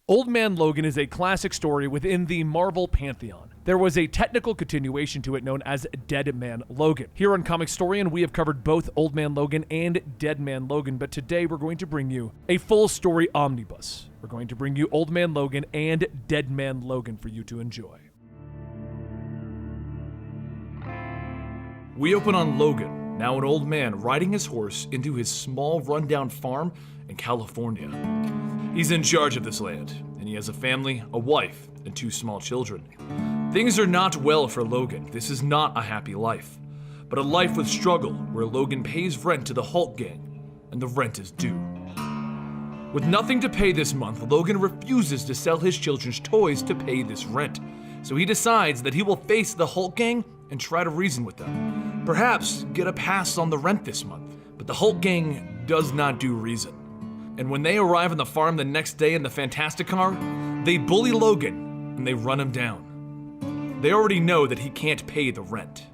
Old Man Logan is a classic story within the Marvel pantheon. There was a technical continuation to it known as Dead Man Logan. Here on Comicstorian, we have covered both Old Man Logan and Dead Man Logan, but today we're going to bring you a full story omnibus. We're going to bring you Old Man Logan and Dead Man Logan for you to enjoy. We open on Logan, now an old man riding his horse into his small rundown farm in California. He's in charge of this land, and he has a family, a wife, and 2 small children. Things are not well for Logan. This is not a happy life, but a life with struggle where Logan pays rent to the Hulk gang, and the rent is due. With nothing to pay this month, Logan refuses to sell his children's toys to pay this rent, so he decides that he will face the Hulk gang and try to reason with them. Perhaps get a pass on the rent this month, but the Hulk gang does not do reason. And when they arrive on the farm the next day in the Fantastic car, they bully Logan and they run him down. They already know that he can't pay the rent.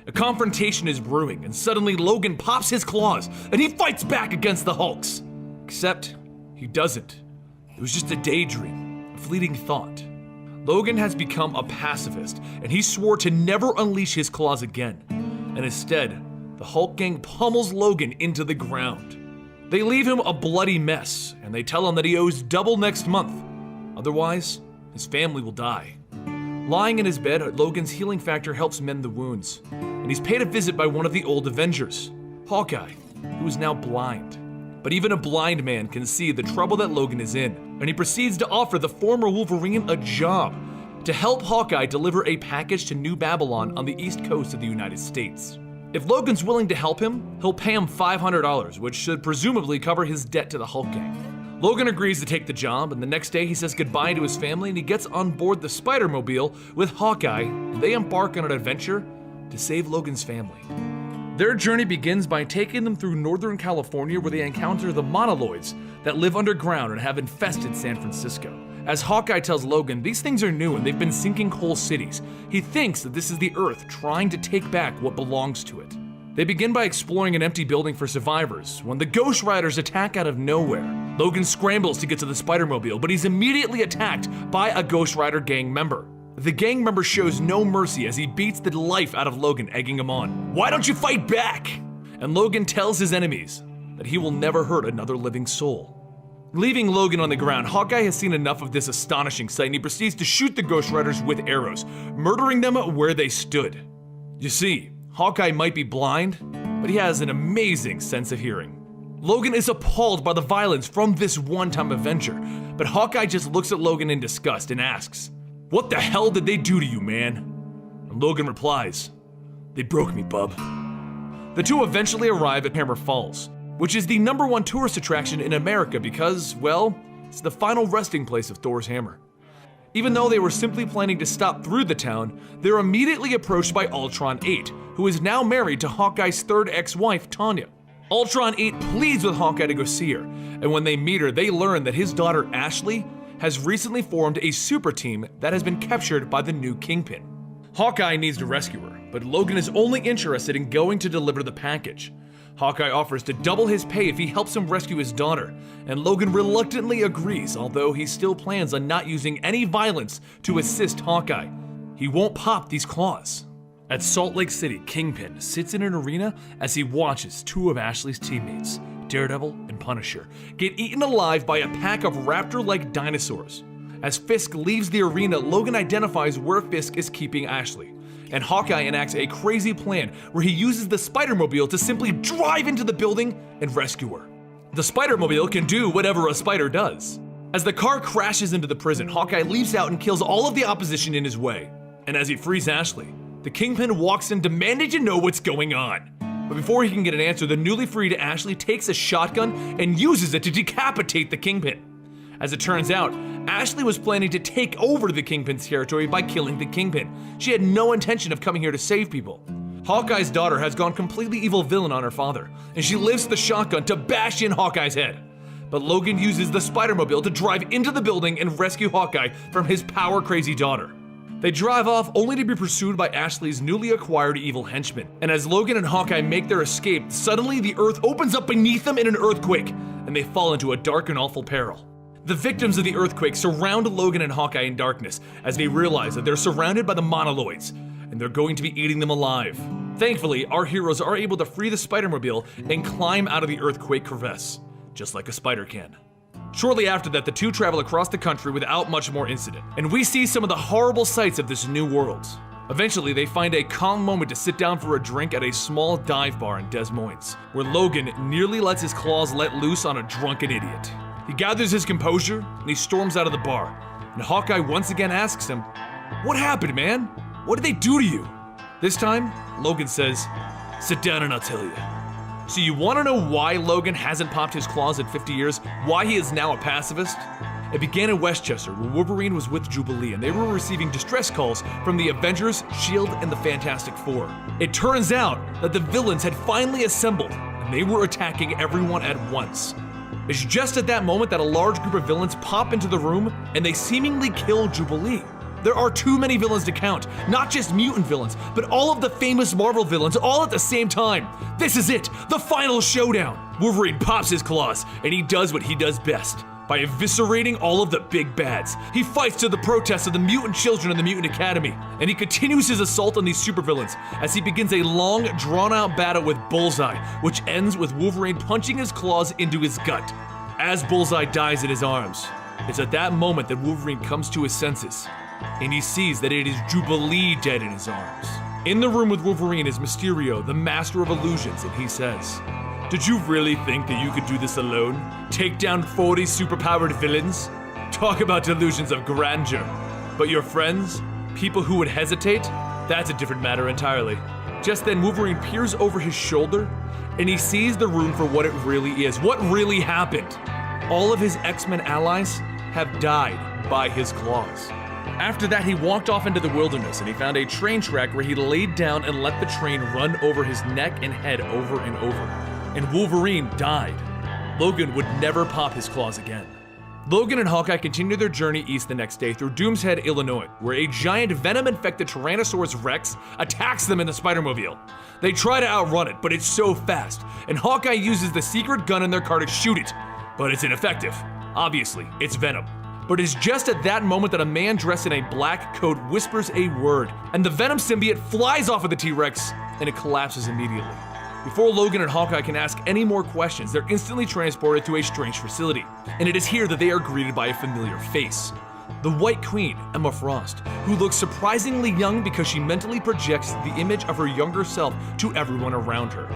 A confrontation is brewing, and suddenly Logan pops his claws and he fights back against the Hulks. Except he doesn't. It was just a daydream, a fleeting thought. Logan has become a pacifist, and he swore to never unleash his claws again. And instead, the Hulk gang pummels Logan into the ground. They leave him a bloody mess, and they tell him that he owes double next month. Otherwise, his family will die. Lying in his bed, Logan's healing factor helps mend the wounds, and he's paid a visit by one of the old Avengers, Hawkeye, who is now blind. But even a blind man can see the trouble that Logan is in, and he proceeds to offer the former Wolverine a job to help Hawkeye deliver a package to New Babylon on the east coast of the United States. If Logan's willing to help him, he'll pay him $500, which should presumably cover his debt to the Hulk gang. Logan agrees to take the job, and the next day he says goodbye to his family and he gets on board the Spider-Mobile with Hawkeye, and they embark on an adventure to save Logan's family. Their journey begins by taking them through Northern California, where they encounter the Monoloids that live underground and have infested San Francisco. As Hawkeye tells Logan, these things are new and they've been sinking whole cities. He thinks that this is the Earth trying to take back what belongs to it. They begin by exploring an empty building for survivors when the Ghost Riders attack out of nowhere. Logan scrambles to get to the Spider-Mobile, but he's immediately attacked by a Ghost Rider gang member. The gang member shows no mercy as he beats the life out of Logan, egging him on. "Why don't you fight back?" And Logan tells his enemies that he will never hurt another living soul. Leaving Logan on the ground, Hawkeye has seen enough of this astonishing sight and he proceeds to shoot the Ghost Riders with arrows, murdering them where they stood. You see, Hawkeye might be blind, but he has an amazing sense of hearing. Logan is appalled by the violence from this one-time Avenger, but Hawkeye just looks at Logan in disgust and asks, "What the hell did they do to you, man?" And Logan replies, "They broke me, bub." The two eventually arrive at Hammer Falls, which is the #1 tourist attraction in America because, well, it's the final resting place of Thor's hammer. Even though they were simply planning to stop through the town, they're immediately approached by Ultron 8, who is now married to Hawkeye's third ex-wife, Tanya. Ultron 8 pleads with Hawkeye to go see her, and when they meet her, they learn that his daughter Ashley has recently formed a super team that has been captured by the new Kingpin. Hawkeye needs to rescue her, but Logan is only interested in going to deliver the package. Hawkeye offers to double his pay if he helps him rescue his daughter, and Logan reluctantly agrees, although he still plans on not using any violence to assist Hawkeye. He won't pop these claws. At Salt Lake City, Kingpin sits in an arena as he watches 2 of Ashley's teammates, Daredevil and Punisher, get eaten alive by a pack of raptor-like dinosaurs. As Fisk leaves the arena, Logan identifies where Fisk is keeping Ashley, and Hawkeye enacts a crazy plan where he uses the Spider-Mobile to simply drive into the building and rescue her. The Spider-Mobile can do whatever a spider does. As the car crashes into the prison, Hawkeye leaps out and kills all of the opposition in his way. And as he frees Ashley, the Kingpin walks in demanding to know what's going on. But before he can get an answer, the newly freed Ashley takes a shotgun and uses it to decapitate the Kingpin. As it turns out, Ashley was planning to take over the Kingpin's territory by killing the Kingpin. She had no intention of coming here to save people. Hawkeye's daughter has gone completely evil villain on her father, and she lifts the shotgun to bash in Hawkeye's head. But Logan uses the Spider-Mobile to drive into the building and rescue Hawkeye from his power-crazy daughter. They drive off only to be pursued by Ashley's newly acquired evil henchmen. And as Logan and Hawkeye make their escape, suddenly the earth opens up beneath them in an earthquake, and they fall into a dark and awful peril. The victims of the earthquake surround Logan and Hawkeye in darkness as they realize that they're surrounded by the Monoloids, and they're going to be eating them alive. Thankfully, our heroes are able to free the Spider-Mobile and climb out of the earthquake crevasse, just like a spider can. Shortly after that, the two travel across the country without much more incident, and we see some of the horrible sights of this new world. Eventually, they find a calm moment to sit down for a drink at a small dive bar in Des Moines, where Logan nearly lets his claws let loose on a drunken idiot. He gathers his composure, and he storms out of the bar, and Hawkeye once again asks him, "What happened, man? What did they do to you?" This time, Logan says, "Sit down and I'll tell you." So you want to know why Logan hasn't popped his claws in 50 years? Why he is now a pacifist? It began in Westchester, where Wolverine was with Jubilee, and they were receiving distress calls from the Avengers, S.H.I.E.L.D., and the Fantastic Four. It turns out that the villains had finally assembled, and they were attacking everyone at once. It's just at that moment that a large group of villains pop into the room, and they seemingly kill Jubilee. There are too many villains to count, not just mutant villains, but all of the famous Marvel villains all at the same time. This is it, the final showdown. Wolverine pops his claws, and he does what he does best. By eviscerating all of the big bads, he fights to the protests of the mutant children in the Mutant Academy, and he continues his assault on these supervillains as he begins a long, drawn-out battle with Bullseye, which ends with Wolverine punching his claws into his gut. As Bullseye dies in his arms, it's at that moment that Wolverine comes to his senses, and he sees that it is Jubilee dead in his arms. In the room with Wolverine is Mysterio, the master of illusions, and he says, "Did you really think that you could do this alone? Take down 40 superpowered villains? Talk about delusions of grandeur. But your friends, people who would hesitate, that's a different matter entirely." Just then, Wolverine peers over his shoulder, and he sees the room for what it really is, what really happened. All of his X-Men allies have died by his claws. After that, he walked off into the wilderness and he found a train track where he laid down and let the train run over his neck and head over and over. And Wolverine died. Logan would never pop his claws again. Logan and Hawkeye continue their journey east the next day through Doomshead, Illinois, where a giant venom-infected Tyrannosaurus Rex attacks them in the Spider-Mobile. They try to outrun it, but it's so fast, and Hawkeye uses the secret gun in their car to shoot it, but it's ineffective. Obviously, it's venom. But it's just at that moment that a man dressed in a black coat whispers a word, and the Venom symbiote flies off of the T-Rex, and it collapses immediately. Before Logan and Hawkeye can ask any more questions, they're instantly transported to a strange facility, and it is here that they are greeted by a familiar face. The White Queen, Emma Frost, who looks surprisingly young because she mentally projects the image of her younger self to everyone around her.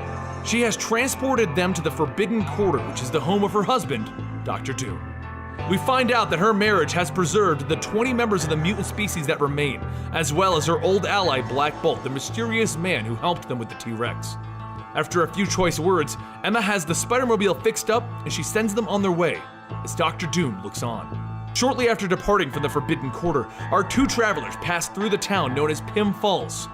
She has transported them to the Forbidden Quarter, which is the home of her husband, Dr. Doom. We find out that her marriage has preserved the 20 members of the mutant species that remain, as well as her old ally Black Bolt, the mysterious man who helped them with the T-Rex. After a few choice words, Emma has the Spider-Mobile fixed up and she sends them on their way, as Dr. Doom looks on. Shortly after departing from the Forbidden Quarter, our two travelers pass through the town known as Pym Falls,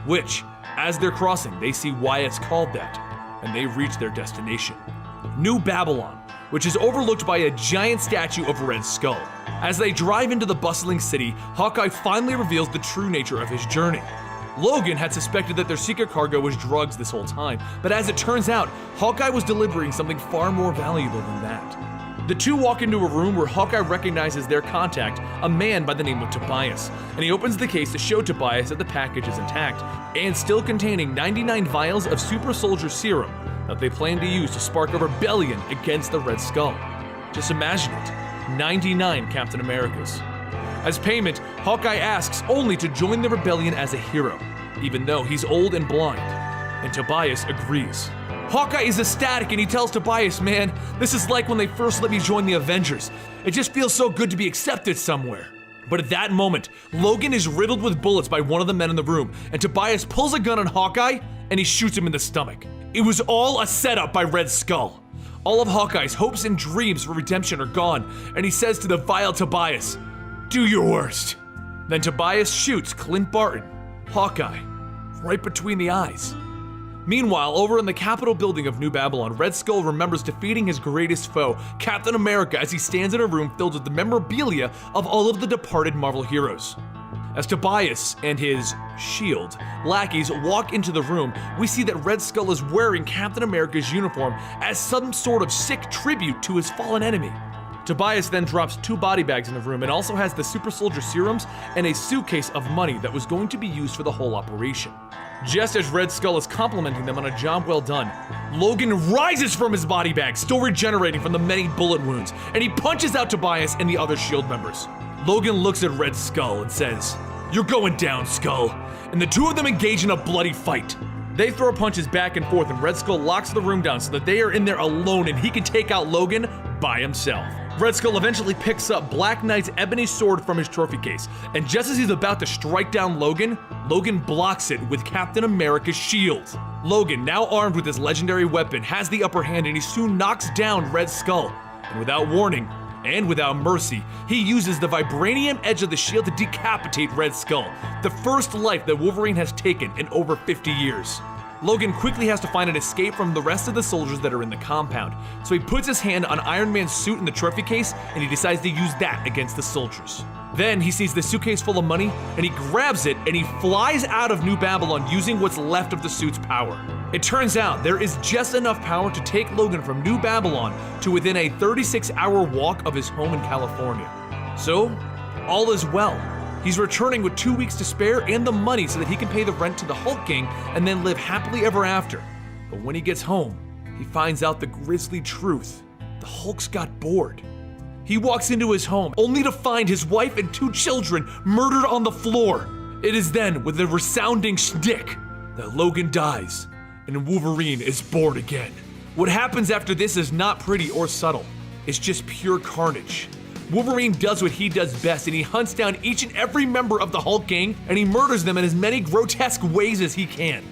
which, as they're crossing, they see why it's called that, and they reach their destination, New Babylon, which is overlooked by a giant statue of Red Skull. As they drive into the bustling city, Hawkeye finally reveals the true nature of his journey. Logan had suspected that their secret cargo was drugs this whole time, but as it turns out, Hawkeye was delivering something far more valuable than that. The two walk into a room where Hawkeye recognizes their contact, a man by the name of Tobias, and he opens the case to show Tobias that the package is intact, and still containing 99 vials of super soldier serum that they plan to use to spark a rebellion against the Red Skull. Just imagine it, 99 Captain Americas. As payment, Hawkeye asks only to join the rebellion as a hero, even though he's old and blind, and Tobias agrees. Hawkeye is ecstatic and he tells Tobias, "Man, this is like when they first let me join the Avengers. It just feels so good to be accepted somewhere." But at that moment, Logan is riddled with bullets by one of the men in the room, and Tobias pulls a gun on Hawkeye and he shoots him in the stomach. It was all a setup by Red Skull. All of Hawkeye's hopes and dreams for redemption are gone, and he says to the vile Tobias, "Do your worst." Then Tobias shoots Clint Barton, Hawkeye, right between the eyes. Meanwhile, over in the Capitol building of New Babylon, Red Skull remembers defeating his greatest foe, Captain America, as he stands in a room filled with the memorabilia of all of the departed Marvel heroes. As Tobias and his S.H.I.E.L.D. lackeys walk into the room, we see that Red Skull is wearing Captain America's uniform as some sort of sick tribute to his fallen enemy. Tobias then drops 2 body bags in the room and also has the super soldier serums and a suitcase of money that was going to be used for the whole operation. Just as Red Skull is complimenting them on a job well done, Logan rises from his body bag, still regenerating from the many bullet wounds, and he punches out Tobias and the other SHIELD members. Logan looks at Red Skull and says, "You're going down, Skull," and the two of them engage in a bloody fight. They throw punches back and forth, and Red Skull locks the room down so that they are in there alone and he can take out Logan by himself. Red Skull eventually picks up Black Knight's ebony sword from his trophy case, and just as he's about to strike down Logan, Logan blocks it with Captain America's shield. Logan, now armed with his legendary weapon, has the upper hand and he soon knocks down Red Skull. And without warning, and without mercy, he uses the vibranium edge of the shield to decapitate Red Skull, the first life that Wolverine has taken in over 50 years. Logan quickly has to find an escape from the rest of the soldiers that are in the compound, so he puts his hand on Iron Man's suit in the trophy case and he decides to use that against the soldiers. Then he sees the suitcase full of money and he grabs it and he flies out of New Babylon using what's left of the suit's power. It turns out there is just enough power to take Logan from New Babylon to within a 36-hour walk of his home in California. So, all is well. He's returning with 2 weeks to spare and the money so that he can pay the rent to the Hulk Gang and then live happily ever after. But when he gets home, he finds out the grisly truth. The Hulk's got bored. He walks into his home only to find his wife and 2 children murdered on the floor. It is then, with a resounding shtick, that Logan dies and Wolverine is born again. What happens after this is not pretty or subtle. It's just pure carnage. Wolverine does what he does best and he hunts down each and every member of the Hulk Gang and he murders them in as many grotesque ways as he can.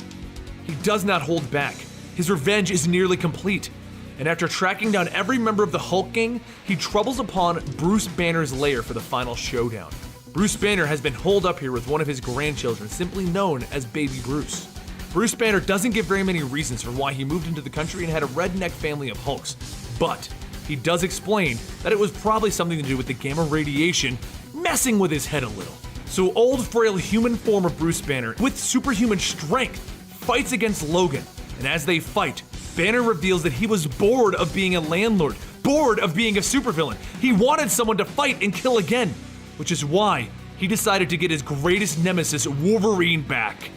He does not hold back. His revenge is nearly complete. And after tracking down every member of the Hulk Gang, he troubles upon Bruce Banner's lair for the final showdown. Bruce Banner has been holed up here with one of his grandchildren, simply known as Baby Bruce. Bruce Banner doesn't give very many reasons for why he moved into the country and had a redneck family of Hulks, but he does explain that it was probably something to do with the gamma radiation messing with his head a little. So old frail human form of Bruce Banner, with superhuman strength, fights against Logan. And as they fight, Banner reveals that he was bored of being a landlord, bored of being a supervillain. He wanted someone to fight and kill again, which is why he decided to get his greatest nemesis, Wolverine, back.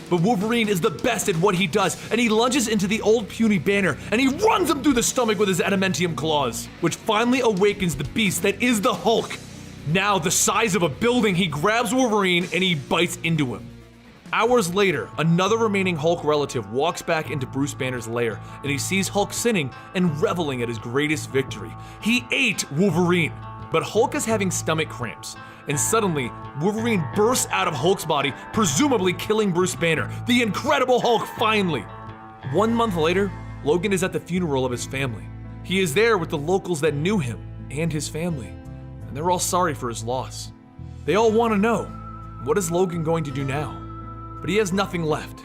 But Wolverine is the best at what he does, and he lunges into the old puny Banner, and he runs him through the stomach with his adamantium claws, which finally awakens the beast that is the Hulk. Now the size of a building, he grabs Wolverine and he bites into him. Hours later, another remaining Hulk relative walks back into Bruce Banner's lair, and he sees Hulk sitting and reveling at his greatest victory. He ate Wolverine, but Hulk is having stomach cramps. And suddenly, Wolverine bursts out of Hulk's body, presumably killing Bruce Banner, the Incredible Hulk finally. 1 month later, Logan is at the funeral of his family. He is there with the locals that knew him and his family, and they're all sorry for his loss. They all want to know, what is Logan going to do now? But he has nothing left.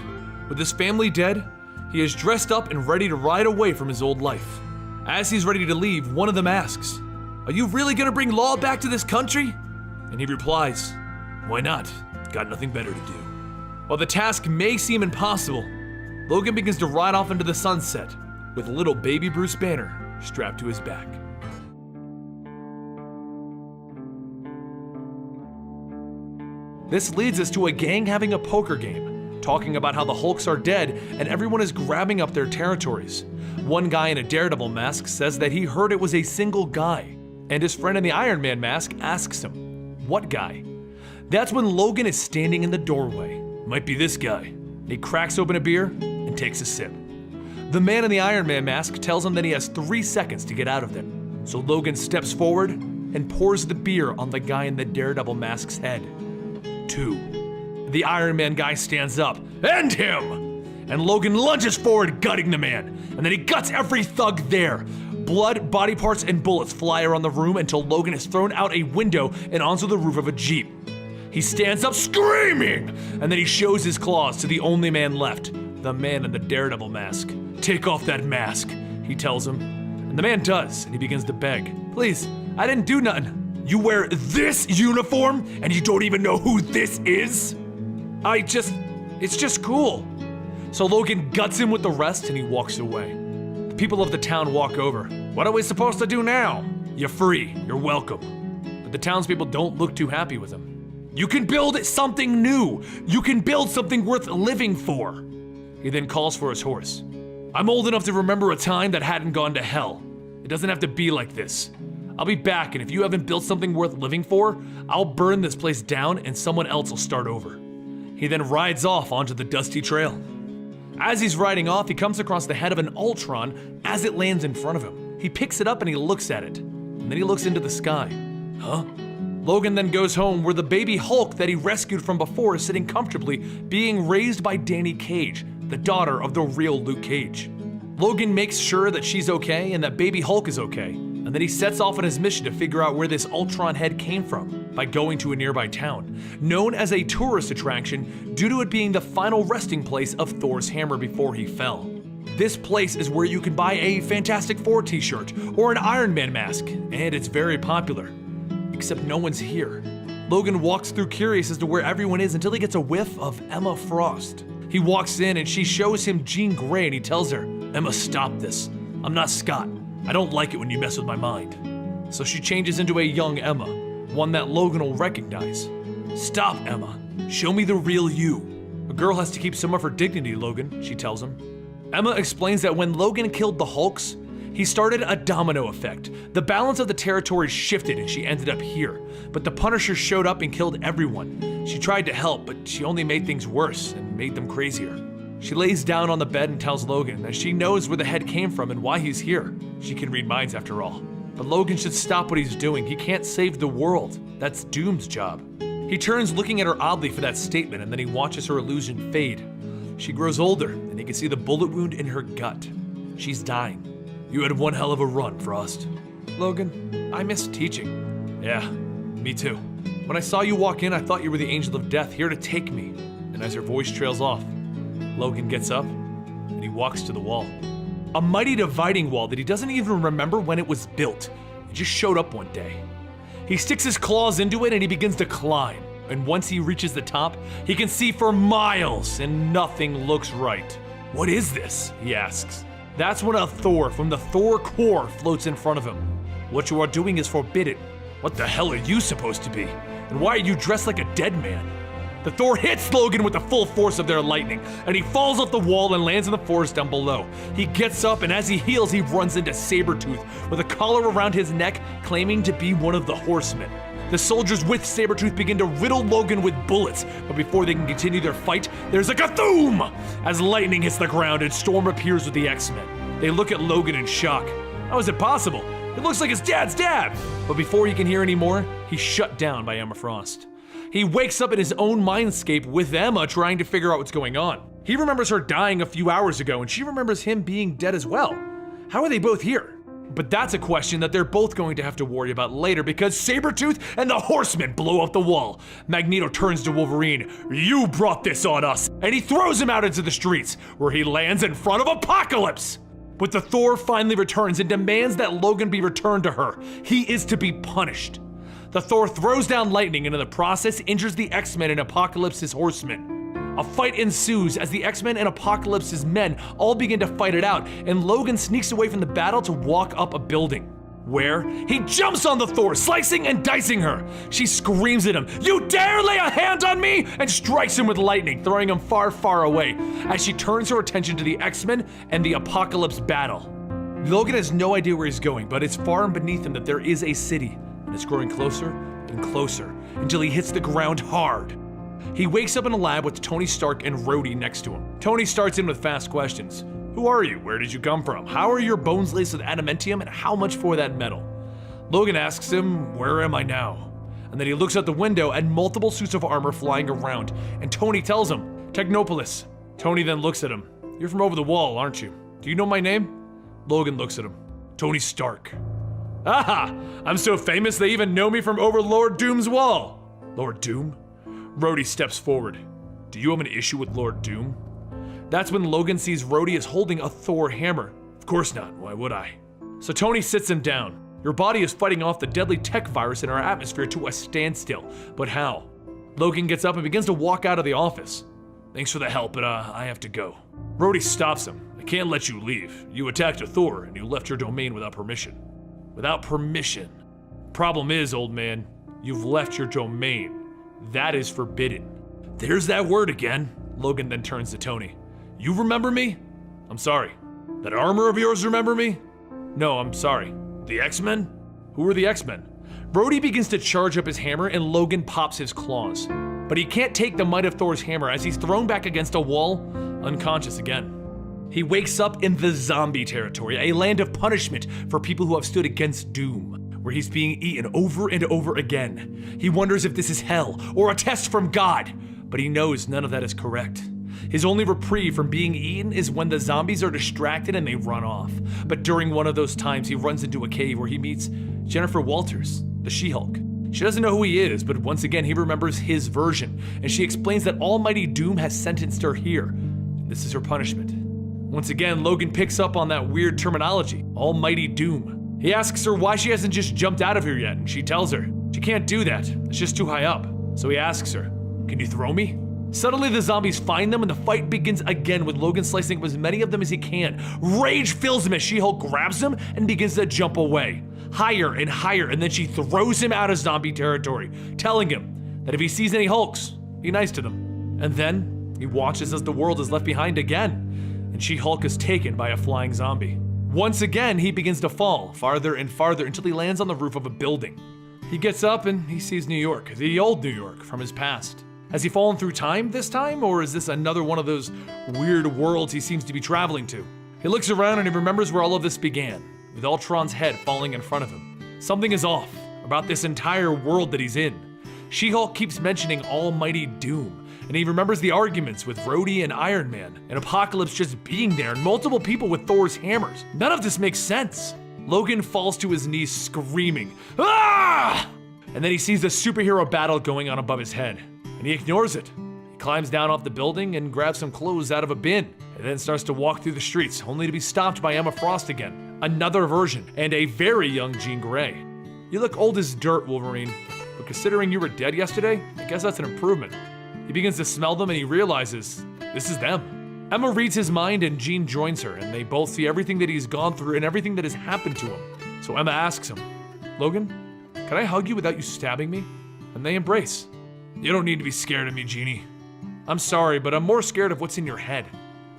With his family dead, he is dressed up and ready to ride away from his old life. As he's ready to leave, one of them asks, "Are you really gonna bring law back to this country?" And he replies, "Why not? Got nothing better to do." While the task may seem impossible, Logan begins to ride off into the sunset with little baby Bruce Banner strapped to his back. This leads us to a gang having a poker game, talking about how the Hulks are dead and everyone is grabbing up their territories. One guy in a Daredevil mask says that he heard it was a single guy, and his friend in the Iron Man mask asks him, "What guy?" That's when Logan is standing in the doorway. "Might be this guy." And he cracks open a beer and takes a sip. The man in the Iron Man mask tells him that he has 3 seconds to get out of there. So Logan steps forward and pours the beer on the guy in the Daredevil mask's head. 2. The Iron Man guy stands up. "End him!" And Logan lunges forward, gutting the man. And then he guts every thug there. Blood, body parts, and bullets fly around the room until Logan is thrown out a window and onto the roof of a Jeep. He stands up screaming, and then he shows his claws to the only man left, the man in the Daredevil mask. "Take off that mask," he tells him. And the man does, and he begins to beg. "Please, I didn't do nothing." "You wear this uniform, and you don't even know who this is?" It's just cool." So Logan guts him with the rest, and he walks away. The people of the town walk over. "What are we supposed to do now?" You're free, you're welcome. But the townspeople don't look too happy with him. You can build something new. You can build something worth living for. He then calls for his horse. I'm old enough to remember a time that hadn't gone to hell. It doesn't have to be like this. I'll be back, and if you haven't built something worth living for, I'll burn this place down and someone else will start over. He then rides off onto the dusty trail. As he's riding off, he comes across the head of an Ultron as it lands in front of him. He picks it up and he looks at it, and then he looks into the sky. Huh? Logan then goes home where the baby Hulk that he rescued from before is sitting comfortably, being raised by Danny Cage, the daughter of the real Luke Cage. Logan makes sure that she's okay and that baby Hulk is okay, and then he sets off on his mission to figure out where this Ultron head came from by going to a nearby town, known as a tourist attraction due to it being the final resting place of Thor's hammer before he fell. This place is where you can buy a Fantastic Four t-shirt or an Iron Man mask, and it's very popular. Except no one's here. Logan walks through curious as to where everyone is until he gets a whiff of Emma Frost. He walks in and she shows him Jean Grey and he tells her, Emma, stop this. I'm not Scott. I don't like it when you mess with my mind. So she changes into a young Emma, one that Logan will recognize. Stop, Emma. Show me the real you. A girl has to keep some of her dignity, Logan, she tells him. Emma explains that when Logan killed the Hulks, he started a domino effect. The balance of the territory shifted and she ended up here. But the Punisher showed up and killed everyone. She tried to help, but she only made things worse and made them crazier. She lays down on the bed and tells Logan that she knows where the head came from and why he's here. She can read minds after all. But Logan should stop what he's doing. He can't save the world. That's Doom's job. He turns looking at her oddly for that statement and then he watches her illusion fade. She grows older and he can see the bullet wound in her gut. She's dying. You had one hell of a run, Frost. Logan, I miss teaching. Yeah, me too. When I saw you walk in, I thought you were the angel of death, here to take me. And as her voice trails off, Logan gets up and he walks to the wall. A mighty dividing wall that he doesn't even remember when it was built. It just showed up one day. He sticks his claws into it and he begins to climb. And once he reaches the top, he can see for miles and nothing looks right. What is this? He asks. That's when a Thor from the Thor Corps floats in front of him. What you are doing is forbidden. What the hell are you supposed to be? And why are you dressed like a dead man? The Thor hits Logan with the full force of their lightning, and he falls off the wall and lands in the forest down below. He gets up, and as he heals, he runs into Sabretooth with a collar around his neck, claiming to be one of the Horsemen. The soldiers with Sabretooth begin to riddle Logan with bullets, but before they can continue their fight, there's a kathoom! As lightning hits the ground and Storm appears with the X-Men. They look at Logan in shock. How is it possible? It looks like his dad's dad! But before he can hear any more, he's shut down by Emma Frost. He wakes up in his own mindscape with Emma trying to figure out what's going on. He remembers her dying a few hours ago, and she remembers him being dead as well. How are they both here? But that's a question that they're both going to have to worry about later because Sabretooth and the Horsemen blow up the wall. Magneto turns to Wolverine. You brought this on us! And he throws him out into the streets, where he lands in front of Apocalypse! But the Thor finally returns and demands that Logan be returned to her. He is to be punished. The Thor throws down lightning and in the process injures the X-Men and Apocalypse's Horsemen. A fight ensues as the X-Men and Apocalypse's men all begin to fight it out, and Logan sneaks away from the battle to walk up a building, where he jumps on the Thor, slicing and dicing her. She screams at him, "You dare lay a hand on me!" and strikes him with lightning, throwing him far, far away, as she turns her attention to the X-Men and the Apocalypse battle. Logan has no idea where he's going, but it's far and beneath him that there is a city, and it's growing closer and closer until he hits the ground hard. He wakes up in a lab with Tony Stark and Rhodey next to him. Tony starts in with fast questions. Who are you? Where did you come from? How are your bones laced with adamantium, and how much for that metal? Logan asks him, where am I now? And then he looks out the window at multiple suits of armor flying around, and Tony tells him, Technopolis. Tony then looks at him. You're from over the wall, aren't you? Do you know my name? Logan looks at him. Tony Stark. Aha! I'm so famous they even know me from over Lord Doom's wall. Lord Doom? Rhodey steps forward. Do you have an issue with Lord Doom? That's when Logan sees Rhodey is holding a Thor hammer. Of course not, why would I? So Tony sits him down. Your body is fighting off the deadly tech virus in our atmosphere to a standstill, but how? Logan gets up and begins to walk out of the office. Thanks for the help, but I have to go. Rhodey stops him. I can't let you leave. You attacked a Thor and you left your domain without permission. Without permission. Problem is, old man, you've left your domain. That is forbidden. There's that word again. Logan then turns to Tony. You remember me? I'm sorry. That armor of yours remember me? No, I'm sorry. The X-Men? Who are the X-Men? Brody begins to charge up his hammer and Logan pops his claws. But he can't take the might of Thor's hammer as he's thrown back against a wall, unconscious again. He wakes up in the zombie territory, a land of punishment for people who have stood against doom, where he's being eaten over and over again. He wonders if this is hell or a test from God, but he knows none of that is correct. His only reprieve from being eaten is when the zombies are distracted and they run off. But during one of those times, he runs into a cave where he meets Jennifer Walters, the She-Hulk. She doesn't know who he is, but once again, he remembers his version, and she explains that Almighty Doom has sentenced her here. This is her punishment. Once again, Logan picks up on that weird terminology, Almighty Doom. He asks her why she hasn't just jumped out of here yet, and she tells her she can't do that, it's just too high up. So he asks her, can you throw me? Suddenly the zombies find them and the fight begins again with Logan slicing up as many of them as he can. Rage fills him as She-Hulk grabs him and begins to jump away. Higher and higher, and then she throws him out of zombie territory, telling him that if he sees any Hulks, be nice to them. And then he watches as the world is left behind again, and She-Hulk is taken by a flying zombie. Once again, he begins to fall farther and farther until he lands on the roof of a building. He gets up and he sees New York, the old New York from his past. Has he fallen through time this time, or is this another one of those weird worlds he seems to be traveling to? He looks around and he remembers where all of this began, with Ultron's head falling in front of him. Something is off about this entire world that he's in. She-Hulk keeps mentioning Almighty Doom, and he remembers the arguments with Rhodey and Iron Man, and Apocalypse just being there, and multiple people with Thor's hammers. None of this makes sense. Logan falls to his knees screaming, "Ah!" And then he sees the superhero battle going on above his head, and he ignores it. He climbs down off the building and grabs some clothes out of a bin, and then starts to walk through the streets, only to be stopped by Emma Frost again, another version, and a very young Jean Grey. You look old as dirt, Wolverine, but considering you were dead yesterday, I guess that's an improvement. He begins to smell them and he realizes this is them. Emma reads his mind and Jean joins her, and they both see everything that he's gone through and everything that has happened to him. So Emma asks him, Logan, can I hug you without you stabbing me? And they embrace. You don't need to be scared of me, Jeannie. I'm sorry, but I'm more scared of what's in your head.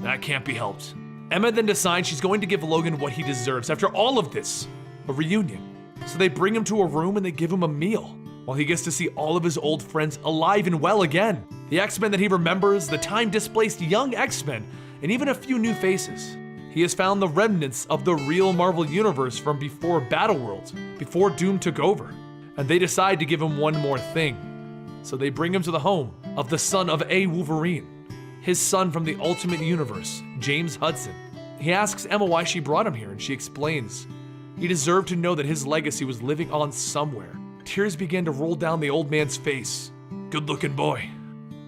That can't be helped. Emma then decides she's going to give Logan what he deserves after all of this, a reunion. So they bring him to a room and they give him a meal, while he gets to see all of his old friends alive and well again. The X-Men that he remembers, the time-displaced young X-Men, and even a few new faces. He has found the remnants of the real Marvel Universe from before Battleworld, before Doom took over. And they decide to give him one more thing. So they bring him to the home of the son of a Wolverine, his son from the Ultimate Universe, James Hudson. He asks Emma why she brought him here, and she explains. He deserved to know that his legacy was living on somewhere. Tears began to roll down the old man's face. Good-looking boy.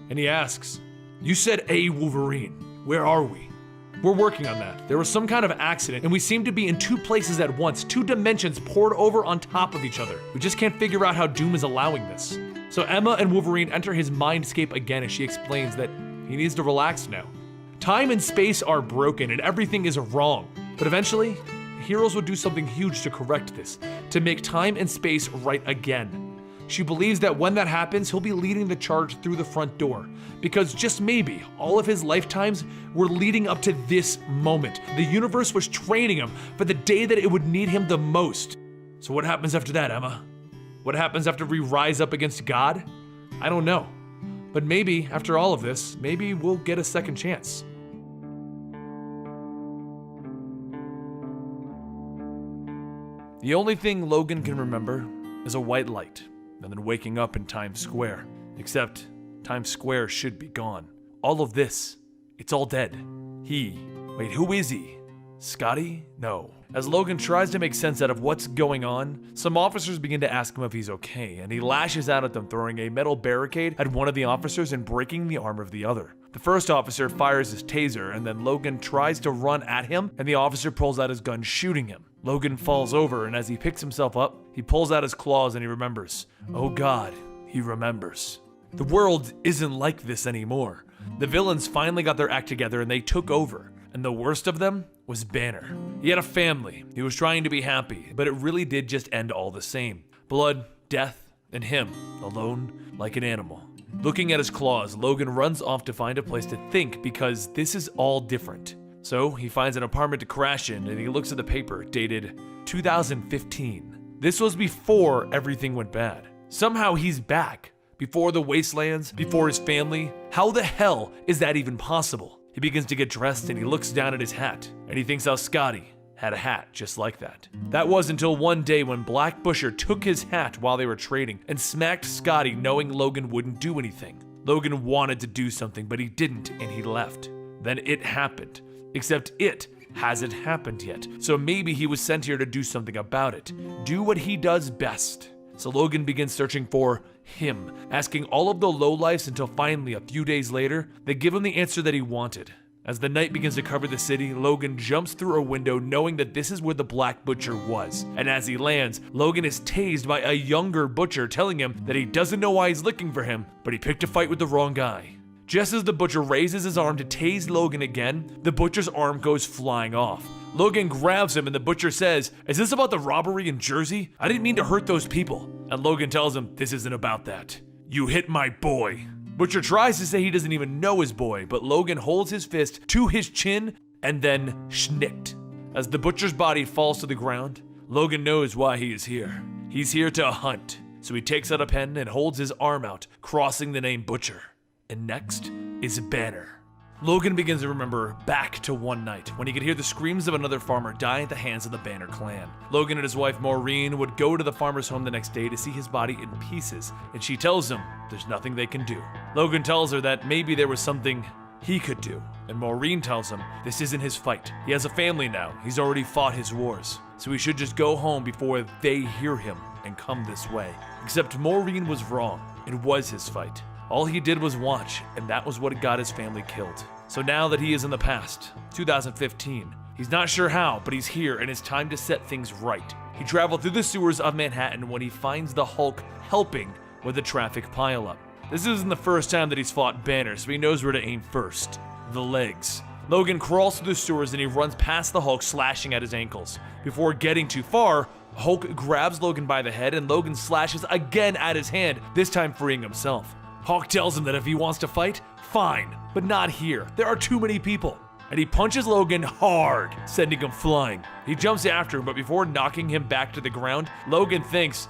And he asks, you said a Wolverine. Where are we? We're working on that. There was some kind of accident, and we seem to be in two places at once, two dimensions poured over on top of each other. We just can't figure out how Doom is allowing this. So Emma and Wolverine enter his mindscape again as she explains that he needs to relax now. Time and space are broken and everything is wrong. But eventually, the heroes will do something huge to correct this, to make time and space right again. She believes that when that happens, he'll be leading the charge through the front door. Because just maybe, all of his lifetimes were leading up to this moment. The universe was training him for the day that it would need him the most. So what happens after that, Emma? What happens after we rise up against God? I don't know. But maybe, after all of this, maybe we'll get a second chance. The only thing Logan can remember is a white light, and then waking up in Times Square. Except, Times Square should be gone. All of this, it's all dead. Wait, who is he? Scotty? No. As Logan tries to make sense out of what's going on, some officers begin to ask him if he's okay, and he lashes out at them, throwing a metal barricade at one of the officers and breaking the arm of the other. The first officer fires his taser, and then Logan tries to run at him, and the officer pulls out his gun, shooting him. Logan falls over, and as he picks himself up, he pulls out his claws and he remembers. Oh God, he remembers. The world isn't like this anymore. The villains finally got their act together and they took over. And the worst of them was Banner. He had a family. He was trying to be happy, but it really did just end all the same. Blood, death, and him, alone like an animal. Looking at his claws, Logan runs off to find a place to think because this is all different. So he finds an apartment to crash in and he looks at the paper dated 2015. This was before everything went bad. Somehow he's back. Before the wastelands, before his family. How the hell is that even possible? He begins to get dressed and he looks down at his hat and he thinks how Scotty had a hat just like that. That was until one day when Black Butcher took his hat while they were trading and smacked Scotty knowing Logan wouldn't do anything. Logan wanted to do something, but he didn't and he left. Then it happened. Except it hasn't happened yet, so maybe he was sent here to do something about it. Do what he does best. So Logan begins searching for him, asking all of the lowlifes until finally, a few days later, they give him the answer that he wanted. As the night begins to cover the city, Logan jumps through a window knowing that this is where the Black Butcher was. And as he lands, Logan is tased by a younger Butcher telling him that he doesn't know why he's looking for him, but he picked a fight with the wrong guy. Just as the Butcher raises his arm to tase Logan again, the Butcher's arm goes flying off. Logan grabs him and the Butcher says, "Is this about the robbery in Jersey? I didn't mean to hurt those people." And Logan tells him, "This isn't about that. You hit my boy." Butcher tries to say he doesn't even know his boy, but Logan holds his fist to his chin and then schnicked. As the Butcher's body falls to the ground, Logan knows why he is here. He's here to hunt. So he takes out a pen and holds his arm out, crossing the name Butcher. And next is Banner. Logan begins to remember back to one night when he could hear the screams of another farmer die at the hands of the Banner clan. Logan and his wife Maureen would go to the farmer's home the next day to see his body in pieces, and she tells him there's nothing they can do. Logan tells her that maybe there was something he could do, and Maureen tells him this isn't his fight. He has a family now, he's already fought his wars, so he should just go home before they hear him and come this way. Except Maureen was wrong, it was his fight. All he did was watch, and that was what got his family killed. So now that he is in the past, 2015, he's not sure how, but he's here and it's time to set things right. He traveled through the sewers of Manhattan when he finds the Hulk helping with the traffic pileup. This isn't the first time that he's fought Banner, so he knows where to aim first. The legs. Logan crawls through the sewers and he runs past the Hulk, slashing at his ankles. Before getting too far, Hulk grabs Logan by the head and Logan slashes again at his hand, this time freeing himself. Hulk tells him that if he wants to fight, fine, but not here. There are too many people. And he punches Logan hard, sending him flying. He jumps after him, but before knocking him back to the ground, Logan thinks,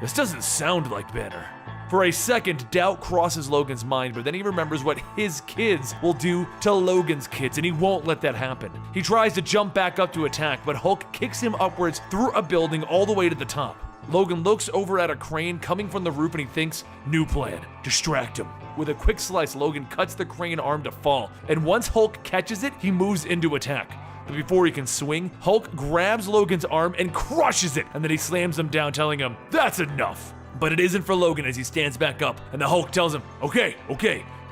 this doesn't sound like Banner. For a second, doubt crosses Logan's mind, but then he remembers what his kids will do to Logan's kids, and he won't let that happen. He tries to jump back up to attack, but Hulk kicks him upwards through a building all the way to the top. Logan looks over at a crane coming from the roof and he thinks, new plan, distract him. With a quick slice, Logan cuts the crane arm to fall, and once Hulk catches it, he moves into attack. But before he can swing, Hulk grabs Logan's arm and crushes it, and then he slams him down, telling him, that's enough. But it isn't for Logan as he stands back up, and the Hulk tells him, okay,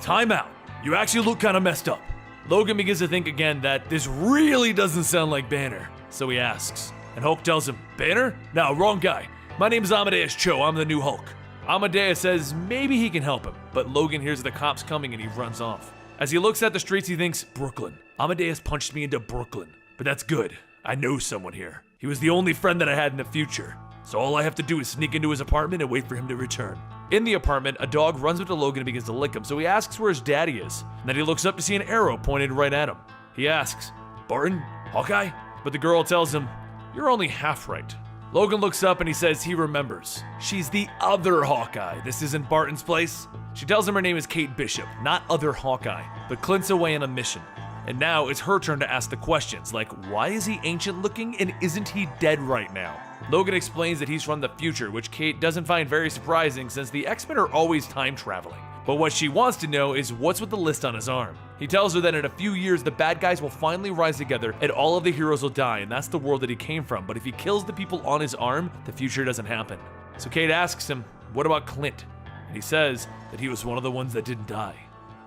time out. You actually look kind of messed up. Logan begins to think again that this really doesn't sound like Banner, so he asks, and Hulk tells him, Banner? No, wrong guy. My name's Amadeus Cho, I'm the new Hulk. Amadeus says maybe he can help him, but Logan hears the cops coming and he runs off. As he looks at the streets, he thinks, Brooklyn. Amadeus punched me into Brooklyn, but that's good. I know someone here. He was the only friend that I had in the future, so all I have to do is sneak into his apartment and wait for him to return. In the apartment, a dog runs up to Logan and begins to lick him, so he asks where his daddy is, and then he looks up to see an arrow pointed right at him. He asks, Barton? Hawkeye? But the girl tells him, you're only half right. Logan looks up and he says he remembers. She's the other Hawkeye. This isn't Barton's place. She tells him her name is Kate Bishop, not other Hawkeye, but Clint's away on a mission. And now it's her turn to ask the questions, like why is he ancient looking and isn't he dead right now? Logan explains that he's from the future, which Kate doesn't find very surprising since the X-Men are always time traveling. But what she wants to know is what's with the list on his arm. He tells her that in a few years the bad guys will finally rise together and all of the heroes will die, and that's the world that he came from. But if he kills the people on his arm, the future doesn't happen. So Kate asks him, what about Clint? And he says that he was one of the ones that didn't die.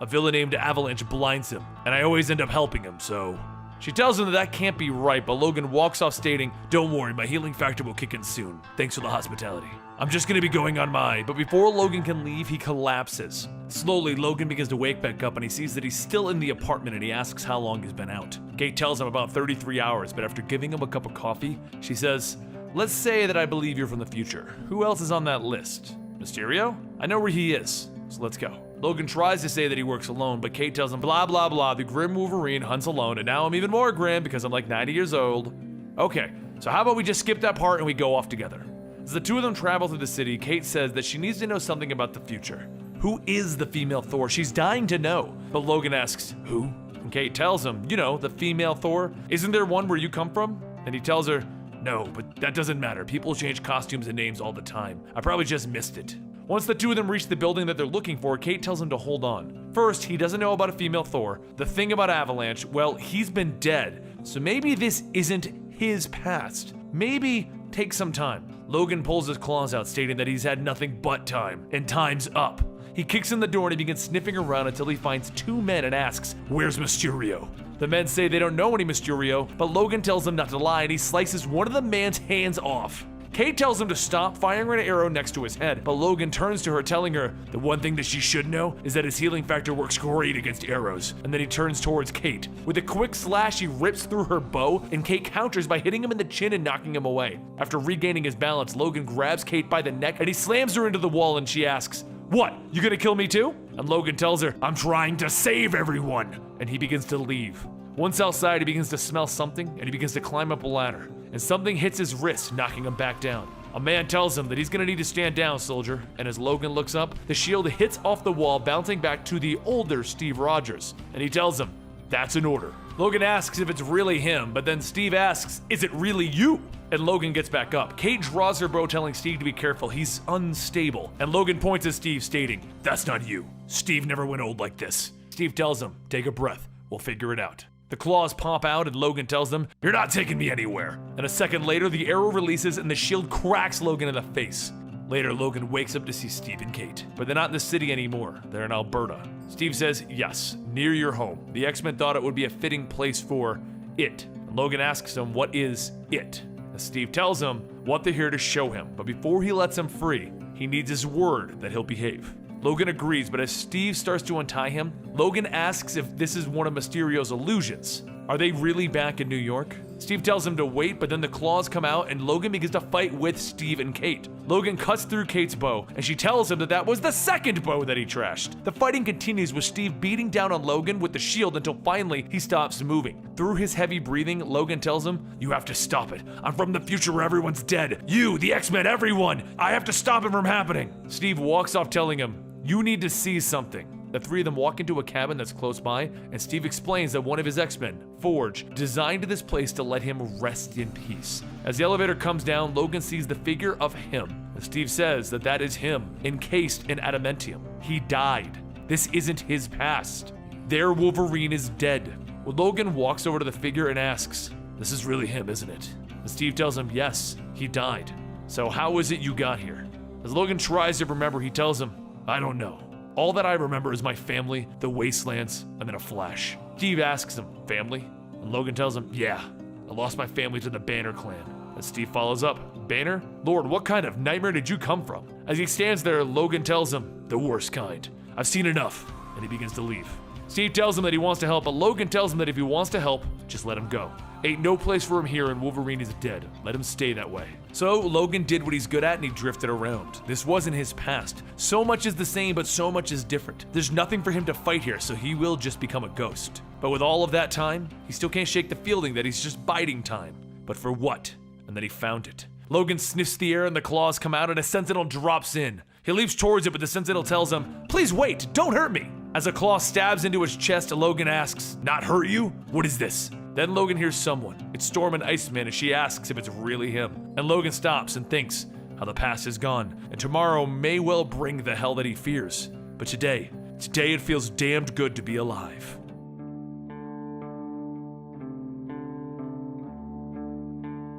A villain named Avalanche blinds him, and I always end up helping him, so... She tells him that can't be right, but Logan walks off stating, don't worry, my healing factor will kick in soon. Thanks for the hospitality. I'm just gonna be going on my... But before Logan can leave, he collapses. Slowly, Logan begins to wake back up and he sees that he's still in the apartment and he asks how long he's been out. Kate tells him about 33 hours, but after giving him a cup of coffee, she says, let's say that I believe you're from the future. Who else is on that list? Mysterio? I know where he is, so let's go. Logan tries to say that he works alone, but Kate tells him blah blah blah, the Grim Wolverine hunts alone, and now I'm even more grim because I'm like 90 years old. Okay, so how about we just skip that part and we go off together? As the two of them travel through the city, Kate says that she needs to know something about the future. Who is the female Thor? She's dying to know. But Logan asks, who? And Kate tells him, you know, the female Thor. Isn't there one where you come from? And he tells her, no, but that doesn't matter. People change costumes and names all the time. I probably just missed it. Once the two of them reach the building that they're looking for, Kate tells him to hold on. First, he doesn't know about a female Thor. The thing about Avalanche, well, he's been dead. So maybe this isn't his past. Maybe take some time. Logan pulls his claws out, stating that he's had nothing but time, and time's up. He kicks in the door and he begins sniffing around until he finds two men and asks, where's Mysterio? The men say they don't know any Mysterio, but Logan tells them not to lie and he slices one of the man's hands off. Kate tells him to stop, firing an arrow next to his head, but Logan turns to her, telling her the one thing that she should know is that his healing factor works great against arrows. And then he turns towards Kate. With a quick slash, he rips through her bow, and Kate counters by hitting him in the chin and knocking him away. After regaining his balance, Logan grabs Kate by the neck and he slams her into the wall, and she asks, what, you gonna kill me too? And Logan tells her, I'm trying to save everyone. And he begins to leave. Once outside, he begins to smell something, and he begins to climb up a ladder. And something hits his wrist, knocking him back down. A man tells him that he's gonna need to stand down, soldier, and as Logan looks up, the shield hits off the wall, bouncing back to the older Steve Rogers, and he tells him, that's an order. Logan asks if it's really him, but then Steve asks, is it really you? And Logan gets back up. Kate draws her bow, telling Steve to be careful, he's unstable, and Logan points at Steve, stating, that's not you. Steve never went old like this. Steve tells him, take a breath, we'll figure it out. The claws pop out and Logan tells them, you're not taking me anywhere. And a second later, the arrow releases and the shield cracks Logan in the face. Later, Logan wakes up to see Steve and Kate, but they're not in the city anymore. They're in Alberta. Steve says, yes, near your home. The X-Men thought it would be a fitting place for it. And Logan asks him, what is it? And Steve tells him what they're here to show him, but before he lets him free, he needs his word that he'll behave. Logan agrees, but as Steve starts to untie him, Logan asks if this is one of Mysterio's illusions. Are they really back in New York? Steve tells him to wait, but then the claws come out and Logan begins to fight with Steve and Kate. Logan cuts through Kate's bow, and she tells him that that was the second bow that he trashed. The fighting continues with Steve beating down on Logan with the shield until finally he stops moving. Through his heavy breathing, Logan tells him, you have to stop it. I'm from the future where everyone's dead. You, the X-Men, everyone. I have to stop it from happening. Steve walks off telling him, you need to see something. The three of them walk into a cabin that's close by, and Steve explains that one of his X-Men, Forge, designed this place to let him rest in peace. As the elevator comes down, Logan sees the figure of him, and Steve says that that is him, encased in adamantium. He died. This isn't his past. Their Wolverine is dead. Well, Logan walks over to the figure and asks, this is really him, isn't it? And Steve tells him, yes, he died. So how is it you got here? As Logan tries to remember, he tells him, I don't know. All that I remember is my family, the wastelands, and then a flash. Steve asks him, family? And Logan tells him, yeah, I lost my family to the Banner clan. And Steve follows up, Banner? Lord, what kind of nightmare did you come from? As he stands there, Logan tells him, the worst kind. I've seen enough. And he begins to leave. Steve tells him that he wants to help, but Logan tells him that if he wants to help, just let him go. Ain't no place for him here and Wolverine is dead. Let him stay that way. So Logan did what he's good at and he drifted around. This wasn't his past. So much is the same, but so much is different. There's nothing for him to fight here, so he will just become a ghost. But with all of that time, he still can't shake the feeling that he's just biding time. But for what? And then he found it. Logan sniffs the air and the claws come out and a sentinel drops in. He leaps towards it, but the sentinel tells him, please wait, don't hurt me. As a claw stabs into his chest, Logan asks, not hurt you? What is this? Then Logan hears someone. It's Storm and Iceman, and she asks if it's really him. And Logan stops and thinks how the past is gone, and tomorrow may well bring the hell that he fears. But today it feels damned good to be alive.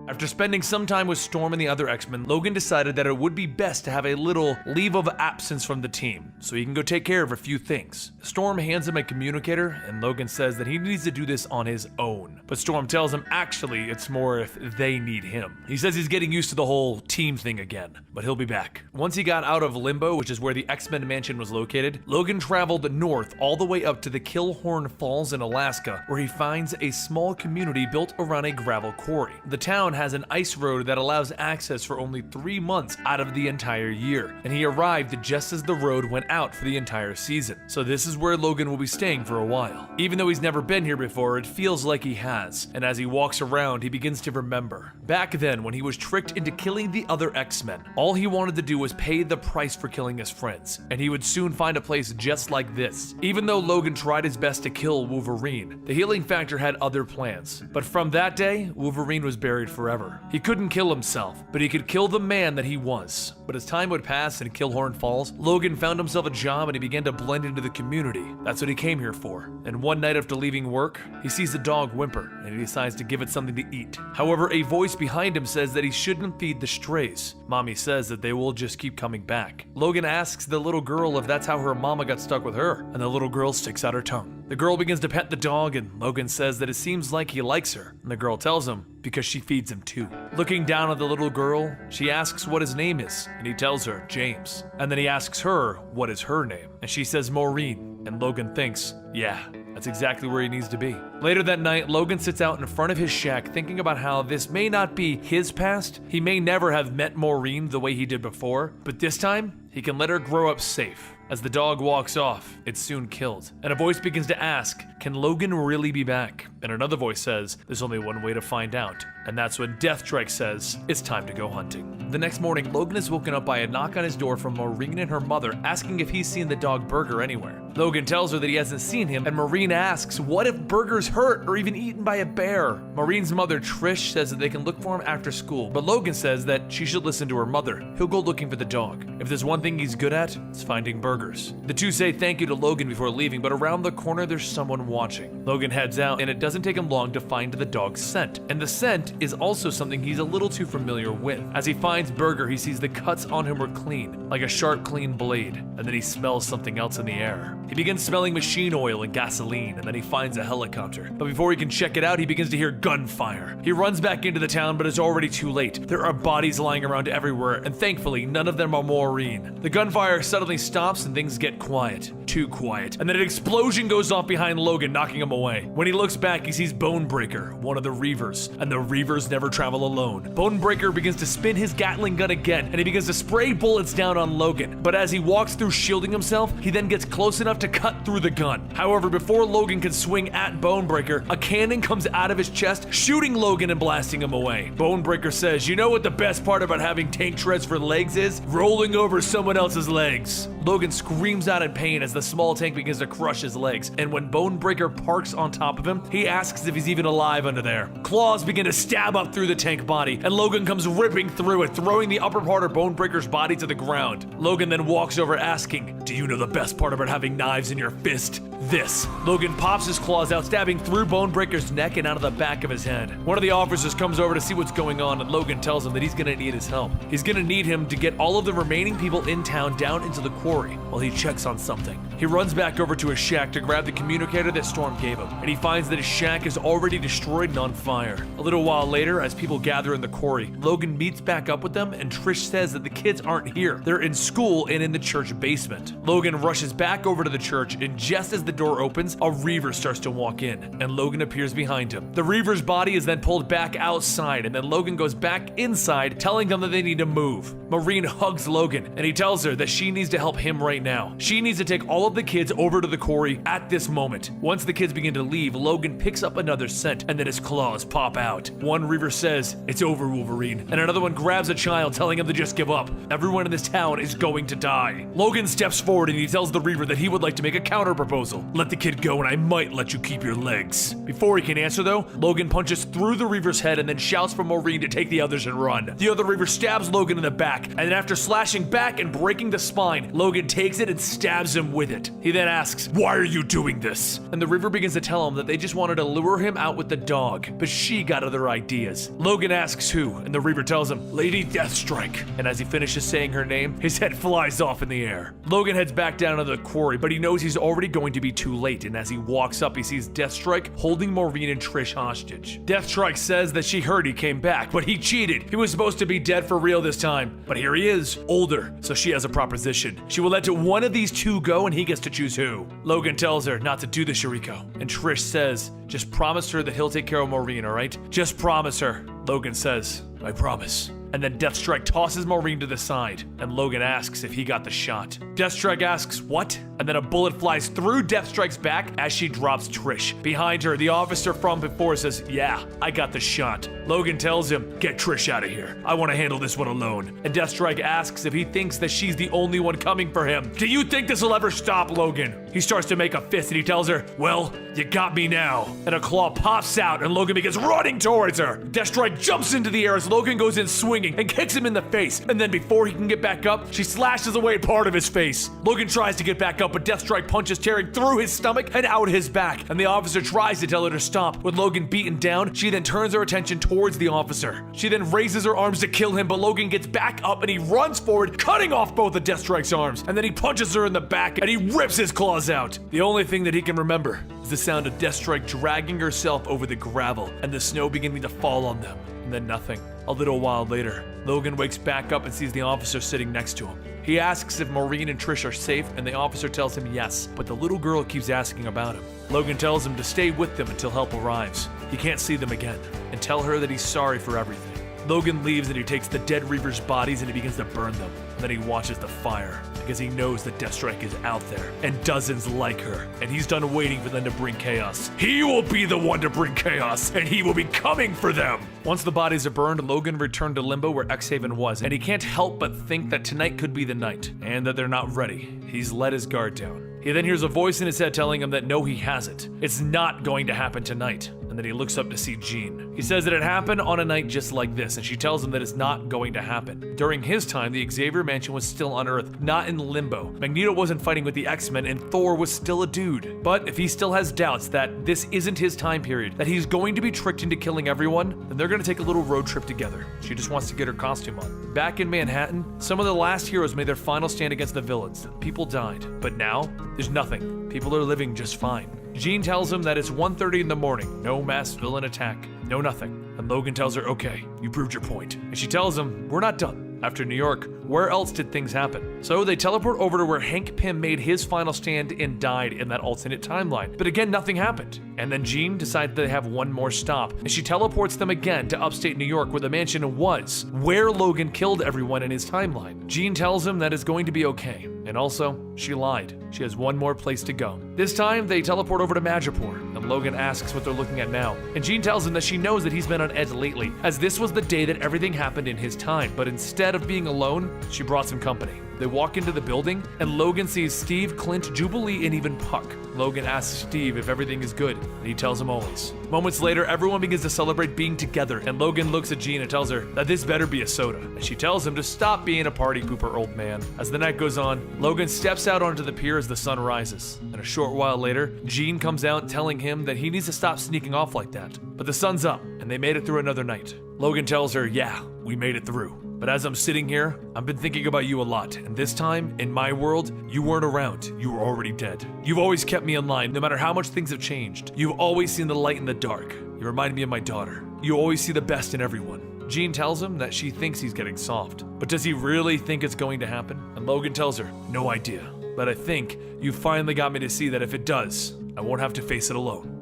After spending some time with Storm and the other X-Men, Logan decided that it would be best to have a little leave of absence from the team, so he can go take care of a few things. Storm hands him a communicator, and Logan says that he needs to do this on his own. But Storm tells him actually it's more if they need him. He says he's getting used to the whole team thing again, but he'll be back. Once he got out of Limbo, which is where the X-Men mansion was located, Logan traveled north all the way up to the Killhorn Falls in Alaska, where he finds a small community built around a gravel quarry. The town has an ice road that allows access for only 3 months out of the entire year, and he arrived just as the road went out for the entire season. So this is where Logan will be staying for a while. Even though he's never been here before, it feels like he has, and as he walks around, he begins to remember. Back then, when he was tricked into killing the other X-Men, all he wanted to do was pay the price for killing his friends, and he would soon find a place just like this. Even though Logan tried his best to kill Wolverine, the healing factor had other plans. But from that day, Wolverine was buried forever. He couldn't kill himself, but he could kill the man that he was. But as time would pass in Killhorn Falls, Logan found himself a job and he began to blend into the community. That's what he came here for. And one night after leaving work, he sees a dog whimper and he decides to give it something to eat. However, a voice behind him says that he shouldn't feed the strays. Mommy says that they will just keep coming back. Logan asks the little girl if that's how her mama got stuck with her, and the little girl sticks out her tongue. The girl begins to pet the dog, and Logan says that it seems like he likes her, and the girl tells him because she feeds him too. Looking down at the little girl, she asks what his name is, and he tells her James. And then he asks her what is her name, and she says Maureen, and Logan thinks, yeah, that's exactly where he needs to be. Later that night, Logan sits out in front of his shack thinking about how this may not be his past. He may never have met Maureen the way he did before, but this time, he can let her grow up safe. As the dog walks off, it's soon killed. And a voice begins to ask, can Logan really be back? And another voice says, there's only one way to find out. And that's when Deathstrike says, it's time to go hunting. The next morning, Logan is woken up by a knock on his door from Maureen and her mother asking if he's seen the dog Burger anywhere. Logan tells her that he hasn't seen him, and Maureen asks, what if Burger's hurt or even eaten by a bear? Maureen's mother, Trish, says that they can look for him after school, but Logan says that she should listen to her mother. He'll go looking for the dog. If there's one thing he's good at, it's finding burgers. The two say thank you to Logan before leaving, but around the corner there's someone watching. Logan heads out, and it doesn't take him long to find the dog's scent. And the scent is also something he's a little too familiar with. As he finds Burger, he sees the cuts on him were clean, like a sharp, clean blade, and then he smells something else in the air. He begins smelling machine oil and gasoline, and then he finds a helicopter. But before he can check it out, he begins to hear gunfire. He runs back into the town, but it's already too late. There are bodies lying around everywhere, and thankfully, none of them are Maureen. The gunfire suddenly stops and things get quiet. Too quiet. And then an explosion goes off behind Logan, knocking him away. When he looks back, he sees Bonebreaker, one of the Reavers, and the Reavers never travel alone. Bonebreaker begins to spin his Gatling gun again, and he begins to spray bullets down on Logan. But as he walks through shielding himself, he then gets close enough to cut through the gun. However, before Logan can swing at Bonebreaker, a cannon comes out of his chest, shooting Logan and blasting him away. Bonebreaker says, you know what the best part about having tank treads for legs is? Rolling over someone else's legs. Logan screams out in pain as the small tank begins to crush his legs, and when Bonebreaker parks on top of him, he asks if he's even alive under there. Claws begin to stab up through the tank body, and Logan comes ripping through it, throwing the upper part of Bonebreaker's body to the ground. Logan then walks over asking, do you know the best part about having knives in your fist? This. Logan pops his claws out, stabbing through Bonebreaker's neck and out of the back of his head. One of the officers comes over to see what's going on, and Logan tells him that he's gonna need his help. He's gonna need him to get all of the remaining people in town down into the quarry while he checks on something. He runs back over to his shack to grab the communicator that Storm gave him, and he finds that his shack is already destroyed and on fire. A little while later, as people gather in the quarry, Logan meets back up with them, and Trish says that the kids aren't here. They're in school and in the church basement. Logan rushes back over to the church, and just as the door opens, a Reaver starts to walk in, and Logan appears behind him. The Reaver's body is then pulled back outside, and then Logan goes back inside, telling them that they need to move. Maureen hugs Logan, and he tells her that she needs to help him right now. She needs to take all of the kids over to the quarry at this moment. Once the kids begin to leave, Logan picks up another scent, and then his claws pop out. One Reaver says, it's over, Wolverine, and another one grabs a child, telling him to just give up. Everyone in this town is going to die. Logan steps forward and he tells the Reaver that he would like to make a counter proposal. Let the kid go and I might let you keep your legs. Before he can answer though, Logan punches through the Reaver's head and then shouts for Maureen to take the others and run. The other Reaver stabs Logan in the back, and then after slashing back and breaking the spine, Logan takes it and stabs him with it. He then asks, why are you doing this? And the Reaver begins to tell him that they just wanted to lure him out with the dog, but she got other ideas. Logan asks who, and the Reaver tells him, Lady Deathstrike. And as he finishes saying her name, his head flies off in the air. Logan heads back down to the quarry, but he knows he's already going to be too late, and as he walks up, he sees Deathstrike holding Maureen and Trish hostage. Deathstrike says that she heard he came back, but he cheated. He was supposed to be dead for real this time, but here he is, older, so she has a proposition. She will let one of these two go, and he gets to choose who. Logan tells her not to do this, Yuriko, and Trish says, just promise her that he'll take care of Maureen, alright? Just promise her. Logan says, "I promise." And then Deathstrike tosses Maureen to the side, and Logan asks if he got the shot. Deathstrike asks, "What?" And then a bullet flies through Deathstrike's back as she drops Trish. Behind her, the officer from before says, "Yeah, I got the shot." Logan tells him, "Get Trish out of here. I want to handle this one alone." And Deathstrike asks if he thinks that she's the only one coming for him. "Do you think this will ever stop, Logan?" He starts to make a fist and he tells her, "Well, you got me now." And a claw pops out and Logan begins running towards her. Deathstrike jumps into the air as Logan goes in swinging and kicks him in the face. And then before he can get back up, she slashes away part of his face. Logan tries to get back up, but Deathstrike punches tearing through his stomach and out his back. And the officer tries to tell her to stop. With Logan beaten down, she then turns her attention towards the officer. She then raises her arms to kill him, but Logan gets back up and he runs forward, cutting off both of Deathstrike's arms. And then he punches her in the back and he rips his claws out. The only thing that he can remember is the sound of Deathstrike dragging herself over the gravel and the snow beginning to fall on them. And then nothing. A little while later, Logan wakes back up and sees the officer sitting next to him. He asks if Maureen and Trish are safe, and the officer tells him yes, but the little girl keeps asking about him. Logan tells him to stay with them until help arrives. He can't see them again, and tell her that he's sorry for everything. Logan leaves and he takes the dead Reavers' bodies and he begins to burn them. And then he watches the fire, because he knows that Deathstrike is out there, and dozens like her, and he's done waiting for them to bring chaos. He will be the one to bring chaos, and he will be coming for them! Once the bodies are burned, Logan returned to Limbo where X-Haven was, and he can't help but think that tonight could be the night, and that they're not ready. He's let his guard down. He then hears a voice in his head telling him that no, he hasn't. It's not going to happen tonight. And then he looks up to see Jean. He says that it happened on a night just like this, and she tells him that it's not going to happen. During his time, the Xavier Mansion was still on Earth, not in Limbo. Magneto wasn't fighting with the X-Men, and Thor was still a dude. But if he still has doubts that this isn't his time period, that he's going to be tricked into killing everyone, then they're going to take a little road trip together. She just wants to get her costume on. Back in Manhattan, some of the last heroes made their final stand against the villains. People died. But now, there's nothing. People are living just fine. Jean tells him that it's 1:30 in the morning, no mass villain attack, no nothing. And Logan tells her, "Okay, you proved your point." And she tells him, "We're not done." After New York, where else did things happen? So they teleport over to where Hank Pym made his final stand and died in that alternate timeline. But again, nothing happened. And then Jean decides they have one more stop, and she teleports them again to upstate New York where the mansion was, where Logan killed everyone in his timeline. Jean tells him that it's going to be okay. And also, she lied. She has one more place to go. This time, they teleport over to Madripoor, and Logan asks what they're looking at now. And Jean tells him that she knows that he's been on edge lately, as this was the day that everything happened in his time. But instead of being alone, she brought some company. They walk into the building, and Logan sees Steve, Clint, Jubilee, and even Puck. Logan asks Steve if everything is good, and he tells him always. Moments later, everyone begins to celebrate being together, and Logan looks at Jean and tells her that this better be a soda. And she tells him to stop being a party pooper, old man. As the night goes on, Logan steps out onto the pier as the sun rises. And a short while later, Jean comes out telling him that he needs to stop sneaking off like that. But the sun's up, and they made it through another night. Logan tells her, "Yeah, we made it through. But as I'm sitting here, I've been thinking about you a lot, and this time, in my world, you weren't around. You were already dead. You've always kept me in line, no matter how much things have changed. You've always seen the light in the dark. You remind me of my daughter. You always see the best in everyone." Jean tells him that she thinks he's getting soft. But does he really think it's going to happen? And Logan tells her, "No idea. But I think you finally got me to see that if it does, I won't have to face it alone."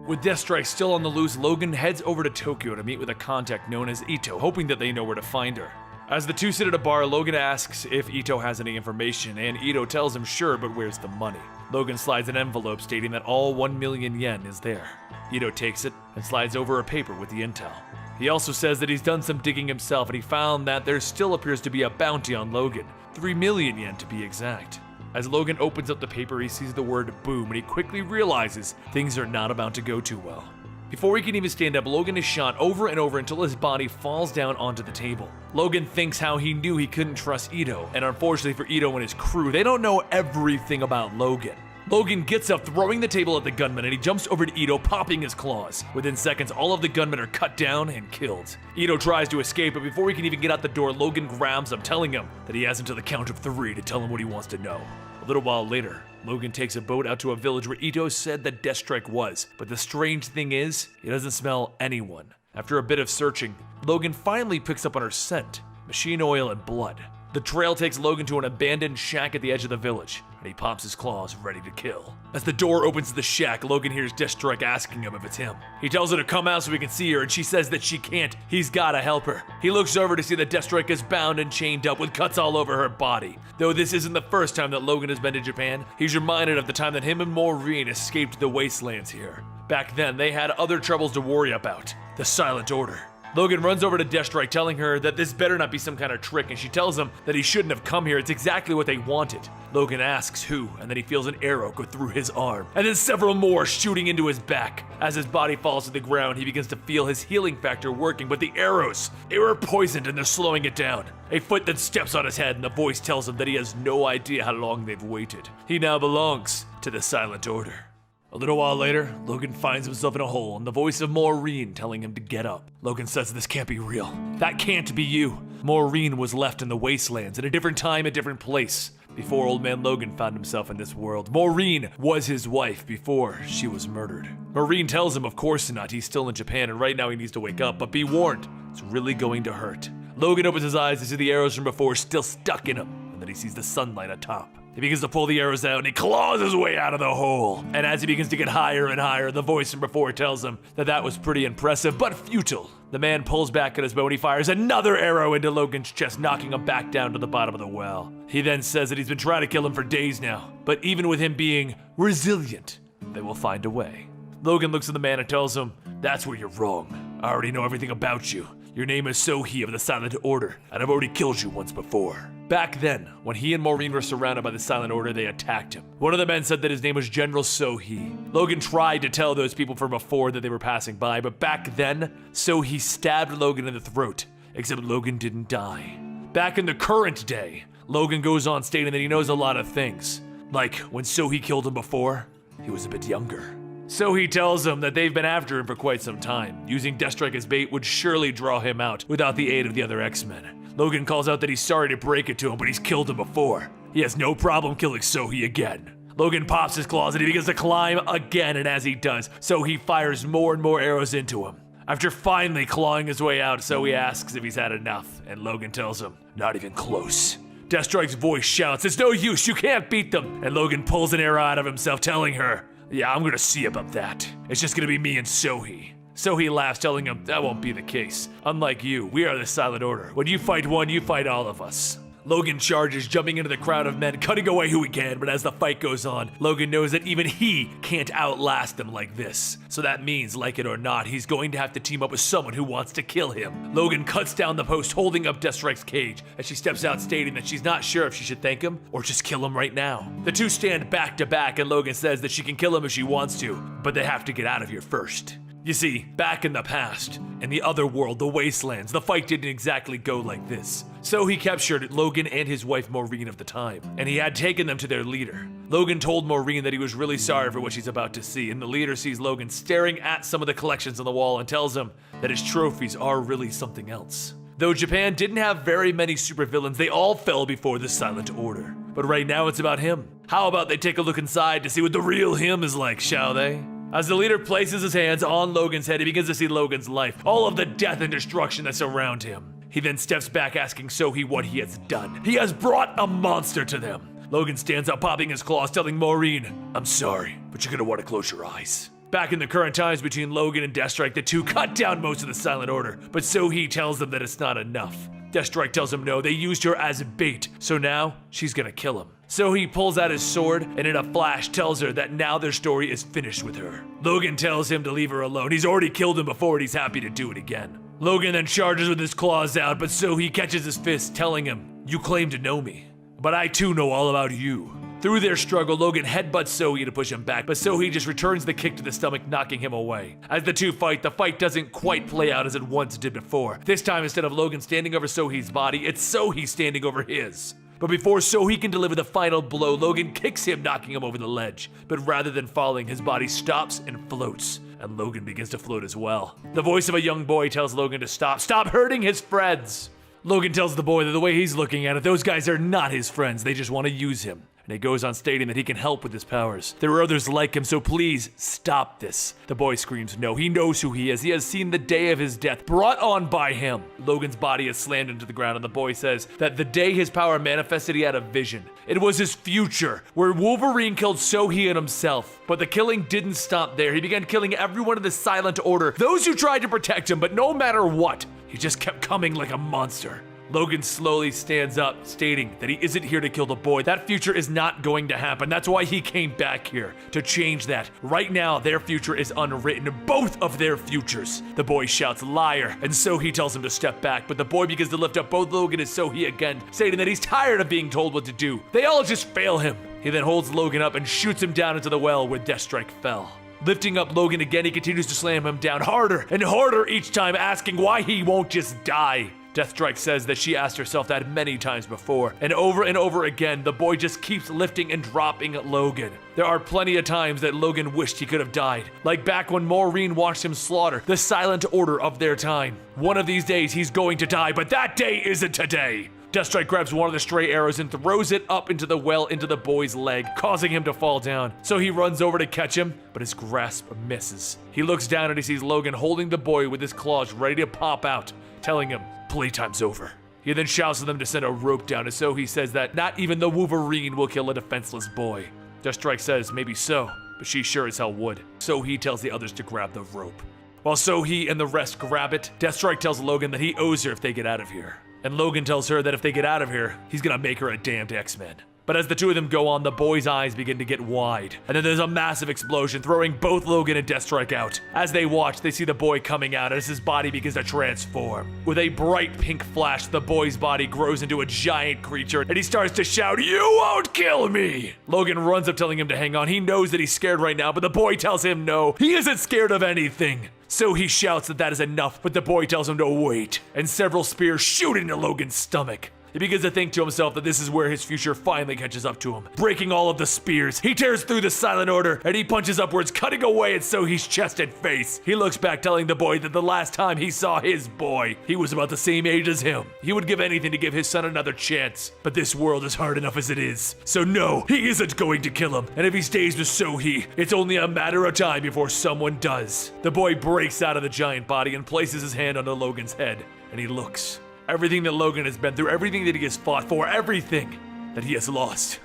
With Deathstrike still on the loose, Logan heads over to Tokyo to meet with a contact known as Ito, hoping that they know where to find her. As the two sit at a bar, Logan asks if Ito has any information, and Ito tells him sure, but where's the money? Logan slides an envelope stating that all 1 million yen is there. Ito takes it and slides over a paper with the intel. He also says that he's done some digging himself and he found that there still appears to be a bounty on Logan, 3 million yen to be exact. As Logan opens up the paper, he sees the word boom, and he quickly realizes things are not about to go too well. Before he can even stand up, Logan is shot over and over until his body falls down onto the table. Logan thinks how he knew he couldn't trust Ito, and unfortunately for Ito and his crew, they don't know everything about Logan. Logan gets up, throwing the table at the gunman, and he jumps over to Ito, popping his claws. Within seconds, all of the gunmen are cut down and killed. Ito tries to escape, but before he can even get out the door, Logan grabs him, telling him that he has until the count of 3 to tell him what he wants to know. A little while later, Logan takes a boat out to a village where Ito said that Deathstrike was, but the strange thing is, he doesn't smell anyone. After a bit of searching, Logan finally picks up on her scent, machine oil and blood. The trail takes Logan to an abandoned shack at the edge of the village. and he pops his claws ready to kill. As the door opens to the shack, Logan hears Deathstrike asking him if it's him. He tells her to come out so he can see her, and she says that she can't. He's gotta help her. He looks over to see that Deathstrike is bound and chained up with cuts all over her body. Though this isn't the first time that Logan has been to Japan, he's reminded of the time that him and Maureen escaped the wastelands here. Back then, they had other troubles to worry about. The Silent Order. Logan runs over to Deathstrike, telling her that this better not be some kind of trick, and she tells him that he shouldn't have come here. It's exactly what they wanted. Logan asks who, and then he feels an arrow go through his arm, and then several more shooting into his back. As his body falls to the ground, he begins to feel his healing factor working, but the arrows, they were poisoned and they're slowing it down. A foot then steps on his head, and the voice tells him that he has no idea how long they've waited. He now belongs to the Silent Order. A little while later, Logan finds himself in a hole and the voice of Maureen telling him to get up. Logan says this can't be real. That can't be you. Maureen was left in the wastelands at a different time, a different place. Before Old Man Logan found himself in this world, Maureen was his wife before she was murdered. Maureen tells him of course not, he's still in Japan and right now he needs to wake up, but be warned, it's really going to hurt. Logan opens his eyes to see the arrows from before still stuck in him, and then he sees the sunlight atop. He begins to pull the arrows out and he claws his way out of the hole. And as he begins to get higher and higher, the voice from before tells him that that was pretty impressive, but futile. The man pulls back at his bow and he fires another arrow into Logan's chest, knocking him back down to the bottom of the well. He then says that he's been trying to kill him for days now, but even with him being resilient, they will find a way. Logan looks at the man and tells him, that's where you're wrong. I already know everything about you. Your name is Sohee of the Silent Order, and I've already killed you once before. Back then, when he and Maureen were surrounded by the Silent Order, they attacked him. One of the men said that his name was General Sohee. Logan tried to tell those people from before that they were passing by, but back then, Sohee stabbed Logan in the throat, except Logan didn't die. Back in the current day, Logan goes on stating that he knows a lot of things. Like, when Sohee killed him before, he was a bit younger. Sohee tells him that they've been after him for quite some time. Using Deathstrike as bait would surely draw him out without the aid of the other X-Men. Logan calls out that he's sorry to break it to him, but he's killed him before. He has no problem killing Sohee again. Logan pops his claws and he begins to climb again, and as he does, Sohee fires more and more arrows into him. After finally clawing his way out, Sohee asks if he's had enough, and Logan tells him, not even close. Deathstrike's voice shouts, it's no use, you can't beat them, and Logan pulls an arrow out of himself, telling her, yeah, I'm gonna see about that. It's just gonna be me and Sohee. Sohee laughs, telling him that won't be the case. Unlike you, we are the Silent Order. When you fight one, you fight all of us. Logan charges, jumping into the crowd of men, cutting away who he can, but as the fight goes on, Logan knows that even he can't outlast them like this. So that means, like it or not, he's going to have to team up with someone who wants to kill him. Logan cuts down the post holding up Deathstrike's cage as she steps out, stating that she's not sure if she should thank him or just kill him right now. The two stand back to back and Logan says that she can kill him if she wants to, but they have to get out of here first. You see, back in the past, in the other world, the Wastelands, the fight didn't exactly go like this. So he captured Logan and his wife Maureen of the time, and he had taken them to their leader. Logan told Maureen that he was really sorry for what she's about to see, and the leader sees Logan staring at some of the collections on the wall and tells him that his trophies are really something else. Though Japan didn't have very many supervillains, they all fell before the Silent Order. But right now it's about him. How about they take a look inside to see what the real him is like, shall they? As the leader places his hands on Logan's head, he begins to see Logan's life, all of the death and destruction that surround him. He then steps back, asking Sohee what he has done. He has brought a monster to them. Logan stands up, popping his claws, telling Maureen, I'm sorry, but you're gonna want to close your eyes. Back in the current times between Logan and Deathstrike, the two cut down most of the Silent Order, but Sohee tells them that it's not enough. Deathstrike tells him no, they used her as bait, so now she's gonna kill him. So he pulls out his sword and in a flash tells her that now their story is finished with her. Logan tells him to leave her alone. He's already killed him before and he's happy to do it again. Logan then charges with his claws out, but Sohee catches his fist, telling him, you claim to know me, but I too know all about you. Through their struggle, Logan headbutts Sohee to push him back, but Sohee just returns the kick to the stomach, knocking him away. As the two fight, the fight doesn't quite play out as it once did before. This time, instead of Logan standing over Sohee's body, it's Sohee standing over his. But before Sohee can deliver the final blow, Logan kicks him, knocking him over the ledge. But rather than falling, his body stops and floats, and Logan begins to float as well. The voice of a young boy tells Logan to stop hurting his friends. Logan tells the boy that the way he's looking at it, those guys are not his friends, they just want to use him. And he goes on stating that he can help with his powers. There are others like him, so please stop this. The boy screams no. He knows who he is. He has seen the day of his death brought on by him. Logan's body is slammed into the ground, and the boy says that the day his power manifested, he had a vision. It was his future, where Wolverine killed Sohei and himself. But the killing didn't stop there. He began killing everyone in the Silent Order, those who tried to protect him, but no matter what, he just kept coming like a monster. Logan slowly stands up, stating that he isn't here to kill the boy. That future is not going to happen. That's why he came back here, to change that. Right now, their future is unwritten, both of their futures. The boy shouts, liar, and Sohei tells him to step back, but the boy begins to lift up both Logan and Sohei again, stating that he's tired of being told what to do. They all just fail him. He then holds Logan up and shoots him down into the well where Deathstrike fell. Lifting up Logan again, he continues to slam him down harder and harder each time, asking why he won't just die. Deathstrike says that she asked herself that many times before, and over again, the boy just keeps lifting and dropping Logan. There are plenty of times that Logan wished he could have died, like back when Maureen watched him slaughter the Silent Order of their time. One of these days, he's going to die, but that day isn't today. Deathstrike grabs one of the stray arrows and throws it up into the well into the boy's leg, causing him to fall down. So he runs over to catch him, but his grasp misses. He looks down and he sees Logan holding the boy with his claws ready to pop out, telling him, playtime's over. He then shouts at them to send a rope down, and so he says that not even the Wolverine will kill a defenseless boy. Deathstrike says maybe so, but she sure as hell would. So he tells the others to grab the rope. While Sohei and the rest grab it, Deathstrike tells Logan that he owes her if they get out of here. And Logan tells her that if they get out of here, he's gonna make her a damned X-Men. But as the two of them go on, the boy's eyes begin to get wide. And then there's a massive explosion, throwing both Logan and Deathstrike out. As they watch, they see the boy coming out as his body begins to transform. With a bright pink flash, the boy's body grows into a giant creature, and he starts to shout, "You won't kill me!" Logan runs up telling him to hang on. He knows that he's scared right now, but the boy tells him no. He isn't scared of anything. So he shouts that is enough, but the boy tells him to wait, and several spears shoot into Logan's stomach. He begins to think to himself that this is where his future finally catches up to him. Breaking all of the spears, he tears through the Silent Order, and he punches upwards, cutting away at Sohei's chest and face. He looks back, telling the boy that the last time he saw his boy, he was about the same age as him. He would give anything to give his son another chance, but this world is hard enough as it is. So no, he isn't going to kill him, and if he stays with Sohei, it's only a matter of time before someone does. The boy breaks out of the giant body and places his hand on Logan's head, and he looks. Everything that Logan has been through, everything that he has fought for, everything that he has lost.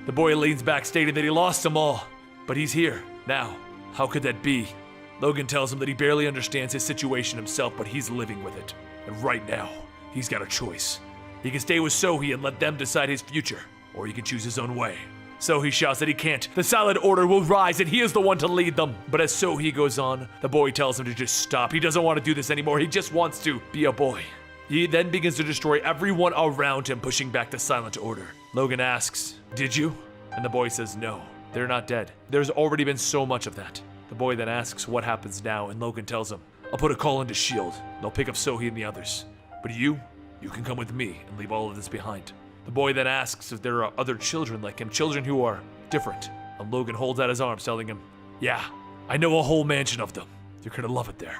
The boy leans back, stating that he lost them all, but he's here now. How could that be? Logan tells him that he barely understands his situation himself, but he's living with it. And right now, he's got a choice. He can stay with Sohei and let them decide his future, or he can choose his own way. Sohei shouts that he can't. The Silent Order will rise, and he is the one to lead them. But as Sohei goes on, the boy tells him to just stop. He doesn't want to do this anymore. He just wants to be a boy. He then begins to destroy everyone around him, pushing back the Silent Order. Logan asks, "Did you?" And the boy says no, they're not dead. There's already been so much of that. The boy then asks what happens now, and Logan tells him, "I'll put a call into S.H.I.E.L.D. and I'll pick up Sohei and the others. But you can come with me and leave all of this behind." The boy then asks if there are other children like him, children who are different. And Logan holds out his arms, telling him, "Yeah, I know a whole mansion of them. You're gonna love it there."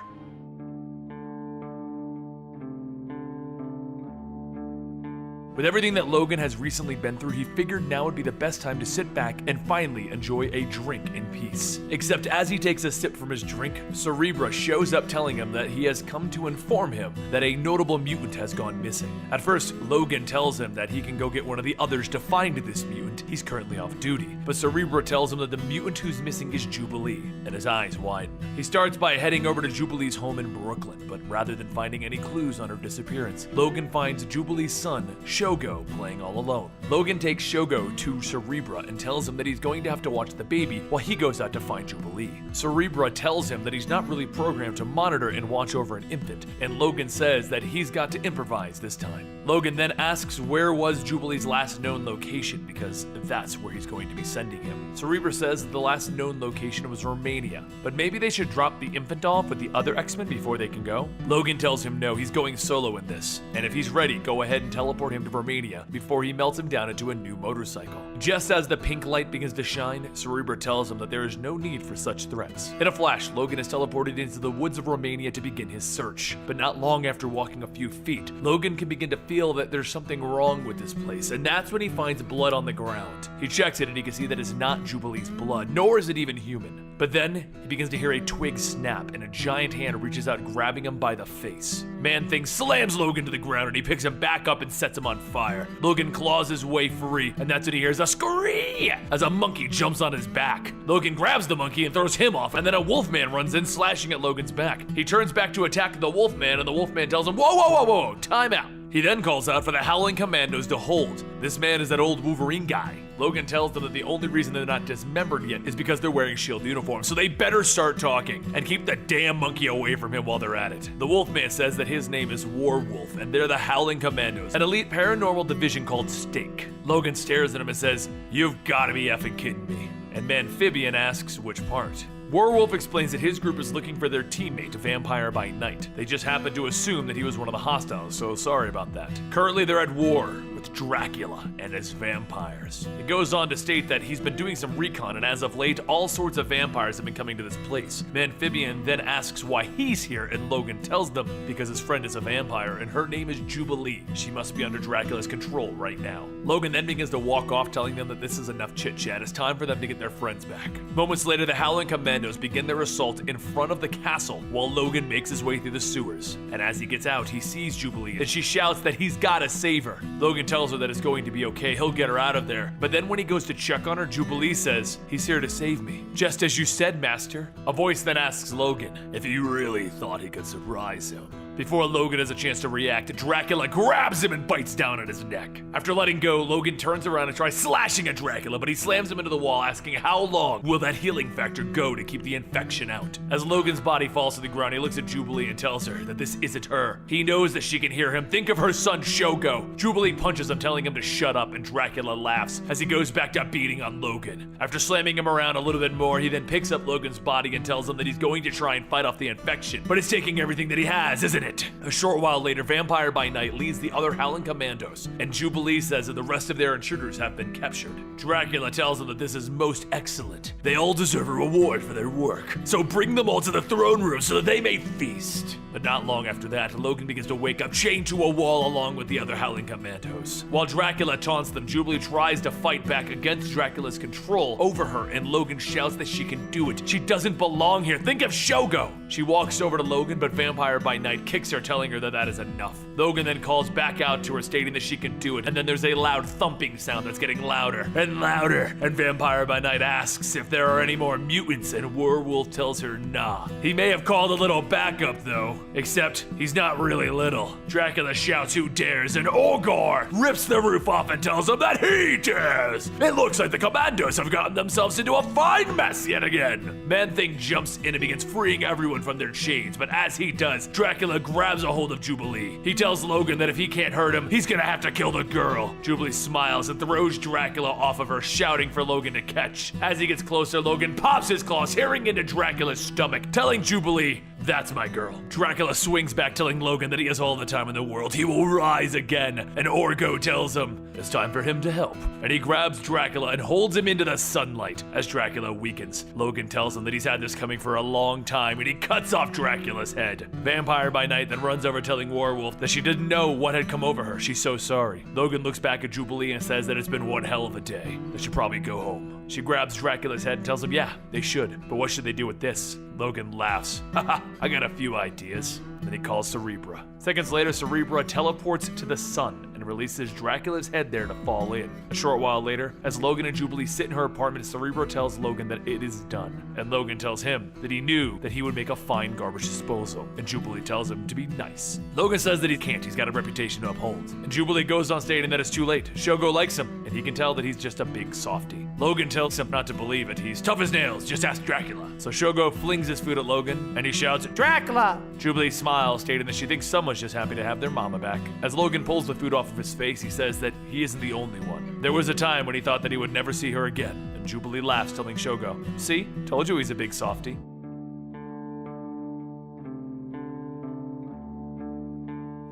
With everything that Logan has recently been through, he figured now would be the best time to sit back and finally enjoy a drink in peace. Except as he takes a sip from his drink, Cerebra shows up telling him that he has come to inform him that a notable mutant has gone missing. At first, Logan tells him that he can go get one of the others to find this mutant. He's currently off duty. But Cerebra tells him that the mutant who's missing is Jubilee, and his eyes widen. He starts by heading over to Jubilee's home in Brooklyn, but rather than finding any clues on her disappearance, Logan finds Jubilee's son, Shogo, playing all alone. Logan takes Shogo to Cerebra and tells him that he's going to have to watch the baby while he goes out to find Jubilee. Cerebra tells him that he's not really programmed to monitor and watch over an infant, and Logan says that he's got to improvise this time. Logan then asks where was Jubilee's last known location, because that's where he's going to be sending him. Cerebra says that the last known location was Romania, but maybe they should drop the infant off with the other X-Men before they can go. Logan tells him no, he's going solo in this, and if he's ready, go ahead and teleport him to of Romania before he melts him down into a new motorcycle. Just as the pink light begins to shine, Cerebra tells him that there is no need for such threats. In a flash, Logan is teleported into the woods of Romania to begin his search. But not long after walking a few feet, Logan can begin to feel that there's something wrong with this place, and that's when he finds blood on the ground. He checks it and he can see that it's not Jubilee's blood, nor is it even human. But then, he begins to hear a twig snap, and a giant hand reaches out, grabbing him by the face. Man-Thing slams Logan to the ground, and he picks him back up and sets him on fire. Logan claws his way free, and that's when he hears a scream as a monkey jumps on his back. Logan grabs the monkey and throws him off, and then a wolfman runs in, slashing at Logan's back. He turns back to attack the wolfman, and the wolfman tells him, "Whoa, whoa, whoa, whoa, time out." He then calls out for the Howling Commandos to hold. This man is that old Wolverine guy. Logan tells them that the only reason they're not dismembered yet is because they're wearing SHIELD uniforms, so they better start talking and keep the damn monkey away from him while they're at it. The Wolfman says that his name is Warwolf, and they're the Howling Commandos, an elite paranormal division called Stake. Logan stares at him and says, "You've gotta be effing kidding me." And Amphibian asks which part. Warwolf explains that his group is looking for their teammate, Vampire by Night. They just happened to assume that he was one of the hostiles, so sorry about that. Currently, they're at war with Dracula and his vampires. It goes on to state that he's been doing some recon, and as of late, all sorts of vampires have been coming to this place. Amphibian then asks why he's here, and Logan tells them because his friend is a vampire, and her name is Jubilee. She must be under Dracula's control right now. Logan then begins to walk off, telling them that this is enough chit-chat. It's time for them to get their friends back. Moments later, the Howling Commandos begin their assault in front of the castle while Logan makes his way through the sewers. And as he gets out, he sees Jubilee, and she shouts that he's gotta save her. Logan tells her that it's going to be okay, he'll get her out of there. But then when he goes to check on her, Jubilee says, "He's here to save me." "Just as you said, Master." A voice then asks Logan if he really thought he could surprise him. Before Logan has a chance to react, Dracula grabs him and bites down at his neck. After letting go, Logan turns around and tries slashing at Dracula, but he slams him into the wall, asking how long will that healing factor go to keep the infection out. As Logan's body falls to the ground, he looks at Jubilee and tells her that this isn't her. He knows that she can hear him. Think of her son, Shogo. Jubilee punches him, telling him to shut up, and Dracula laughs as he goes back to beating on Logan. After slamming him around a little bit more, he then picks up Logan's body and tells him that he's going to try and fight off the infection, but it's taking everything that he has, isn't it? A short while later, Vampire by Night leads the other Howling Commandos, and Jubilee says that the rest of their intruders have been captured. Dracula tells them that this is most excellent. They all deserve a reward for their work, so bring them all to the throne room so that they may feast. But not long after that, Logan begins to wake up, chained to a wall along with the other Howling Commandos. While Dracula taunts them, Jubilee tries to fight back against Dracula's control over her, and Logan shouts that she can do it. She doesn't belong here. Think of Shogo! She walks over to Logan, but Vampire by Night kicks her, telling her that that is enough. Logan then calls back out to her, stating that she can do it, and then there's a loud thumping sound that's getting louder and louder, and Vampire by Night asks if there are any more mutants, and Werewolf tells her nah. He may have called a little backup though, except he's not really little. Dracula shouts who dares, and Orgar rips the roof off and tells him that he dares. It looks like the Commandos have gotten themselves into a fine mess yet again. Man-Thing jumps in and begins freeing everyone from their chains, but as he does, Dracula grabs a hold of Jubilee. He tells Logan that if he can't hurt him, he's gonna have to kill the girl. Jubilee smiles and throws Dracula off of her, shouting for Logan to catch. As he gets closer, Logan pops his claws, tearing into Dracula's stomach, telling Jubilee, "That's my girl." Dracula swings back, telling Logan that he has all the time in the world. He will rise again, and Orgo tells him it's time for him to help. And he grabs Dracula and holds him into the sunlight. As Dracula weakens, Logan tells him that he's had this coming for a long time, and he cuts off Dracula's head. Vampire by Night then runs over, telling Werewolf that she didn't know what had come over her. She's so sorry. Logan looks back at Jubilee and says that it's been one hell of a day. They should probably go home. She grabs Dracula's head and tells him, yeah, they should, but what should they do with this? Logan laughs. Haha, I got a few ideas. Then he calls Cerebra. Seconds later, Cerebra teleports to the sun and releases Dracula's head there to fall in. A short while later, as Logan and Jubilee sit in her apartment, Cerebra tells Logan that it is done. And Logan tells him that he knew that he would make a fine garbage disposal. And Jubilee tells him to be nice. Logan says that he can't, he's got a reputation to uphold. And Jubilee goes on stating that it's too late. Shogo likes him, and he can tell that he's just a big softie. Logan tells him not to believe it. He's tough as nails, just ask Dracula. So Shogo flings his food at Logan, and he shouts, "Dracula!" Jubilee smiles, stating that she thinks someone's just happy to have their mama back. As Logan pulls the food off of his face, he says that he isn't the only one. There was a time when he thought that he would never see her again, and Jubilee laughs, telling Shogo, "See? Told you he's a big softie."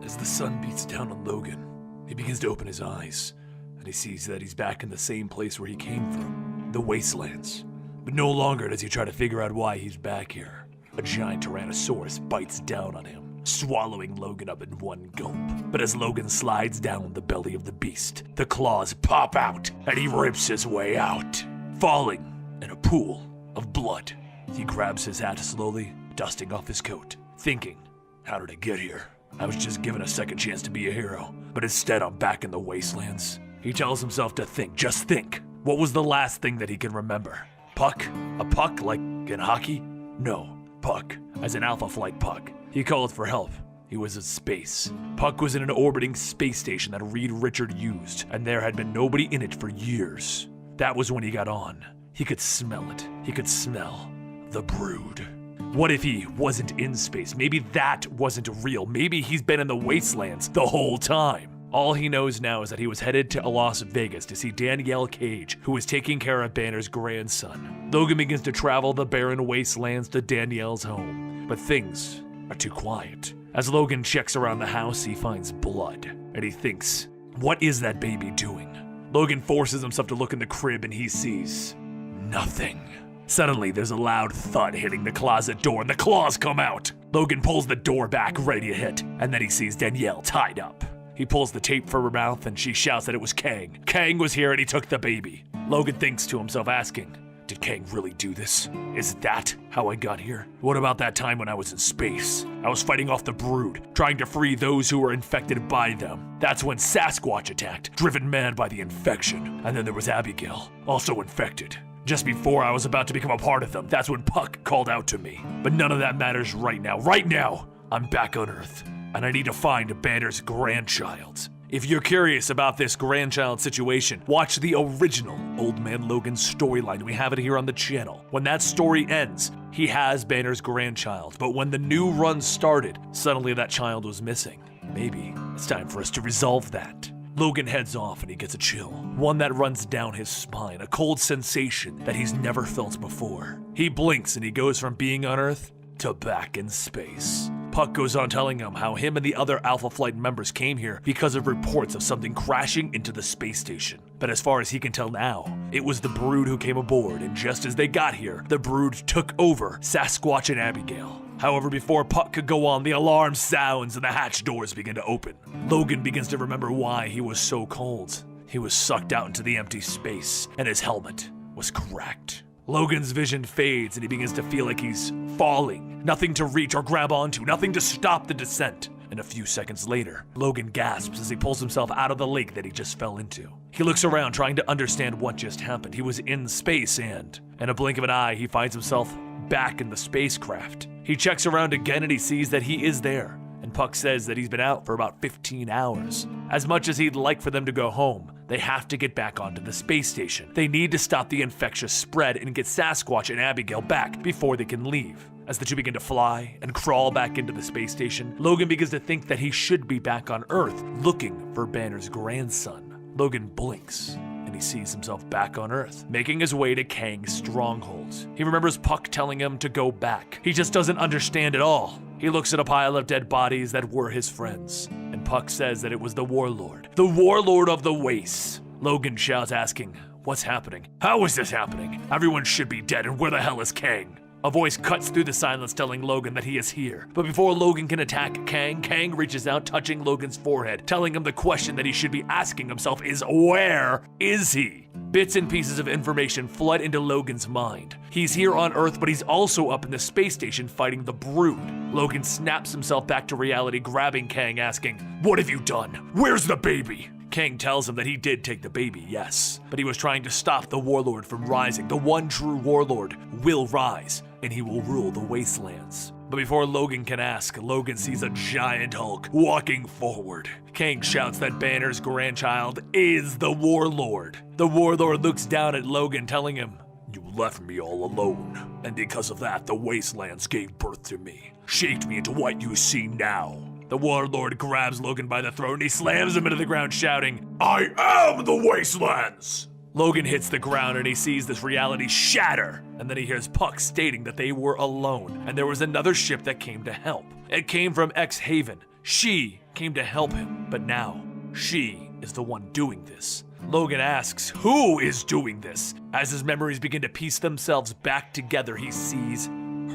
As the sun beats down on Logan, He begins to open his eyes, and he sees that he's back in the same place where he came from, the wastelands. But no longer does he try to figure out why he's back here. A giant Tyrannosaurus bites down on him, swallowing Logan up in one gulp. But as Logan slides down the belly of the beast, the claws pop out, and he rips his way out, falling in a pool of blood. He grabs his hat slowly, dusting off his coat, thinking, how did I get here? I was just given a second chance to be a hero, but instead I'm back in the wastelands. He tells himself to think, just think. What was the last thing that he can remember? Puck? A puck like in hockey? No, Puck, as an Alpha Flight Puck. He called for help. He was in space. Puck was in an orbiting space station that Reed Richard used, and there had been nobody in it for years. That was when he got on. He could smell it. He could smell the brood. What if he wasn't in space? Maybe that wasn't real. Maybe he's been in the wastelands the whole time. All he knows now is that he was headed to Las Vegas to see Danielle Cage, who was taking care of Banner's grandson. Logan begins to travel the barren wastelands to Danielle's home, but things are too quiet. As Logan checks around the house, he finds blood, and he thinks, what is that baby doing? Logan forces himself to look in the crib, and he sees nothing. Suddenly, there's a loud thud hitting the closet door, and the claws come out. Logan pulls the door back, ready to hit, and then he sees Danielle tied up. He pulls the tape from her mouth, and she shouts that it was Kang. Kang was here, and he took the baby. Logan thinks to himself, asking, did Kang really do this? Is that how I got here? What about that time when I was in space? I was fighting off the brood, trying to free those who were infected by them. That's when Sasquatch attacked, driven mad by the infection. And then there was Abigail, also infected. Just before I was about to become a part of them, that's when Puck called out to me. But none of that matters right now. Right now, I'm back on Earth, and I need to find Banner's grandchild. If you're curious about this grandchild situation, watch the original Old Man Logan storyline. We have it here on the channel. When that story ends, he has Banner's grandchild, but when the new run started, suddenly that child was missing. Maybe it's time for us to resolve that. Logan heads off and he gets a chill, one that runs down his spine, a cold sensation that he's never felt before. He blinks and he goes from being on Earth to back in space. Puck goes on telling him how him and the other Alpha Flight members came here because of reports of something crashing into the space station. But as far as he can tell now, it was the brood who came aboard, and just as they got here, the brood took over Sasquatch and Abigail. However, before Puck could go on, the alarm sounds and the hatch doors begin to open. Logan begins to remember why he was so cold. He was sucked out into the empty space, and his helmet was cracked. Logan's vision fades and he begins to feel like he's falling. Nothing to reach or grab onto, nothing to stop the descent. And a few seconds later, Logan gasps as he pulls himself out of the lake that he just fell into. He looks around trying to understand what just happened. He was in space and, in a blink of an eye, he finds himself back in the spacecraft. He checks around again and he sees that he is there. And Puck says that he's been out for about 15 hours. As much as he'd like for them to go home, they have to get back onto the space station. They need to stop the infectious spread and get Sasquatch and Abigail back before they can leave. As the two begin to fly and crawl back into the space station, Logan begins to think that he should be back on Earth looking for Banner's grandson. Logan blinks and he sees himself back on Earth, making his way to Kang's stronghold. He remembers Puck telling him to go back. He just doesn't understand at all. He looks at a pile of dead bodies that were his friends, and Puck says that it was the Warlord of the Wastes. Logan shouts asking, what's happening? How is this happening? Everyone should be dead, and where the hell is Kang? A voice cuts through the silence telling Logan that he is here. But before Logan can attack Kang, Kang reaches out, touching Logan's forehead, telling him the question that he should be asking himself is, where is he? Bits and pieces of information flood into Logan's mind. He's here on Earth, but he's also up in the space station fighting the brood. Logan snaps himself back to reality, grabbing Kang, asking, what have you done? Where's the baby? Kang tells him that he did take the baby, yes, but he was trying to stop the Warlord from rising. The one true Warlord will rise, and he will rule the wastelands. But before Logan can ask, Logan sees a giant Hulk walking forward. Kang shouts that Banner's grandchild is the Warlord. The Warlord looks down at Logan, telling him, you left me all alone, and because of that, the wastelands gave birth to me, shaped me into what you see now. The Warlord grabs Logan by the throat and he slams him into the ground, shouting, I am the wastelands! Logan hits the ground and he sees this reality shatter, and then he hears Puck stating that they were alone, and there was another ship that came to help. It came from X-Haven. She came to help him, but now She is the one doing this. Logan asks, who is doing this? As his memories begin to piece themselves back together, he sees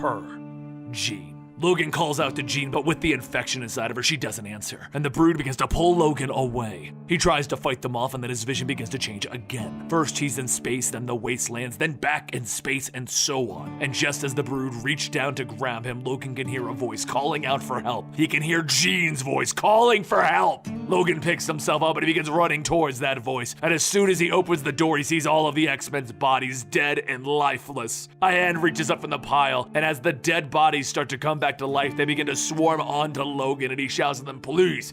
her, Jean. Logan calls out to Jean, but with the infection inside of her, she doesn't answer, and the Brood begins to pull Logan away. He tries to fight them off, and then his vision begins to change again. First he's in space, then the wastelands, then back in space, and so on. And just as the Brood reach down to grab him, Logan can hear a voice calling out for help. He can hear Jean's voice calling for help. Logan picks himself up and he begins running towards that voice, and as soon as he opens the door, he sees all of the X-Men's bodies dead and lifeless. A hand reaches up from the pile, and as the dead bodies start to come back to life, they begin to swarm onto Logan, and he shouts at them, please,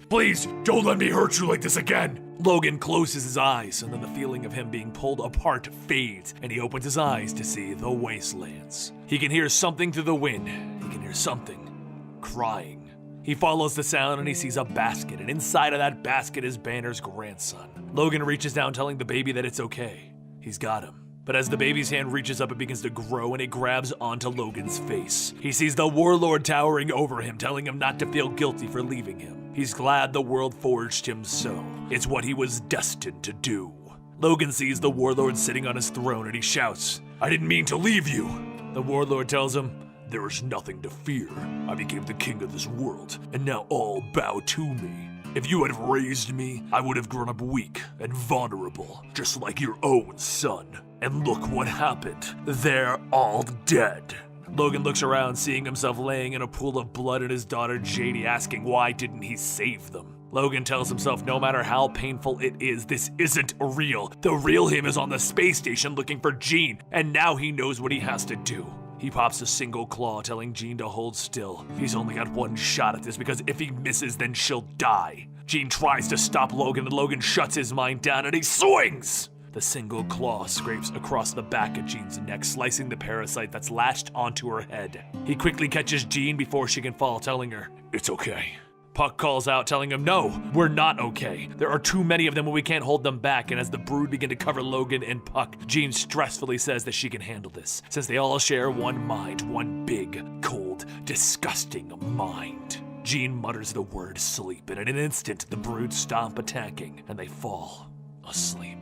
don't let me hurt you like this again. Logan closes his eyes, and then the feeling of him being pulled apart fades, and he opens his eyes to see the wastelands. He can hear something through the wind. He can hear something crying. He follows the sound and he sees a basket, and inside of that basket is Banner's grandson. Logan reaches down, telling the baby that it's okay. He's got him. But as the baby's hand reaches up, it begins to grow and it grabs onto Logan's face. He sees the Warlord towering over him, telling him not to feel guilty for leaving him. He's glad the world forged him so. It's what he was destined to do. Logan sees the Warlord sitting on his throne and he shouts, I didn't mean to leave you. The Warlord tells him, there is nothing to fear. I became the king of this world, and now all bow to me. If you had raised me, I would have grown up weak and vulnerable, just like your own son. And look what happened. They're all dead. Logan looks around, seeing himself laying in a pool of blood, and his daughter JD asking why didn't he save them. Logan tells himself no matter how painful it is, this isn't real. The real him is on the space station looking for Jean, and now he knows what he has to do. He pops a single claw, telling Jean to hold still. He's only got one shot at this because if he misses, then she'll die. Jean tries to stop Logan, and Logan shuts his mind down and he swings! The single claw scrapes across the back of Jean's neck, slicing the parasite that's latched onto her head. He quickly catches Jean before she can fall, telling her, it's okay. Puck calls out, telling him, no, we're not okay. There are too many of them and we can't hold them back. And as the Brood begin to cover Logan and Puck, Jean stressfully says that she can handle this, since they all share one mind, one big, cold, disgusting mind. Jean mutters the word sleep, and in an instant, the Brood stop attacking, and they fall asleep.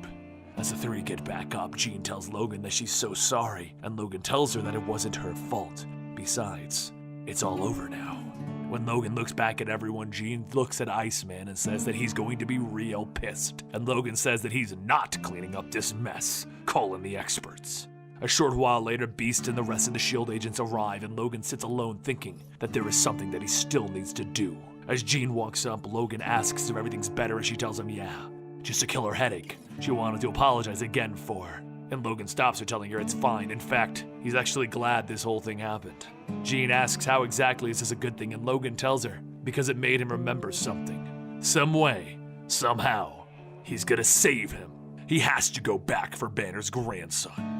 As the three get back up, Jean tells Logan that she's so sorry, and Logan tells her that it wasn't her fault. Besides, it's all over now. When Logan looks back at everyone, Jean looks at Iceman and says that he's going to be real pissed. And Logan says that he's not cleaning up this mess, calling the experts. A short while later, Beast and the rest of the S.H.I.E.L.D. agents arrive, and Logan sits alone thinking that there is something that he still needs to do. As Jean walks up, Logan asks if everything's better, and she tells him yeah, just a killer headache she wanted to apologize again for. And Logan stops her, telling her it's fine. In fact, he's actually glad this whole thing happened. Jean asks how exactly is this a good thing, and Logan tells her because it made him remember something. Some way, somehow, he's gonna save him. He has to go back for Banner's grandson.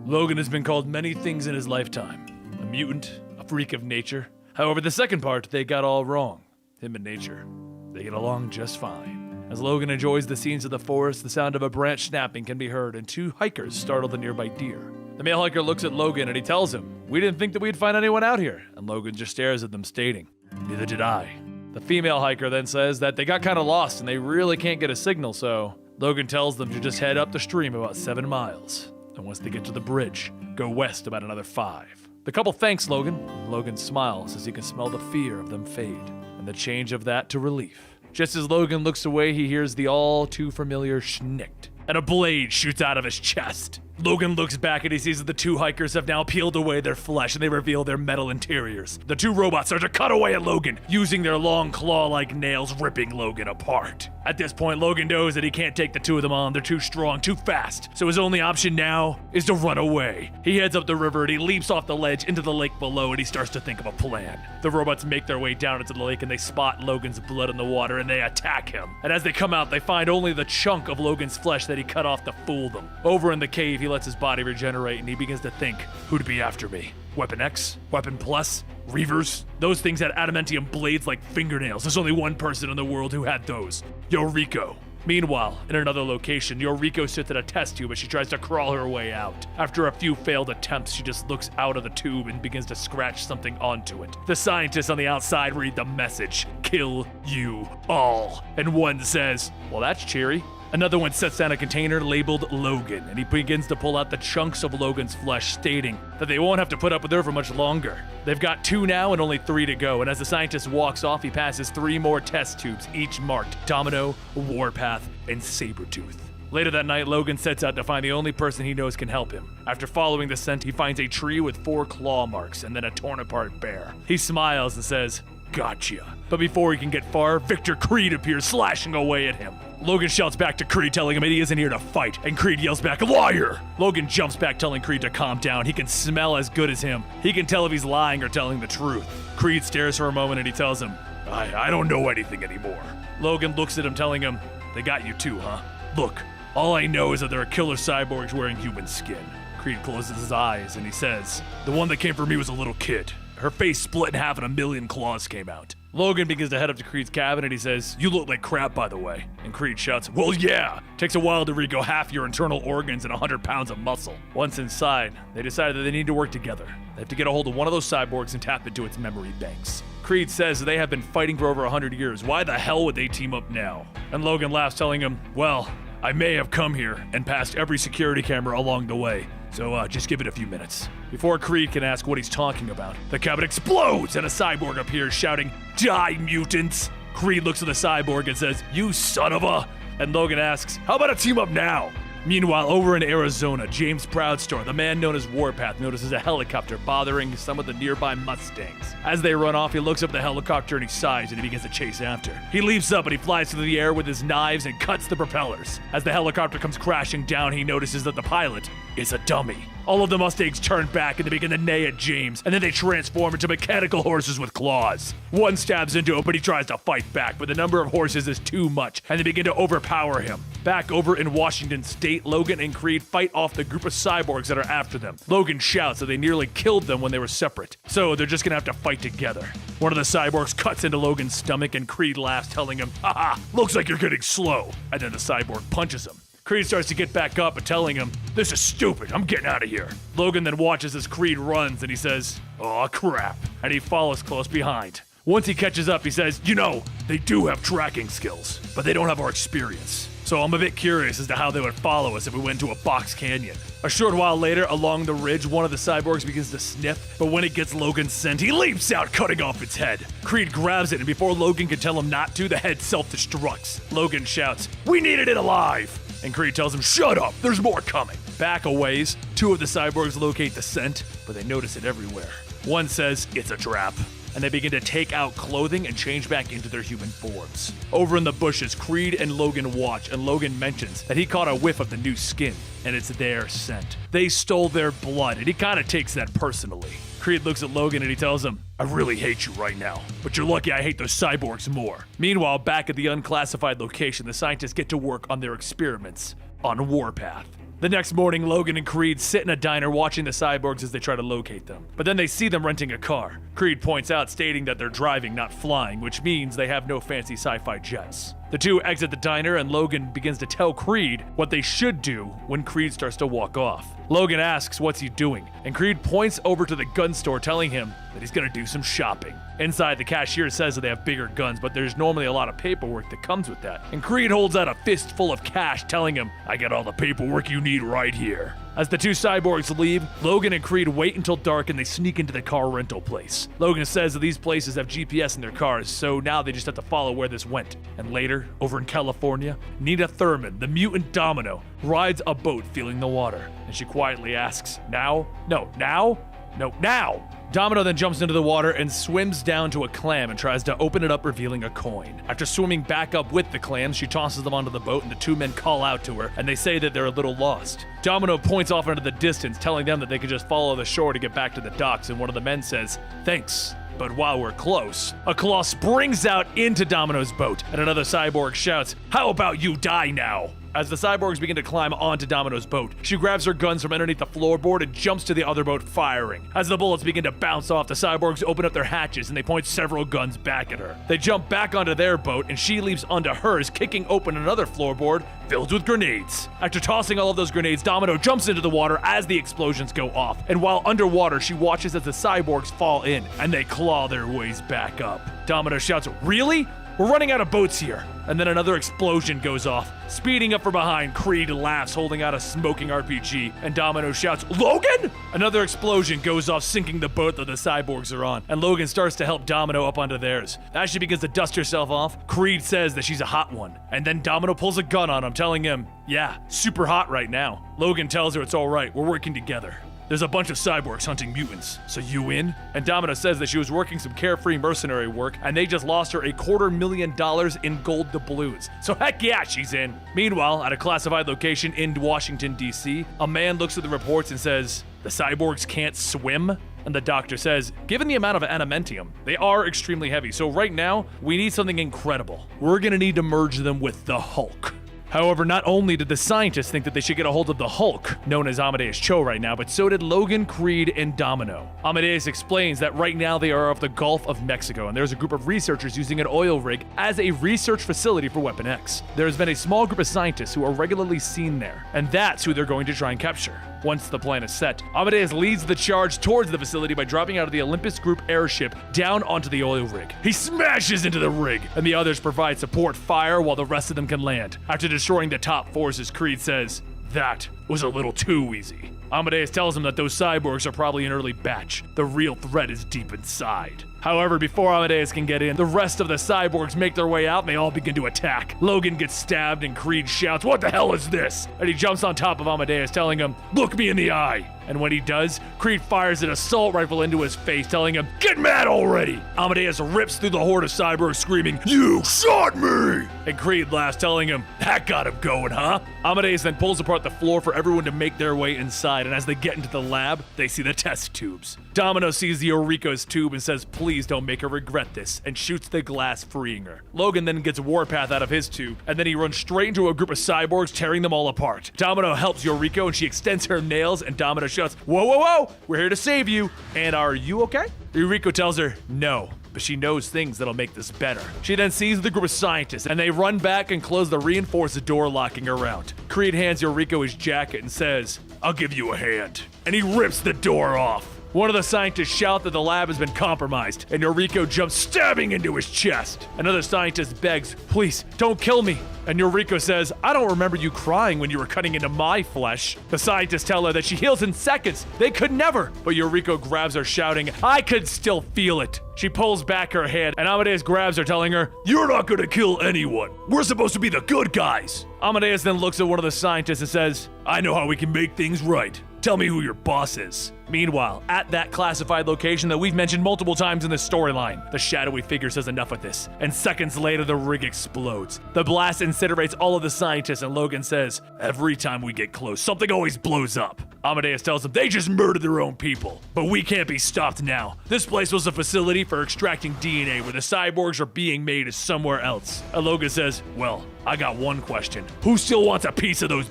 Logan has been called many things in his lifetime. A mutant, a freak of nature. However, the second part, they got all wrong. Him and nature. They get along just fine. As Logan enjoys the scenes of the forest, the sound of a branch snapping can be heard, and two hikers startle the nearby deer. The male hiker looks at Logan and he tells him, we didn't think that we'd find anyone out here. And Logan just stares at them, stating, neither did I. The female hiker then says that they got kind of lost and they really can't get a signal, so Logan tells them to just head up the stream about 7 miles. And once they get to the bridge, go west about another 5. The couple thanks Logan, and Logan smiles as he can smell the fear of them fade, and the change of that to relief. Just as Logan looks away, he hears the all too familiar schnicked, and a blade shoots out of his chest. Logan looks back and he sees that the two hikers have now peeled away their flesh and they reveal their metal interiors. The two robots start to cut away at Logan, using their long claw-like nails, ripping Logan apart. At this point, Logan knows that he can't take the two of them on. They're too strong, too fast. So his only option now is to run away. He heads up the river and he leaps off the ledge into the lake below, and he starts to think of a plan. The robots make their way down into the lake and they spot Logan's blood in the water and they attack him. And as they come out, they find only the chunk of Logan's flesh that he cut off to fool them. Over in the cave, he lets his body regenerate and he begins to think, who'd be after me? Weapon X? Weapon Plus? Reavers? Those things had adamantium blades like fingernails. There's only one person in the world who had those. Yo, Rico. Meanwhile, in another location, Yoriko sits in a test tube as she tries to crawl her way out. After a few failed attempts, she just looks out of the tube and begins to scratch something onto it. The scientists on the outside read the message, "Kill you all." And one says, "Well, that's cheery." Another one sets down a container labeled Logan, and he begins to pull out the chunks of Logan's flesh, stating that they won't have to put up with her for much longer. They've got 2 now and only 3 to go, and as the scientist walks off, he passes 3 more test tubes, each marked Domino, Warpath, and Sabretooth. Later that night, Logan sets out to find the only person he knows can help him. After following the scent, he finds a tree with 4 claw marks and then a torn apart bear. He smiles and says, "Gotcha." But before he can get far, Victor Creed appears, slashing away at him. Logan shouts back to Creed, telling him he isn't here to fight, and Creed yells back, "Liar!" Logan jumps back, telling Creed to calm down. He can smell as good as him. He can tell if he's lying or telling the truth. Creed stares for a moment and he tells him, I don't know anything anymore." Logan looks at him, telling him, "They got you too, huh? Look, all I know is that there are killer cyborgs wearing human skin." Creed closes his eyes and he says, "The one that came for me was a little kid. Her face split in half and 1,000,000 claws came out." Logan begins to head up to Creed's cabin and he says, "You look like crap, by the way." And Creed shouts, "Well, yeah. Takes a while to regrow half your internal organs and 100 pounds of muscle." Once inside, they decide that they need to work together. They have to get a hold of one of those cyborgs and tap into its memory banks. Creed says that they have been fighting for over 100 years. Why the hell would they team up now? And Logan laughs, telling him, "Well, I may have come here and passed every security camera along the way. So just give it a few minutes." Before Creed can ask what he's talking about, the cabin explodes and a cyborg appears shouting, "Die, mutants!" Creed looks at the cyborg and says, "You son of a..." And Logan asks, "How about a team up now?" Meanwhile, over in Arizona, James Proudstar, the man known as Warpath, notices a helicopter bothering some of the nearby Mustangs. As they run off, he looks up the helicopter and he sighs and he begins to chase after. He leaps up and he flies through the air with his knives and cuts the propellers. As the helicopter comes crashing down, he notices that the pilot is a dummy. All of the Mustangs turn back and they begin to neigh at James, and then they transform into mechanical horses with claws. One stabs into him, but he tries to fight back, but the number of horses is too much, and they begin to overpower him. Back over in Washington State, Logan and Creed fight off the group of cyborgs that are after them. Logan shouts that they nearly killed them when they were separate, so they're just gonna have to fight together. One of the cyborgs cuts into Logan's stomach, and Creed laughs, telling him, "Haha, looks like you're getting slow." And then the cyborg punches him. Creed starts to get back up and telling him, "This is stupid, I'm getting out of here." Logan then watches as Creed runs and he says, "Aw, crap," and he follows close behind. Once he catches up, he says, "You know, they do have tracking skills, but they don't have our experience. So I'm a bit curious as to how they would follow us if we went into a box canyon." A short while later, along the ridge, one of the cyborgs begins to sniff, but when it gets Logan's scent, he leaps out, cutting off its head. Creed grabs it, and before Logan can tell him not to, the head self-destructs. Logan shouts, "We needed it alive!" And Creed tells him, "Shut up, there's more coming." Back a ways, 2 of the cyborgs locate the scent, but they notice it everywhere. One says, "It's a trap," and they begin to take out clothing and change back into their human forms. Over in the bushes, Creed and Logan watch, and Logan mentions that he caught a whiff of the new skin, and it's their scent. They stole their blood, and he kind of takes that personally. Creed looks at Logan and he tells him, "I really hate you right now, but you're lucky I hate those cyborgs more." Meanwhile, back at the unclassified location, the scientists get to work on their experiments on Warpath. The next morning, Logan and Creed sit in a diner watching the cyborgs as they try to locate them. But then they see them renting a car. Creed points out, stating that they're driving, not flying, which means they have no fancy sci-fi jets. The 2 exit the diner and Logan begins to tell Creed what they should do when Creed starts to walk off. Logan asks what's he doing, and Creed points over to the gun store, telling him that he's gonna do some shopping. Inside, the cashier says that they have bigger guns, but there's normally a lot of paperwork that comes with that. And Creed holds out a fistful of cash, telling him, "I got all the paperwork you need right here." As the 2 cyborgs leave, Logan and Creed wait until dark and they sneak into the car rental place. Logan says that these places have GPS in their cars, so now they just have to follow where this went. And later, over in California, Nina Thurman, the mutant Domino, rides a boat feeling the water. And she quietly asks, "Now? No, now? No, now!" Domino then jumps into the water and swims down to a clam and tries to open it up, revealing a coin. After swimming back up with the clams, she tosses them onto the boat and the 2 men call out to her, and they say that they're a little lost. Domino points off into the distance, telling them that they could just follow the shore to get back to the docks, and one of the men says, "Thanks. But while we're close," a claw springs out into Domino's boat, and another cyborg shouts, "How about you die now?" As the cyborgs begin to climb onto Domino's boat, she grabs her guns from underneath the floorboard and jumps to the other boat, firing. As the bullets begin to bounce off, the cyborgs open up their hatches and they point several guns back at her. They jump back onto their boat and she leaps onto hers, kicking open another floorboard filled with grenades. After tossing all of those grenades, Domino jumps into the water as the explosions go off, and while underwater, she watches as the cyborgs fall in and they claw their ways back up. Domino shouts, "Really? We're running out of boats here." And then another explosion goes off. Speeding up from behind, Creed laughs, holding out a smoking RPG, and Domino shouts, "Logan!" Another explosion goes off, sinking the boat that the cyborgs are on, and Logan starts to help Domino up onto theirs. As she begins to dust herself off, Creed says that she's a hot one, and then Domino pulls a gun on him, telling him, "Yeah, super hot right now." Logan tells her it's all right, we're working together. There's a bunch of cyborgs hunting mutants, so you in? And Domino says that she was working some carefree mercenary work and they just lost her $250,000 in gold doubloons. So heck yeah, she's in. Meanwhile, at a classified location in Washington, D.C., a man looks at the reports and says, "The cyborgs can't swim?" And the doctor says, "Given the amount of adamantium, they are extremely heavy, so right now, we need something incredible. We're gonna need to merge them with the Hulk." However, not only did the scientists think that they should get a hold of the Hulk, known as Amadeus Cho right now, but so did Logan, Creed, and Domino. Amadeus explains that right now they are off the Gulf of Mexico, and there's a group of researchers using an oil rig as a research facility for Weapon X. There has been a small group of scientists who are regularly seen there, and that's who they're going to try and capture. Once the plan is set, Amadeus leads the charge towards the facility by dropping out of the Olympus Group airship down onto the oil rig. He smashes into the rig, and the others provide support fire while the rest of them can land. After destroying the top forces, Creed says, "That was a little too easy." Amadeus tells him that those cyborgs are probably an early batch. The real threat is deep inside. However, before Amadeus can get in, the rest of the cyborgs make their way out and they all begin to attack. Logan gets stabbed and Creed shouts, "What the hell is this?" And he jumps on top of Amadeus, telling him, "Look me in the eye." And when he does, Creed fires an assault rifle into his face, telling him, "Get mad already!" Amadeus rips through the horde of cyborgs, screaming, "You shot me!" And Creed laughs, telling him, "That got him going, huh?" Amadeus then pulls apart the floor for everyone to make their way inside, and as they get into the lab, they see the test tubes. Domino sees the Eureka's tube and says, "Please don't make her regret this," and shoots the glass, freeing her. Logan then gets Warpath out of his tube, and then he runs straight into a group of cyborgs, tearing them all apart. Domino helps Eureka, and she extends her nails, and Domino shouts, "Whoa, whoa, whoa, we're here to save you, and are you okay?" Eureka tells her, "No," but she knows things that'll make this better. She then sees the group of scientists, and they run back and close the reinforced door, locking her out. Creed hands Eureka his jacket and says, "I'll give you a hand," and he rips the door off. One of the scientists shouts that the lab has been compromised, and Eureka jumps stabbing into his chest. Another scientist begs, "Please, don't kill me." And Eureka says, "I don't remember you crying when you were cutting into my flesh." The scientists tell her that she heals in seconds. They could never. But Eureka grabs her, shouting, "I could still feel it." She pulls back her head, and Amadeus grabs her, telling her, "You're not gonna kill anyone. We're supposed to be the good guys." Amadeus then looks at one of the scientists and says, "I know how we can make things right. Tell me who your boss is." Meanwhile, at that classified location that we've mentioned multiple times in this storyline, the shadowy figure says enough of this, and seconds later the rig explodes. The blast incinerates all of the scientists, and Logan says, "Every time we get close, something always blows up." Amadeus tells them they just murdered their own people, but we can't be stopped now. This place was a facility for extracting DNA where the cyborgs are being made somewhere else. And Logan says, "Well, I got one question. Who still wants a piece of those?"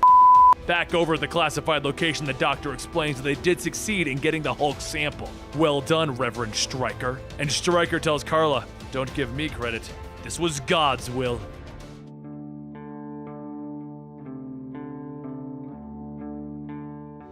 Back over at the classified location, the doctor explains that they did succeed in getting the Hulk sample. "Well done, Reverend Stryker." And Stryker tells Carla, "Don't give me credit. This was God's will."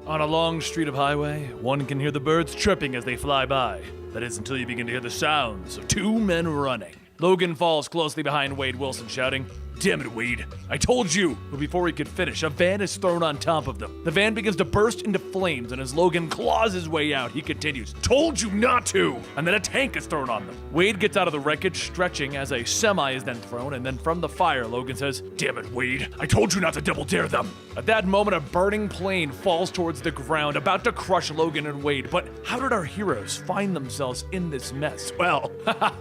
On a long street of highway, one can hear the birds chirping as they fly by. That is until you begin to hear the sounds of two men running. Logan falls closely behind Wade Wilson, shouting, "Damn it, Wade, I told you!" But before he could finish, a van is thrown on top of them. The van begins to burst into flames, and as Logan claws his way out, he continues, "Told you not to!" And then a tank is thrown on them. Wade gets out of the wreckage, stretching, as a semi is then thrown, and then from the fire, Logan says, "Damn it, Wade, I told you not to double dare them!" At that moment, a burning plane falls towards the ground, about to crush Logan and Wade. But how did our heroes find themselves in this mess? Well,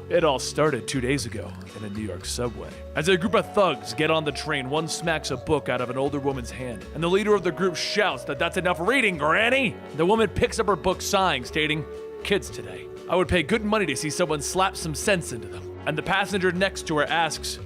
it all started 2 days ago in a New York subway. As a group of thugs get on the train, one smacks a book out of an older woman's hand, and the leader of the group shouts that that's enough reading, Granny! The woman picks up her book, sighing, stating, "Kids today, I would pay good money to see someone slap some sense into them." and the passenger next to her asks,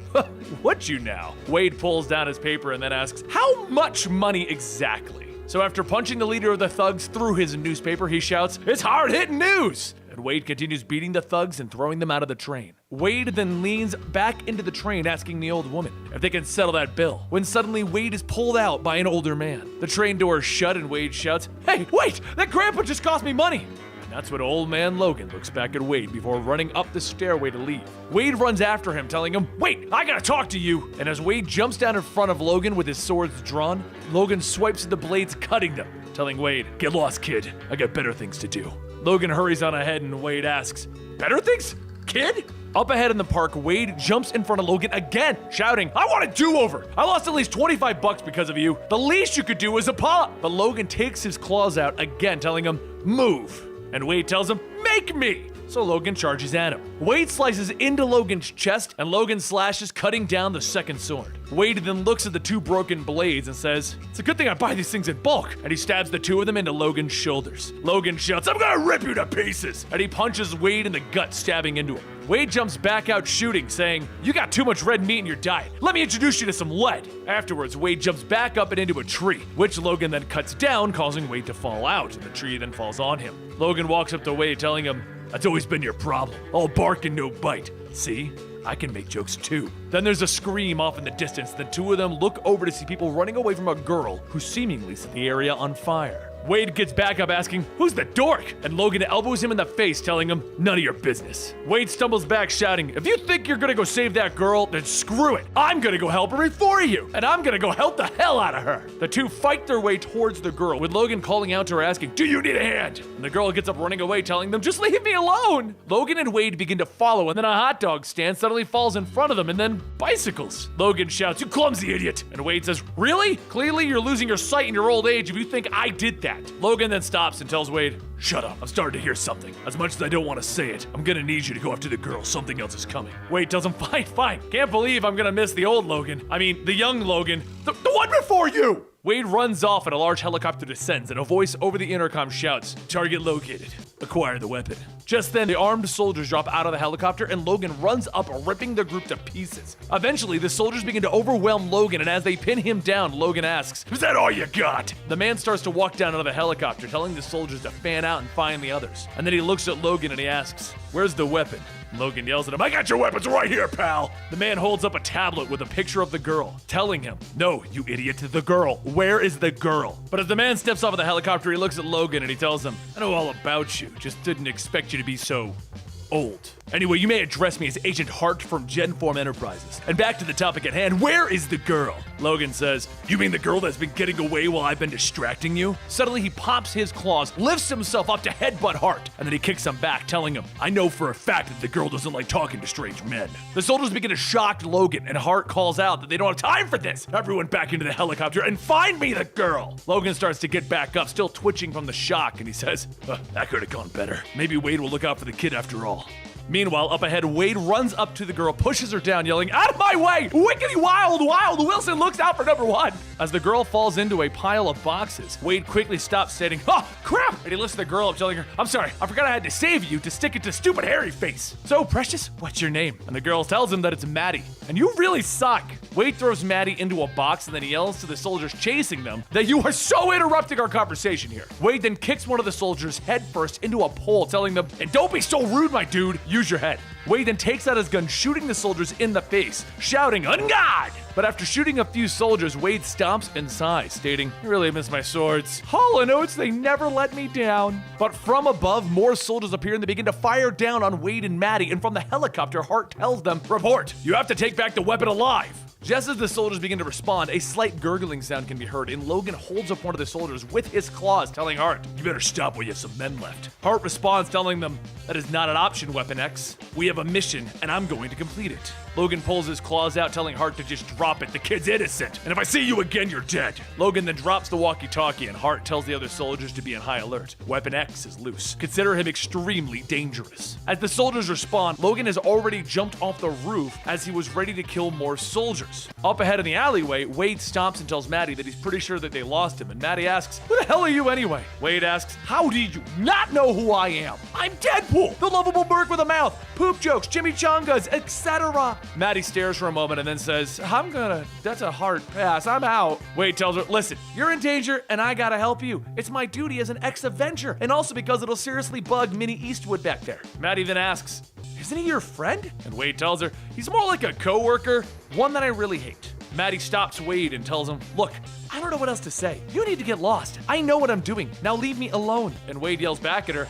"What you now?" Wade pulls down his paper and then asks, "How much money exactly?" So after punching the leader of the thugs through his newspaper, he shouts, "It's hard-hitting news!" And Wade continues beating the thugs and throwing them out of the train. Wade then leans back into the train asking the old woman if they can settle that bill, when suddenly Wade is pulled out by an older man. The train door is shut and Wade shouts, "Hey, wait! That grandpa just cost me money!" And that's when old man Logan looks back at Wade before running up the stairway to leave. Wade runs after him, telling him, "Wait, I gotta talk to you!" And as Wade jumps down in front of Logan with his swords drawn, Logan swipes at the blades, cutting them, telling Wade, "Get lost, kid. I got better things to do." Logan hurries on ahead and Wade asks, "Better things? Kid?" Up ahead in the park, Wade jumps in front of Logan again, shouting, "I want a do-over! I lost at least $25 because of you. The least you could do is apologize." But Logan takes his claws out again, telling him, "Move." And Wade tells him, "Make me!" So Logan charges at him. Wade slices into Logan's chest, and Logan slashes, cutting down the second sword. Wade then looks at the two broken blades and says, "It's a good thing I buy these things in bulk," and he stabs the two of them into Logan's shoulders. Logan shouts, "I'm gonna rip you to pieces!" And he punches Wade in the gut, stabbing into him. Wade jumps back out shooting, saying, "You got too much red meat in your diet. Let me introduce you to some lead." Afterwards, Wade jumps back up and into a tree, which Logan then cuts down, causing Wade to fall out, and the tree then falls on him. Logan walks up to Wade, telling him, "That's always been your problem. All bark and no bite. See? I can make jokes too." Then there's a scream off in the distance. The two of them look over to see people running away from a girl who seemingly set the area on fire. Wade gets back up asking, "Who's the dork?" And Logan elbows him in the face, telling him, "None of your business." Wade stumbles back shouting, "If you think you're gonna go save that girl, then screw it. I'm gonna go help her before you, and I'm gonna go help the hell out of her." The two fight their way towards the girl, with Logan calling out to her asking, "Do you need a hand?" And the girl gets up running away, telling them, "Just leave me alone." Logan and Wade begin to follow, and then a hot dog stand suddenly falls in front of them, and then bicycles. Logan shouts, "You clumsy idiot." And Wade says, "Really? Clearly you're losing your sight in your old age if you think I did that." Logan then stops and tells Wade, "Shut up, I'm starting to hear something. As much as I don't want to say it, I'm gonna need you to go after the girl. Something else is coming." Wade tells him, Fine. Can't believe I'm gonna miss the old Logan. I mean, the young Logan. The one before you!" Wade runs off and a large helicopter descends, and a voice over the intercom shouts, "Target located. Acquire the weapon." Just then, the armed soldiers drop out of the helicopter, and Logan runs up, ripping the group to pieces. Eventually, the soldiers begin to overwhelm Logan, and as they pin him down, Logan asks, "Is that all you got?" The man starts to walk down out of the helicopter, telling the soldiers to fan out and find the others. And then he looks at Logan and he asks, "Where's the weapon?" Logan yells at him, "I got your weapons right here, pal!" The man holds up a tablet with a picture of the girl, telling him, "No, you idiot, the girl. Where is the girl?" But as the man steps off of the helicopter, he looks at Logan and he tells him, "I know all about you, just didn't expect you to be so old. Anyway, you may address me as Agent Hart from Genform Enterprises. And back to the topic at hand, where is the girl?" Logan says, "You mean the girl that's been getting away while I've been distracting you?" Suddenly he pops his claws, lifts himself up to headbutt Hart, and then he kicks him back, telling him, "I know for a fact that the girl doesn't like talking to strange men." The soldiers begin to shock Logan, and Hart calls out that they don't have time for this. "Everyone back into the helicopter and find me the girl!" Logan starts to get back up, still twitching from the shock, and he says, "That could have gone better. Maybe Wade will look out for the kid after all." Meanwhile, up ahead, Wade runs up to the girl, pushes her down, yelling, "Out of my way! Wickedy wild, Wilson looks out for number one!" As the girl falls into a pile of boxes, Wade quickly stops, stating, "Oh, crap!" And he lifts the girl up, telling her, "I'm sorry, I forgot I had to save you to stick it to stupid hairy face. So, Precious, what's your name?" And the girl tells him that it's Maddie. "And you really suck." Wade throws Maddie into a box and then he yells to the soldiers chasing them that "You are so interrupting our conversation here." Wade then kicks one of the soldiers headfirst into a pole, telling them, "And don't be so rude, my dude. Use your head." Wade then takes out his gun, shooting the soldiers in the face, shouting, "On guard!" But after shooting a few soldiers, Wade stomps and sighs, stating, "I really miss my swords. Hall & Oates, they never let me down." But from above, more soldiers appear and they begin to fire down on Wade and Maddie, and from the helicopter, Hart tells them, "Report! You have to take back the weapon alive!" Just as the soldiers begin to respond, a slight gurgling sound can be heard, and Logan holds up one of the soldiers with his claws, telling Hart, "You better stop while you have some men left." Hart responds, telling them, "That is not an option, Weapon X. We have a mission, and I'm going to complete it." Logan pulls his claws out, telling Hart to just drop it. "The kid's innocent, and if I see you again, you're dead." Logan then drops the walkie-talkie, and Hart tells the other soldiers to be on high alert. Weapon X is loose. Consider him extremely dangerous. As the soldiers respond, Logan has already jumped off the roof as he was ready to kill more soldiers. Up ahead in the alleyway, Wade stops and tells Maddie that he's pretty sure that they lost him, and Maddie asks, "Who the hell are you anyway?" Wade asks, "How do you not know who I am? I'm Deadpool, the lovable merc with a mouth. poop jokes, chimichangas, etc. Maddie stares for a moment and then says, that's a hard pass, I'm out. Wade tells her, listen, you're in danger and I gotta help you. It's my duty as an ex-Avenger, and also because it'll seriously bug Minnie Eastwood back there. Maddie then asks, isn't he your friend? And Wade tells her, he's more like a co-worker, one that I really hate. Maddie stops Wade and tells him, look, I don't know what else to say. You need to get lost. I know what I'm doing. Now leave me alone. And Wade yells back at her,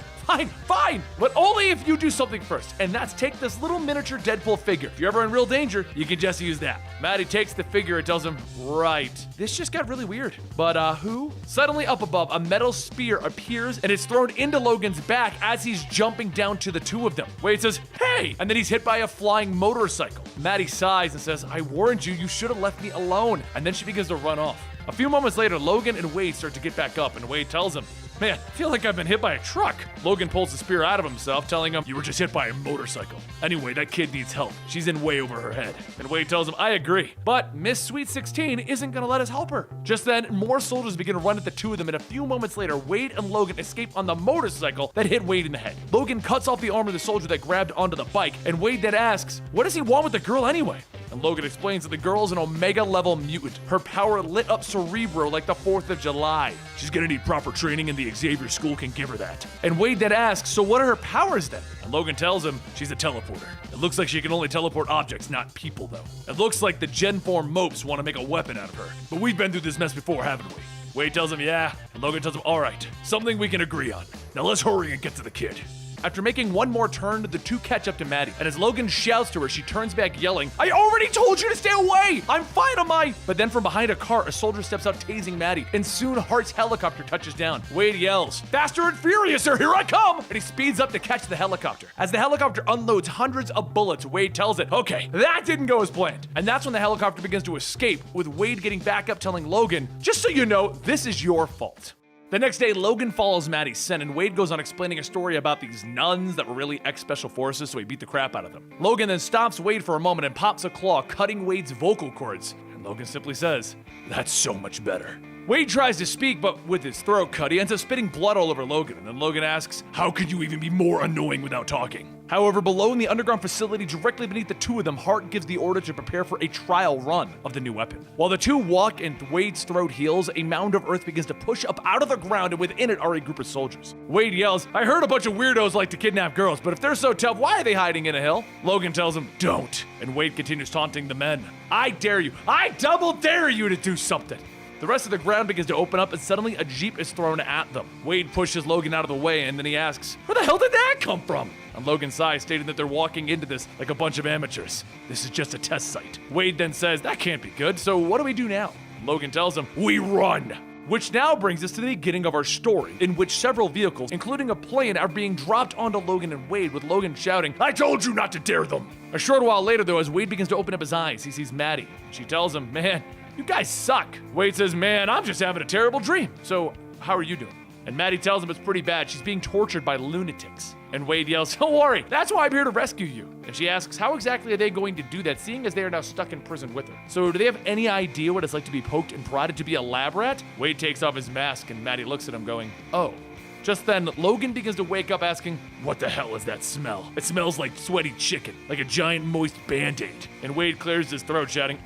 fine, but only if you do something first. And that's take this little miniature Deadpool figure. If you're ever in real danger, you can just use that. Maddie takes the figure and tells him, right. This just got really weird. But who? Suddenly up above, a metal spear appears and it's thrown into Logan's back as he's jumping down to the two of them. Wade says, hey! And then he's hit by a flying motorcycle. Maddie sighs and says, I warned you, you should have left me alone. And then she begins to run off. A few moments later, Logan and Wade start to get back up, and Wade tells him, man, I feel like I've been hit by a truck. Logan pulls the spear out of himself, telling him, you were just hit by a motorcycle. Anyway, that kid needs help. She's in way over her head. And Wade tells him, I agree. But Miss Sweet 16 isn't gonna let us help her. Just then, more soldiers begin to run at the two of them, and a few moments later, Wade and Logan escape on the motorcycle that hit Wade in the head. Logan cuts off the arm of the soldier that grabbed onto the bike, and Wade then asks, what does he want with the girl anyway? And Logan explains that the girl's an Omega-level mutant. Her power lit up Cerebro like the 4th of July. She's gonna need proper training and the Xavier School can give her that. And Wade then asks, so what are her powers then? And Logan tells him she's a teleporter. It looks like she can only teleport objects, not people though. It looks like the Gen 4 mopes want to make a weapon out of her. But we've been through this mess before, haven't we? Wade tells him, yeah. And Logan tells him, all right, something we can agree on. Now let's hurry and get to the kid. After making one more turn, the two catch up to Maddie, and as Logan shouts to her, she turns back yelling, I already told you to stay away! I'm fine on my... But then from behind a car, a soldier steps out tasing Maddie, and soon Hart's helicopter touches down. Wade yells, faster and furiouser, here I come! And he speeds up to catch the helicopter. As the helicopter unloads hundreds of bullets, Wade tells it, okay, that didn't go as planned. And that's when the helicopter begins to escape, with Wade getting back up telling Logan, just so you know, this is your fault. The next day, Logan follows Maddie's scent, and Wade goes on explaining a story about these nuns that were really ex-special forces, so he beat the crap out of them. Logan then stops Wade for a moment and pops a claw, cutting Wade's vocal cords. And Logan simply says, that's so much better. Wade tries to speak, but with his throat cut, he ends up spitting blood all over Logan, and then Logan asks, how could you even be more annoying without talking? However, below in the underground facility directly beneath the two of them, Hart gives the order to prepare for a trial run of the new weapon. While the two walk and Wade's throat heals, a mound of earth begins to push up out of the ground, and within it are a group of soldiers. Wade yells, I heard a bunch of weirdos like to kidnap girls, but if they're so tough, why are they hiding in a hill? Logan tells him, don't. And Wade continues taunting the men. I dare you, I double dare you to do something. The rest of the ground begins to open up and suddenly a jeep is thrown at them. Wade pushes Logan out of the way and then he asks, where the hell did that come from? And Logan sighs, stating that they're walking into this like a bunch of amateurs. This is just a test site. Wade then says, that can't be good, so what do we do now? Logan tells him, we run! Which now brings us to the beginning of our story, in which several vehicles, including a plane, are being dropped onto Logan and Wade, with Logan shouting, I told you not to dare them! A short while later though, as Wade begins to open up his eyes, he sees Maddie. She tells him, man, you guys suck. Wade says, man, I'm just having a terrible dream. So, how are you doing? And Maddie tells him it's pretty bad. She's being tortured by lunatics. And Wade yells, don't worry, that's why I'm here to rescue you. And she asks, how exactly are they going to do that, seeing as they are now stuck in prison with her? So do they have any idea what it's like to be poked and prodded to be a lab rat? Wade takes off his mask and Maddie looks at him going, oh. Just then, Logan begins to wake up asking, what the hell is that smell? It smells like sweaty chicken, like a giant moist Band-Aid. And Wade clears his throat shouting,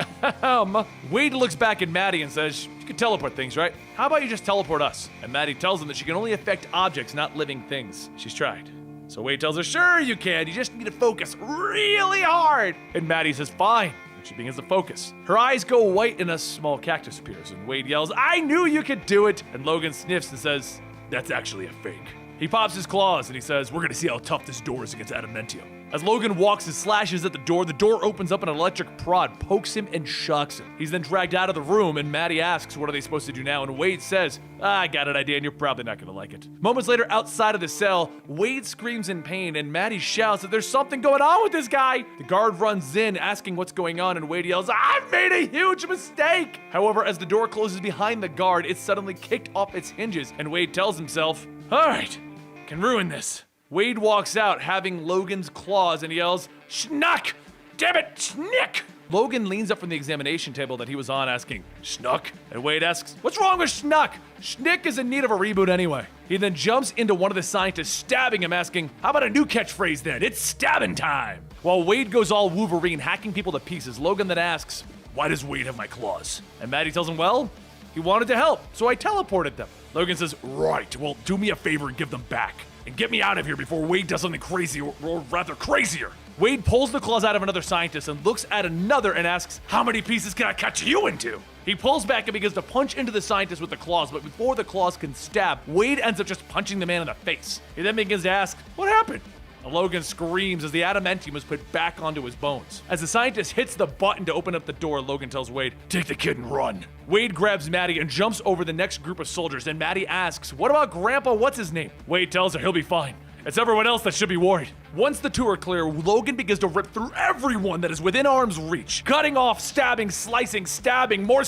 Wade looks back at Maddie and says, you can teleport things, right? How about you just teleport us? And Maddie tells him that she can only affect objects, not living things. She's tried. So Wade tells her, sure you can, you just need to focus really hard. And Maddie says, fine. She begins to focus. Her eyes go white and a small cactus appears. And Wade yells, I knew you could do it. And Logan sniffs and says, that's actually a fake. He pops his claws and he says, we're gonna see how tough this door is against adamantium. As Logan walks and slashes at the door opens up, an electric prod pokes him and shocks him. He's then dragged out of the room and Maddie asks, what are they supposed to do now? And Wade says, I got an idea and you're probably not gonna like it. Moments later, outside of the cell, Wade screams in pain and Maddie shouts that there's something going on with this guy. The guard runs in asking what's going on and Wade yells, I've made a huge mistake. However, as the door closes behind the guard, it's suddenly kicked off its hinges and Wade tells himself, all right, can ruin this. Wade walks out having Logan's claws and yells, Schnuck! Damn it, Schnick! Logan leans up from the examination table that he was on asking, Schnuck? And Wade asks, what's wrong with Schnuck? Schnick is in need of a reboot anyway. He then jumps into one of the scientists, stabbing him, asking, how about a new catchphrase then? It's stabbing time. While Wade goes all Wolverine, hacking people to pieces, Logan then asks, why does Wade have my claws? And Maddie tells him, well, he wanted to help, so I teleported them. Logan says, right, well, do me a favor and give them back. And get me out of here before Wade does something crazy, or rather crazier. Wade pulls the claws out of another scientist and looks at another and asks, how many pieces can I cut you into? He pulls back and begins to punch into the scientist with the claws, but before the claws can stab, Wade ends up just punching the man in the face. He then begins to ask, what happened? And Logan screams as the adamantium is put back onto his bones. As the scientist hits the button to open up the door, Logan tells Wade, take the kid and run. Wade grabs Maddie and jumps over the next group of soldiers, and Maddie asks, what about Grandpa what's-his-name? Wade tells her he'll be fine. It's everyone else that should be worried. Once the two are clear, Logan begins to rip through everyone that is within arm's reach. Cutting off, stabbing, slicing, stabbing, more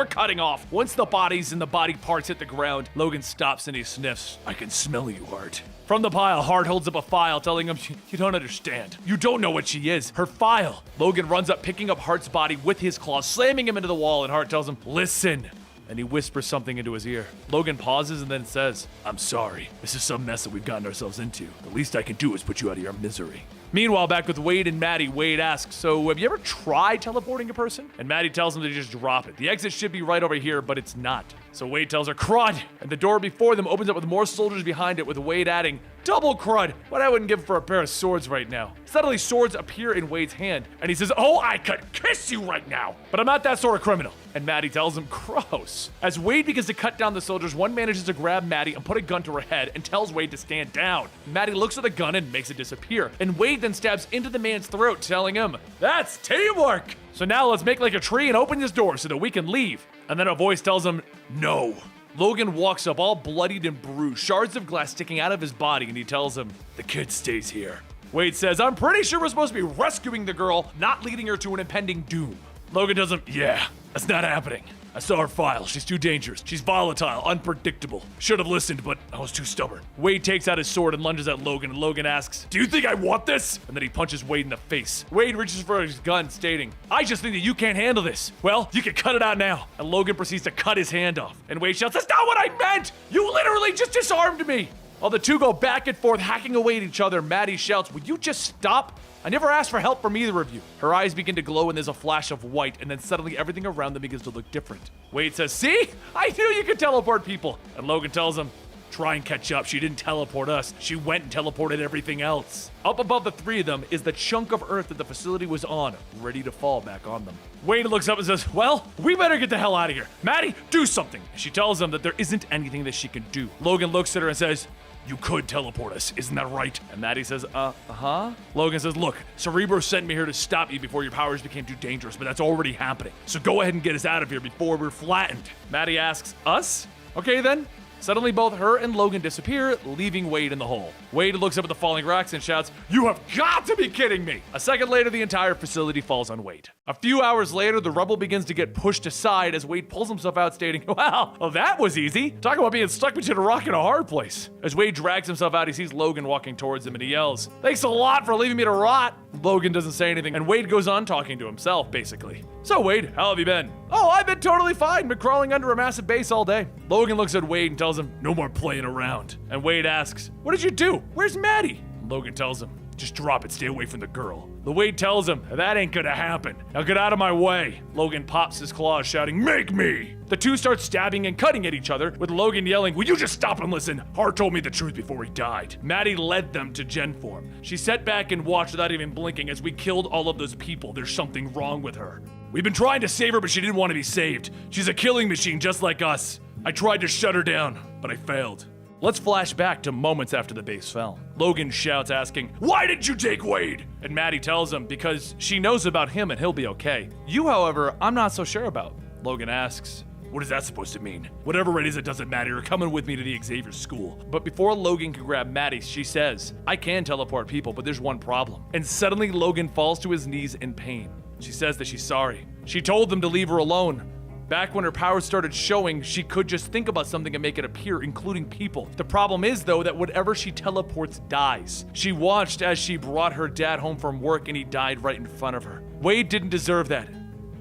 cutting off. Once the bodies and the body parts hit the ground, Logan stops and he sniffs. I can smell you, Hart. From the pile, Hart holds up a file telling him, you don't understand. You don't know what she is. Her file. Logan runs up, picking up Hart's body with his claws, slamming him into the wall, and Hart tells him, listen. And he whispers something into his ear. Logan pauses and then says, I'm sorry. This is some mess that we've gotten ourselves into. The least I can do is put you out of your misery. Meanwhile, back with Wade and Maddie, Wade asks, so have you ever tried teleporting a person? And Maddie tells him to just drop it. The exit should be right over here, but it's not. So Wade tells her, crud! And the door before them opens up with more soldiers behind it, with Wade adding, double crud! What I wouldn't give for a pair of swords right now. Suddenly, swords appear in Wade's hand, and he says, oh, I could kiss you right now! But I'm not that sort of criminal. And Maddie tells him, gross. As Wade begins to cut down the soldiers, one manages to grab Maddie and put a gun to her head and tells Wade to stand down. Maddie looks at the gun and makes it disappear. And Wade then stabs into the man's throat, telling him, that's teamwork! So now let's make like a tree and open this door so that we can leave. And then a voice tells him, no. Logan walks up all bloodied and bruised, shards of glass sticking out of his body, and he tells him, the kid stays here. Wade says, I'm pretty sure we're supposed to be rescuing the girl, not leading her to an impending doom. Logan tells him, yeah, that's not happening. I saw her file. She's too dangerous. She's volatile, unpredictable. Should have listened, but I was too stubborn. Wade takes out his sword and lunges at Logan, and Logan asks, do you think I want this? And then he punches Wade in the face. Wade reaches for his gun, stating, I just think that you can't handle this. Well, you can cut it out now. And Logan proceeds to cut his hand off. And Wade shouts, that's not what I meant! You literally just disarmed me! While the two go back and forth, hacking away at each other, Maddie shouts, would you just stop? I never asked for help from either of you. Her eyes begin to glow and there's a flash of white, and then suddenly everything around them begins to look different. Wade says, see? I knew you could teleport people. And Logan tells him, try and catch up. She didn't teleport us. She went and teleported everything else. Up above the three of them is the chunk of earth that the facility was on, ready to fall back on them. Wade looks up and says, well, we better get the hell out of here. Maddie, do something. She tells him that there isn't anything that she can do. Logan looks at her and says, you could teleport us, isn't that right? And Maddie says, uh-huh. Logan says, look, Cerebro sent me here to stop you before your powers became too dangerous, but that's already happening. So go ahead and get us out of here before we're flattened. Maddie asks, us? Okay then. Suddenly, both her and Logan disappear, leaving Wade in the hole. Wade looks up at the falling rocks and shouts, you have got to be kidding me! A second later, the entire facility falls on Wade. A few hours later, the rubble begins to get pushed aside as Wade pulls himself out, stating, wow, well, that was easy. Talk about being stuck between a rock and a hard place. As Wade drags himself out, he sees Logan walking towards him and he yells, thanks a lot for leaving me to rot. Logan doesn't say anything, and Wade goes on talking to himself, basically. So, Wade, how have you been? Oh, I've been totally fine. Been crawling under a massive base all day. Logan looks at Wade and tells him, no more playing around. And Wade asks, what did you do? Where's Maddie? And Logan tells him, just drop it, stay away from the girl. The Wade tells him, that ain't gonna happen. Now get out of my way. Logan pops his claws, shouting, make me! The two start stabbing and cutting at each other, with Logan yelling, will you just stop and listen? Hart told me the truth before he died. Maddie led them to Gen form. She sat back and watched without even blinking as we killed all of those people. There's something wrong with her. We've been trying to save her, but she didn't want to be saved. She's a killing machine just like us. I tried to shut her down, but I failed. Let's flash back to moments after the base fell. Logan shouts, asking, why did you take Wade? And Maddie tells him, because she knows about him and he'll be okay. You, however, I'm not so sure about. Logan asks, what is that supposed to mean? Whatever it is, it doesn't matter. You're coming with me to the Xavier school. But before Logan can grab Maddie, she says, I can teleport people, but there's one problem. And suddenly Logan falls to his knees in pain. She says that she's sorry. She told them to leave her alone, Back when her powers started showing, she could just think about something and make it appear, including people. The problem is, though, that whatever she teleports dies. She watched as she brought her dad home from work and he died right in front of her. Wade didn't deserve that,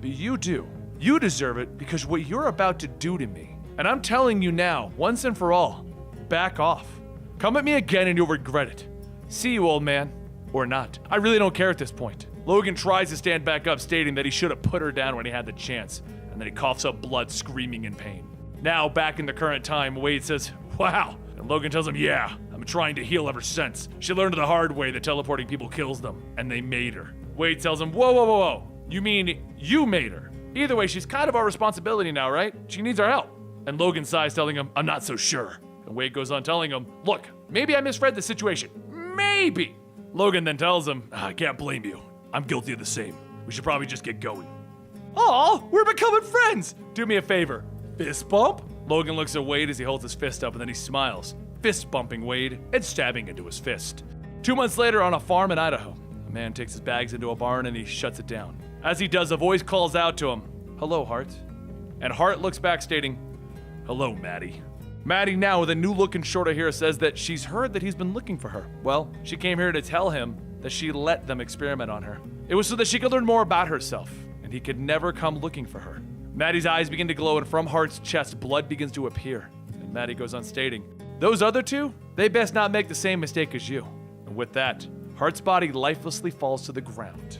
but you do. You deserve it because what you're about to do to me. And I'm telling you now, once and for all, back off. Come at me again and you'll regret it. See you, old man. Or not. I really don't care at this point. Logan tries to stand back up, stating that he should have put her down when he had the chance. And then he coughs up blood, screaming in pain. Now, back in the current time, Wade says, wow. And Logan tells him, yeah, I've been trying to heal ever since. She learned the hard way that teleporting people kills them. And they made her. Wade tells him, whoa, whoa, whoa, whoa. You mean you made her? Either way, she's kind of our responsibility now, right? She needs our help. And Logan sighs, telling him, I'm not so sure. And Wade goes on telling him, look, maybe I misread the situation. Maybe. Logan then tells him, I can't blame you. I'm guilty of the same. We should probably just get going. Aw, we're becoming friends. Do me a favor. Fist bump? Logan looks at Wade as he holds his fist up and then he smiles, fist bumping Wade and stabbing into his fist. 2 months later on a farm in Idaho, a man takes his bags into a barn and he shuts it down. As he does, a voice calls out to him, hello, Hart. And Hart looks back stating, hello, Maddie. Maddie, now with a new look and shorter hair, says that she's heard that he's been looking for her. Well, she came here to tell him that she let them experiment on her. It was so that she could learn more about herself, and he could never come looking for her. Maddie's eyes begin to glow, and from Hart's chest, blood begins to appear. And Maddie goes on stating, those other two, they best not make the same mistake as you. And with that, Hart's body lifelessly falls to the ground.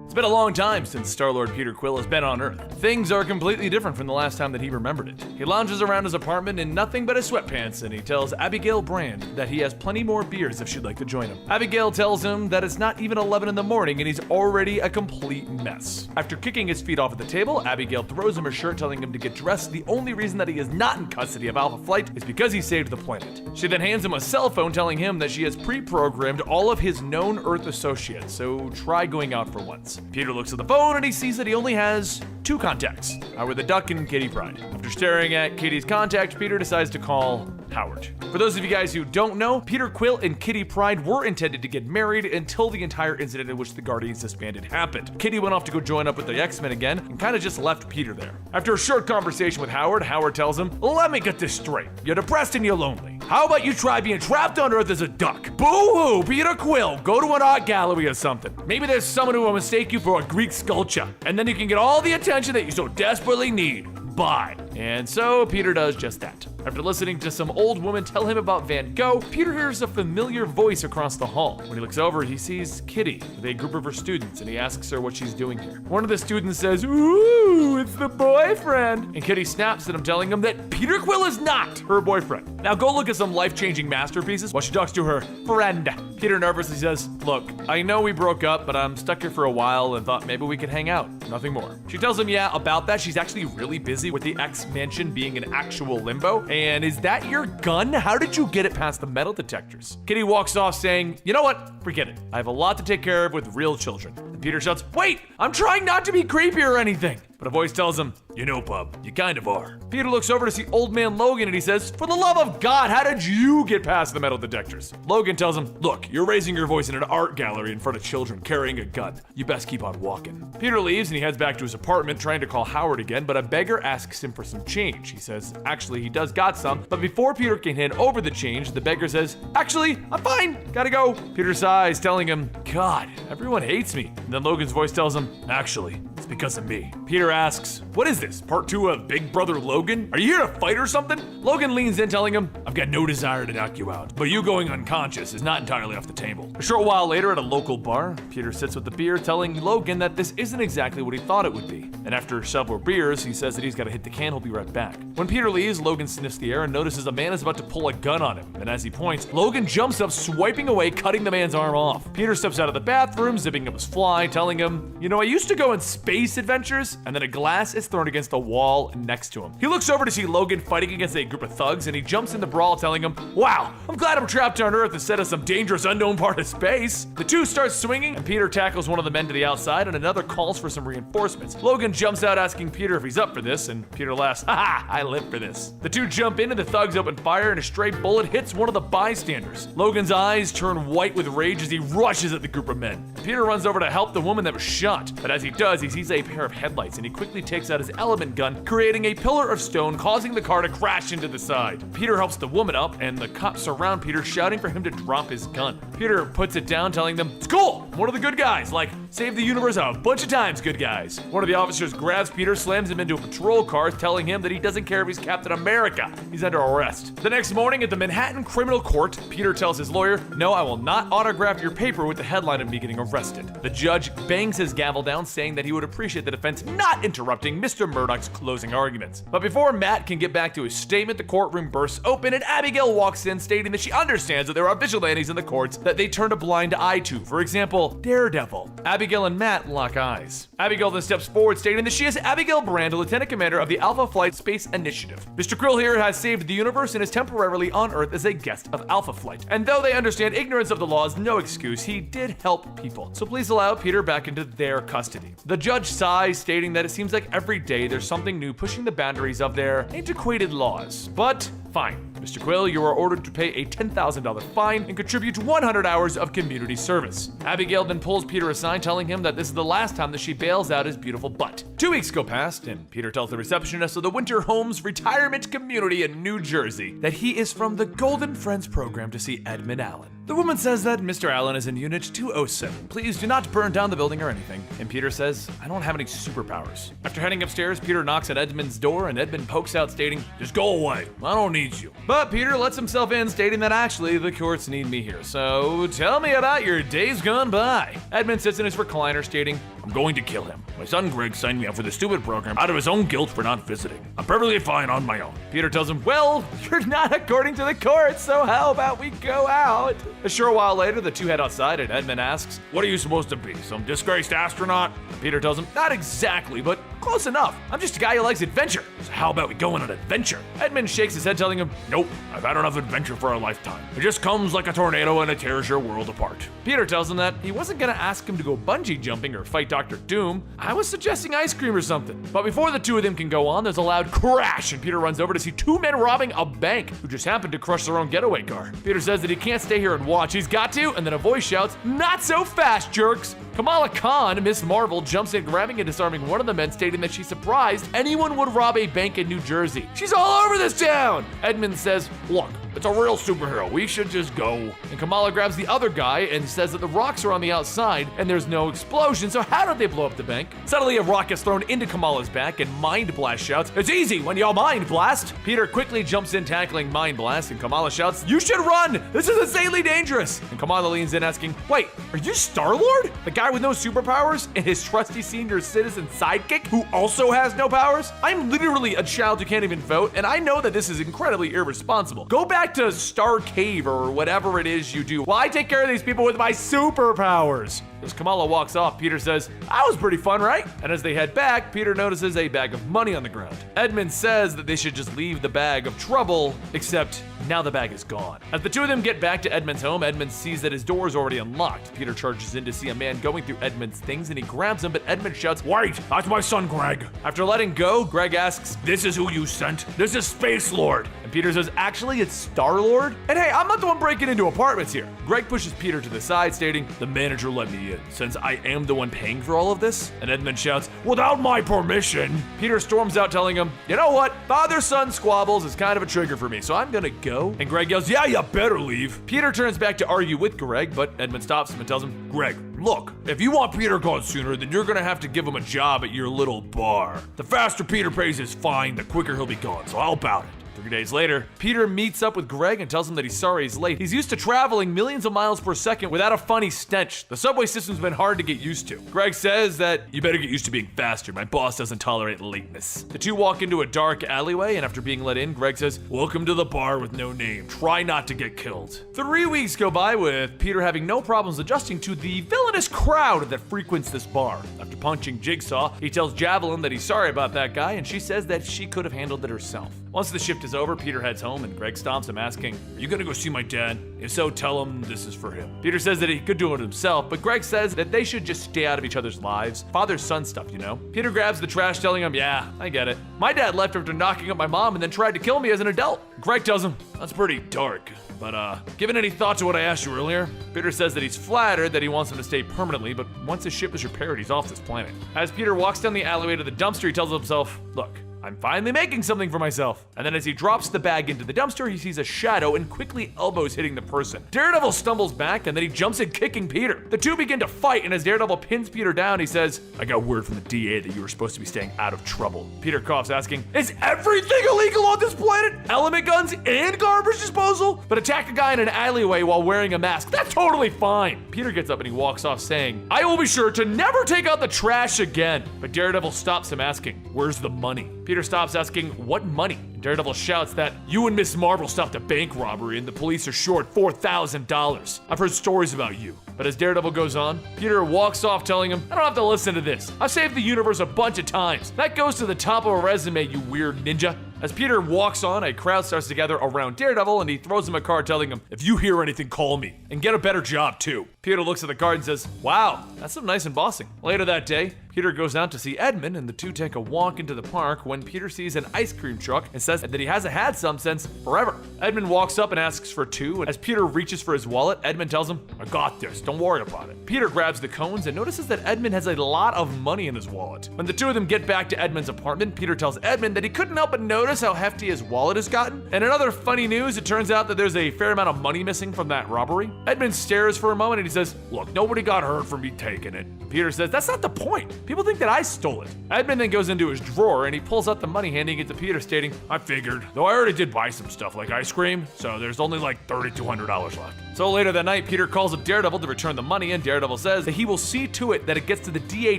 It's been a long time since Star-Lord Peter Quill has been on Earth. Things are completely different from the last time that he remembered it. He lounges around his apartment in nothing but his sweatpants, and he tells Abigail Brand that he has plenty more beers if she'd like to join him. Abigail tells him that it's not even 11 in the morning and he's already a complete mess. After kicking his feet off at the table, Abigail throws him her shirt, telling him to get dressed. The only reason that he is not in custody of Alpha Flight is because he saved the planet. She then hands him a cell phone, telling him that she has pre-programmed all of his known Earth associates, so try going out for once. Peter looks at the phone and he sees that he only has 2 contacts, Howard the Duck and Kitty Pryde. After staring at Kitty's contact, Peter decides to call Howard. For those of you guys who don't know, Peter Quill and Kitty Pryde were intended to get married until the entire incident in which the Guardians disbanded happened. Kitty went off to go join up with the X-Men again and kind of just left Peter there. After a short conversation with Howard, Howard tells him, let me get this straight. You're depressed and you're lonely. How about you try being trapped on Earth as a duck? Boo-hoo, Peter Quill, go to an art gallery or something. Maybe there's someone who will mistake you for a Greek sculpture, and then you can get all the attention that you so desperately need. Bye. And so Peter does just that. After listening to some old woman tell him about Van Gogh, Peter hears a familiar voice across the hall. When he looks over, he sees Kitty with a group of her students, and he asks her what she's doing here. One of the students says, ooh, it's the boyfriend. And Kitty snaps at him, telling him that Peter Quill is not her boyfriend. Now go look at some life-changing masterpieces while she talks to her friend. Peter nervously says, look, I know we broke up, but I'm stuck here for a while and thought maybe we could hang out. Nothing more. She tells him, yeah, about that, she's actually really busy with the X-Mansion being an actual limbo. And is that your gun? How did you get it past the metal detectors? Kitty walks off saying, you know what? Forget it. I have a lot to take care of with real children. And Peter shouts, wait, I'm trying not to be creepy or anything. But a voice tells him, you know, bub, you kind of are. Peter looks over to see old man Logan and he says, for the love of God, how did you get past the metal detectors? Logan tells him, look, you're raising your voice in an art gallery in front of children carrying a gun. You best keep on walking. Peter leaves and he heads back to his apartment trying to call Howard again, but a beggar asks him for some change. He says, actually, he does got some, but before Peter can hand over the change, the beggar says, actually, I'm fine, gotta go. Peter sighs, telling him, God, everyone hates me. And then Logan's voice tells him, actually, it's because of me. Peter asks, what is this, part 2 of Big Brother Logan? Are you here to fight or something? Logan leans in, telling him, I've got no desire to knock you out, but you going unconscious is not entirely off the table. A short while later at a local bar, Peter sits with the beer, telling Logan that this isn't exactly what he thought it would be. And after several beers, he says that he's gotta hit the can, he'll be right back. When Peter leaves, Logan sniffs the air and notices a man is about to pull a gun on him. And as he points, Logan jumps up, swiping away, cutting the man's arm off. Peter steps out of the bathroom, zipping up his fly, telling him, you know, I used to go in space space adventures, and then a glass is thrown against the wall next to him. He looks over to see Logan fighting against a group of thugs, and he jumps in the brawl, telling him, "Wow, I'm glad I'm trapped on Earth instead of some dangerous unknown part of space." The two start swinging, and Peter tackles one of the men to the outside, and another calls for some reinforcements. Logan jumps out asking Peter if he's up for this, and Peter laughs, "Haha, I live for this." The two jump in, and the thugs open fire, and a stray bullet hits one of the bystanders. Logan's eyes turn white with rage as he rushes at the group of men. Peter runs over to help the woman that was shot, but as he does, he sees a pair of headlights, and he quickly takes out his element gun, creating a pillar of stone, causing the car to crash into the side. Peter helps the woman up, and the cops surround Peter, shouting for him to drop his gun. Peter puts it down, telling them, "It's cool, I'm one of the good guys, like, save the universe a bunch of times, good guys." One of the officers grabs Peter, slams him into a patrol car, telling him that he doesn't care if he's Captain America. He's under arrest. The next morning at the Manhattan Criminal Court, Peter tells his lawyer, "No, I will not autograph your paper with the headline of me getting arrested." The judge bangs his gavel down, saying that he would appreciate the defense not interrupting Mr. Murdoch's closing arguments. But before Matt can get back to his statement, the courtroom bursts open and Abigail walks in, stating that she understands that there are vigilantes in the courts that they turn a blind eye to. For example, Daredevil. Abigail and Matt lock eyes. Abigail then steps forward, stating that she is Abigail Brand, Lieutenant Commander of the Alpha Flight Space Initiative. Mr. Krill here has saved the universe and is temporarily on Earth as a guest of Alpha Flight. And though they understand ignorance of the law is no excuse, he did help people. So please allow Peter back into their custody. The judge sighs, stating that it seems like every day there's something new pushing the boundaries of their antiquated laws. But fine. Mr. Quill, you are ordered to pay a $10,000 fine and contribute 100 hours of community service. Abigail then pulls Peter aside, telling him that this is the last time that she bails out his beautiful butt. 2 weeks go past, and Peter tells the receptionist of the Winter Homes Retirement Community in New Jersey that he is from the Golden Friends program to see Edmund Allen. The woman says that Mr. Allen is in Unit 207. Please do not burn down the building or anything. And Peter says, "I don't have any superpowers." After heading upstairs, Peter knocks at Edmund's door, and Edmund pokes out, stating, "Just go away. I don't need you." But Peter lets himself in, stating that actually the courts need me here. So tell me about your days gone by. Edmund sits in his recliner, stating, "I'm going to kill him. My son Greg signed me up for the stupid program out of his own guilt for not visiting. I'm perfectly fine on my own." Peter tells him, "Well, you're not according to the court, so how about we go out?" A short while later, the two head outside, and Edmund asks, "What are you supposed to be, some disgraced astronaut?" And Peter tells him, "Not exactly, but close enough. I'm just a guy who likes adventure. So how about we go on an adventure?" Edmund shakes his head, telling him, "Nope, I've had enough adventure for a lifetime. It just comes like a tornado and it tears your world apart." Peter tells him that he wasn't gonna ask him to go bungee jumping or fight Dr. Doom. I was suggesting ice cream or something. But before the two of them can go on, there's a loud crash, and Peter runs over to see two men robbing a bank who just happened to crush their own getaway car. Peter says that he can't stay here and watch. He's got to, and then a voice shouts, "Not so fast, jerks!" Kamala Khan, Miss Marvel, jumps in, grabbing and disarming one of the men, stating that she's surprised anyone would rob a bank in New Jersey. "She's all over this town!" Edmund says, "Look, it's a real superhero. We should just go." And Kamala grabs the other guy and says that the rocks are on the outside and there's no explosion, so how did they blow up the bank? Suddenly, a rock is thrown into Kamala's back, and Mind Blast shouts, "It's easy when you Mind Blast!" Peter quickly jumps in, tackling Mind Blast, and Kamala shouts, "You should run! This is insanely dangerous!" And Kamala leans in, asking, "Wait, are you Star-Lord? The guy with no superpowers and his trusty senior citizen sidekick who also has no powers? I'm literally a child who can't even vote, and I know that this is incredibly irresponsible. Go back to Star Cave or whatever it is you do while I take care of these people with my superpowers." As Kamala walks off, Peter says, "That was pretty fun, right?" And as they head back, Peter notices a bag of money on the ground. Edmund says that they should just leave the bag of trouble, except now the bag is gone. As the two of them get back to Edmund's home, Edmund sees that his door is already unlocked. Peter charges in to see a man going through Edmund's things, and he grabs him, but Edmund shouts, "Wait, that's my son Greg." After letting go, Greg asks, "This is who you sent? This is Space Lord." And Peter says, "Actually, it's Star-Lord. And hey, I'm not the one breaking into apartments here." Greg pushes Peter to the side, stating, "The manager let me in, since I am the one paying for all of this." And Edmund shouts, "Without my permission." Peter storms out, telling him, "You know what? Father-son squabbles is kind of a trigger for me, so I'm gonna go." And Greg yells, "Yeah, you better leave." Peter turns back to argue with Greg, but Edmund stops him and tells him, "Greg, look, if you want Peter gone sooner, then you're gonna have to give him a job at your little bar. The faster Peter pays his fine, the quicker he'll be gone, so how about it?" 3 days later, Peter meets up with Greg and tells him that he's sorry he's late. He's used to traveling millions of miles per second without a funny stench. The subway system's been hard to get used to. Greg says that you better get used to being faster. My boss doesn't tolerate lateness. The two walk into a dark alleyway, and after being let in, Greg says, "Welcome to the bar with no name. Try not to get killed." 3 weeks go by with Peter having no problems adjusting to the villainous crowd that frequents this bar. After punching Jigsaw, he tells Javelin that he's sorry about that guy, and she says that she could have handled it herself. Once the shift is over, Peter heads home, and Greg stops him asking, "Are you gonna go see my dad? If so, tell him this is for him." Peter says that he could do it himself, but Greg says that they should just stay out of each other's lives. Father-son stuff, you know? Peter grabs the trash, telling him, "Yeah, I get it. My dad left after knocking up my mom and then tried to kill me as an adult." Greg tells him, "That's pretty dark. But, given any thought to what I asked you earlier?" Peter says that he's flattered that he wants him to stay permanently, but once his ship is repaired, he's off this planet. As Peter walks down the alleyway to the dumpster, he tells himself, "Look, I'm finally making something for myself." And then as he drops the bag into the dumpster, he sees a shadow and quickly elbows hitting the person. Daredevil stumbles back, and then he jumps in, kicking Peter. The two begin to fight, and as Daredevil pins Peter down, he says, "I got word from the DA that you were supposed to be staying out of trouble." Peter coughs, asking, "Is everything illegal on this planet? Element guns and garbage disposal? But attack a guy in an alleyway while wearing a mask, that's totally fine." Peter gets up and he walks off saying, "I will be sure to never take out the trash again." But Daredevil stops him, asking, "Where's the money?" Peter stops, asking, "What money?" Daredevil shouts that you and Miss Marvel stopped a bank robbery and the police are short $4,000. I've heard stories about you. But as Daredevil goes on, Peter walks off, telling him, "I don't have to listen to this. I've saved the universe a bunch of times. That goes to the top of a resume, you weird ninja." As Peter walks on, a crowd starts to gather around Daredevil, and he throws him a card telling him, "If you hear anything, call me. And get a better job, too." Peter looks at the card and says, "Wow, that's some nice embossing." Later that day, Peter goes out to see Edmund, and the two take a walk into the park when Peter sees an ice cream truck and says that he hasn't had some since forever. Edmund walks up and asks for 2, and as Peter reaches for his wallet, Edmund tells him, "I got this, don't worry about it." Peter grabs the cones and notices that Edmund has a lot of money in his wallet. When the two of them get back to Edmund's apartment, Peter tells Edmund that he couldn't help but notice how hefty his wallet has gotten. And in other funny news, it turns out that there's a fair amount of money missing from that robbery. Edmund stares for a moment and he says, "Look, nobody got hurt from me taking it." Peter says, "That's not the point. People think that I stole it." Edmund then goes into his drawer and he pulls out the money, handing it to Peter, stating, "I figured, though I already did buy some stuff like ice cream, so there's only like $3,200 left." So later that night, Peter calls up Daredevil to return the money, and Daredevil says that he will see to it that it gets to the DA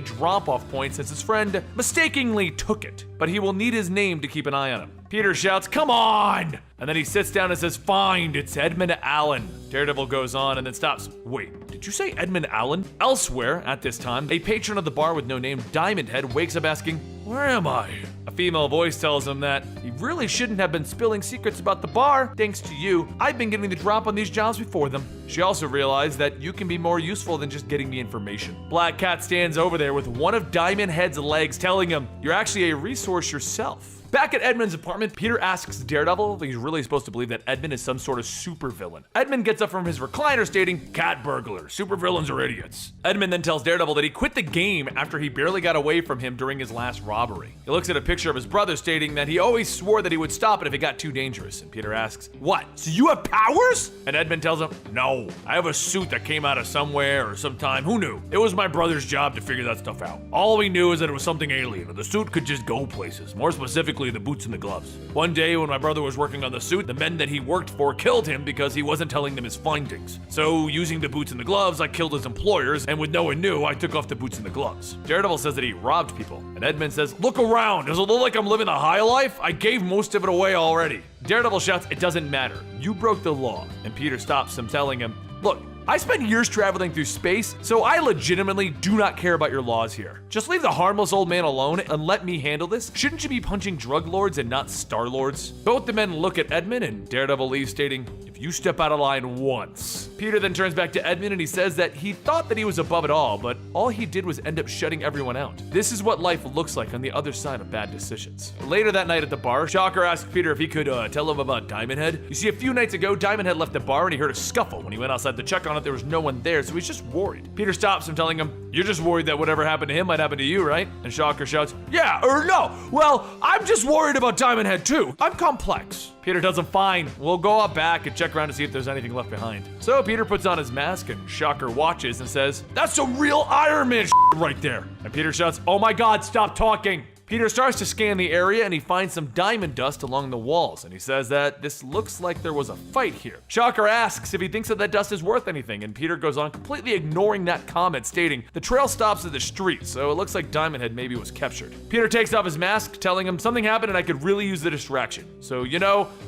drop-off point since his friend mistakenly took it, but he will need his name to keep an eye on him. Peter shouts, "Come on!" And then he sits down and says, "Fine, it's Edmund Allen." Daredevil goes on and then stops. "Wait, did you say Edmund Allen?" Elsewhere, at this time, a patron of the bar with no name, Diamond Head, wakes up asking, "Where am I?" A female voice tells him that he really shouldn't have been spilling secrets about the bar. "Thanks to you, I've been getting the drop on these jobs before them." She also realized that you can be more useful than just getting me information. Black Cat stands over there with one of Diamond Head's legs, telling him, "You're actually a resource yourself." Back at Edmund's apartment, Peter asks Daredevil if he's really supposed to believe that Edmund is some sort of supervillain. Edmund gets up from his recliner stating, "Cat burglars, supervillains are idiots." Edmund then tells Daredevil that he quit the game after he barely got away from him during his last robbery. He looks at a picture of his brother stating that he always swore that he would stop it if it got too dangerous. And Peter asks, "What, so you have powers?" And Edmund tells him, "No, I have a suit that came out of somewhere or sometime, who knew? It was my brother's job to figure that stuff out. All we knew is that it was something alien, and the suit could just go places, more specifically the boots and the gloves. One day when my brother was working on the suit, the men that he worked for killed him because he wasn't telling them his findings. So using the boots and the gloves, I killed his employers, and with no one knew, I took off the boots and the gloves." Daredevil says that he robbed people, and Edmund says, "Look around, does it look like I'm living the high life? I gave most of it away already." Daredevil shouts, "It doesn't matter. You broke the law." And Peter stops him, telling him, "Look, I spent years traveling through space, so I legitimately do not care about your laws here. Just leave the harmless old man alone and let me handle this. Shouldn't you be punching drug lords and not star-lords?" Both the men look at Edmund, and Daredevil leaves stating, "If you step out of line once." Peter then turns back to Edmund and he says that he thought that he was above it all, but all he did was end up shutting everyone out. This is what life looks like on the other side of bad decisions. Later that night at the bar, Shocker asks Peter if he could tell him about Diamond Head. You see, a few nights ago, Diamond Head left the bar and he heard a scuffle. When he went outside to check on it, there was no one there, so he's just worried. Peter stops him, telling him, "You're just worried that whatever happened to him might happen to you, right?" And Shocker shouts, "Yeah, or no. Well, I'm just worried about Diamond Head too. I'm complex." Peter tells him, "Fine, we'll go out back and check around to see if there's anything left behind." So Peter puts on his mask and Shocker watches and says, "That's some real Iron Man right there." And Peter shouts, "Oh my God, stop talking." Peter starts to scan the area and he finds some diamond dust along the walls, and he says that this looks like there was a fight here. Shocker asks if he thinks that dust is worth anything, and Peter goes on completely ignoring that comment, stating the trail stops at the street, so it looks like Diamond Head maybe was captured. Peter takes off his mask, telling him something happened and I could really use the distraction. So,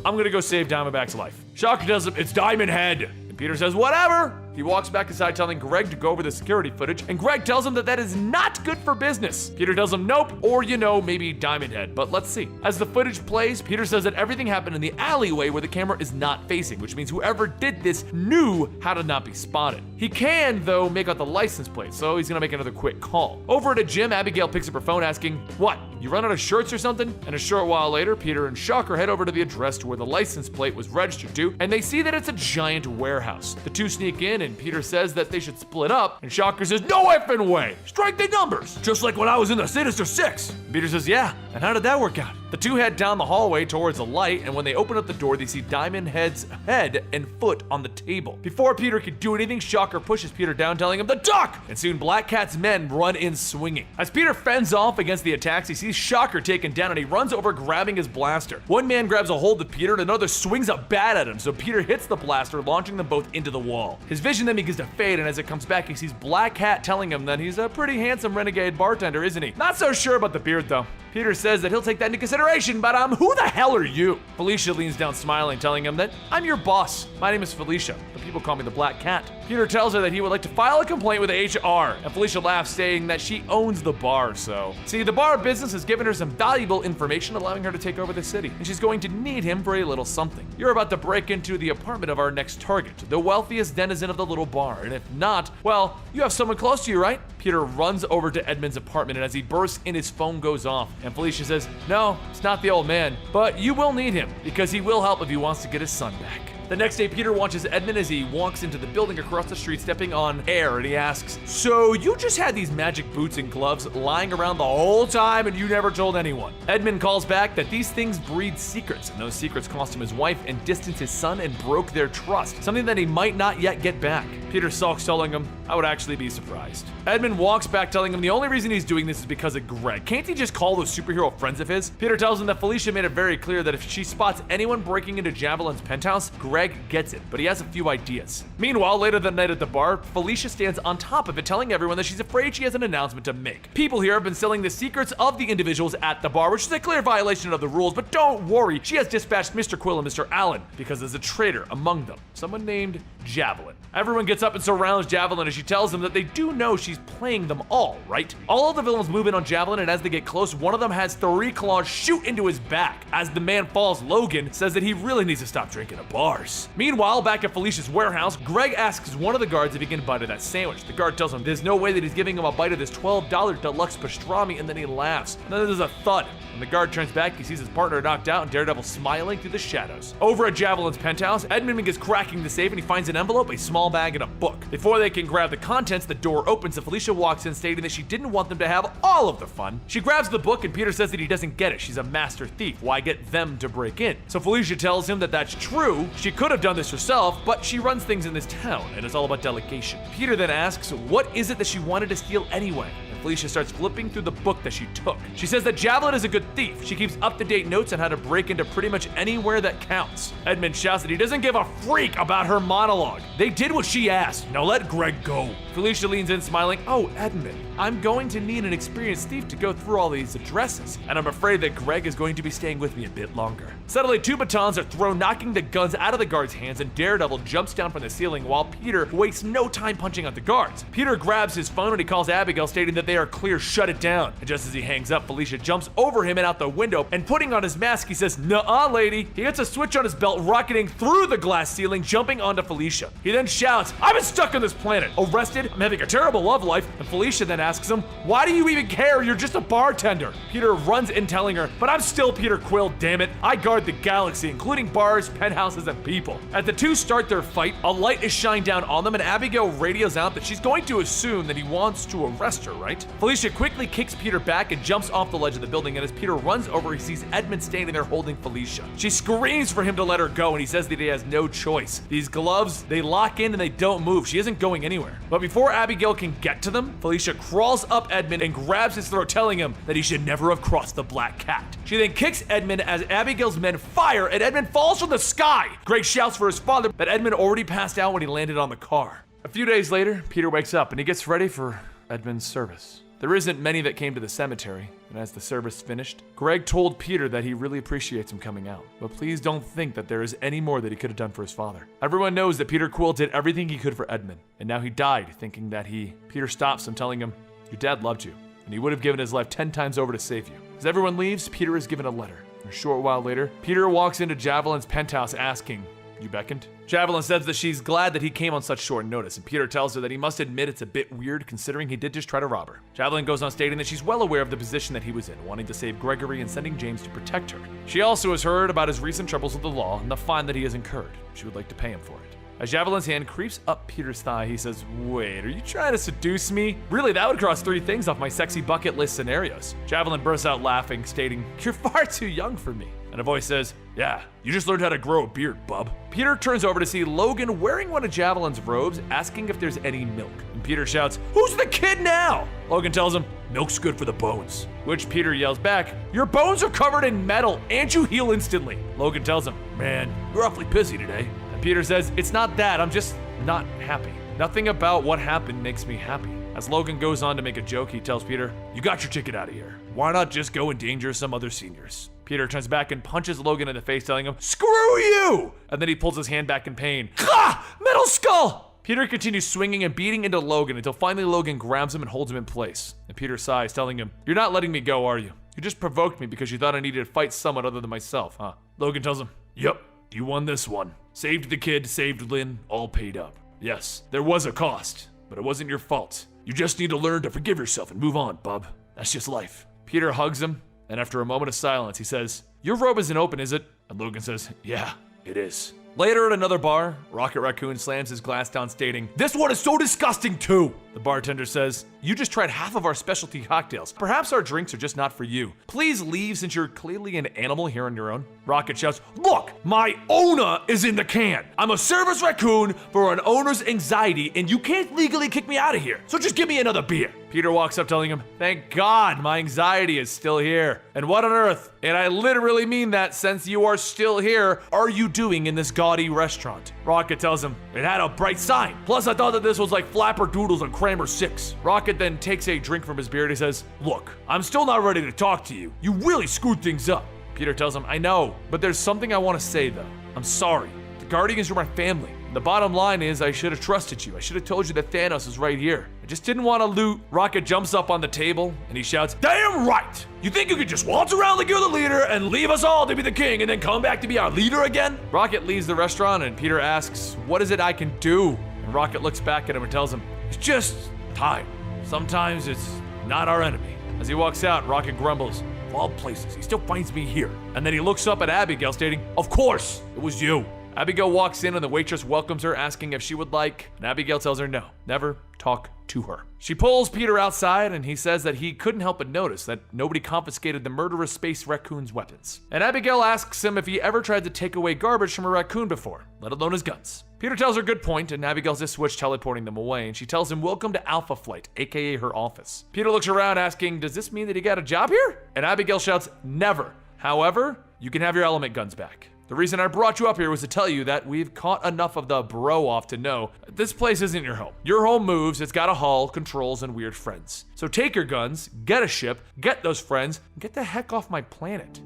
I'm gonna go save Diamondback's life. Shocker tells him it's Diamond Head, and Peter says whatever. He walks back inside telling Greg to go over the security footage, and Greg tells him that is not good for business. Peter tells him nope, or maybe Diamond Head, but let's see. As the footage plays, Peter says that everything happened in the alleyway where the camera is not facing, which means whoever did this knew how to not be spotted. He can, though, make out the license plate, so he's gonna make another quick call. Over at a gym, Abigail picks up her phone asking, what, you run out of shirts or something? And a short while later, Peter and Shocker head over to the address to where the license plate was registered to, and they see that it's a giant warehouse. The two sneak in, and Peter says that they should split up, and Shocker says, no effing way! Strike the numbers! Just like when I was in the Sinister Six! Peter says, yeah, and how did that work out? The two head down the hallway towards a light, and when they open up the door, they see Diamond Head's head and foot on the table. Before Peter can do anything, Shocker pushes Peter down, telling him to duck! And soon Black Cat's men run in swinging. As Peter fends off against the attacks, he sees Shocker taken down, and he runs over grabbing his blaster. One man grabs a hold of Peter, and another swings a bat at him, so Peter hits the blaster, launching them both into the wall. His vision then begins to fade, and as it comes back, he sees Black Cat telling him that he's a pretty handsome renegade bartender, isn't he? Not so sure about the beard, though. Peter says that he'll take that into consideration, but who the hell are you? Felicia leans down smiling, telling him that I'm your boss. My name is Felicia, but people call me the Black Cat. Peter tells her that he would like to file a complaint with HR, and Felicia laughs, saying that she owns the bar, so. See, the bar business has given her some valuable information, allowing her to take over the city, and she's going to need him for a little something. You're about to break into the apartment of our next target, the wealthiest denizen of the little bar, and if not, well, you have someone close to you, right? Peter runs over to Edmund's apartment, and as he bursts in, his phone goes off, and Felicia says, no, it's not the old man, but you will need him, because he will help if he wants to get his son back. The next day, Peter watches Edmund as he walks into the building across the street, stepping on air, and he asks, so you just had these magic boots and gloves lying around the whole time and you never told anyone? Edmund calls back that these things breed secrets, and those secrets cost him his wife and distanced his son and broke their trust, something that he might not yet get back. Peter sulks, telling him, I would actually be surprised. Edmund walks back, telling him the only reason he's doing this is because of Greg. Can't he just call those superhero friends of his? Peter tells him that Felicia made it very clear that if she spots anyone breaking into Javelin's penthouse, Greg gets it, but he has a few ideas. Meanwhile, later that night at the bar, Felicia stands on top of it, telling everyone that she's afraid she has an announcement to make. People here have been selling the secrets of the individuals at the bar, which is a clear violation of the rules, but don't worry, she has dispatched Mr. Quill and Mr. Allen, because there's a traitor among them, someone named Javelin. Everyone gets up and surrounds Javelin as she tells them that they do know she's playing them all, right? All of the villains move in on Javelin, and as they get close, one of them has 3 claws shoot into his back. As the man falls, Logan says that he really needs to stop drinking at bars. Meanwhile, back at Felicia's warehouse, Greg asks one of the guards if he can bite of that sandwich. The guard tells him there's no way that he's giving him a bite of this $12 deluxe pastrami, and then he laughs. And then there's a thud. When the guard turns back, he sees his partner knocked out and Daredevil smiling through the shadows. Over at Javelin's penthouse, Edmund begins cracking the safe and he finds an envelope, a small bag, and a book. Before they can grab the contents, the door opens and Felicia walks in, stating that she didn't want them to have all of the fun. She grabs the book and Peter says that he doesn't get it. She's a master thief. Why get them to break in? So Felicia tells him that that's true. She could have done this herself, but she runs things in this town and it's all about delegation. Peter then asks, what is it that she wanted to steal anyway? Felicia starts flipping through the book that she took. She says that Javelin is a good thief. She keeps up-to-date notes on how to break into pretty much anywhere that counts. Edmund shouts that he doesn't give a freak about her monologue. They did what she asked. Now let Greg go. Felicia leans in smiling. Oh, Edmund, I'm going to need an experienced thief to go through all these addresses, and I'm afraid that Greg is going to be staying with me a bit longer. Suddenly, 2 batons are thrown, knocking the guns out of the guards' hands, and Daredevil jumps down from the ceiling while Peter wastes no time punching out the guards. Peter grabs his phone and he calls Abigail, stating that they are clear, shut it down. And just as he hangs up, Felicia jumps over him and out the window, and putting on his mask, he says, "Nuh-uh, lady." He hits a switch on his belt, rocketing through the glass ceiling, jumping onto Felicia. He then shouts, "I've been stuck on this planet, arrested, I'm having a terrible love life," and Felicia then asks him, "Why do you even care? You're just a bartender." Peter runs in telling her, "But I'm still Peter Quill, damn it. I guard the galaxy, including bars, penthouses, and people." As the two start their fight, a light is shined down on them, and Abigail radios out that she's going to assume that he wants to arrest her, right? fight. Felicia quickly kicks Peter back and jumps off the ledge of the building, and as Peter runs over, he sees Edmund standing there holding Felicia. She screams for him to let her go, and he says that he has no choice. These gloves, they lock in and they don't move. She isn't going anywhere. But before Abigail can get to them, Felicia crawls up Edmund and grabs his throat, telling him that he should never have crossed the Black Cat. She then kicks Edmund as Abigail's men fire, and Edmund falls from the sky. Greg shouts for his father, but Edmund already passed out when he landed on the car. A few days later, Peter wakes up and he gets ready for Edmund's service. There isn't many that came to the cemetery, and as the service finished, Greg told Peter that he really appreciates him coming out, but please don't think that there is any more that he could have done for his father. Everyone knows that Peter Quill did everything he could for Edmund, and now he died thinking that Peter stops him, telling him, "Your dad loved you, and he would have given his life 10 times over to save you." As everyone leaves, Peter is given a letter. A short while later, Peter walks into Javelin's penthouse asking, "You beckoned?" Javelin says that she's glad that he came on such short notice, and Peter tells her that he must admit it's a bit weird considering he did just try to rob her. Javelin goes on stating that she's well aware of the position that he was in, wanting to save Gregory and sending James to protect her. She also has heard about his recent troubles with the law and the fine that he has incurred. She would like to pay him for it. As Javelin's hand creeps up Peter's thigh, he says, "Wait, are you trying to seduce me? Really, that would cross 3 things off my sexy bucket list scenarios." Javelin bursts out laughing, stating, "You're far too young for me." And a voice says, "Yeah, you just learned how to grow a beard, bub." Peter turns over to see Logan wearing one of Javelin's robes, asking if there's any milk. And Peter shouts, "Who's the kid now?" Logan tells him, "Milk's good for the bones." Which Peter yells back, "Your bones are covered in metal and you heal instantly." Logan tells him, "Man, you're awfully pissy today." And Peter says, "It's not that, I'm just not happy. Nothing about what happened makes me happy." As Logan goes on to make a joke, he tells Peter, "You got your ticket out of here. Why not just go endanger some other seniors?" Peter turns back and punches Logan in the face, telling him, "Screw you!" And then he pulls his hand back in pain. Ha! Metal skull! Peter continues swinging and beating into Logan until finally Logan grabs him and holds him in place. And Peter sighs, telling him, "You're not letting me go, are you? You just provoked me because you thought I needed to fight someone other than myself, huh?" Logan tells him, "Yep, you won this one. Saved the kid, saved Lynn, all paid up. Yes, there was a cost, but it wasn't your fault. You just need to learn to forgive yourself and move on, bub. That's just life." Peter hugs him, and after a moment of silence, he says, "Your robe isn't open, is it?" And Logan says, "Yeah, it is." Later at another bar, Rocket Raccoon slams his glass down, stating, "This one is so disgusting too." The bartender says, "You just tried half of our specialty cocktails. Perhaps our drinks are just not for you. Please leave since you're clearly an animal here on your own." Rocket shouts, "Look, my owner is in the can. I'm a service raccoon for an owner's anxiety, and you can't legally kick me out of here. So just give me another beer." Peter walks up telling him, "Thank God my anxiety is still here. And what on earth, and I literally mean that since you are still here, are you doing in this gaudy restaurant?" Rocket tells him, "It had a bright sign. Plus I thought that this was like Flapper Doodles on Kramer 6. Rocket then takes a drink from his beer and he says, "Look, I'm still not ready to talk to you. You really screwed things up." Peter tells him, "I know, but there's something I want to say though. I'm sorry. The Guardians are my family. The bottom line is I should have trusted you. I should have told you that Thanos is right here. I just didn't want to loot." Rocket jumps up on the table and he shouts, "Damn right! You think you could just waltz around like you're the leader and leave us all to be the king and then come back to be our leader again?" Rocket leaves the restaurant and Peter asks, "What is it I can do?" And Rocket looks back at him and tells him, "It's just time. Sometimes it's not our enemy." As he walks out, Rocket grumbles, "Of all places, he still finds me here." And then he looks up at Abigail, stating, "Of course, it was you." Abigail walks in and the waitress welcomes her, asking if she would like, and Abigail tells her no, never talk to her. She pulls Peter outside and he says that he couldn't help but notice that nobody confiscated the murderous space raccoon's weapons. And Abigail asks him if he ever tried to take away garbage from a raccoon before, let alone his guns. Peter tells her good point, and Abigail just switched teleporting them away, and she tells him welcome to Alpha Flight, aka her office. Peter looks around asking, does this mean that he got a job here? And Abigail shouts, never. However, you can have your element guns back. The reason I brought you up here was to tell you that we've caught enough of the bro off to know this place isn't your home. Your home moves, it's got a hull, controls, and weird friends. So take your guns, get a ship, get those friends, and get the heck off my planet.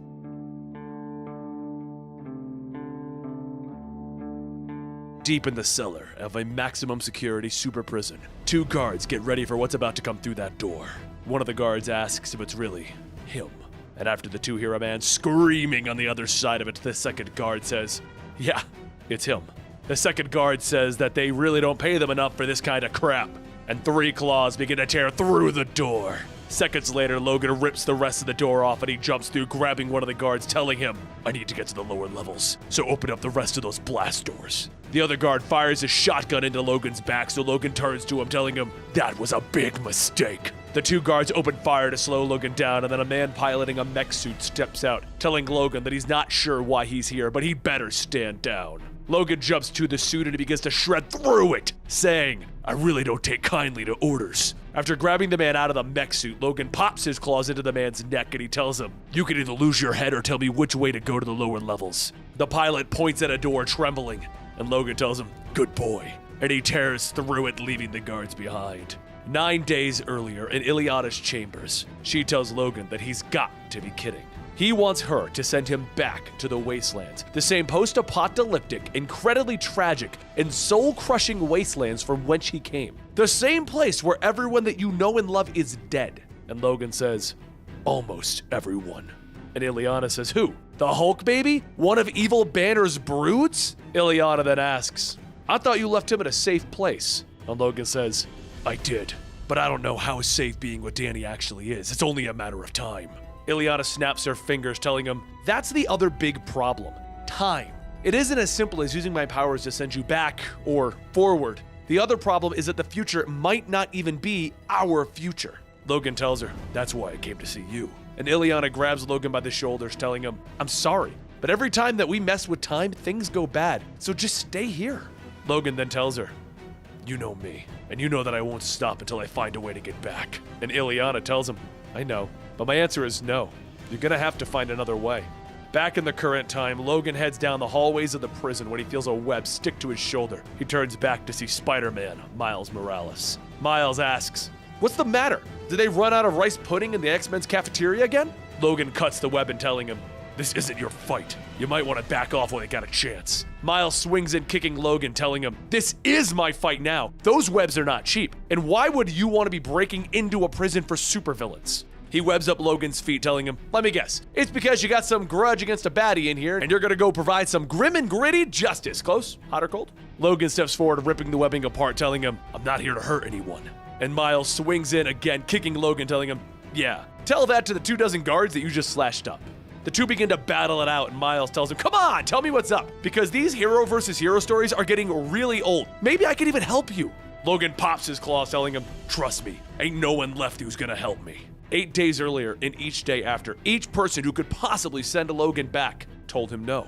Deep in the cellar of a maximum security super prison, 2 guards get ready for what's about to come through that door. One of the guards asks if it's really him. And after the 2 hear a man screaming on the other side of it, the second guard says, yeah, it's him. The second guard says that they really don't pay them enough for this kind of crap. And 3 claws begin to tear through the door. Seconds later, Logan rips the rest of the door off and he jumps through, grabbing one of the guards, telling him, I need to get to the lower levels, so open up the rest of those blast doors. The other guard fires his shotgun into Logan's back, so Logan turns to him, telling him, that was a big mistake. The two guards open fire to slow Logan down, and then a man piloting a mech suit steps out, telling Logan that he's not sure why he's here, but he better stand down. Logan jumps to the suit and he begins to shred through it, saying, "I really don't take kindly to orders." After grabbing the man out of the mech suit, Logan pops his claws into the man's neck and he tells him, "You can either lose your head or tell me which way to go to the lower levels." The pilot points at a door, trembling, and Logan tells him, "Good boy," and he tears through it, leaving the guards behind. 9 days earlier, in Ileana's chambers, she tells Logan that he's got to be kidding. He wants her to send him back to the Wastelands, the same post-apocalyptic, incredibly tragic, and soul-crushing wastelands from whence he came. The same place where everyone that you know and love is dead. And Logan says, "Almost everyone." And Ileana says, "Who? The Hulk baby? One of Evil Banner's broods?" Ileana then asks, "I thought you left him in a safe place." And Logan says, "I did, but I don't know how safe being with Danny actually is. It's only a matter of time." Ileana snaps her fingers, telling him, "That's the other big problem. Time. It isn't as simple as using my powers to send you back or forward. The other problem is that the future might not even be our future." Logan tells her, "That's why I came to see you." And Ileana grabs Logan by the shoulders, telling him, "I'm sorry, but every time that we mess with time, things go bad, so just stay here." Logan then tells her, "You know me, and you know that I won't stop until I find a way to get back." And Ileana tells him, "I know, but my answer is no. You're gonna have to find another way." Back in the current time, Logan heads down the hallways of the prison when he feels a web stick to his shoulder. He turns back to see Spider-Man, Miles Morales. Miles asks, "What's the matter? Did they run out of rice pudding in the X-Men's cafeteria again?" Logan cuts the web and telling him, "This isn't your fight. You might want to back off while you got a chance." Miles swings in, kicking Logan, telling him, "This is my fight now. Those webs are not cheap. And why would you want to be breaking into a prison for supervillains?" He webs up Logan's feet, telling him, "Let me guess. It's because you got some grudge against a baddie in here, and you're gonna go provide some grim and gritty justice. Close? Hot or cold?" Logan steps forward, ripping the webbing apart, telling him, "I'm not here to hurt anyone." And Miles swings in again, kicking Logan, telling him, "Yeah, tell that to the 24 guards that you just slashed up." The two begin to battle it out, and Miles tells him, "Come on, tell me what's up, because these hero versus hero stories are getting really old. Maybe I can even help you." Logan pops his claws, telling him, "Trust me, ain't no one left who's gonna help me." 8 days earlier, and each day after, each person who could possibly send Logan back told him no,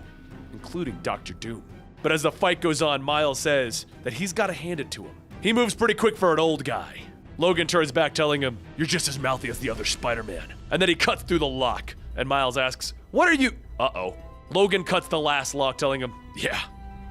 including Dr. Doom. But as the fight goes on, Miles says that he's gotta hand it to him. He moves pretty quick for an old guy. Logan turns back, telling him, "You're just as mouthy as the other Spider-Man." And then he cuts through the lock, and Miles asks, "What are you—" Uh-oh. Logan cuts the last lock, telling him, "Yeah,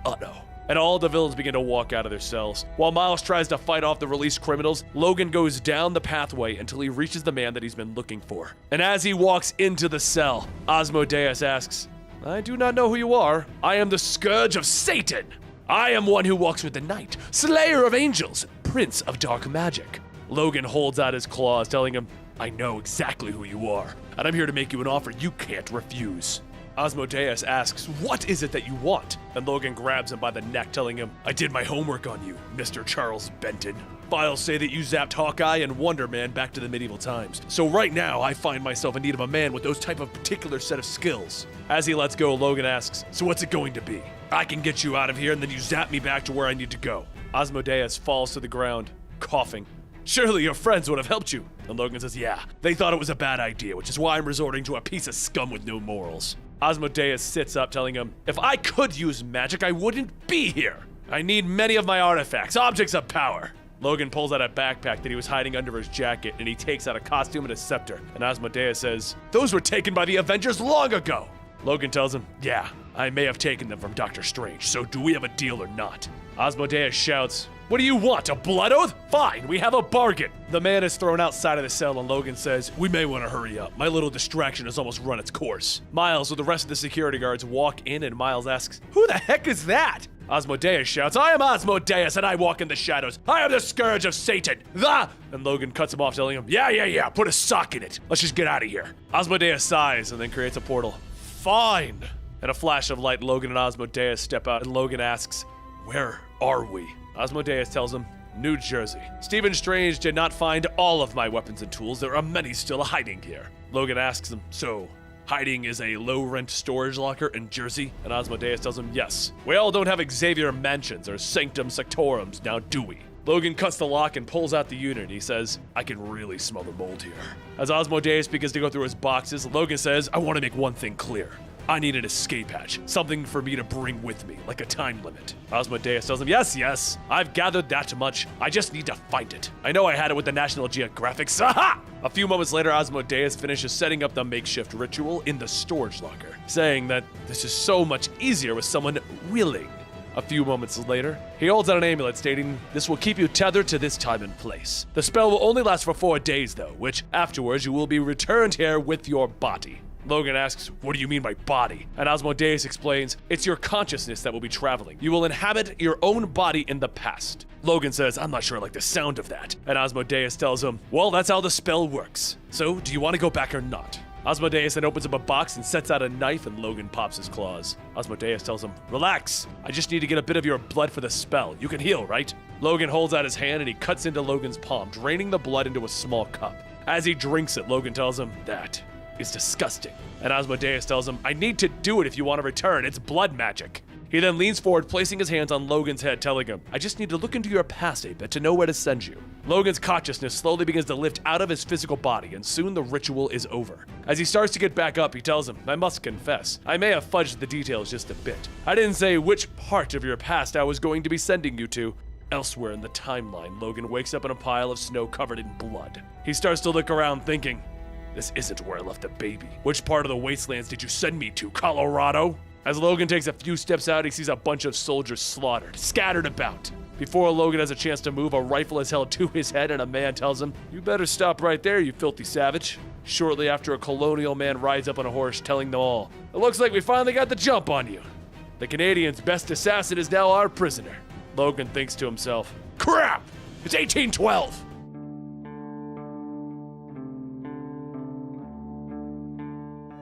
uh-oh." And all the villains begin to walk out of their cells. While Miles tries to fight off the released criminals, Logan goes down the pathway until he reaches the man that he's been looking for. And as he walks into the cell, Asmodeus asks, "I do not know who you are. I am the Scourge of Satan. I am one who walks with the night, slayer of angels, prince of dark magic." Logan holds out his claws, telling him, "I know exactly who you are, and I'm here to make you an offer you can't refuse." Asmodeus asks, "What is it that you want?" And Logan grabs him by the neck, telling him, "I did my homework on you, Mr. Charles Benton. Files say that you zapped Hawkeye and Wonder Man back to the medieval times. So right now, I find myself in need of a man with those type of particular set of skills." As he lets go, Logan asks, "So what's it going to be? I can get you out of here and then you zap me back to where I need to go." Asmodeus falls to the ground, coughing. "Surely your friends would have helped you." And Logan says, "Yeah, they thought it was a bad idea, which is why I'm resorting to a piece of scum with no morals." Asmodeus sits up, telling him, "If I could use magic, I wouldn't be here. I need many of my artifacts, objects of power." Logan pulls out a backpack that he was hiding under his jacket, and he takes out a costume and a scepter. And Asmodeus says, "Those were taken by the Avengers long ago." Logan tells him, "Yeah, I may have taken them from Doctor Strange, so do we have a deal or not?" Asmodeus shouts, "What do you want, a blood oath? Fine, we have a bargain." The man is thrown outside of the cell, and Logan says, "We may want to hurry up. My little distraction has almost run its course." Miles with the rest of the security guards walk in, and Miles asks, "Who the heck is that?" Asmodeus shouts, "I am Asmodeus, and I walk in the shadows. I am the Scourge of Satan. The—" And Logan cuts him off, telling him, Yeah, put a sock in it. Let's just get out of here." Asmodeus sighs and then creates a portal. "Fine." In a flash of light, Logan and Asmodeus step out, and Logan asks, "Where are we?" Asmodeus tells him, "New Jersey. Stephen Strange did not find all of my weapons and tools. There are many still hiding here." Logan asks him, "So, hiding is a low-rent storage locker in Jersey?" And Asmodeus tells him, "Yes. We all don't have Xavier mansions or sanctum sectorums, now do we?" Logan cuts the lock and pulls out the unit. He says, I can really smell the mold here. As Asmodeus begins to go through his boxes, Logan says, I want to make one thing clear. I need an escape hatch, something for me to bring with me, like a time limit. Asmodeus tells him, yes, I've gathered that much. I just need to find it. I know I had it with the National Geographic. Aha! A few moments later, Asmodeus finishes setting up the makeshift ritual in the storage locker, saying that this is so much easier with someone willing. A few moments later, he holds out an amulet stating, this will keep you tethered to this time and place. The spell will only last for 4 days though, which afterwards you will be returned here with your body. Logan asks, what do you mean by body? And Asmodeus explains, it's your consciousness that will be traveling. You will inhabit your own body in the past. Logan says, I'm not sure I like the sound of that. And Asmodeus tells him, well, that's how the spell works. So, do you want to go back or not? Asmodeus then opens up a box and sets out a knife, and Logan pops his claws. Asmodeus tells him, relax, I just need to get a bit of your blood for the spell. You can heal, right? Logan holds out his hand and he cuts into Logan's palm, draining the blood into a small cup. As he drinks it, Logan tells him, that is disgusting. And Asmodeus tells him, I need to do it if you want to return. It's blood magic. He then leans forward, placing his hands on Logan's head, telling him, I just need to look into your past a bit to know where to send you. Logan's consciousness slowly begins to lift out of his physical body, and soon the ritual is over. As he starts to get back up, he tells him, I must confess, I may have fudged the details just a bit. I didn't say which part of your past I was going to be sending you to. Elsewhere in the timeline, Logan wakes up in a pile of snow covered in blood. He starts to look around thinking, this isn't where I left the baby. Which part of the wastelands did you send me to, Colorado? As Logan takes a few steps out, he sees a bunch of soldiers slaughtered, scattered about. Before Logan has a chance to move, a rifle is held to his head and a man tells him, you better stop right there, you filthy savage. Shortly after, a colonial man rides up on a horse, telling them all, it looks like we finally got the jump on you. The Canadians' best assassin is now our prisoner. Logan thinks to himself, crap, it's 1812.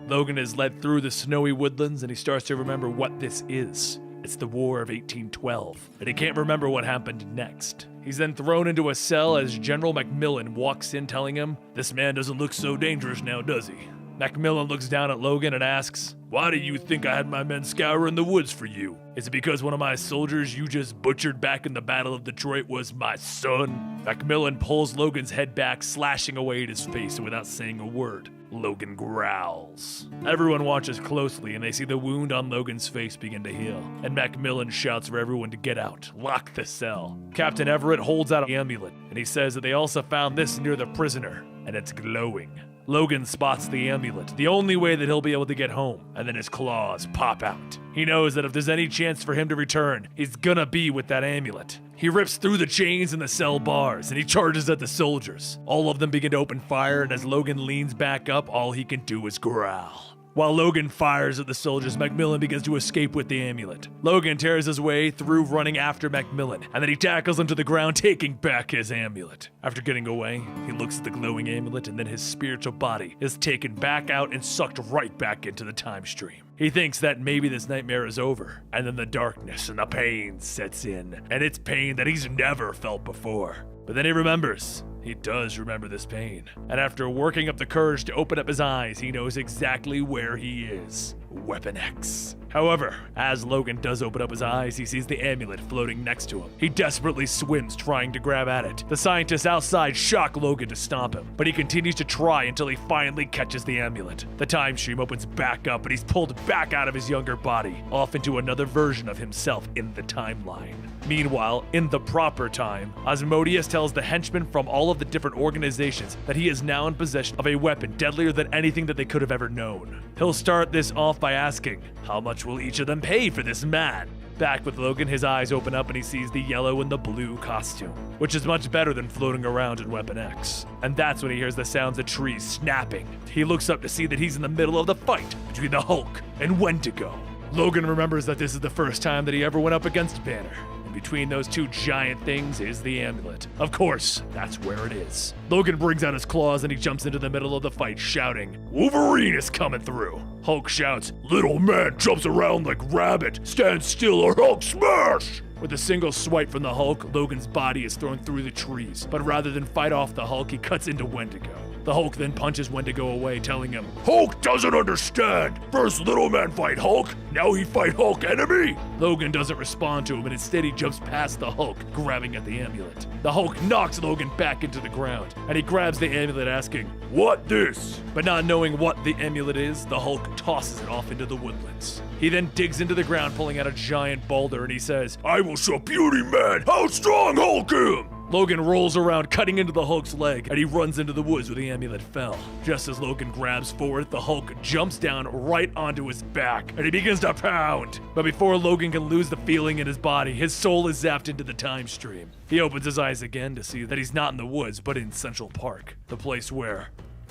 Logan is led through the snowy woodlands and he starts to remember what this is. It's the War of 1812, and he can't remember what happened next. He's then thrown into a cell as General Macmillan walks in telling him, this man doesn't look so dangerous now, does he? Macmillan looks down at Logan and asks, why do you think I had my men scouring the woods for you? Is it because one of my soldiers you just butchered back in the Battle of Detroit was my son? Macmillan pulls Logan's head back, slashing away at his face without saying a word. Logan growls. Everyone watches closely and they see the wound on Logan's face begin to heal. And Macmillan shouts for everyone to get out, lock the cell. Captain Everett holds out an amulet and he says that they also found this near the prisoner and it's glowing. Logan spots the amulet, the only way that he'll be able to get home, and then his claws pop out. He knows that if there's any chance for him to return, it's gonna be with that amulet. He rips through the chains and the cell bars, and he charges at the soldiers. All of them begin to open fire, and as Logan leans back up, all he can do is growl. While Logan fires at the soldiers, Macmillan begins to escape with the amulet. Logan tears his way through running after Macmillan, and then he tackles him to the ground, taking back his amulet. After getting away, he looks at the glowing amulet, and then his spiritual body is taken back out and sucked right back into the time stream. He thinks that maybe this nightmare is over, and then the darkness and the pain sets in, and it's pain that he's never felt before. But then he remembers. He does remember this pain. And after working up the courage to open up his eyes, he knows exactly where he is. Weapon X. However, as Logan does open up his eyes, he sees the amulet floating next to him. He desperately swims, trying to grab at it. The scientists outside shock Logan to stop him, but he continues to try until he finally catches the amulet. The time stream opens back up, and he's pulled back out of his younger body, off into another version of himself in the timeline. Meanwhile, in the proper time, Asmodeus tells the henchmen from all of the different organizations that he is now in possession of a weapon deadlier than anything that they could have ever known. He'll start this off by asking, how much will each of them pay for this man? Back with Logan, his eyes open up and he sees the yellow and the blue costume, which is much better than floating around in Weapon X. And that's when he hears the sounds of trees snapping. He looks up to see that he's in the middle of the fight between the Hulk and Wendigo. Logan remembers that this is the first time that he ever went up against Banner. Between those two giant things is the amulet. Of course, that's where it is. Logan brings out his claws and he jumps into the middle of the fight, shouting, Wolverine is coming through. Hulk shouts, little man jumps around like rabbit. Stand still or Hulk smash! With a single swipe from the Hulk, Logan's body is thrown through the trees. But rather than fight off the Hulk, he cuts into Wendigo. The Hulk then punches Wendigo away, telling him, "Hulk doesn't understand! First little man fight Hulk, now he fight Hulk enemy!" Logan doesn't respond to him, and instead he jumps past the Hulk, grabbing at the amulet. The Hulk knocks Logan back into the ground, and he grabs the amulet asking, "What this?" But not knowing what the amulet is, the Hulk tosses it off into the woodlands. He then digs into the ground, pulling out a giant boulder, and he says, "I will show Beauty Man how strong Hulk am!" Logan rolls around, cutting into the Hulk's leg, and he runs into the woods where the amulet fell. Just as Logan grabs for it, the Hulk jumps down right onto his back, and he begins to pound. But before Logan can lose the feeling in his body, his soul is zapped into the time stream. He opens his eyes again to see that he's not in the woods, but in Central Park, the place where,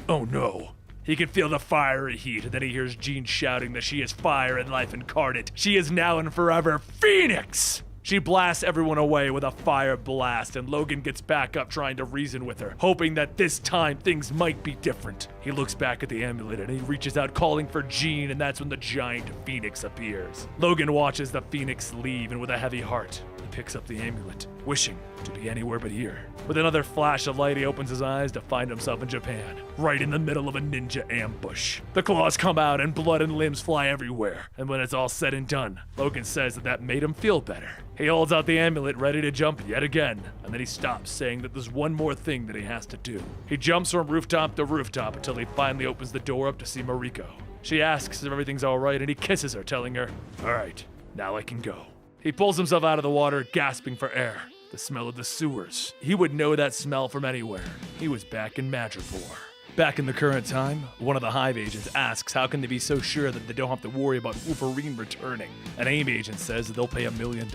oh no, he can feel the fiery heat, and then he hears Jean shouting that she is fire and life incarnate. She is now and forever Phoenix! She blasts everyone away with a fire blast, and Logan gets back up trying to reason with her, hoping that this time things might be different. He looks back at the amulet and he reaches out calling for Jean, and that's when the giant Phoenix appears. Logan watches the Phoenix leave, and with a heavy heart, he picks up the amulet, wishing to be anywhere but here. With another flash of light, he opens his eyes to find himself in Japan, right in the middle of a ninja ambush. The claws come out and blood and limbs fly everywhere, and when it's all said and done, Logan says that made him feel better. He holds out the amulet, ready to jump yet again, and then he stops, saying that there's one more thing that he has to do. He jumps from rooftop to rooftop until he finally opens the door up to see Mariko. She asks if everything's alright, and he kisses her, telling her, "Alright, now I can go." He pulls himself out of the water, gasping for air. The smell of the sewers. He would know that smell from anywhere. He was back in Madripoor. Back in the current time, one of the Hive agents asks how can they be so sure that they don't have to worry about Wolverine returning. An AIM agent says that they'll pay $1 million.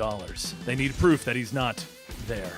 They need proof that he's not there.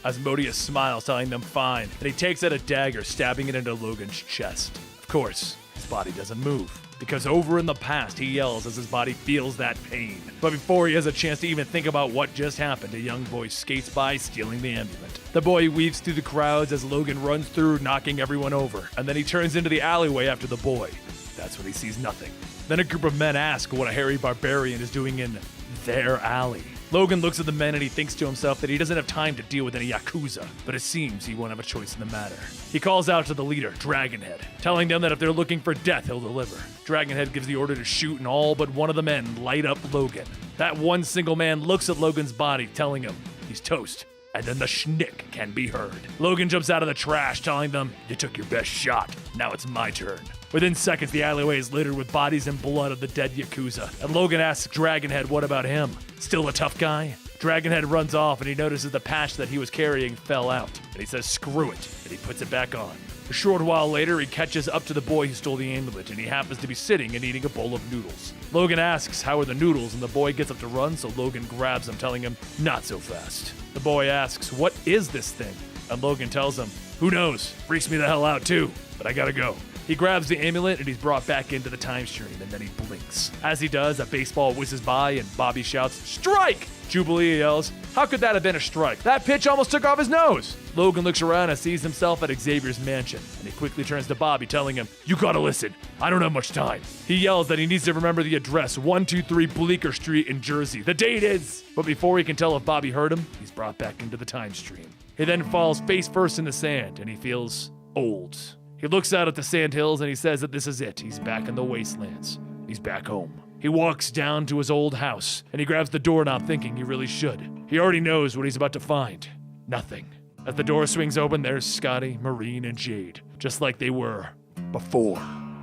Asmodeus smiles, telling them fine, and he takes out a dagger, stabbing it into Logan's chest. Of course, his body doesn't move, because over in the past, he yells as his body feels that pain. But before he has a chance to even think about what just happened, a young boy skates by, stealing the amulet. The boy weaves through the crowds as Logan runs through, knocking everyone over, and then he turns into the alleyway after the boy. That's when he sees nothing. Then a group of men ask what a hairy barbarian is doing in their alley. Logan looks at the men and he thinks to himself that he doesn't have time to deal with any Yakuza, but it seems he won't have a choice in the matter. He calls out to the leader, Dragonhead, telling them that if they're looking for death, he'll deliver. Dragonhead gives the order to shoot, and all but one of the men light up Logan. That one single man looks at Logan's body, telling him he's toast. And then the schnick can be heard. Logan jumps out of the trash, telling them, "You took your best shot. Now it's my turn." Within seconds, the alleyway is littered with bodies and blood of the dead Yakuza. And Logan asks Dragonhead what about him? Still a tough guy? Dragonhead runs off and he notices the patch that he was carrying fell out. And he says screw it, and he puts it back on. A short while later, he catches up to the boy who stole the amulet, and he happens to be sitting and eating a bowl of noodles. Logan asks how are the noodles, and the boy gets up to run, so Logan grabs him, telling him not so fast. The boy asks, "What is this thing?" And Logan tells him, "Who knows? Freaks me the hell out too, but I gotta go." He grabs the amulet and he's brought back into the time stream, and then he blinks. As he does, a baseball whizzes by and Bobby shouts, "Strike!" Jubilee yells, "How could that have been a strike? That pitch almost took off his nose!" Logan looks around and sees himself at Xavier's mansion, and he quickly turns to Bobby, telling him, "You gotta listen. I don't have much time." He yells that he needs to remember the address, 123 Bleecker Street in Jersey. The date is... But before he can tell if Bobby heard him, he's brought back into the time stream. He then falls face first in the sand, and he feels old. He looks out at the sandhills and he says that this is it. He's back in the wastelands. He's back home. He walks down to his old house and he grabs the doorknob, thinking he really should. He already knows what he's about to find. Nothing. As the door swings open, there's Scotty, Marine, and Jade, just like they were before.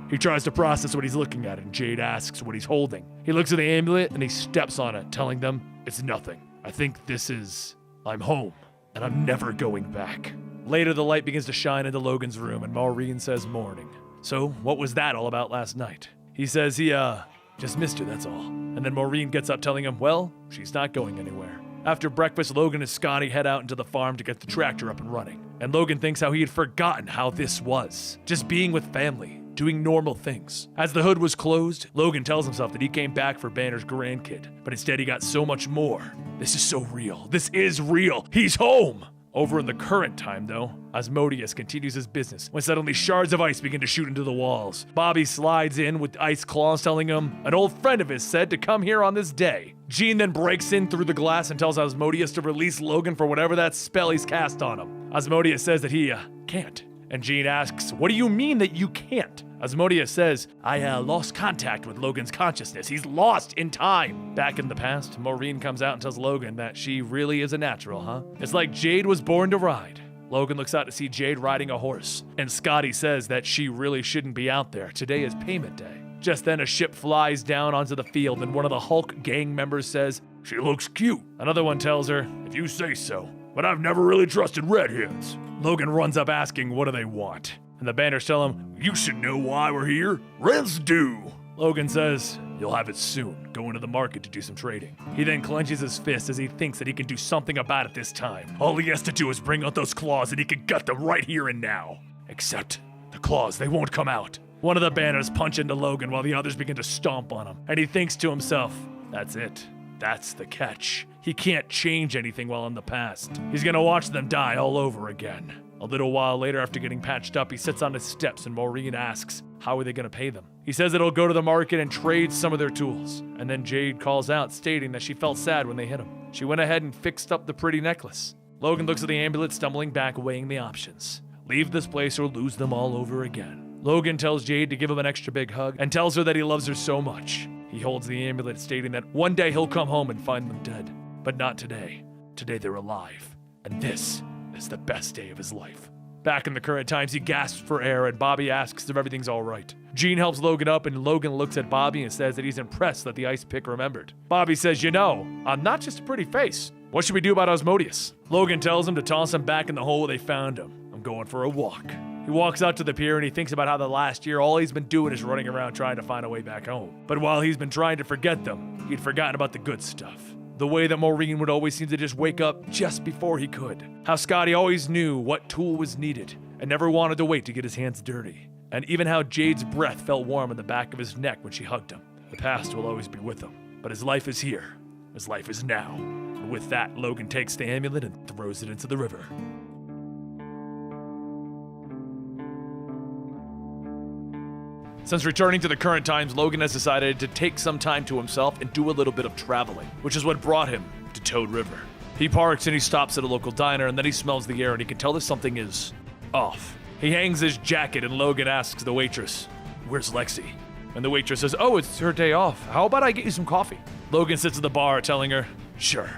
He tries to process what he's looking at, and Jade asks what he's holding. He looks at the amulet and he steps on it, telling them, "It's nothing. I think this is... I'm home, and I'm never going back." Later, the light begins to shine into Logan's room, and Maureen says morning. So, what was that all about last night? He says he, just missed her, that's all. And then Maureen gets up telling him, well, she's not going anywhere. After breakfast, Logan and Scotty head out into the farm to get the tractor up and running. And Logan thinks how he had forgotten how this was. Just being with family, doing normal things. As the hood was closed, Logan tells himself that he came back for Banner's grandkid, but instead he got so much more. This is so real. This is real. He's home! Over in the current time, though, Asmodeus continues his business when suddenly shards of ice begin to shoot into the walls. Bobby slides in with ice claws, telling him an old friend of his said to come here on this day. Jean then breaks in through the glass and tells Asmodeus to release Logan for whatever that spell he's cast on him. Asmodeus says that he can't, And Gene asks, what do you mean that you can't? Asmodeus says, I lost contact with Logan's consciousness. He's lost in time. Back in the past, Maureen comes out and tells Logan that she really is a natural, huh? It's like Jade was born to ride. Logan looks out to see Jade riding a horse, and Scotty says that she really shouldn't be out there. Today is payment day. Just then, a ship flies down onto the field, and one of the Hulk gang members says, she looks cute. Another one tells her, if you say so, but I've never really trusted redheads. Logan runs up asking, what do they want? And the banners tell him, you should know why we're here. Rents due. Logan says, you'll have it soon. Go into the market to do some trading. He then clenches his fist as he thinks that he can do something about it this time. All he has to do is bring out those claws and he can gut them right here and now. Except the claws, they won't come out. One of the banners punch into Logan while the others begin to stomp on him. And he thinks to himself, that's it. That's the catch. He can't change anything while in the past. He's gonna watch them die all over again. A little while later, after getting patched up, he sits on his steps and Maureen asks, how are they gonna pay them? He says that he'll go to the market and trade some of their tools. And then Jade calls out, stating that she felt sad when they hit him. She went ahead and fixed up the pretty necklace. Logan looks at the amulet, stumbling back, weighing the options. Leave this place or lose them all over again. Logan tells Jade to give him an extra big hug and tells her that he loves her so much. He holds the amulet, stating that one day he'll come home and find them dead. But not today. Today they're alive. And this is the best day of his life. Back in the current times, he gasps for air and Bobby asks if everything's all right. Gene helps Logan up and Logan looks at Bobby and says that he's impressed that the ice pick remembered. Bobby says, you know, I'm not just a pretty face. What should we do about Asmodeus? Logan tells him to toss him back in the hole where they found him. I'm going for a walk. He walks out to the pier and he thinks about how the last year all he's been doing is running around trying to find a way back home. But while he's been trying to forget them, he'd forgotten about the good stuff. The way that Maureen would always seem to just wake up just before he could. How Scotty always knew what tool was needed and never wanted to wait to get his hands dirty. And even how Jade's breath felt warm on the back of his neck when she hugged him. The past will always be with him, but his life is here. His life is now. And with that, Logan takes the amulet and throws it into the river. Since returning to the current times, Logan has decided to take some time to himself and do a little bit of traveling, which is what brought him to Toad River. He parks and he stops at a local diner and then he smells the air and he can tell that something is off. He hangs his jacket and Logan asks the waitress, where's Lexi? And the waitress says, oh, it's her day off. How about I get you some coffee? Logan sits at the bar telling her, sure.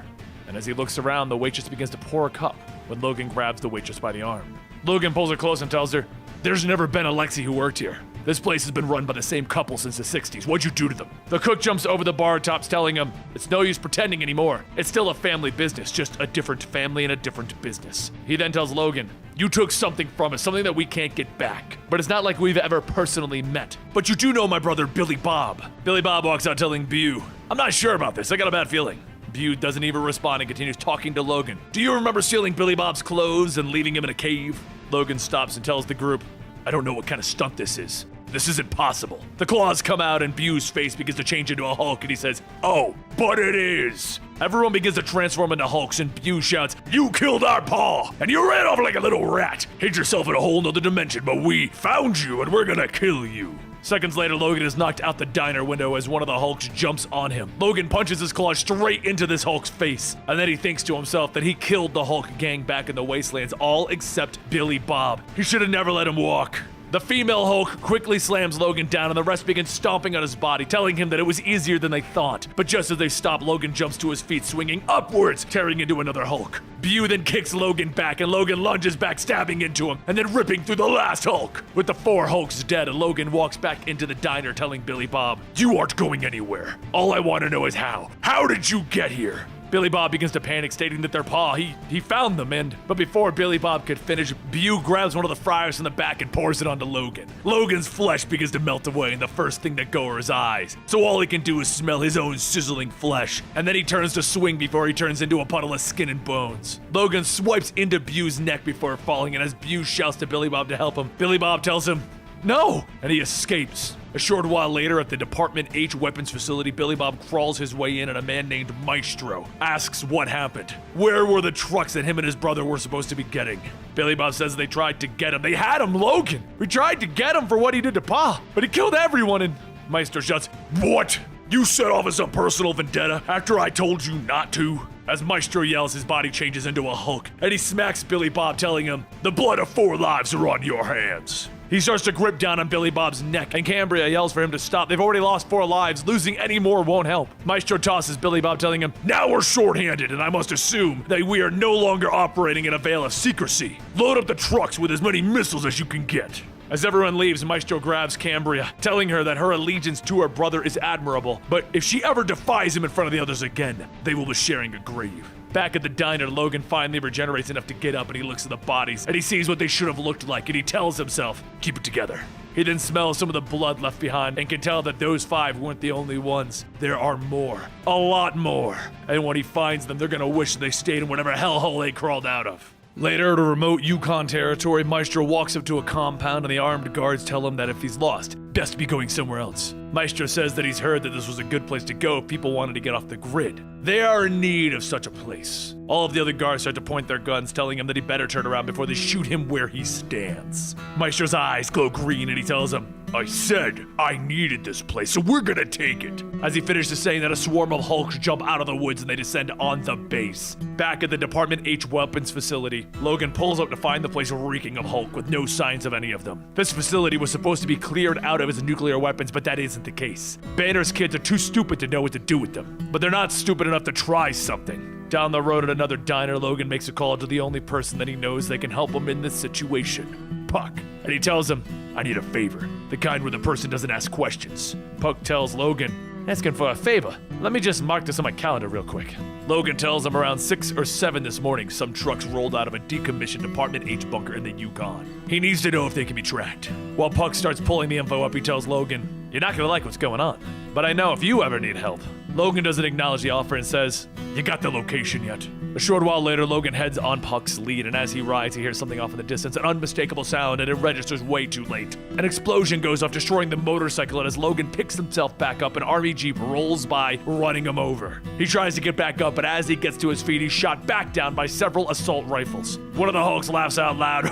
And as he looks around, the waitress begins to pour a cup when Logan grabs the waitress by the arm. Logan pulls her close and tells her, there's never been a Lexi who worked here. This place has been run by the same couple since the 60s. What'd you do to them? The cook jumps over the bar tops telling him, it's no use pretending anymore. It's still a family business, just a different family and a different business. He then tells Logan, you took something from us, something that we can't get back. But it's not like we've ever personally met. But you do know my brother, Billy Bob. Billy Bob walks out telling Bew, I'm not sure about this, I got a bad feeling. Bew doesn't even respond and continues talking to Logan. Do you remember stealing Billy Bob's clothes and leaving him in a cave? Logan stops and tells the group, I don't know what kind of stunt this is. This isn't possible. The claws come out and Bew's face begins to change into a Hulk and he says, oh, but it is. Everyone begins to transform into Hulks and Bew shouts, you killed our paw and you ran off like a little rat. Hid yourself in a whole nother dimension, but we found you and we're gonna kill you. Seconds later, Logan is knocked out the diner window as one of the Hulks jumps on him. Logan punches his claws straight into this Hulk's face, and then he thinks to himself that he killed the Hulk gang back in the Wastelands, all except Billy Bob. He should have never let him walk. The female Hulk quickly slams Logan down and the rest begin stomping on his body, telling him that it was easier than they thought. But just as they stop, Logan jumps to his feet, swinging upwards, tearing into another Hulk. Bew then kicks Logan back and Logan lunges back, stabbing into him, and then ripping through the last Hulk. With the 4 Hulks dead, Logan walks back into the diner telling Billy Bob, you aren't going anywhere. All I want to know is how. How did you get here? Billy Bob begins to panic, stating that their paw, he found them, but before Billy Bob could finish, Bew grabs one of the fryers from the back and pours it onto Logan. Logan's flesh begins to melt away, and the first thing that go are his eyes. So all he can do is smell his own sizzling flesh, and then he turns to swing before he turns into a puddle of skin and bones. Logan swipes into Bew's neck before falling, and as Bew shouts to Billy Bob to help him, Billy Bob tells him, no! And he escapes. A short while later, at the Department H weapons facility, Billy Bob crawls his way in and a man named Maestro asks what happened. Where were the trucks that him and his brother were supposed to be getting? Billy Bob says they tried to get him. They had him, Logan! We tried to get him for what he did to Pa, but he killed everyone and Maestro shouts, what? You set off as a personal vendetta after I told you not to? As Maestro yells, his body changes into a Hulk, and he smacks Billy Bob, telling him, "The blood of 4 lives are on your hands." He starts to grip down on Billy Bob's neck, and Cambria yells for him to stop. They've already lost 4 lives. Losing any more won't help. Maestro tosses Billy Bob, telling him, "Now we're short-handed, and I must assume that we are no longer operating in a veil of secrecy. Load up the trucks with as many missiles as you can get." As everyone leaves, Maestro grabs Cambria, telling her that her allegiance to her brother is admirable, but if she ever defies him in front of the others again, they will be sharing a grave. Back at the diner, Logan finally regenerates enough to get up, and he looks at the bodies, and he sees what they should have looked like, and he tells himself, "Keep it together." He then smells some of the blood left behind and can tell that those 5 weren't the only ones. There are more. A lot more. And when he finds them, they're gonna wish they stayed in whatever hellhole they crawled out of. Later, at a remote Yukon territory, Maestro walks up to a compound and the armed guards tell him that if he's lost, best be going somewhere else. Maestro says that he's heard that this was a good place to go if people wanted to get off the grid. They are in need of such a place. All of the other guards start to point their guns, telling him that he better turn around before they shoot him where he stands. Maestro's eyes glow green and he tells them, "I said I needed this place, so we're gonna take it." As he finishes saying that, a swarm of Hulks jump out of the woods and they descend on the base. Back at the Department H weapons facility, Logan pulls up to find the place reeking of Hulk with no signs of any of them. This facility was supposed to be cleared out of his nuclear weapons, but that isn't the case. Banner's kids are too stupid to know what to do with them, but they're not stupid enough to try something. Down the road at another diner, Logan makes a call to the only person that he knows that can help him in this situation, Puck. And he tells him, "I need a favor, the kind where the person doesn't ask questions." Puck tells Logan, "Asking for a favor? Let me just mark this on my calendar real quick." Logan tells him around 6 or 7 this morning, some trucks rolled out of a decommissioned Department H bunker in the Yukon. He needs to know if they can be tracked. While Puck starts pulling the info up, he tells Logan, "You're not gonna like what's going on, but I know if you ever need help." Logan doesn't acknowledge the offer and says, "You got the location yet?" A short while later, Logan heads on Puck's lead, and as he rides, he hears something off in the distance, an unmistakable sound, and it registers way too late. An explosion goes off, destroying the motorcycle, and as Logan picks himself back up, an army jeep rolls by, running him over. He tries to get back up, but as he gets to his feet, he's shot back down by several assault rifles. One of the Hulks laughs out loud.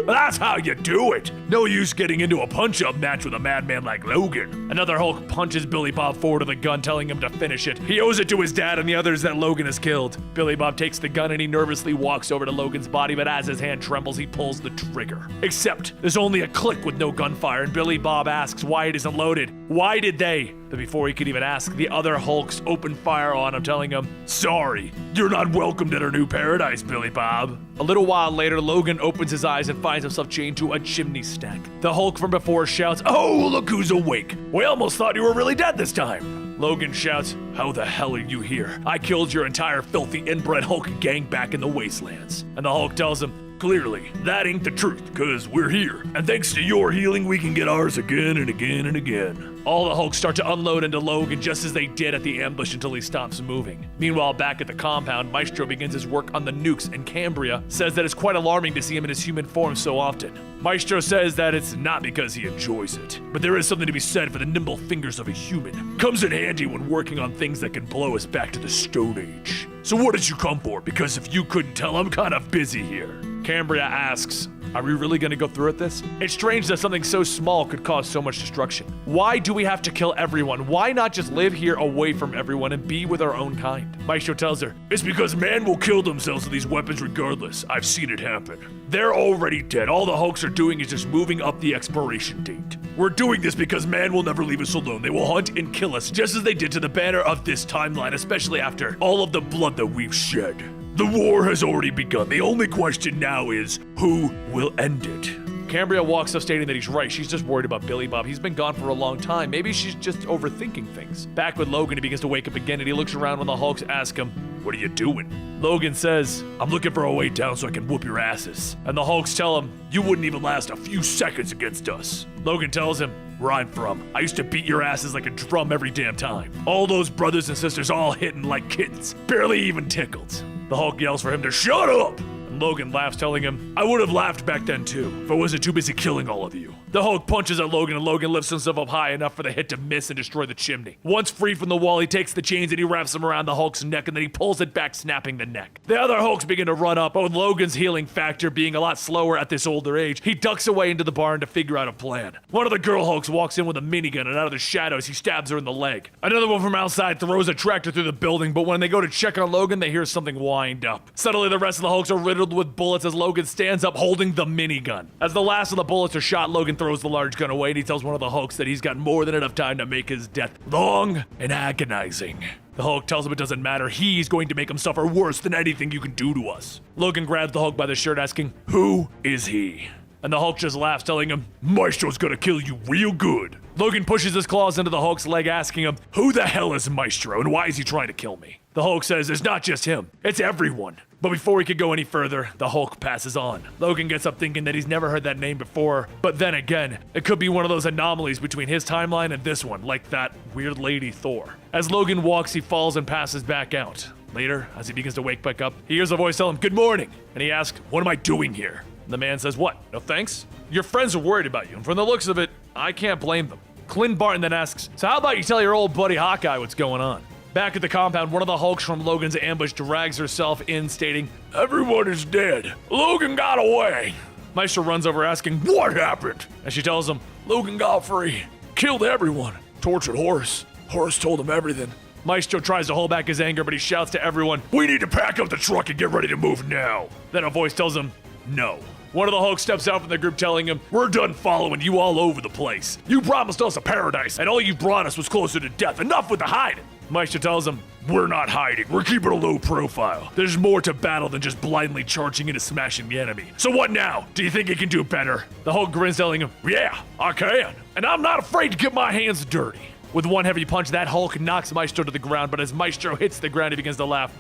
"That's how you do it! No use getting into a punch-up match with a madman like Logan." Another Hulk punches Billy Bob forward with a gun, telling him to finish it. He owes it to his dad and the others that Logan has killed. Billy Bob takes the gun and he nervously walks over to Logan's body, but as his hand trembles, he pulls the trigger. Except, there's only a click with no gunfire, and Billy Bob asks why it isn't loaded. Why did they? But before he could even ask, the other Hulks open fire on him, telling him, "Sorry, you're not welcomed at our new paradise, Billy Bob." A little while later, Logan opens his eyes and finds himself chained to a chimney stack. The Hulk from before shouts, "Oh, look who's awake! We almost thought you were really dead this time." Logan shouts, "How the hell are you here? I killed your entire filthy inbred Hulk gang back in the wastelands." And the Hulk tells him, "Clearly, that ain't the truth, cause we're here. And thanks to your healing, we can get ours again and again and again." All the Hulks start to unload into Logan just as they did at the ambush until he stops moving. Meanwhile, back at the compound, Maestro begins his work on the nukes, and Cambria says that it's quite alarming to see him in his human form so often. Maestro says that it's not because he enjoys it, but there is something to be said for the nimble fingers of a human. Comes in handy when working on things that can blow us back to the Stone Age. "So what did you come for? Because if you couldn't tell, I'm kind of busy here." Cambria asks, "Are we really gonna go through with this? It's strange that something so small could cause so much destruction. Why do we have to kill everyone? Why not just live here away from everyone and be with our own kind?" Maestro tells her, "It's because man will kill themselves with these weapons regardless. I've seen it happen. They're already dead. All the Hulks are doing is just moving up the expiration date. We're doing this because man will never leave us alone. They will hunt and kill us just as they did to the banner of this timeline, especially after all of the blood that we've shed. The war has already begun. The only question now is, who will end it?" Cambria walks up stating that he's right. She's just worried about Billy Bob. He's been gone for a long time. Maybe she's just overthinking things. Back with Logan, he begins to wake up again, and he looks around when the Hulks ask him, "What are you doing?" Logan says, "I'm looking for a way down so I can whoop your asses." And the Hulks tell him, "You wouldn't even last a few seconds against us." Logan tells him, "Where I'm from, I used to beat your asses like a drum every damn time. All those brothers and sisters all hitting like kittens, barely even tickled." The Hulk yells for him to shut up. And Logan laughs, telling him, I would have laughed back then too, if I wasn't too busy killing all of you. The Hulk punches at Logan, and Logan lifts himself up high enough for the hit to miss and destroy the chimney. Once free from the wall, he takes the chains and he wraps them around the Hulk's neck, and then he pulls it back, snapping the neck. The other Hulks begin to run up, but with Logan's healing factor being a lot slower at this older age, he ducks away into the barn to figure out a plan. One of the girl Hulks walks in with a minigun, and out of the shadows, he stabs her in the leg. Another one from outside throws a tractor through the building, but when they go to check on Logan, they hear something wind up. Suddenly, the rest of the Hulks are riddled with bullets as Logan stands up holding the minigun. As the last of the bullets are shot, Logan throws the large gun away, and he tells one of the Hulks that he's got more than enough time to make his death long and agonizing. The Hulk tells him it doesn't matter, he's going to make him suffer worse than anything you can do to us. Logan grabs the Hulk by the shirt, asking, who is he? And the Hulk just laughs, telling him, Maestro's gonna kill you real good. Logan pushes his claws into the Hulk's leg, asking him, who the hell is Maestro, and why is he trying to kill me? The Hulk says, it's not just him, it's everyone. But before he could go any further, the Hulk passes on. Logan gets up thinking that he's never heard that name before, but then again, it could be one of those anomalies between his timeline and this one, like that weird lady Thor. As Logan walks, he falls and passes back out. Later, as he begins to wake back up, he hears a voice tell him, good morning, and he asks, what am I doing here? The man says, what? No thanks? Your friends are worried about you, and from the looks of it, I can't blame them. Clint Barton then asks, so how about you tell your old buddy Hawkeye what's going on? Back at the compound, one of the Hulks from Logan's ambush drags herself in, stating, everyone is dead. Logan got away. Maestro runs over asking, what happened? And she tells him, Logan got free. Killed everyone. Tortured Horace. Horace told him everything. Maestro tries to hold back his anger, but he shouts to everyone, we need to pack up the truck and get ready to move now. Then a voice tells him, no. One of the Hulks steps out from the group, telling him, we're done following you all over the place. You promised us a paradise, and all you brought us was closer to death. Enough with the hiding. Maestro tells him, we're not hiding. We're keeping a low profile. There's more to battle than just blindly charging in and smashing the enemy. So what now? Do you think you can do better? The Hulk grins, telling him, yeah, I can. And I'm not afraid to get my hands dirty. With one heavy punch, that Hulk knocks Maestro to the ground, but as Maestro hits the ground, he begins to laugh.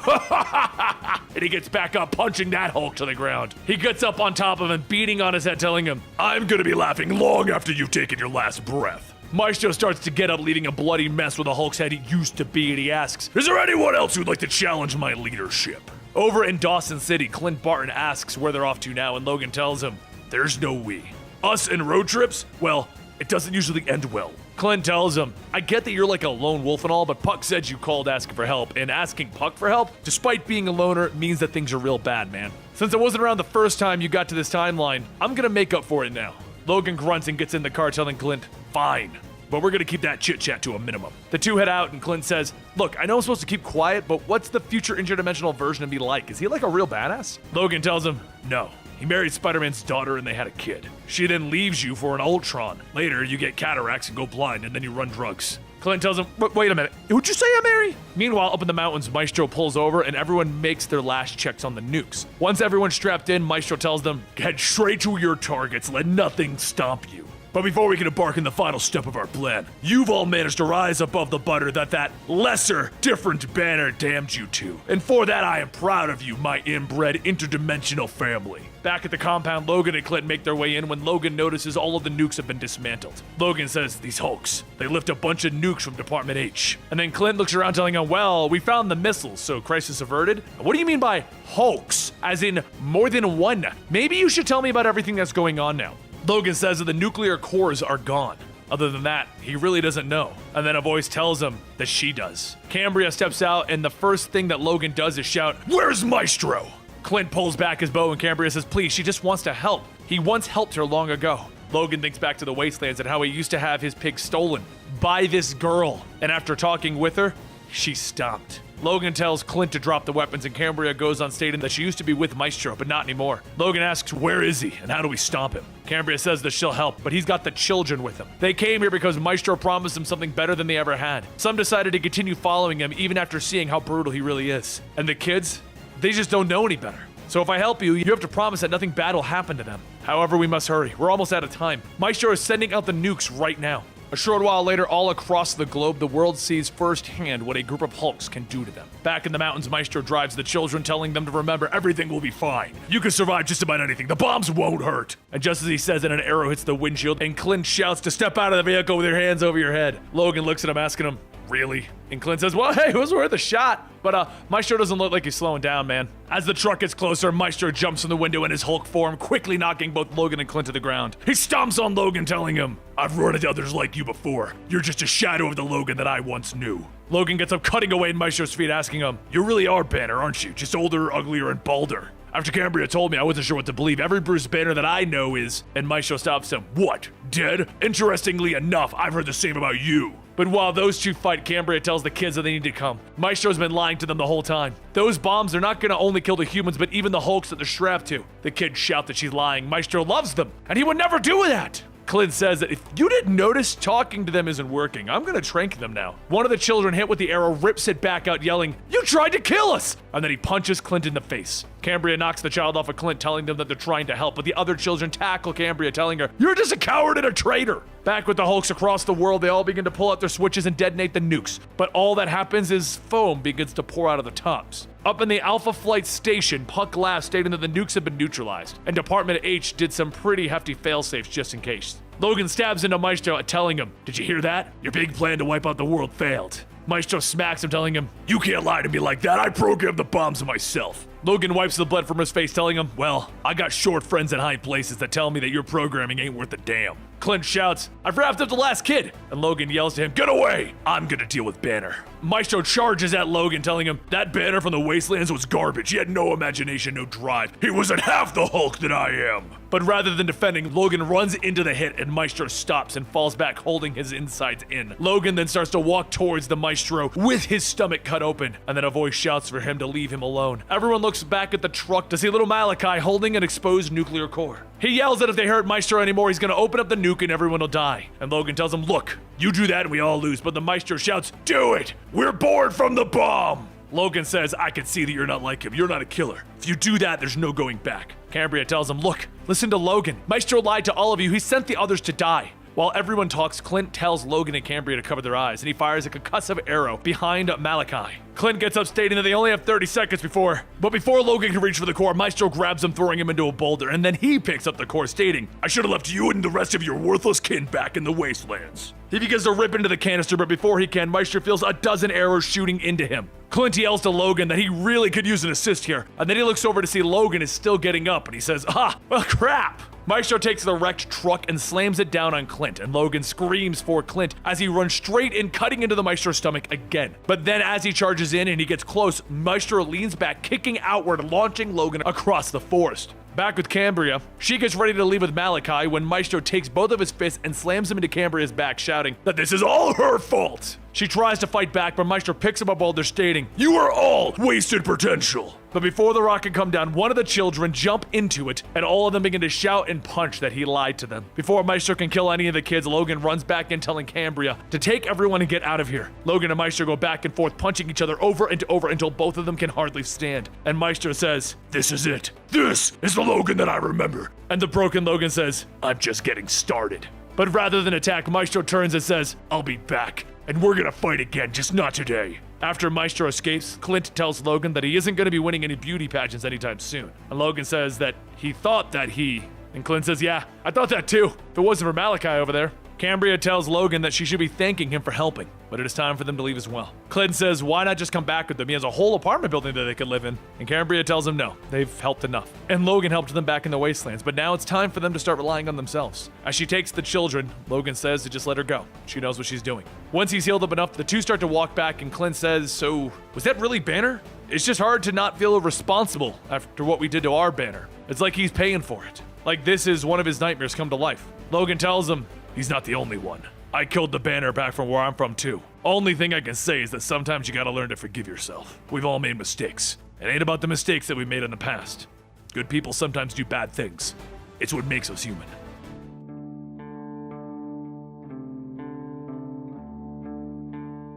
And he gets back up, punching that Hulk to the ground. He gets up on top of him, beating on his head, telling him, I'm gonna be laughing long after you've taken your last breath. Maestro starts to get up, leaving a bloody mess where the Hulk's head he used to be, and he asks, is there anyone else who'd like to challenge my leadership? Over in Dawson City, Clint Barton asks where they're off to now, and Logan tells him, there's no we. Us and road trips? Well, it doesn't usually end well. Clint tells him, I get that you're like a lone wolf and all, but Puck said you called asking for help, and asking Puck for help, despite being a loner, means that things are real bad, man. Since I wasn't around the first time you got to this timeline, I'm gonna make up for it now. Logan grunts and gets in the car, telling Clint, fine, but we're gonna keep that chit-chat to a minimum. The two head out, and Clint says, look, I know I'm supposed to keep quiet, but what's the future interdimensional version of me like? Is he like a real badass? Logan tells him, no. He married Spider-Man's daughter and they had a kid. She then leaves you for an Ultron. Later, you get cataracts and go blind, and then you run drugs. Clint tells him, wait a minute, who'd you say I marry? Meanwhile, up in the mountains, Maestro pulls over and everyone makes their last checks on the nukes. Once everyone's strapped in, Maestro tells them, head straight to your targets, let nothing stop you. But before we can embark in the final step of our plan, you've all managed to rise above the butter that lesser, different banner damned you to. And for that, I am proud of you, my inbred, interdimensional family. Back at the compound, Logan and Clint make their way in when Logan notices all of the nukes have been dismantled. Logan says, these Hulks, they lift a bunch of nukes from Department H. And then Clint looks around telling him, well, we found the missiles, so crisis averted? What do you mean by Hulks? As in more than one? Maybe you should tell me about everything that's going on now. Logan says that the nuclear cores are gone. Other than that, he really doesn't know. And then a voice tells him that she does. Cambria steps out, and the first thing that Logan does is shout, where's Maestro? Clint pulls back his bow, and Cambria says, please, she just wants to help. He once helped her long ago. Logan thinks back to the Wastelands and how he used to have his pig stolen by this girl. And after talking with her, she stopped. Logan tells Clint to drop the weapons, and Cambria goes on stating that she used to be with Maestro, but not anymore. Logan asks, where is he, and how do we stop him? Cambria says that she'll help, but he's got the children with him. They came here because Maestro promised them something better than they ever had. Some decided to continue following him even after seeing how brutal he really is. And the kids, they just don't know any better. So if I help you, you have to promise that nothing bad will happen to them. However, we must hurry. We're almost out of time. Maestro is sending out the nukes right now. A short while later, all across the globe, the world sees firsthand what a group of Hulks can do to them. Back in the mountains, Maestro drives the children, telling them to remember everything will be fine. You can survive just about anything. The bombs won't hurt. And just as he says it, an arrow hits the windshield, and Clint shouts to step out of the vehicle with your hands over your head. Logan looks at him, asking him, really? And Clint says, well, hey, it was worth a shot. But Maestro doesn't look like he's slowing down, man. As the truck gets closer, Maestro jumps from the window in his Hulk form, quickly knocking both Logan and Clint to the ground. He stomps on Logan, telling him, I've run into others like you before. You're just a shadow of the Logan that I once knew. Logan gets up, cutting away at Maestro's feet, asking him, you really are Banner, aren't you? Just older, uglier, and balder. After Cambria told me, I wasn't sure what to believe. Every Bruce Banner that I know is... And Maestro stops him. What? Dead? Interestingly enough, I've heard the same about you. But while those two fight, Cambria tells the kids that they need to come. Maestro's been lying to them the whole time. Those bombs are not gonna only kill the humans, but even the Hulks that they're strapped to. The kids shout that she's lying. Maestro loves them, and he would never do that. Clint says that if you didn't notice, talking to them isn't working. I'm gonna trank them now. One of the children hit with the arrow rips it back out, yelling, you tried to kill us! And then he punches Clint in the face. Cambria knocks the child off of Clint, telling them that they're trying to help, but the other children tackle Cambria, telling her, you're just a coward and a traitor! Back with the Hulks across the world, they all begin to pull out their switches and detonate the nukes. But all that happens is foam begins to pour out of the tops. Up in the Alpha Flight station, Puck laughs, stating that the nukes have been neutralized, and Department H did some pretty hefty failsafes just in case. Logan stabs into Maestro, telling him, did you hear that? Your big plan to wipe out the world failed. Maestro smacks him, telling him, you can't lie to me like that, I programmed the bombs myself. Logan wipes the blood from his face, telling him, well, I got short friends in high places that tell me that your programming ain't worth a damn. Clint shouts, I've wrapped up the last kid, and Logan yells to him, get away, I'm gonna deal with Banner. Maestro charges at Logan, telling him, that Banner from the Wastelands was garbage, he had no imagination, no drive, he wasn't half the Hulk that I am. But rather than defending, Logan runs into the hit, and Maestro stops and falls back, holding his insides in. Logan then starts to walk towards the Maestro with his stomach cut open, and then a voice shouts for him to leave him alone. Everyone looks back at the truck to see little Malachi holding an exposed nuclear core. He yells that if they hurt Maestro anymore, he's gonna open up the nuke and everyone will die. And Logan tells him, look, you do that and we all lose, but the Maestro shouts, do it! We're bored from the bomb! Logan says, I can see that you're not like him, you're not a killer. If you do that, there's no going back. Cambria tells him, look, listen to Logan. Maestro lied to all of you, he sent the others to die. While everyone talks, Clint tells Logan and Cambria to cover their eyes, and he fires a concussive arrow behind Malachi. Clint gets up, stating that they only have 30 seconds before Logan can reach for the core, Maestro grabs him, throwing him into a boulder, and then he picks up the core, stating, I should have left you and the rest of your worthless kin back in the Wastelands. He begins to rip into the canister, but before he can, Maestro feels a dozen arrows shooting into him. Clint yells to Logan that he really could use an assist here, and then he looks over to see Logan is still getting up, and he says, well, crap. Maestro takes the wrecked truck and slams it down on Clint, and Logan screams for Clint as he runs straight in, cutting into the Maestro's stomach again. But then as he charges in and he gets close, Maestro leans back, kicking outward, launching Logan across the forest. Back with Cambria, she gets ready to leave with Malachi when Maestro takes both of his fists and slams him into Cambria's back, shouting that this is all her fault. She tries to fight back, but Maestro picks him up while they're stating, you are all wasted potential. But before the rock can come down, one of the children jump into it, and all of them begin to shout and punch that he lied to them. Before Maestro can kill any of the kids, Logan runs back in, telling Cambria to take everyone and get out of here. Logan and Maestro go back and forth, punching each other over and over until both of them can hardly stand. And Maestro says, this is it. This is the Logan that I remember. And the broken Logan says, I'm just getting started. But rather than attack, Maestro turns and says, I'll be back. And we're gonna fight again, just not today. After Maestro escapes, Clint tells Logan that he isn't gonna be winning any beauty pageants anytime soon. And Logan says that he thought that and Clint says, yeah, I thought that too, if it wasn't for Malachi over there. Cambria tells Logan that she should be thanking him for helping, but it is time for them to leave as well. Clint says, why not just come back with them? He has a whole apartment building that they could live in. And Cambria tells him no, they've helped enough. And Logan helped them back in the Wastelands, but now it's time for them to start relying on themselves. As she takes the children, Logan says to just let her go. She knows what she's doing. Once he's healed up enough, the two start to walk back, and Clint says, so was that really Banner? It's just hard to not feel responsible after what we did to our Banner. It's like he's paying for it. Like this is one of his nightmares come to life. Logan tells him, he's not the only one. I killed the Banner back from where I'm from too. Only thing I can say is that sometimes you gotta learn to forgive yourself. We've all made mistakes. It ain't about the mistakes that we made in the past. Good people sometimes do bad things. It's what makes us human.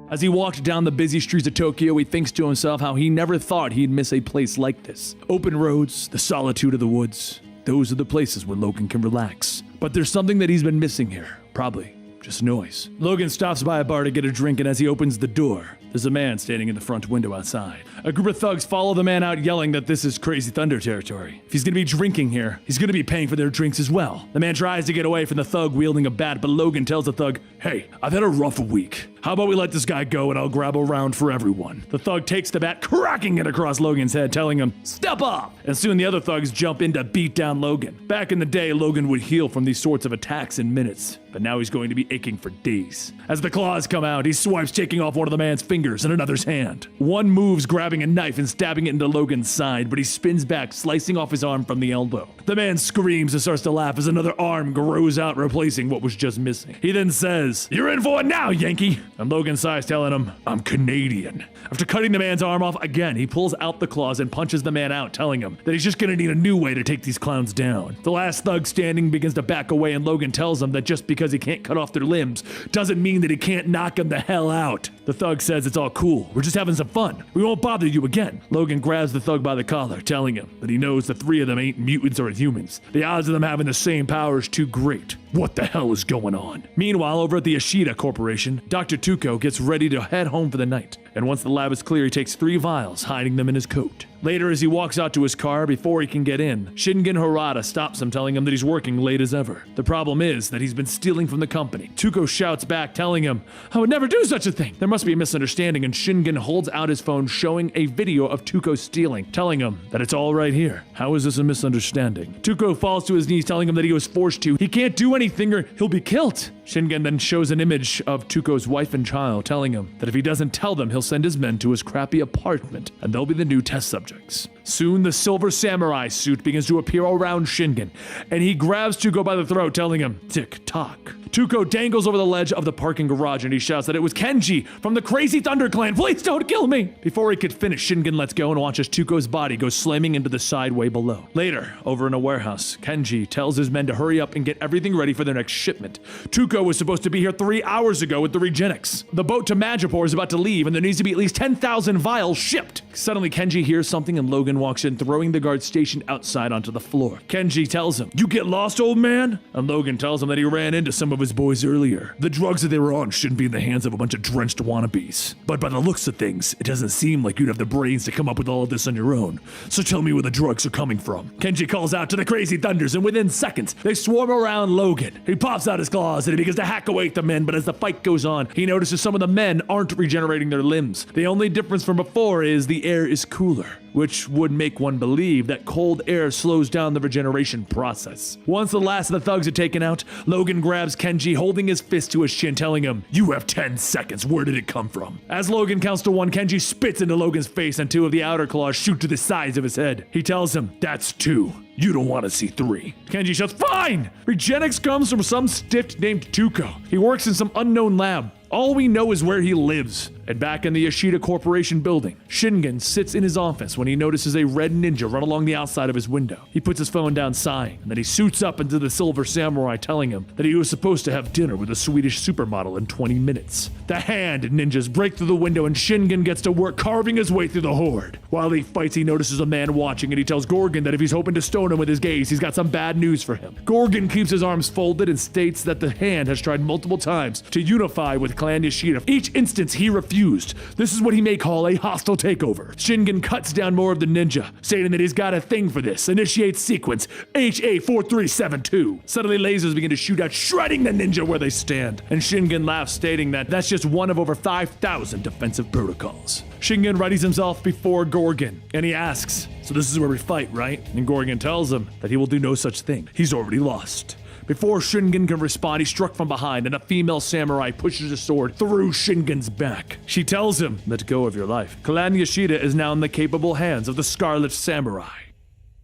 As he walked down the busy streets of Tokyo, he thinks to himself how he never thought he'd miss a place like this. Open roads, the solitude of the woods. Those are the places where Logan can relax. But there's something that he's been missing here. Probably just noise. Logan stops by a bar to get a drink, and as he opens the door, there's a man standing in the front window outside. A group of thugs follow the man out, yelling that this is Crazy Thunder territory. If he's gonna be drinking here, he's gonna be paying for their drinks as well. The man tries to get away from the thug wielding a bat, but Logan tells the thug, hey, I've had a rough week. How about we let this guy go and I'll grab a round for everyone? The thug takes the bat, cracking it across Logan's head, telling him, step up! And soon the other thugs jump in to beat down Logan. Back in the day, Logan would heal from these sorts of attacks in minutes, but now he's going to be aching for days. As the claws come out, he swipes, taking off one of the man's fingers and another's hand. One moves, grabbing a knife and stabbing it into Logan's side, but he spins back, slicing off his arm from the elbow. The man screams and starts to laugh as another arm grows out, replacing what was just missing. He then says, "You're in for it now, Yankee!" And Logan sighs, telling him, "I'm Canadian." After cutting the man's arm off again, he pulls out the claws and punches the man out, telling him that he's just gonna need a new way to take these clowns down. The last thug standing begins to back away, and Logan tells him that just because he can't cut off their limbs doesn't mean that he can't knock them the hell out. The thug says it's all cool, we're just having some fun, we won't bother you again. Logan grabs the thug by the collar, telling him that he knows the three of them ain't mutants or humans. The odds of them having the same power is too great. What the hell is going on? Meanwhile, over at the Ishida Corporation, Dr. Tuco gets ready to head home for the night, and once the lab is clear, he takes 3 vials, hiding them in his coat. Later, as he walks out to his car, before he can get in, Shingen Harada stops him, telling him that he's working late as ever. The problem is that he's been stealing from the company. Tuco shouts back, telling him, "I would never do such a thing." There must be a misunderstanding, and Shingen holds out his phone, showing a video of Tuco stealing, telling him that it's all right here. How is this a misunderstanding? Tuco falls to his knees, telling him that he was forced to. He can't do anything or he'll be killed. Shingen then shows an image of Tuco's wife and child, telling him that if he doesn't tell them, he'll send his men to his crappy apartment, and they'll be the new test subjects. Soon, the silver samurai suit begins to appear around Shingen, and he grabs Tuco by the throat, telling him, tick-tock. Tuco dangles over the ledge of the parking garage, and he shouts that it was Kenji from the Crazy Thunder Clan. Please don't kill me! Before he could finish, Shingen lets go and watches Tuco's body go slamming into the sideway below. Later, over in a warehouse, Kenji tells his men to hurry up and get everything ready for their next shipment. Tuco was supposed to be here 3 hours ago with the Regenics. The boat to Madripoor is about to leave, and there needs to be at least 10,000 vials shipped. Suddenly, Kenji hears something, and Logan walks in, throwing the guard stationed outside onto the floor. Kenji tells him, "You get lost, old man?" And Logan tells him that he ran into some of his boys earlier. The drugs that they were on shouldn't be in the hands of a bunch of drenched wannabes. But by the looks of things, it doesn't seem like you'd have the brains to come up with all of this on your own. So tell me where the drugs are coming from. Kenji calls out to the Crazy Thunders, and within seconds, they swarm around Logan. He pops out his claws, and he begins to hack away at the men, but as the fight goes on, he notices some of the men aren't regenerating their limbs. The only difference from before is the air is cooler, which would make one believe that cold air slows down the regeneration process. Once the last of the thugs are taken out, Logan grabs Kenji, holding his fist to his chin, telling him, "You have 10 seconds, where did it come from?" As Logan counts to 1, Kenji spits into Logan's face, and 2 of the outer claws shoot to the sides of his head. He tells him, "That's 2. You don't want to see 3. Kenji shouts, "Fine!" Regenics comes from some stiff named Tuco. He works in some unknown lab. All we know is where he lives. And back in the Ishida Corporation building, Shingen sits in his office when he notices a red ninja run along the outside of his window. He puts his phone down, sighing, and then he suits up into the Silver Samurai, telling him that he was supposed to have dinner with a Swedish supermodel in 20 minutes. The hand ninjas break through the window, and Shingen gets to work carving his way through the horde. While he fights, he notices a man watching, and he tells Gorgon that if he's hoping to stone him with his gaze, he's got some bad news for him. Gorgon keeps his arms folded and states that the hand has tried multiple times to unify with Clan Ishida. Each instance he refused. This is what he may call a hostile takeover. Shingen cuts down more of the ninja, stating that he's got a thing for this. Initiate sequence HA4372. Suddenly lasers begin to shoot out, shredding the ninja where they stand. And Shingen laughs, stating that that's just one of over 5,000 defensive protocols. Shingen readies himself before Gorgon, and he asks, "So this is where we fight, right?" And Gorgon tells him that he will do no such thing. He's already lost. Before Shingen can respond, he's struck from behind, and a female samurai pushes a sword through Shingen's back. She tells him, "Let go of your life. Clan Yoshida is now in the capable hands of the Scarlet Samurai."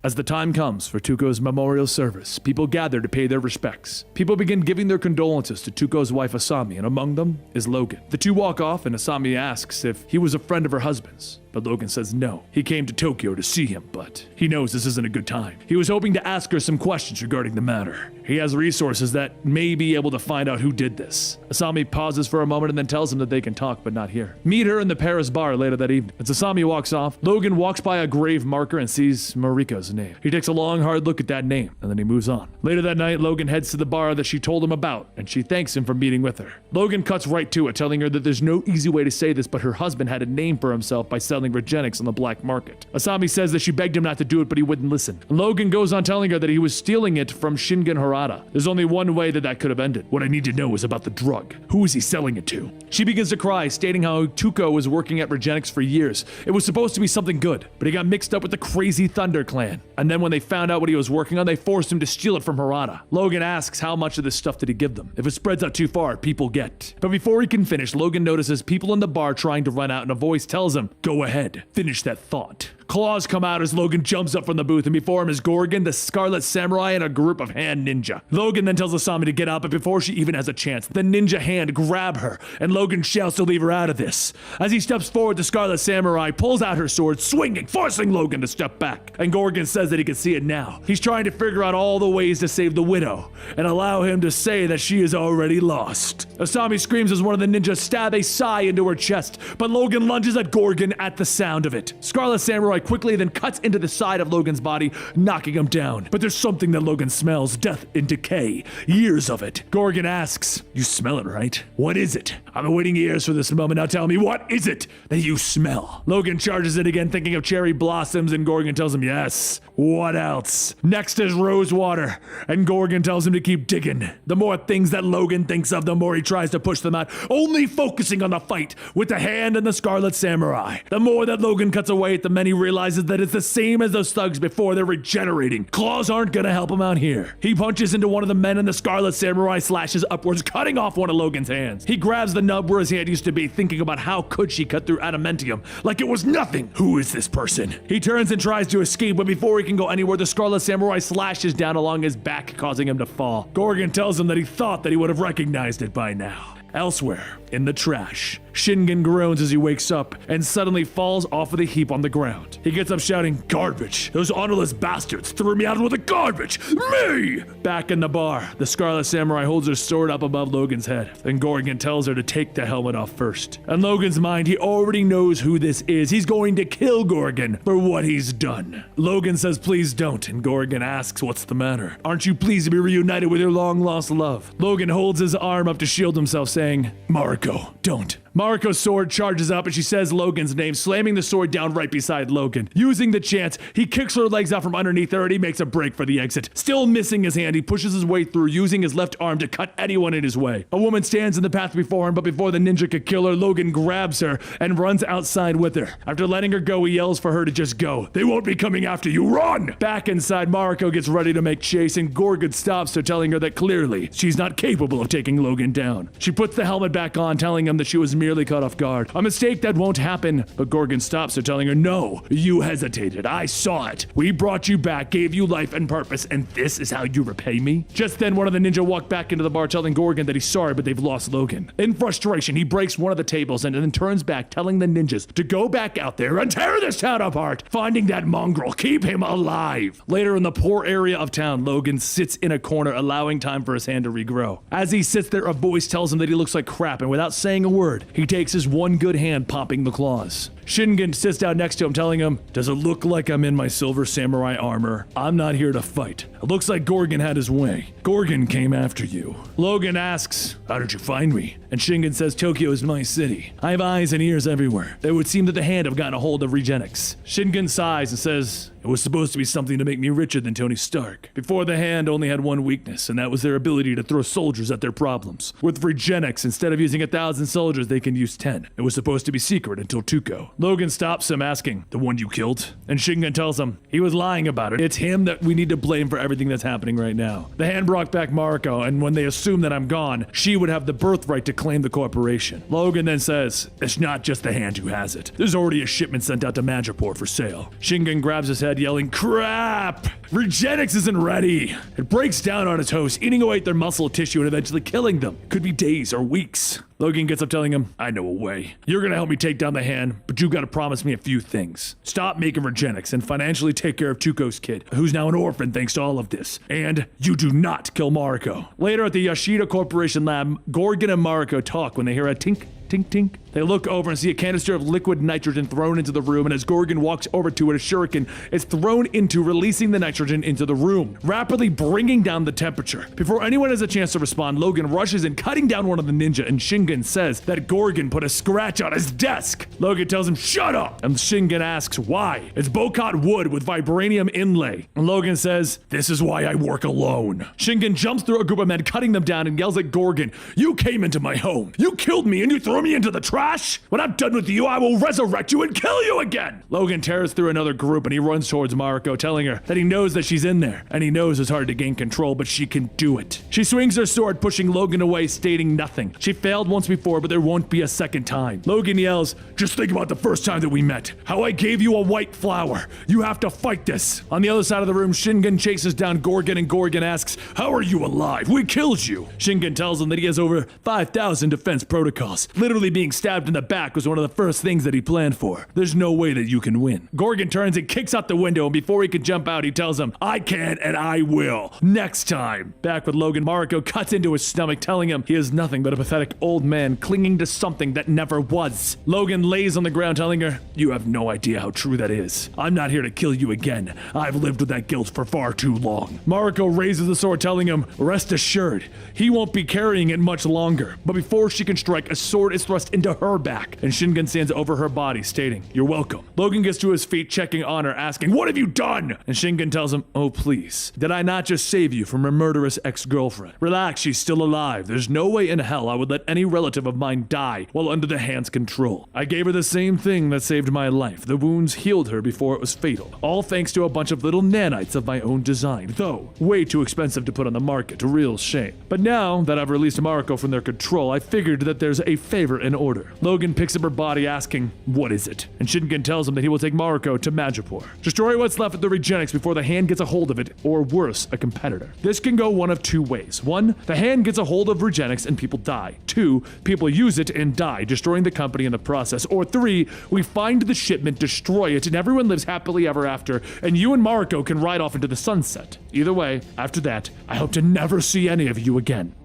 As the time comes for Tuco's memorial service, people gather to pay their respects. People begin giving their condolences to Tuco's wife Asami, and among them is Logan. The two walk off, and Asami asks if he was a friend of her husband's. But Logan says no. He came to Tokyo to see him, but he knows this isn't a good time. He was hoping to ask her some questions regarding the matter. He has resources that may be able to find out who did this. Asami pauses for a moment and then tells him that they can talk, but not here. Meet her in the Paris bar later that evening. As Asami walks off, Logan walks by a grave marker and sees Mariko's name. He takes a long, hard look at that name, and then he moves on. Later that night, Logan heads to the bar that she told him about, and she thanks him for meeting with her. Logan cuts right to it, telling her that there's no easy way to say this, but her husband had a name for himself by selling Regenics on the black market. Asami says that she begged him not to do it, but he wouldn't listen. And Logan goes on telling her that he was stealing it from Shingen Harada Harada. There's only one way that could have ended. What I need to know is about the drug. Who is he selling it to? She begins to cry, stating how Tuco was working at Regenix for years. It was supposed to be something good, but he got mixed up with the crazy Thunder Clan. And then when they found out what he was working on, they forced him to steal it from Harada. Logan asks how much of this stuff did he give them. If it spreads out too far, people get. But before he can finish, Logan notices people in the bar trying to run out, and a voice tells him, "Go ahead, finish that thought." Claws come out as Logan jumps up from the booth, and before him is Gorgon, the Scarlet Samurai, and a group of hand ninja. Logan then tells Asami to get out, but before she even has a chance, the ninja hand grab her, and Logan shouts to leave her out of this. As he steps forward, the Scarlet Samurai pulls out her sword, swinging, forcing Logan to step back. And Gorgon says that he can see it now. He's trying to figure out all the ways to save the widow, and allow him to say that she is already lost. Asami screams as one of the ninjas stab a sigh into her chest, but Logan lunges at Gorgon at the sound of it. Scarlet Samurai quickly then cuts into the side of Logan's body, knocking him down. But there's something that Logan smells, death and decay, years of it. Gorgon asks, "You smell it, right? What is it? I've been waiting years for this moment. Now tell me, what is it that you smell?" Logan charges it again, thinking of cherry blossoms, and Gorgon tells him, "Yes. What else?" Next is rose water, and Gorgon tells him to keep digging. The more things that Logan thinks of, the more he tries to push them out, only focusing on the fight with the hand and the Scarlet Samurai. The more that Logan cuts away at the men, he realizes that it's the same as those thugs before. They're regenerating. Claws aren't gonna help him out here. He punches into one of the men, and the Scarlet Samurai slashes upwards, cutting off one of Logan's hands. He grabs the nub where his hand used to be, thinking about how could she cut through adamantium like it was nothing. Who is this person? He turns and tries to escape, but before he can go anywhere, the Scarlet Samurai slashes down along his back, causing him to fall. Gorgon tells him that he thought that he would have recognized it by now. Elsewhere, in the trash, Shingen groans as he wakes up and suddenly falls off of the heap on the ground. He gets up shouting, "Garbage! Those honorless bastards threw me out with the garbage! Me!" Back in the bar, the Scarlet Samurai holds her sword up above Logan's head. Then Gorgon tells her to take the helmet off first. In Logan's mind, he already knows who this is. He's going to kill Gorgon for what he's done. Logan says, "Please don't," and Gorgon asks, "What's the matter? Aren't you pleased to be reunited with your long-lost love?" Logan holds his arm up to shield himself, saying, "Mariko, don't." Mariko's sword charges up and she says Logan's name, slamming the sword down right beside Logan. Using the chance, he kicks her legs out from underneath her and he makes a break for the exit. Still missing his hand, he pushes his way through, using his left arm to cut anyone in his way. A woman stands in the path before him, but before the ninja could kill her, Logan grabs her and runs outside with her. After letting her go, he yells for her to just go. "They won't be coming after you, run!" Back inside, Mariko gets ready to make chase, and Gorgon stops her, telling her that clearly she's not capable of taking Logan down. She puts the helmet back on, telling him that she was merely caught off guard. A mistake that won't happen, but Gorgon stops her, telling her, "No, you hesitated. I saw it. We brought you back, gave you life and purpose, and this is how you repay me?" Just then, one of the ninja walked back into the bar, telling Gorgon that he's sorry, but they've lost Logan. In frustration, he breaks one of the tables and then turns back, telling the ninjas to go back out there and tear this town apart. Finding that mongrel, keep him alive. Later in the poor area of town, Logan sits in a corner, allowing time for his hand to regrow. As he sits there, a voice tells him that he looks like crap, and without saying a word, he takes his one good hand, popping the claws. Shingen sits down next to him, telling him, "Does it look like I'm in my silver samurai armor? I'm not here to fight. It looks like Gorgon had his way. Gorgon came after you." Logan asks, "How did you find me?" And Shingen says, "Tokyo is my city. I have eyes and ears everywhere. It would seem that the hand have gotten a hold of Regenix." Shingen sighs and says, "It was supposed to be something to make me richer than Tony Stark. Before, the hand only had one weakness, and that was their ability to throw soldiers at their problems. With Regenix, instead of using 1,000 soldiers, they can use 10. It was supposed to be secret until Tuco." Logan stops him, asking, "The one you killed?" And Shingen tells him, he was lying about it. It's him that we need to blame for everything that's happening right now. The hand brought back Mariko, and when they assume that I'm gone, she would have the birthright to claim the corporation. Logan then says, "It's not just the hand who has it. There's already a shipment sent out to Madripoor for sale." Shingen grabs his head, yelling, "Crap! Regenix isn't ready!" It breaks down on its host, eating away at their muscle tissue and eventually killing them. Could be days or weeks. Logan gets up, telling him, "I know a way. You're gonna help me take down the hand, but you gotta promise me a few things. Stop making Regenix and financially take care of Tuco's kid, who's now an orphan thanks to all of this. And you do not kill Mariko." Later at the Yashida Corporation lab, Gorgon and Mariko talk when they hear a tink, Tink, tink. They look over and see a canister of liquid nitrogen thrown into the room, and as Gorgon walks over to it, a shuriken is thrown into, releasing the nitrogen into the room, rapidly bringing down the temperature. Before anyone has a chance to respond, Logan rushes in, cutting down one of the ninja, and Shingen says that Gorgon put a scratch on his desk. Logan tells him, shut up! And Shingen asks why. It's Bokat wood with vibranium inlay. And Logan says, this is why I work alone. Shingen jumps through a group of men, cutting them down, and yells at Gorgon, you came into my home. You killed me and you threw me into the trash. When I'm done with you, I will resurrect you and kill you again. Logan tears through another group and he runs towards Mariko, telling her that he knows that she's in there, and he knows it's hard to gain control, but she can do it. She swings her sword, pushing Logan away, stating nothing. She failed once before, but there won't be a second time. Logan yells, just think about the first time that we met. How I gave you a white flower. You have to fight this. On the other side of the room, Shingen chases down Gorgon, and Gorgon asks, how are you alive? We killed you. Shingen tells him that he has over 5,000 defense protocols. Literally being stabbed in the back was one of the first things that he planned for. There's no way that you can win. Gorgon turns and kicks out the window, and before he can jump out, he tells him, I can and I will. Next time. Back with Logan, Mariko cuts into his stomach, telling him he is nothing but a pathetic old man clinging to something that never was. Logan lays on the ground, telling her, you have no idea how true that is. I'm not here to kill you again. I've lived with that guilt for far too long. Mariko raises the sword, telling him, rest assured, he won't be carrying it much longer. But before she can strike, a sword is thrust into her back, and Shingen stands over her body, stating, you're welcome. Logan gets to his feet, checking on her, asking, what have you done? And Shingen tells him, oh please, did I not just save you from her murderous ex-girlfriend? Relax, she's still alive. There's no way in hell I would let any relative of mine die while under the hand's control. I gave her the same thing that saved my life. The wounds healed her before it was fatal. All thanks to a bunch of little nanites of my own design, though way too expensive to put on the market, a real shame. But now that I've released Mariko from their control, I figured that there's a favor in order. Logan picks up her body, asking, what is it? And Shingen tells him that he will take Mariko to Madripoor. Destroy what's left of the Regenics before the hand gets a hold of it, or worse, a competitor. This can go one of two ways. One, the hand gets a hold of Regenics and people die. Two, people use it and die, destroying the company in the process. Or three, we find the shipment, destroy it, and everyone lives happily ever after, and you and Mariko can ride off into the sunset. Either way, after that, I hope to never see any of you again.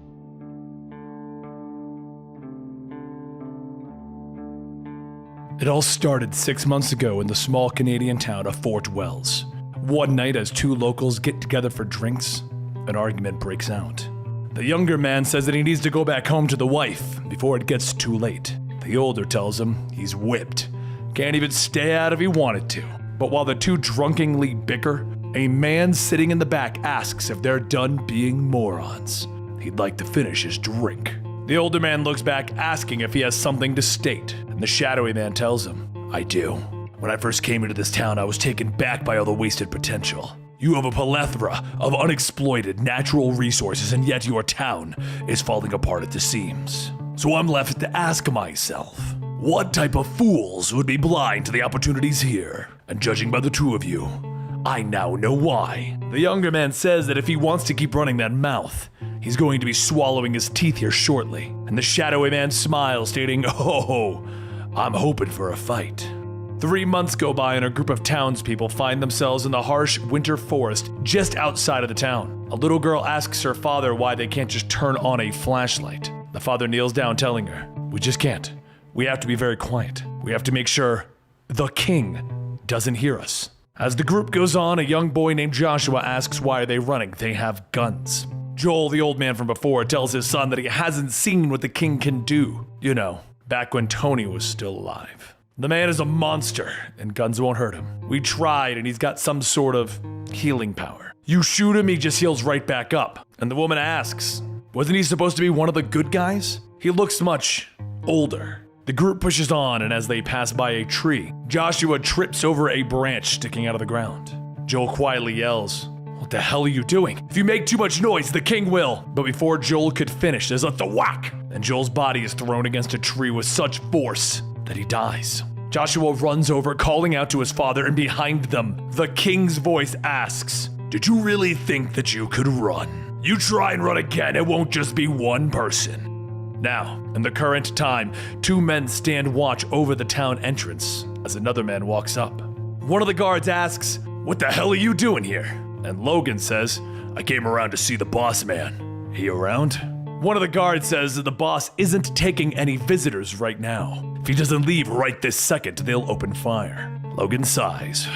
It all started 6 months ago in the small Canadian town of Fort Wells. One night, as two locals get together for drinks, an argument breaks out. The younger man says that he needs to go back home to the wife before it gets too late. The older tells him he's whipped, can't even stay out if he wanted to. But while the two drunkenly bicker, a man sitting in the back asks if they're done being morons. He'd like to finish his drink. The older man looks back, asking if he has something to state, and the shadowy man tells him, I do. When I first came into this town, I was taken back by all the wasted potential. You have a plethora of unexploited natural resources, and yet your town is falling apart at the seams. So I'm left to ask myself, what type of fools would be blind to the opportunities here? And judging by the two of you, I now know why. The younger man says that if he wants to keep running that mouth, he's going to be swallowing his teeth here shortly. And the shadowy man smiles, stating, oh, I'm hoping for a fight. 3 months go by and a group of townspeople find themselves in the harsh winter forest just outside of the town. A little girl asks her father why they can't just turn on a flashlight. The father kneels down, telling her, we just can't. We have to be very quiet. We have to make sure the king doesn't hear us. As the group goes on, a young boy named Joshua asks why are they running? They have guns. Joel, the old man from before, tells his son that he hasn't seen what the king can do. You know, back when Tony was still alive. The man is a monster, and guns won't hurt him. We tried, and he's got some sort of healing power. You shoot him, he just heals right back up. And the woman asks, wasn't he supposed to be one of the good guys? He looks much older. The group pushes on, and as they pass by a tree, Joshua trips over a branch sticking out of the ground. Joel quietly yells, what the hell are you doing? If you make too much noise, the king will. But before Joel could finish, there's a thwack, and Joel's body is thrown against a tree with such force that he dies. Joshua runs over, calling out to his father, and behind them, the king's voice asks, did you really think that you could run? You try and run again, it won't just be one person. Now, in the current time, 2 men stand watch over the town entrance as another man walks up. One of the guards asks, what the hell are you doing here? And Logan says, I came around to see the boss man. He around? One of the guards says that the boss isn't taking any visitors right now. If he doesn't leave right this second, they'll open fire. Logan sighs.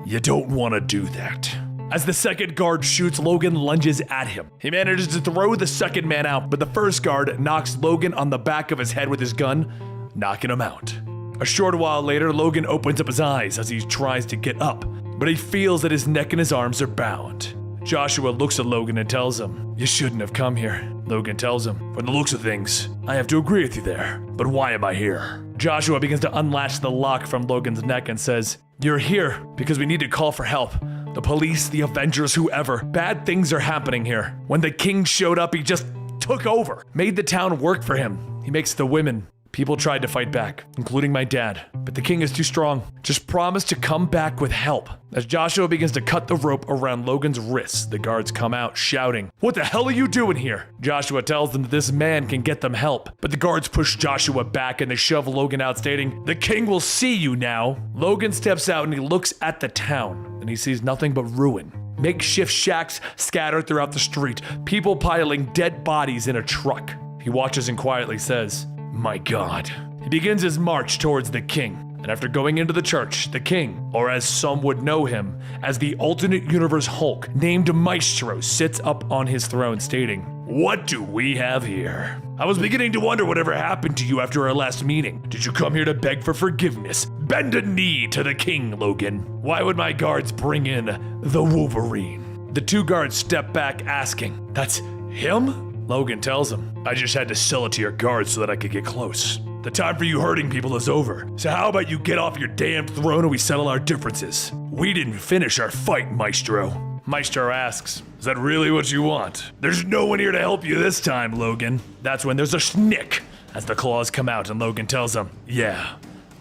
You don't want to do that. As the second guard shoots, Logan lunges at him. He manages to throw the second man out, but the first guard knocks Logan on the back of his head with his gun, knocking him out. A short while later, Logan opens up his eyes as he tries to get up, but he feels that his neck and his arms are bound. Joshua looks at Logan and tells him, "You shouldn't have come here." Logan tells him, "From the looks of things, I have to agree with you there, but why am I here?" Joshua begins to unlatch the lock from Logan's neck and says, "You're here because we need to call for help. The police, the Avengers, whoever. Bad things are happening here. When the king showed up, he just took over, made the town work for him. He makes the women. People tried to fight back, including my dad, but the king is too strong. Just promise to come back with help." As Joshua begins to cut the rope around Logan's wrists, the guards come out shouting, "What the hell are you doing here?" Joshua tells them that this man can get them help, but the guards push Joshua back and they shove Logan out, stating, "The king will see you now." Logan steps out and he looks at the town, and he sees nothing but ruin. Makeshift shacks scattered throughout the street, people piling dead bodies in a truck. He watches and quietly says, "My God." He begins his march towards the king, and after going into the church, the king, or as some would know him, as the alternate universe Hulk, named Maestro, sits up on his throne stating, "What do we have here? I was beginning to wonder whatever happened to you after our last meeting. Did you come here to beg for forgiveness? Bend a knee to the king, Logan. Why would my guards bring in the Wolverine?" The two guards step back asking, "That's him?" Logan tells him, "I just had to sell it to your guards so that I could get close. The time for you hurting people is over. So how about you get off your damn throne and we settle our differences? We didn't finish our fight, Maestro." Maestro asks, "Is that really what you want? There's no one here to help you this time, Logan." That's when there's a snick as the claws come out and Logan tells him, "Yeah,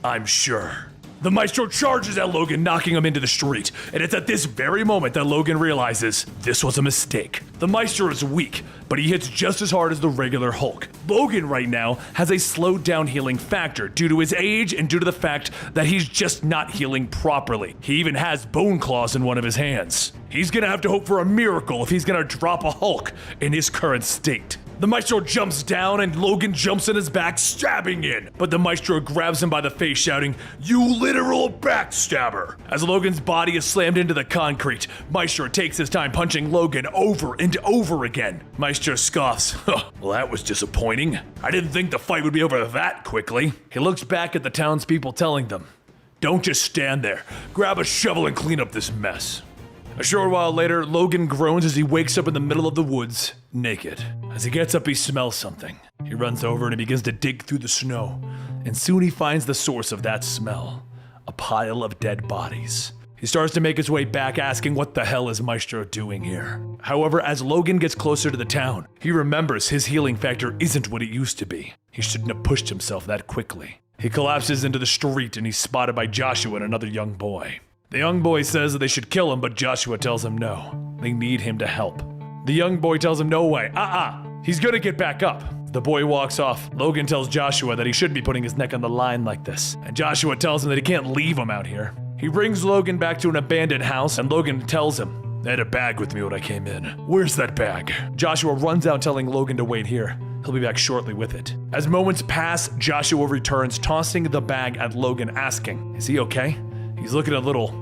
I'm sure." The Maestro charges at Logan, knocking him into the street, and it's at this very moment that Logan realizes this was a mistake. The Maestro is weak, but he hits just as hard as the regular Hulk. Logan right now has a slowed down healing factor due to his age and due to the fact that he's just not healing properly. He even has bone claws in one of his hands. He's gonna have to hope for a miracle if he's gonna drop a Hulk in his current state. The Maestro jumps down and Logan jumps on his back, stabbing in. But the Maestro grabs him by the face, shouting, "You literal backstabber!" As Logan's body is slammed into the concrete, Maestro takes his time punching Logan over and over again. Maestro scoffs, "Well, that was disappointing. I didn't think the fight would be over that quickly." He looks back at the townspeople, telling them, "Don't just stand there. Grab a shovel and clean up this mess." A short while later, Logan groans as he wakes up in the middle of the woods, naked. As he gets up, he smells something. He runs over and he begins to dig through the snow, and soon he finds the source of that smell, a pile of dead bodies. He starts to make his way back, asking what the hell is Maestro doing here? However, as Logan gets closer to the town, he remembers his healing factor isn't what it used to be. He shouldn't have pushed himself that quickly. He collapses into the street and he's spotted by Joshua and another young boy. The young boy says that they should kill him, but Joshua tells him no. They need him to help. The young boy tells him no way. He's gonna get back up. The boy walks off. Logan tells Joshua that he shouldn't be putting his neck on the line like this. And Joshua tells him that he can't leave him out here. He brings Logan back to an abandoned house, and Logan tells him, "I had a bag with me when I came in. Where's that bag?" Joshua runs out telling Logan to wait here. He'll be back shortly with it. As moments pass, Joshua returns, tossing the bag at Logan, asking, "Is he okay?" He's looking a little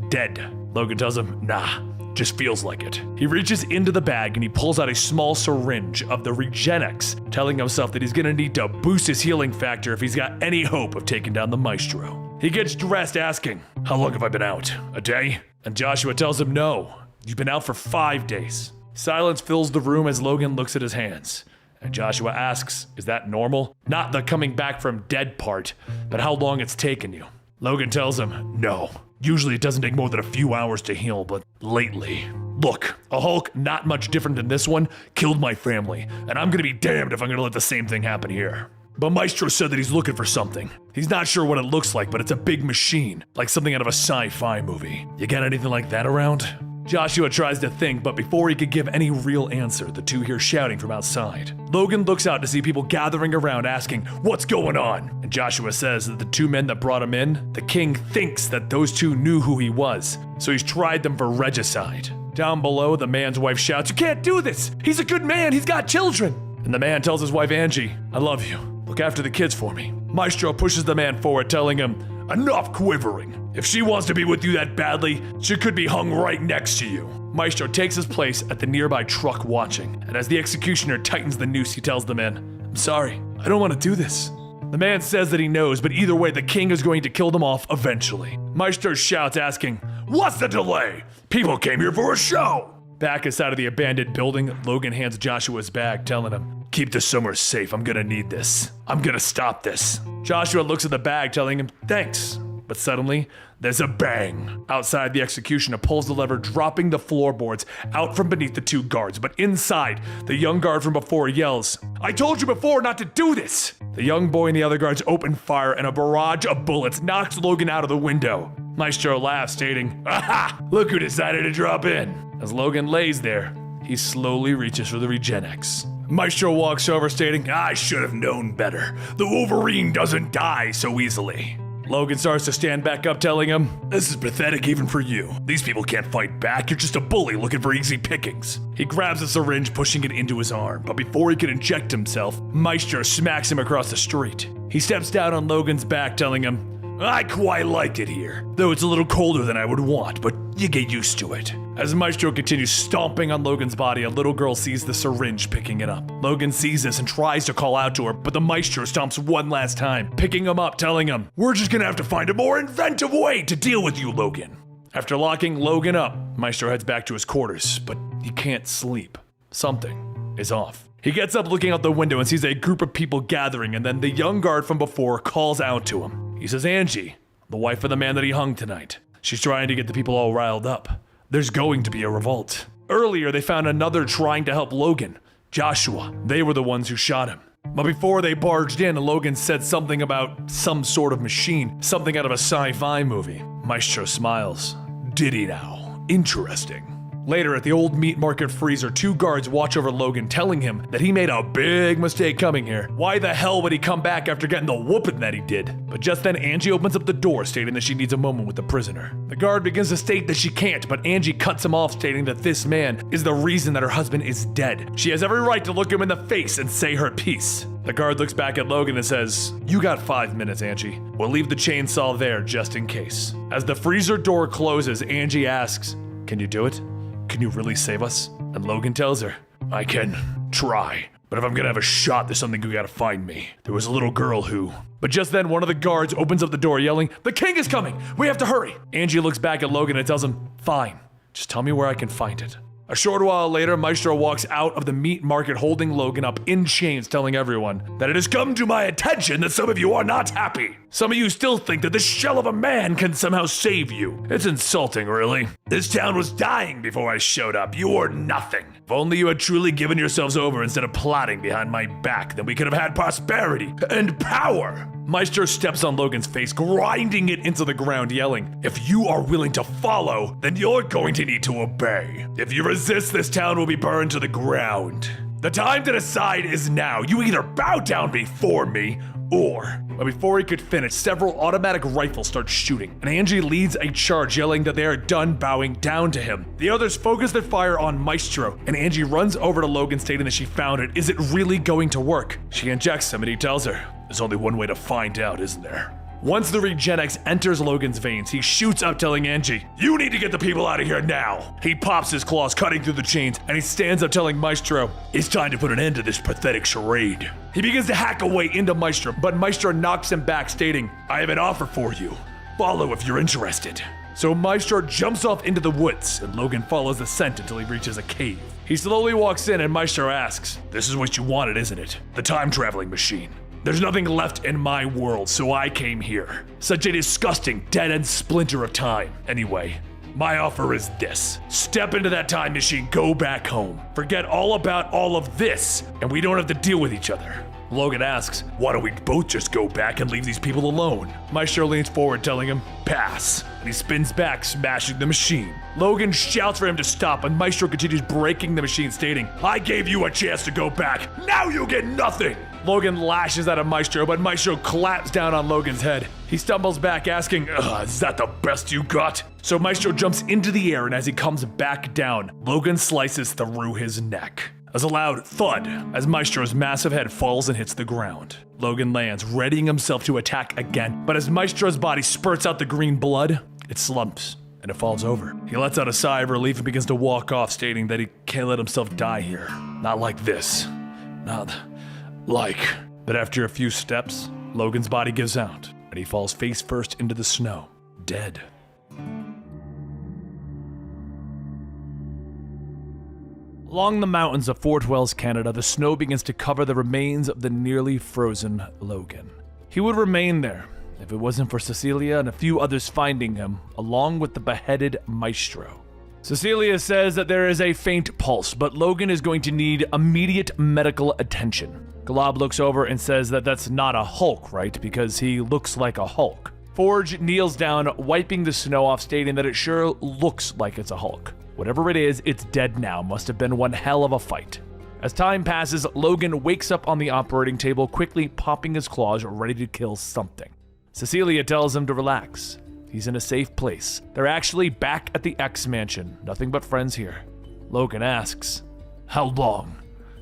dead. Logan tells him, "Nah, just feels like it." He reaches into the bag and he pulls out a small syringe of the Regenex, telling himself that he's gonna need to boost his healing factor if he's got any hope of taking down the Maestro. He gets dressed, asking, "How long have I been out? A day?" And Joshua tells him, "No, you've been out for 5 days." Silence fills the room as Logan looks at his hands. And Joshua asks, "Is that normal? Not the coming back from dead part, but how long it's taken you." Logan tells him, "No. Usually it doesn't take more than a few hours to heal, but lately. Look, a Hulk not much different than this one killed my family, and I'm gonna be damned if I'm gonna let the same thing happen here." But Maestro said that he's looking for something. He's not sure what it looks like, but it's a big machine, like something out of a sci-fi movie. You got anything like that around? Joshua tries to think, but before he could give any real answer, the two hear shouting from outside. Logan looks out to see people gathering around asking, "What's going on?" And Joshua says that the two men that brought him in, the king thinks that those two knew who he was, so he's tried them for regicide. Down below, the man's wife shouts, "You can't do this! He's a good man! He's got children!" And the man tells his wife Angie, I love you. Look after the kids for me. Maestro pushes the man forward, telling him, enough quivering. If she wants to be with you that badly, she could be hung right next to you. Maestro takes his place at the nearby truck watching, and as the executioner tightens the noose, he tells the man, I'm sorry, I don't want to do this. The man says that he knows, but either way, the king is going to kill them off eventually. Maestro shouts, asking, what's the delay? People came here for a show. Back inside of the abandoned building, Logan hands Joshua his bag, telling him, keep the summer safe, I'm gonna need this. I'm gonna stop this. Joshua looks at the bag, telling him, thanks. But suddenly, there's a bang. Outside, the executioner pulls the lever, dropping the floorboards out from beneath the two guards. But inside, the young guard from before yells, I told you before not to do this! The young boy and the other guards open fire, and a barrage of bullets knocks Logan out of the window. Maestro laughs, stating, aha! Look who decided to drop in. As Logan lays there, he slowly reaches for the Regenex. Maestro walks over, stating, I should have known better. The Wolverine doesn't die so easily. Logan starts to stand back up, telling him, this is pathetic even for you. These people can't fight back, you're just a bully looking for easy pickings. He grabs a syringe, pushing it into his arm, but before he can inject himself, Maestro smacks him across the street. He steps down on Logan's back, telling him, I quite like it here, though it's a little colder than I would want, but you get used to it. As Maestro continues stomping on Logan's body, a little girl sees the syringe, picking it up. Logan sees this and tries to call out to her, but the Maestro stomps one last time, picking him up, telling him, we're just gonna have to find a more inventive way to deal with you, Logan. After locking Logan up, Maestro heads back to his quarters, but he can't sleep. Something is off. He gets up looking out the window and sees a group of people gathering, and then the young guard from before calls out to him. He says, Angie, the wife of the man that he hung tonight. She's trying to get the people all riled up. There's going to be a revolt. Earlier, they found another trying to help Logan, Joshua. They were the ones who shot him. But before they barged in, Logan said something about some sort of machine, something out of a sci-fi movie. Maestro smiles. Did he now? Interesting. Later, at the old meat market freezer, two guards watch over Logan, telling him that he made a big mistake coming here. Why the hell would he come back after getting the whooping that he did? But just then, Angie opens up the door, stating that she needs a moment with the prisoner. The guard begins to state that she can't, but Angie cuts him off, stating that this man is the reason that her husband is dead. She has every right to look him in the face and say her piece. The guard looks back at Logan and says, you got 5 minutes, Angie. We'll leave the chainsaw there just in case. As the freezer door closes, Angie asks, can you do it? Can you really save us? And Logan tells her, I can try, but if I'm gonna have a shot, there's something you gotta find me. There was a little girl who... But just then, one of the guards opens up the door, yelling, the king is coming! We have to hurry! Angie looks back at Logan and tells him, fine, just tell me where I can find it. A short while later, Maestro walks out of the meat market holding Logan up in chains, telling everyone that it has come to my attention that some of you are not happy. Some of you still think that this shell of a man can somehow save you. It's insulting, really. This town was dying before I showed up. You were nothing. If only you had truly given yourselves over instead of plotting behind my back, then we could have had prosperity and power. Maestro steps on Logan's face, grinding it into the ground, yelling, if you are willing to follow, then you're going to need to obey. If you resist, this town will be burned to the ground. The time to decide is now. You either bow down before me, or... But before he could finish, several automatic rifles start shooting, and Angie leads a charge, yelling that they are done bowing down to him. The others focus their fire on Maestro, and Angie runs over to Logan, stating that she found it. Is it really going to work? She injects him, and he tells her, there's only one way to find out, isn't there? Once the Regenex enters Logan's veins, he shoots up, telling Angie, you need to get the people out of here now. He pops his claws, cutting through the chains, and he stands up, telling Maestro, it's time to put an end to this pathetic charade. He begins to hack away into Maestro, but Maestro knocks him back, stating, I have an offer for you. Follow if you're interested. So Maestro jumps off into the woods, and Logan follows the scent until he reaches a cave. He slowly walks in, and Maestro asks, this is what you wanted, isn't it? The time-traveling machine. There's nothing left in my world, so I came here. Such a disgusting, dead-end splinter of time. Anyway, my offer is this. Step into that time machine, go back home. Forget all about all of this, and we don't have to deal with each other. Logan asks, why don't we both just go back and leave these people alone? Maestro leans forward, telling him, pass. And he spins back, smashing the machine. Logan shouts for him to stop, and Maestro continues breaking the machine, stating, I gave you a chance to go back. Now you get nothing. Logan lashes at Maestro, but Maestro claps down on Logan's head. He stumbles back, asking, is that the best you got? So Maestro jumps into the air, and as he comes back down, Logan slices through his neck. as a loud thud as Maestro's massive head falls and hits the ground. Logan lands, readying himself to attack again, but as Maestro's body spurts out the green blood, it slumps and it falls over. He lets out a sigh of relief and begins to walk off, stating that he can't let himself die here. Not like this. Not like. But after a few steps, Logan's body gives out, and he falls face first into the snow, dead. Along the mountains of Fort Wells, Canada, the snow begins to cover the remains of the nearly frozen Logan. He would remain there if it wasn't for Cecilia and a few others finding him, along with the beheaded Maestro. Cecilia says that there is a faint pulse, but Logan is going to need immediate medical attention. Glob looks over and says that that's not a Hulk, right? Because he looks like a Hulk. Forge kneels down, wiping the snow off, stating that it sure looks like it's a Hulk. Whatever it is, it's dead now. Must have been one hell of a fight. As time passes, Logan wakes up on the operating table, quickly popping his claws, ready to kill something. Cecilia tells him to relax. He's in a safe place. They're actually back at the X Mansion. Nothing but friends here. Logan asks, "How long?"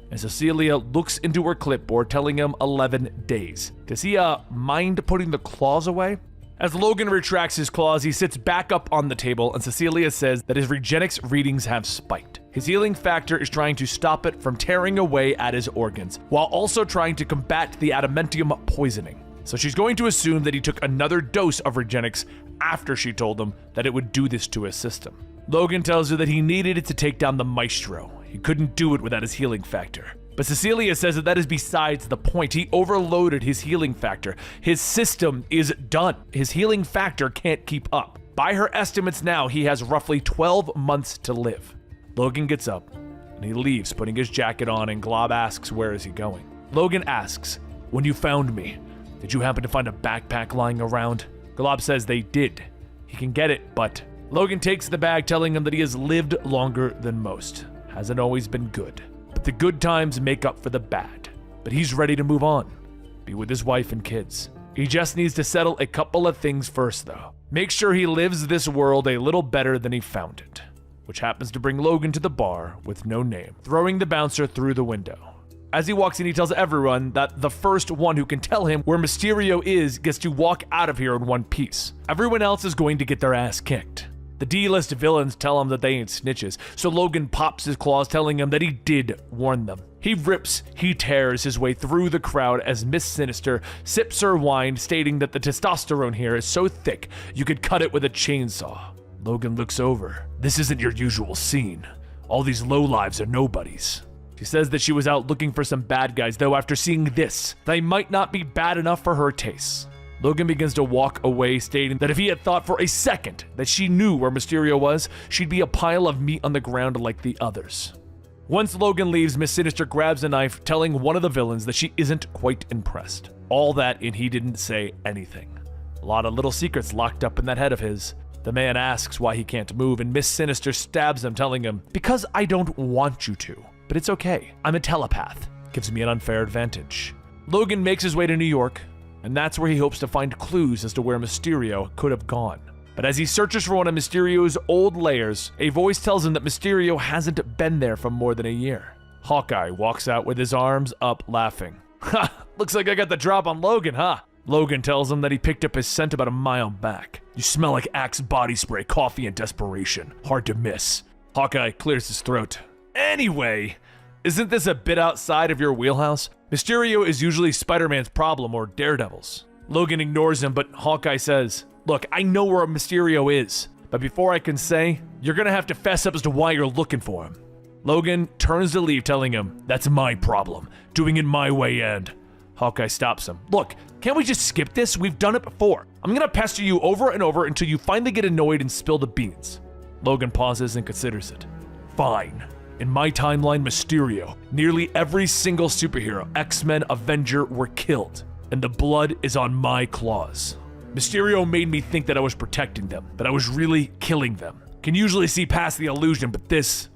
And Cecilia looks into her clipboard, telling him 11 days. Does he, mind putting the claws away? As Logan retracts his claws, he sits back up on the table, and Cecilia says that his Regenix readings have spiked. His healing factor is trying to stop it from tearing away at his organs, while also trying to combat the adamantium poisoning. So she's going to assume that he took another dose of Regenix after she told him that it would do this to his system. Logan tells her that he needed it to take down the Maestro. He couldn't do it without his healing factor. But Cecilia says that is besides the point. He overloaded his healing factor. His system is done. His healing factor can't keep up. By her estimates now, he has roughly 12 months to live. Logan gets up and he leaves, putting his jacket on, and Glob asks where is he going. Logan asks, "When you found me, did you happen to find a backpack lying around?" Glob says they did. He can get it, but Logan takes the bag, telling him that he has lived longer than most. Hasn't always been good. But the good times make up for the bad. But he's ready to move on. Be with his wife and kids. He just needs to settle a couple of things first, though. Make sure he lives this world a little better than he found it. Which happens to bring Logan to the bar with no name, throwing the bouncer through the window. As he walks in, he tells everyone that the first one who can tell him where Mysterio is gets to walk out of here in one piece. Everyone else is going to get their ass kicked. The D-list villains tell him that they ain't snitches, so Logan pops his claws, telling him that he did warn them. He rips, he tears his way through the crowd as Miss Sinister sips her wine, stating that the testosterone here is so thick you could cut it with a chainsaw. Logan looks over. This isn't your usual scene. All these lowlives are nobodies. She says that she was out looking for some bad guys, though after seeing this, they might not be bad enough for her tastes. Logan begins to walk away, stating that if he had thought for a second that she knew where Mysterio was, she'd be a pile of meat on the ground like the others. Once Logan leaves, Miss Sinister grabs a knife, telling one of the villains that she isn't quite impressed. All that, and he didn't say anything. A lot of little secrets locked up in that head of his. The man asks why he can't move, and Miss Sinister stabs him, telling him, "Because I don't want you to. But it's okay. I'm a telepath. Gives me an unfair advantage." Logan makes his way to New York, and that's where he hopes to find clues as to where Mysterio could have gone. But as he searches for one of Mysterio's old lairs, a voice tells him that Mysterio hasn't been there for more than a year. Hawkeye walks out with his arms up, laughing. "Ha! Looks like I got the drop on Logan, huh?" Logan tells him that he picked up his scent about a mile back. "You smell like Axe body spray, coffee, and desperation. Hard to miss." Hawkeye clears his throat. "Anyway, isn't this a bit outside of your wheelhouse? Mysterio is usually Spider-Man's problem or Daredevil's." Logan ignores him, but Hawkeye says, "Look, I know where Mysterio is, but before I can say, you're gonna have to fess up as to why you're looking for him." Logan turns to leave, telling him, "That's my problem. Doing it my way, and..." Hawkeye stops him. "Look, can't we just skip this? We've done it before. I'm gonna pester you over and over until you finally get annoyed and spill the beans." Logan pauses and considers it. "Fine. In my timeline, Mysterio, nearly every single superhero, X-Men, Avenger were killed, and the blood is on my claws. Mysterio made me think that I was protecting them, but I was really killing them. Can usually see past the illusion, but this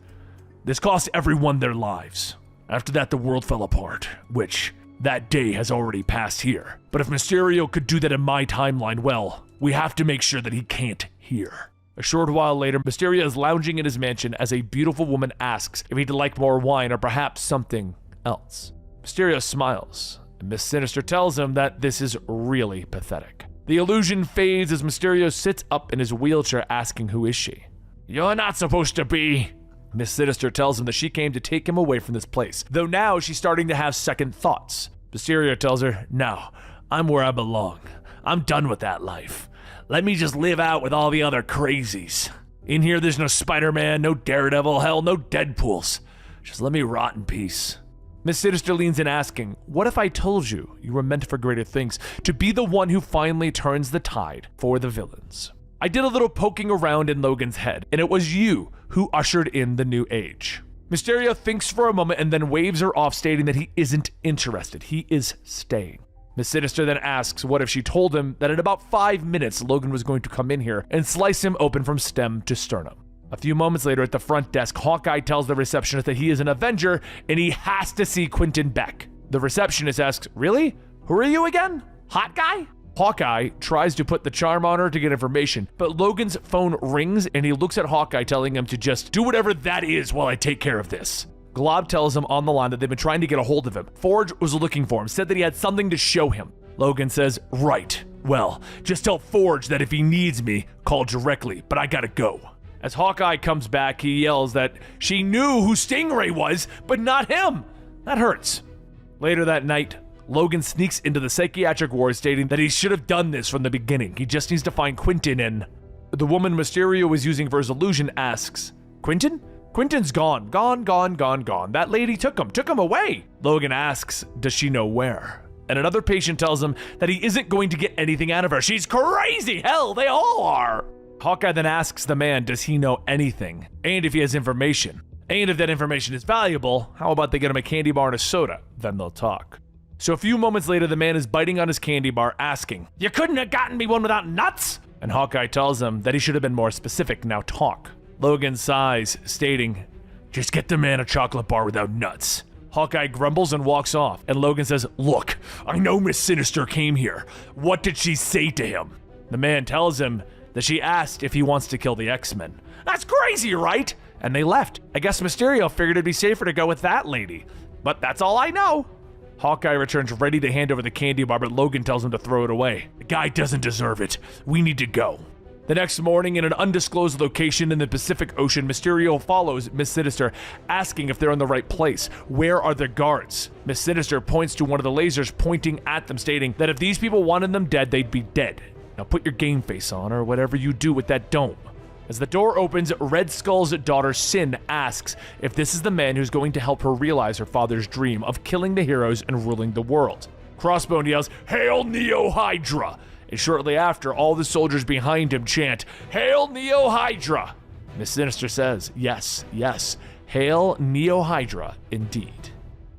cost everyone their lives. After that, the world fell apart, which that day has already passed here. But if Mysterio could do that in my timeline, well, we have to make sure that he can't here." A short while later, Mysterio is lounging in his mansion as a beautiful woman asks if he'd like more wine or perhaps something else. Mysterio smiles, and Miss Sinister tells him that this is really pathetic. The illusion fades as Mysterio sits up in his wheelchair asking who is she. You're not supposed to be. Miss Sinister tells him that she came to take him away from this place, though now she's starting to have second thoughts. Mysterio tells her, no, I'm where I belong. I'm done with that life. Let me just live out with all the other crazies. In here there's no Spider-Man, no Daredevil, hell, no Deadpools. Just let me rot in peace. Miss Sinister leans in asking, what if I told you you were meant for greater things, to be the one who finally turns the tide for the villains? I did a little poking around in Logan's head, and it was you who ushered in the new age. Mysterio thinks for a moment and then waves her off, stating that he isn't interested. He is staying. Miss Sinister then asks what if she told him that in about 5 minutes Logan was going to come in here and slice him open from stem to sternum. A few moments later at the front desk, Hawkeye tells the receptionist that he is an Avenger and he has to see Quentin Beck. The receptionist asks, really? Who are you again? Hot guy? Hawkeye tries to put the charm on her to get information, but Logan's phone rings and he looks at Hawkeye telling him to just do whatever that is while I take care of this. Glob tells him on the line that they've been trying to get a hold of him. Forge was looking for him, said that he had something to show him. Logan says, right, well, just tell Forge that if he needs me, call directly, but I gotta go. As Hawkeye comes back, he yells that she knew who Stingray was, but not him. That hurts. Later that night, Logan sneaks into the psychiatric ward stating that he should have done this from the beginning. He just needs to find Quentin, and the woman Mysterio was using for his illusion asks, Quentin? Quentin's gone. Gone. That lady took him away. Logan asks, does she know where? And another patient tells him that he isn't going to get anything out of her. She's crazy. Hell, they all are. Hawkeye then asks the man, does he know anything? And if he has information. And if that information is valuable, how about they get him a candy bar and a soda? Then they'll talk. So a few moments later, the man is biting on his candy bar, asking, you couldn't have gotten me one without nuts? And Hawkeye tells him that he should have been more specific, now talk. Logan sighs, stating, just get the man a chocolate bar without nuts. Hawkeye grumbles and walks off, and Logan says, look, I know Miss Sinister came here. What did she say to him? The man tells him that she asked if he wants to kill the X-Men. That's crazy, right? And they left. I guess Mysterio figured it'd be safer to go with that lady. But that's all I know. Hawkeye returns ready to hand over the candy bar, but Logan tells him to throw it away. The guy doesn't deserve it. We need to go. The next morning, in an undisclosed location in the Pacific Ocean, Mysterio follows Miss Sinister, asking if they're in the right place. Where are the guards? Miss Sinister points to one of the lasers, pointing at them, stating that if these people wanted them dead, they'd be dead. Now put your game face on, or whatever you do with that dome. As the door opens, Red Skull's daughter, Sin, asks if this is the man who's going to help her realize her father's dream of killing the heroes and ruling the world. Crossbone yells, Hail Neo-Hydra! And shortly after, all the soldiers behind him chant, Hail Neo-Hydra! Miss Sinister says, yes, Hail Neo-Hydra indeed.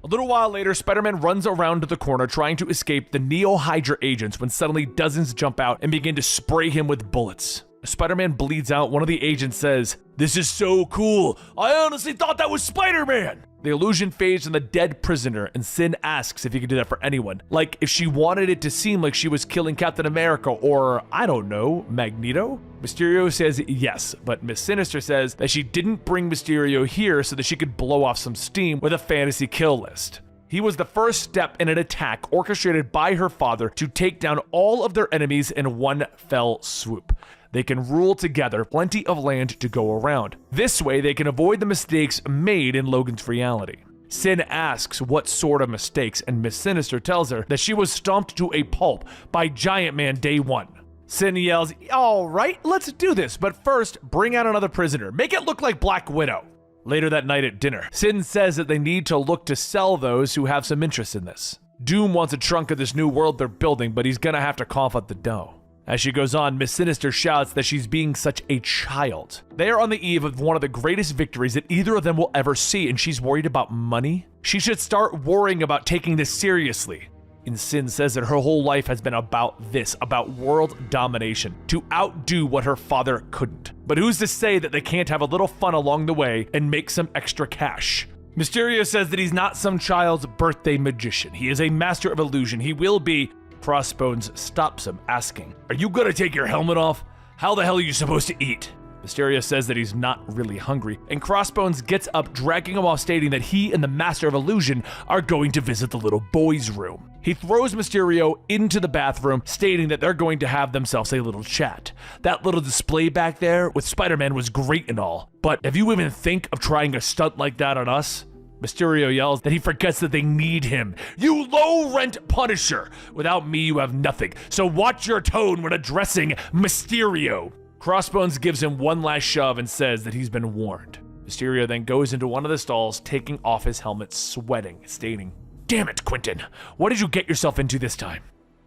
A little while later, Spider-Man runs around to the corner trying to escape the Neo-Hydra agents when suddenly dozens jump out and begin to spray him with bullets. As Spider-Man bleeds out, one of the agents says, this is so cool. I honestly thought that was Spider-Man. The illusion fades from the dead prisoner, and Sin asks if he could do that for anyone. Like if she wanted it to seem like she was killing Captain America or, I don't know, Magneto? Mysterio says yes, but Miss Sinister says that she didn't bring Mysterio here so that she could blow off some steam with a fantasy kill list. He was the first step in an attack orchestrated by her father to take down all of their enemies in one fell swoop. They can rule together, plenty of land to go around. This way, they can avoid the mistakes made in Logan's reality. Sin asks what sort of mistakes, and Miss Sinister tells her that she was stomped to a pulp by Giant Man day one. Sin yells, all right, let's do this, but first, bring out another prisoner. Make it look like Black Widow. Later that night at dinner, Sin says that they need to look to sell those who have some interest in this. Doom wants a chunk of this new world they're building, but he's gonna have to cough up the dough. As she goes on, Miss Sinister shouts that she's being such a child. They are on the eve of one of the greatest victories that either of them will ever see, and she's worried about money? She should start worrying about taking this seriously. And Sin says that her whole life has been about this, about world domination, to outdo what her father couldn't. But who's to say that they can't have a little fun along the way and make some extra cash? Mysterio says that he's not some child's birthday magician. He is a master of illusion. He will be. Crossbones stops him, asking, are you gonna take your helmet off? How the hell are you supposed to eat? Mysterio says that he's not really hungry, and Crossbones gets up, dragging him off, stating that he and the Master of Illusion are going to visit the little boy's room. He throws Mysterio into the bathroom, stating that they're going to have themselves a little chat. That little display back there with Spider-Man was great and all, but if you even think of trying a stunt like that on us? Mysterio yells that he forgets that they need him. You low-rent Punisher! Without me, you have nothing, so watch your tone when addressing Mysterio. Crossbones gives him one last shove and says that he's been warned. Mysterio then goes into one of the stalls, taking off his helmet, sweating, stating, "Damn it, Quentin, what did you get yourself into this time?"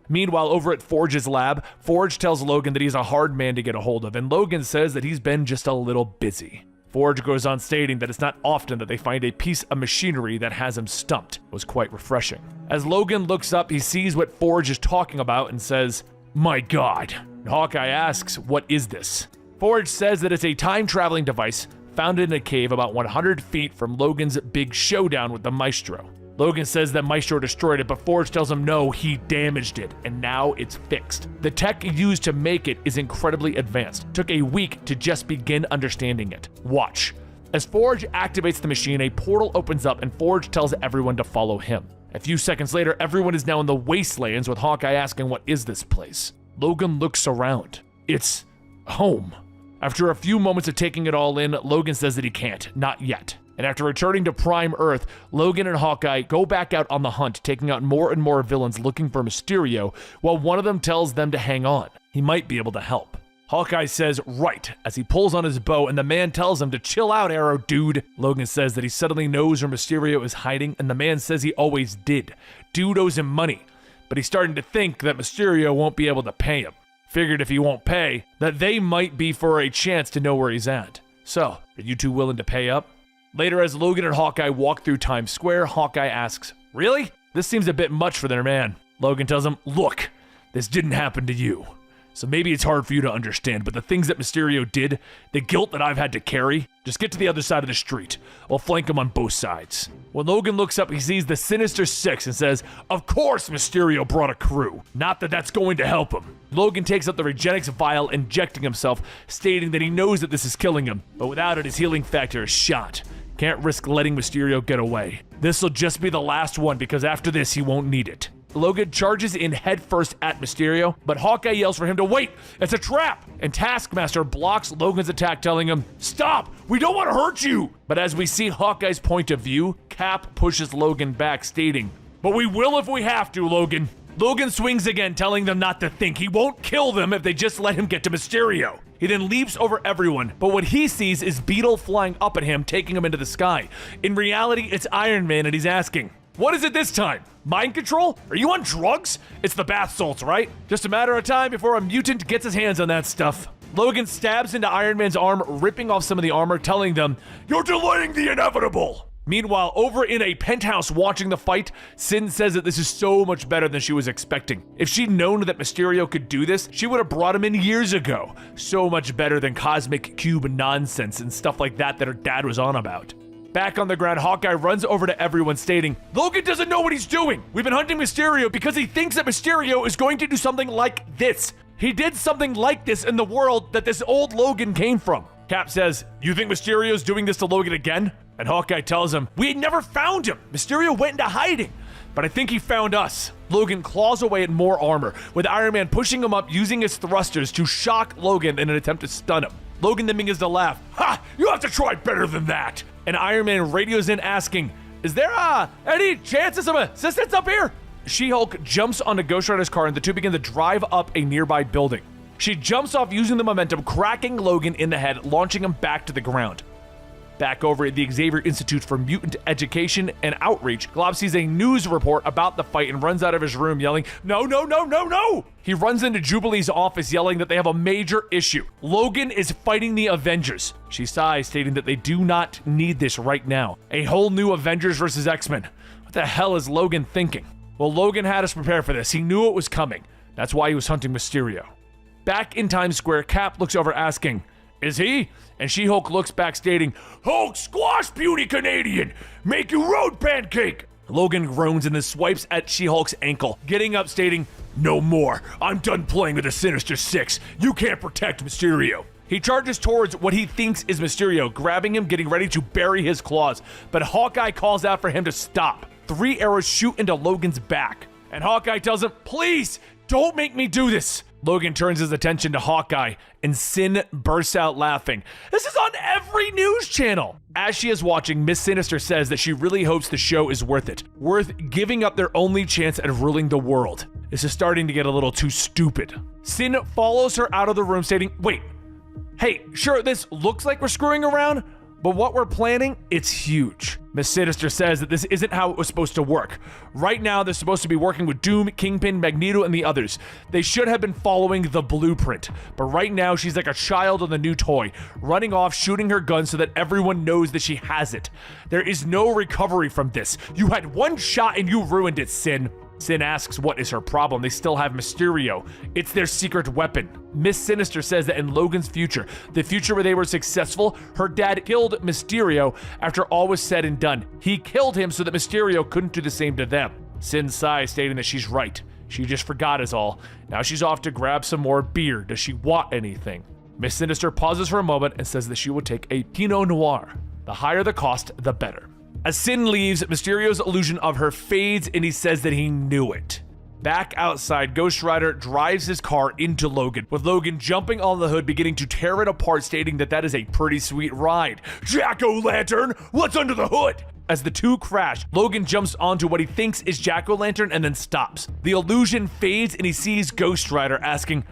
Meanwhile, over at Forge's lab, Forge tells Logan that he's a hard man to get a hold of, and Logan says that he's been just a little busy. Forge goes on stating that it's not often that they find a piece of machinery that has him stumped. It was quite refreshing. As Logan looks up, he sees what Forge is talking about and says, "My God." Hawkeye asks, "What is this?" Forge says that it's a time-traveling device found in a cave about 100 feet from Logan's big showdown with the Maestro. Logan says that Maestro destroyed it, but Forge tells him no, he damaged it, and now it's fixed. The tech used to make it is incredibly advanced. It took a week to just begin understanding it. Watch. As Forge activates the machine, a portal opens up and Forge tells everyone to follow him. A few seconds later, everyone is now in the wastelands with Hawkeye asking, "What is this place?" Logan looks around. It's home. After a few moments of taking it all in, Logan says that he can't, not yet. And after returning to Prime Earth, Logan and Hawkeye go back out on the hunt, taking out more and more villains looking for Mysterio, while one of them tells them to hang on. He might be able to help. Hawkeye says, "Right," as he pulls on his bow, and the man tells him to chill out, Arrow, dude. Logan says that he suddenly knows where Mysterio is hiding, and the man says he always did. Dude owes him money, but he's starting to think that Mysterio won't be able to pay him. Figured if he won't pay, that they might be for a chance to know where he's at. So, are you two willing to pay up? Later, as Logan and Hawkeye walk through Times Square, Hawkeye asks, "Really? This seems a bit much for their man." Logan tells him, "Look, this didn't happen to you. So maybe it's hard for you to understand, but the things that Mysterio did, the guilt that I've had to carry, just get to the other side of the street. I'll flank him on both sides." When Logan looks up, he sees the Sinister Six and says, "Of course Mysterio brought a crew. Not that that's going to help him." Logan takes out the Regenix vial, injecting himself, stating that he knows that this is killing him, but without it, his healing factor is shot. Can't risk letting Mysterio get away. This'll just be the last one because after this, he won't need it. Logan charges in headfirst at Mysterio, but Hawkeye yells for him to wait. It's a trap! And Taskmaster blocks Logan's attack, telling him, "Stop! We don't want to hurt you!" But as we see Hawkeye's point of view, Cap pushes Logan back, stating, "But we will if we have to, Logan." Logan swings again, telling them not to think. He won't kill them if they just let him get to Mysterio. He then leaps over everyone, but what he sees is Beetle flying up at him, taking him into the sky. In reality, it's Iron Man, and he's asking, "What is it this time? Mind control? Are you on drugs? It's the bath salts, right? Just a matter of time before a mutant gets his hands on that stuff." Logan stabs into Iron Man's arm, ripping off some of the armor, telling them, "You're delaying the inevitable." Meanwhile, over in a penthouse watching the fight, Sin says that this is so much better than she was expecting. If she'd known that Mysterio could do this, she would have brought him in years ago. So much better than cosmic cube nonsense and stuff like that her dad was on about. Back on the ground, Hawkeye runs over to everyone, stating, "Logan doesn't know what he's doing. We've been hunting Mysterio because he thinks that Mysterio is going to do something like this. He did something like this in the world that this old Logan came from." Cap says, "You think Mysterio's doing this to Logan again?" And Hawkeye tells him, "We never found him. Mysterio went into hiding, but I think he found us." Logan claws away at more armor, with Iron Man pushing him up using his thrusters to shock Logan in an attempt to stun him. Logan then begins to laugh. "Ha! You have to try better than that." And Iron Man radios in asking, "Is there any chances of assistance up here?" She-Hulk jumps onto Ghost Rider's car and the two begin to drive up a nearby building. She jumps off using the momentum, cracking Logan in the head, launching him back to the ground. Back over at the Xavier Institute for Mutant Education and Outreach, Glob sees a news report about the fight and runs out of his room yelling, "No, no, no, no, no!" He runs into Jubilee's office yelling that they have a major issue. Logan is fighting the Avengers. She sighs, stating that they do not need this right now. A whole new Avengers versus X-Men. What the hell is Logan thinking? Well, Logan had us prepare for this. He knew it was coming. That's why he was hunting Mysterio. Back in Times Square, Cap looks over asking, "Is he?" And She-Hulk looks back stating, "Hulk, squash beauty Canadian! Make you road pancake!" Logan groans and then swipes at She-Hulk's ankle, getting up stating, "No more. I'm done playing with the Sinister Six. You can't protect Mysterio." He charges towards what he thinks is Mysterio, grabbing him, getting ready to bury his claws. But Hawkeye calls out for him to stop. 3 arrows shoot into Logan's back. And Hawkeye tells him, please, don't make me do this. Logan turns his attention to Hawkeye, and Sin bursts out laughing. This is on every news channel. As she is watching, Miss Sinister says that she really hopes the show is worth it. Worth giving up their only chance at ruling the world. This is starting to get a little too stupid. Sin follows her out of the room stating, wait, hey, sure, this looks like we're screwing around, but what we're planning, it's huge. Miss Sinister says that this isn't how it was supposed to work. Right now, they're supposed to be working with Doom, Kingpin, Magneto, and the others. They should have been following the blueprint. But right now, she's like a child on the new toy, running off, shooting her gun so that everyone knows that she has it. There is no recovery from this. You had one shot and you ruined it, Sin. Sin asks what is her problem. They still have Mysterio. It's their secret weapon. Miss Sinister says that in Logan's future, the future where they were successful, her dad killed Mysterio after all was said and done. He killed him so that Mysterio couldn't do the same to them. Sin sighs, stating that she's right. She just forgot is all. Now she's off to grab some more beer. Does she want anything? Miss Sinister pauses for a moment and says that she will take a Pinot Noir. The higher the cost, the better. As Sin leaves, Mysterio's illusion of her fades and he says that he knew it. Back outside, Ghost Rider drives his car into Logan, with Logan jumping on the hood, beginning to tear it apart, stating that that is a pretty sweet ride. Jack-o'-lantern, what's under the hood? As the two crash, Logan jumps onto what he thinks is Jack-o'-lantern and then stops. The illusion fades and he sees Ghost Rider asking,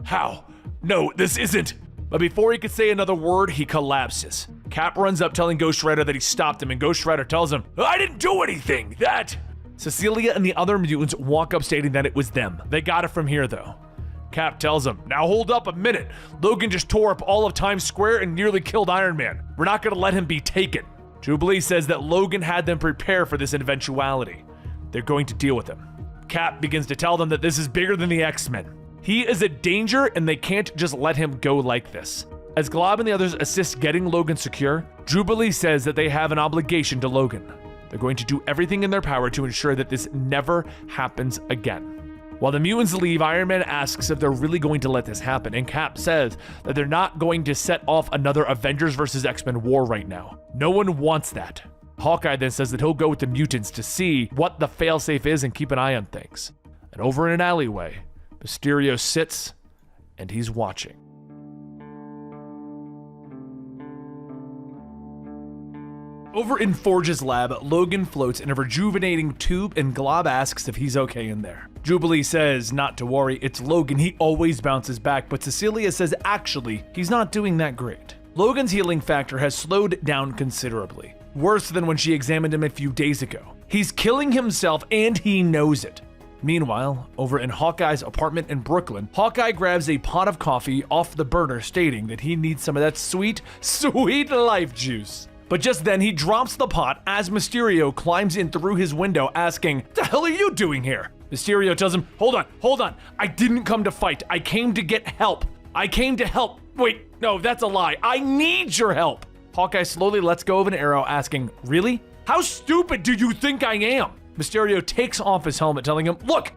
how? No, this isn't. But before he could say another word, he collapses. Cap runs up telling Ghost Rider that he stopped him, and Ghost Rider tells him, I didn't do anything, that... Cecilia and the other mutants walk up stating that it was them. They got it from here though. Cap tells him, now hold up a minute. Logan just tore up all of Times Square and nearly killed Iron Man. We're not gonna let him be taken. Jubilee says that Logan had them prepare for this eventuality. They're going to deal with him. Cap begins to tell them that this is bigger than the X-Men. He is a danger and they can't just let him go like this. As Glob and the others assist getting Logan secure, Jubilee says that they have an obligation to Logan. They're going to do everything in their power to ensure that this never happens again. While the mutants leave, Iron Man asks if they're really going to let this happen, and Cap says that they're not going to set off another Avengers vs. X-Men war right now. No one wants that. Hawkeye then says that he'll go with the mutants to see what the failsafe is and keep an eye on things. And over in an alleyway, Mysterio sits and he's watching. Over in Forge's lab, Logan floats in a rejuvenating tube and Glob asks if he's okay in there. Jubilee says not to worry, it's Logan, he always bounces back, but Cecilia says actually, he's not doing that great. Logan's healing factor has slowed down considerably, worse than when she examined him a few days ago. He's killing himself and he knows it. Meanwhile, over in Hawkeye's apartment in Brooklyn, Hawkeye grabs a pot of coffee off the burner, stating that he needs some of that sweet, sweet life juice. But just then he drops the pot as Mysterio climbs in through his window asking, "What the hell are you doing here?" Mysterio tells him, hold on, I didn't come to fight, I came to get help. I came to help. Wait, no, that's a lie. I need your help. Hawkeye slowly lets go of an arrow asking, really? How stupid do you think I am? Mysterio takes off his helmet telling him, look,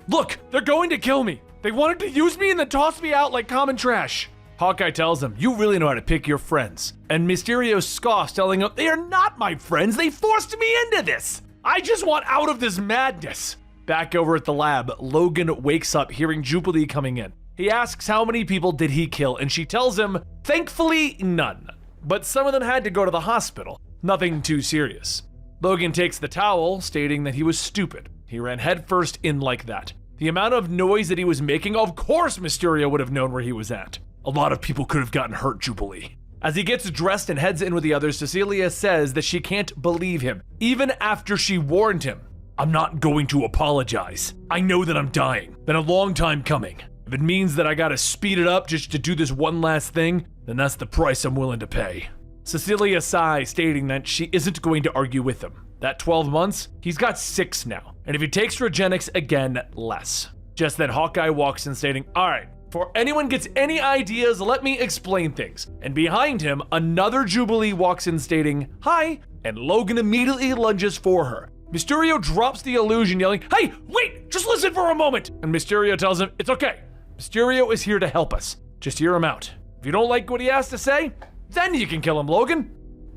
they're going to kill me. They wanted to use me and then toss me out like common trash. Hawkeye tells him, you really know how to pick your friends. And Mysterio scoffs telling him, they are not my friends, they forced me into this. I just want out of this madness. Back over at the lab, Logan wakes up hearing Jubilee coming in. He asks how many people did he kill, and she tells him, thankfully, none. But some of them had to go to the hospital. Nothing too serious. Logan takes the towel, stating that he was stupid. He ran headfirst in like that. The amount of noise that he was making, of course Mysterio would have known where he was at. A lot of people could have gotten hurt, Jubilee. As he gets dressed and heads in with the others, Cecilia says that she can't believe him, even after she warned him. I'm not going to apologize. I know that I'm dying. Been a long time coming. If it means that I gotta speed it up just to do this one last thing, then that's the price I'm willing to pay. Cecilia sighs, stating that she isn't going to argue with him. That 12 months, he's got 6 now. And if he takes Regenix again, less. Just then Hawkeye walks in stating, all right, before anyone gets any ideas, let me explain things. And behind him, another Jubilee walks in stating, hi, and Logan immediately lunges for her. Mysterio drops the illusion yelling, hey, wait, just listen for a moment. And Mysterio tells him, it's okay. Mysterio is here to help us. Just hear him out. If you don't like what he has to say, then you can kill him, Logan.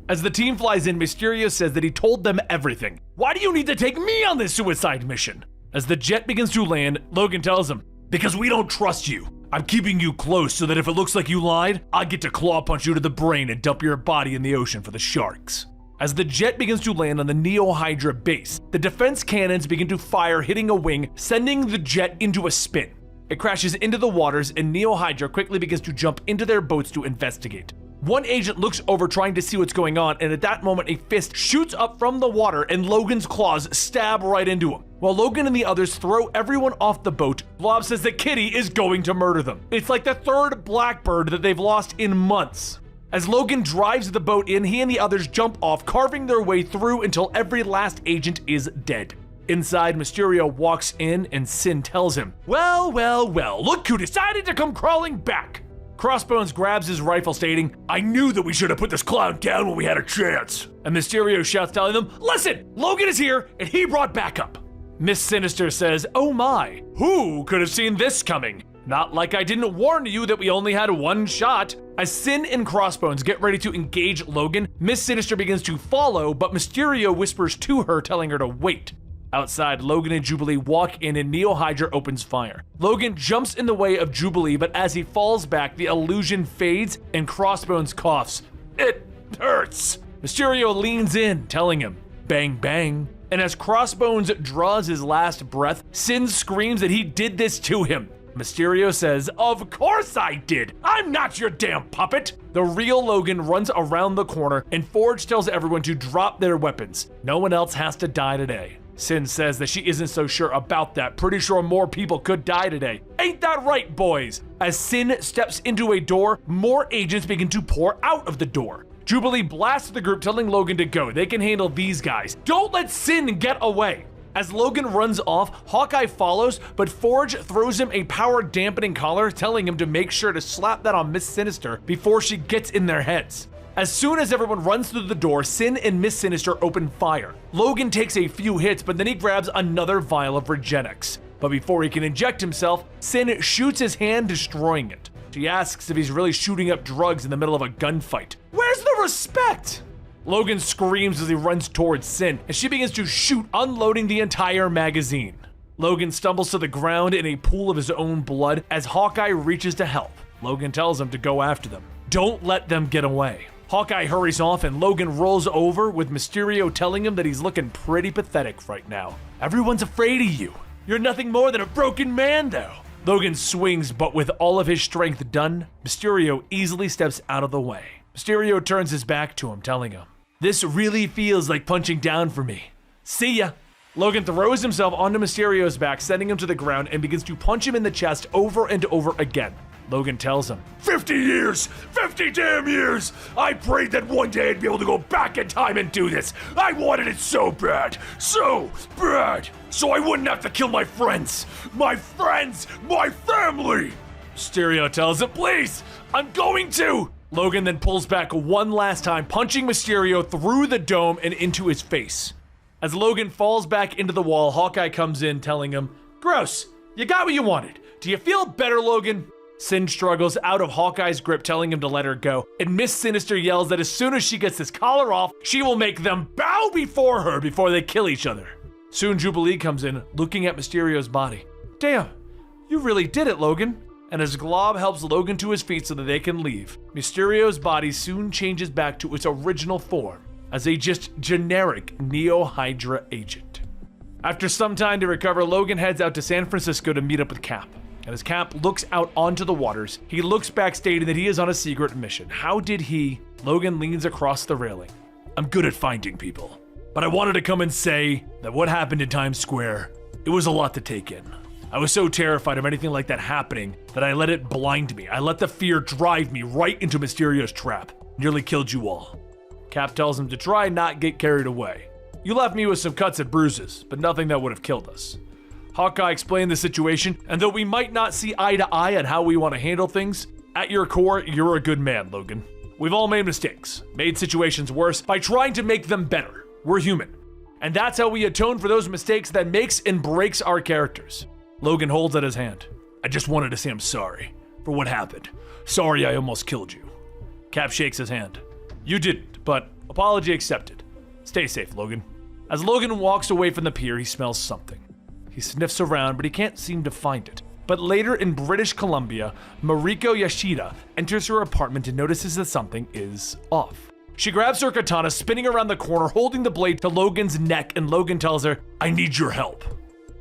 As the team flies in, Mysterio says that he told them everything. Why do you need to take me on this suicide mission? As the jet begins to land, Logan tells him, because we don't trust you. I'm keeping you close so that if it looks like you lied, I get to claw punch you to the brain and dump your body in the ocean for the sharks. As the jet begins to land on the Neo Hydra base, the defense cannons begin to fire, hitting a wing, sending the jet into a spin. It crashes into the waters, and Neo Hydra quickly begins to jump into their boats to investigate. One agent looks over trying to see what's going on, and at that moment a fist shoots up from the water and Logan's claws stab right into him. While Logan and the others throw everyone off the boat, Blob says that Kitty is going to murder them. It's like the third Blackbird that they've lost in months. As Logan drives the boat in, he and the others jump off, carving their way through until every last agent is dead. Inside, Mysterio walks in and Sin tells him, well, look who decided to come crawling back. Crossbones grabs his rifle, stating, I knew that we should have put this clown down when we had a chance. And Mysterio shouts, telling them, listen, Logan is here and he brought backup. Miss Sinister says, oh my, who could have seen this coming? Not like I didn't warn you that we only had one shot. As Sin and Crossbones get ready to engage Logan, Miss Sinister begins to follow, but Mysterio whispers to her, telling her to wait. Outside, Logan and Jubilee walk in and Neo Hydra opens fire. Logan jumps in the way of Jubilee, but as he falls back, the illusion fades and Crossbones coughs. It hurts. Mysterio leans in, telling him, bang bang. And as Crossbones draws his last breath, Sin screams that he did this to him. Mysterio says, of course I did. I'm not your damn puppet. The real Logan runs around the corner and Forge tells everyone to drop their weapons. No one else has to die today. Sin says that she isn't so sure about that. Pretty sure more people could die today. Ain't that right, boys? As Sin steps into a door, more agents begin to pour out of the door. Jubilee blasts the group, telling Logan to go. They can handle these guys. Don't let Sin get away. As Logan runs off, Hawkeye follows, but Forge throws him a power dampening collar, telling him to make sure to slap that on Miss Sinister before she gets in their heads. As soon as everyone runs through the door, Sin and Miss Sinister open fire. Logan takes a few hits, but then he grabs another vial of Regenex. But before he can inject himself, Sin shoots his hand, destroying it. She asks if he's really shooting up drugs in the middle of a gunfight. Where's the respect? Logan screams as he runs towards Sin, and she begins to shoot, unloading the entire magazine. Logan stumbles to the ground in a pool of his own blood as Hawkeye reaches to help. Logan tells him to go after them. Don't let them get away. Hawkeye hurries off and Logan rolls over, with Mysterio telling him that he's looking pretty pathetic right now. Everyone's afraid of you. You're nothing more than a broken man, though. Logan swings, but with all of his strength done, Mysterio easily steps out of the way. Mysterio turns his back to him, telling him, this really feels like punching down for me. See ya. Logan throws himself onto Mysterio's back, sending him to the ground, and begins to punch him in the chest over and over again. Logan tells him, 50 years! 50 damn years! I prayed that one day I'd be able to go back in time and do this. I wanted it so bad. So bad. So I wouldn't have to kill my friends. My family! Mysterio tells him, please, I'm going to! Logan then pulls back one last time, punching Mysterio through the dome and into his face. As Logan falls back into the wall, Hawkeye comes in, telling him, gross, you got what you wanted. Do you feel better, Logan? Sin struggles out of Hawkeye's grip, telling him to let her go, and Miss Sinister yells that as soon as she gets this collar off, she will make them bow before her before they kill each other. Soon Jubilee comes in, looking at Mysterio's body. Damn, you really did it, Logan. And as Glob helps Logan to his feet so that they can leave, Mysterio's body soon changes back to its original form as a just generic Neo Hydra agent. After some time to recover, Logan heads out to San Francisco to meet up with Cap. And as Cap looks out onto the waters, he looks back, stating that he is on a secret mission. How did he? Logan leans across the railing. I'm good at finding people, but I wanted to come and say that what happened in Times Square, it was a lot to take in. I was so terrified of anything like that happening that I let it blind me. I let the fear drive me right into Mysterio's trap. Nearly killed you all. Cap tells him to try and not get carried away. You left me with some cuts and bruises, but nothing that would have killed us. Hawkeye explained the situation, and though we might not see eye to eye on how we want to handle things, at your core, you're a good man, Logan. We've all made mistakes, made situations worse by trying to make them better. We're human. And that's how we atone for those mistakes that makes and breaks our characters. Logan holds out his hand. I just wanted to say I'm sorry for what happened. Sorry I almost killed you. Cap shakes his hand. You didn't, but apology accepted. Stay safe, Logan. As Logan walks away from the pier, he smells something. He sniffs around, but he can't seem to find it. But later in British Columbia, Mariko Yashida enters her apartment and notices that something is off. She grabs her katana, spinning around the corner, holding the blade to Logan's neck, and Logan tells her, I need your help.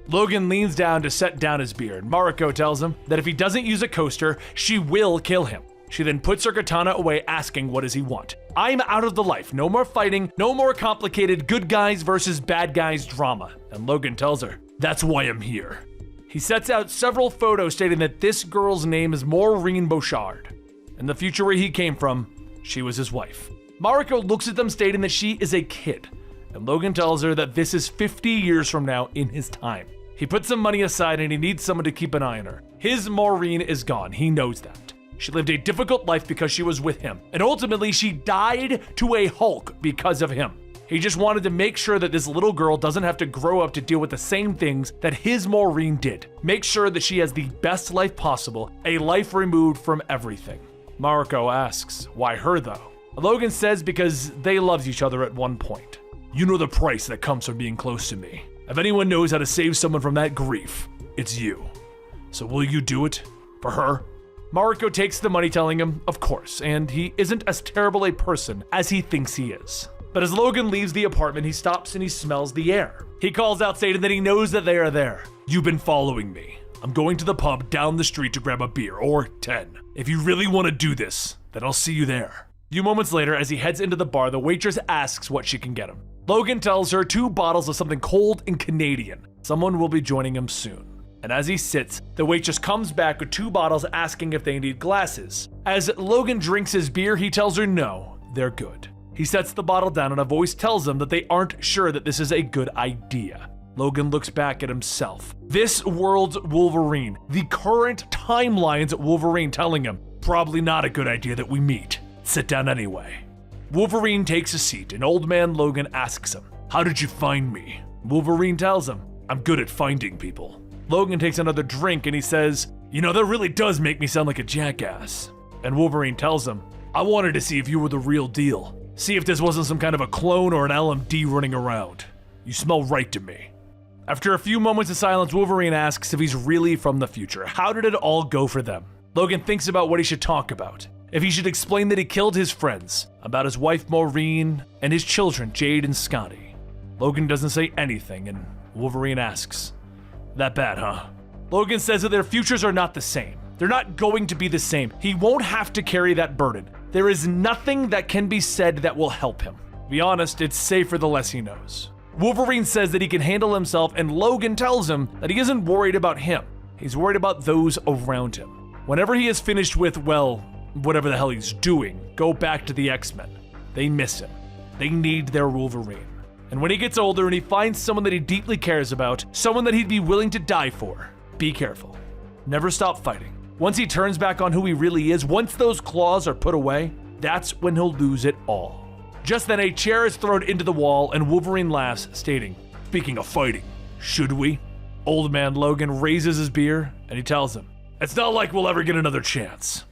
Logan leans down to set down his beard. Mariko tells him that if he doesn't use a coaster, she will kill him. She then puts her katana away, asking what does he want. I'm out of the life. No more fighting, no more complicated good guys versus bad guys drama. And Logan tells her, that's why I'm here. He sets out several photos stating that this girl's name is Maureen Bouchard. In the future where he came from, she was his wife. Mariko looks at them stating that she is a kid. And Logan tells her that this is 50 years from now in his time. He puts some money aside and he needs someone to keep an eye on her. His Maureen is gone. He knows that. She lived a difficult life because she was with him. And ultimately, she died to a Hulk because of him. He just wanted to make sure that this little girl doesn't have to grow up to deal with the same things that his Maureen did. Make sure that she has the best life possible, a life removed from everything. Mariko asks, why her though? Logan says because they loved each other at one point. You know the price that comes from being close to me. If anyone knows how to save someone from that grief, it's you. So will you do it? For her? Mariko takes the money, telling him, of course, and he isn't as terrible a person as he thinks he is. But as Logan leaves the apartment, he stops and he smells the air. He calls out, stating that he knows that they are there. You've been following me. I'm going to the pub down the street to grab a beer, or 10. If you really want to do this, then I'll see you there. A few moments later, as he heads into the bar, the waitress asks what she can get him. Logan tells her 2 bottles of something cold and Canadian. Someone will be joining him soon. And as he sits, the waitress comes back with 2 bottles asking if they need glasses. As Logan drinks his beer, he tells her no, they're good. He sets the bottle down and a voice tells him that they aren't sure that this is a good idea. Logan looks back at himself. This world's Wolverine, the current timeline's Wolverine, telling him, probably not a good idea that we meet. Sit down anyway. Wolverine takes a seat and Old Man Logan asks him, how did you find me? Wolverine tells him, I'm good at finding people. Logan takes another drink and he says, you know, that really does make me sound like a jackass. And Wolverine tells him, I wanted to see if you were the real deal. See if this wasn't some kind of a clone or an LMD running around. You smell right to me. After a few moments of silence, Wolverine asks if he's really from the future. How did it all go for them? Logan thinks about what he should talk about. If he should explain that he killed his friends, about his wife Maureen, and his children Jade and Scotty. Logan doesn't say anything and Wolverine asks, that bad, huh? Logan says that their futures are not the same. They're not going to be the same. He won't have to carry that burden. There is nothing that can be said that will help him. To be honest, it's safer the less he knows. Wolverine says that he can handle himself, and Logan tells him that he isn't worried about him. He's worried about those around him. Whenever he is finished with, well, whatever the hell he's doing, go back to the X-Men. They miss him. They need their Wolverine. And when he gets older and he finds someone that he deeply cares about, someone that he'd be willing to die for, be careful. Never stop fighting. Once he turns back on who he really is, once those claws are put away, that's when he'll lose it all. Just then, a chair is thrown into the wall and Wolverine laughs, stating, speaking of fighting, should we? Old Man Logan raises his beer and he tells him, it's not like we'll ever get another chance.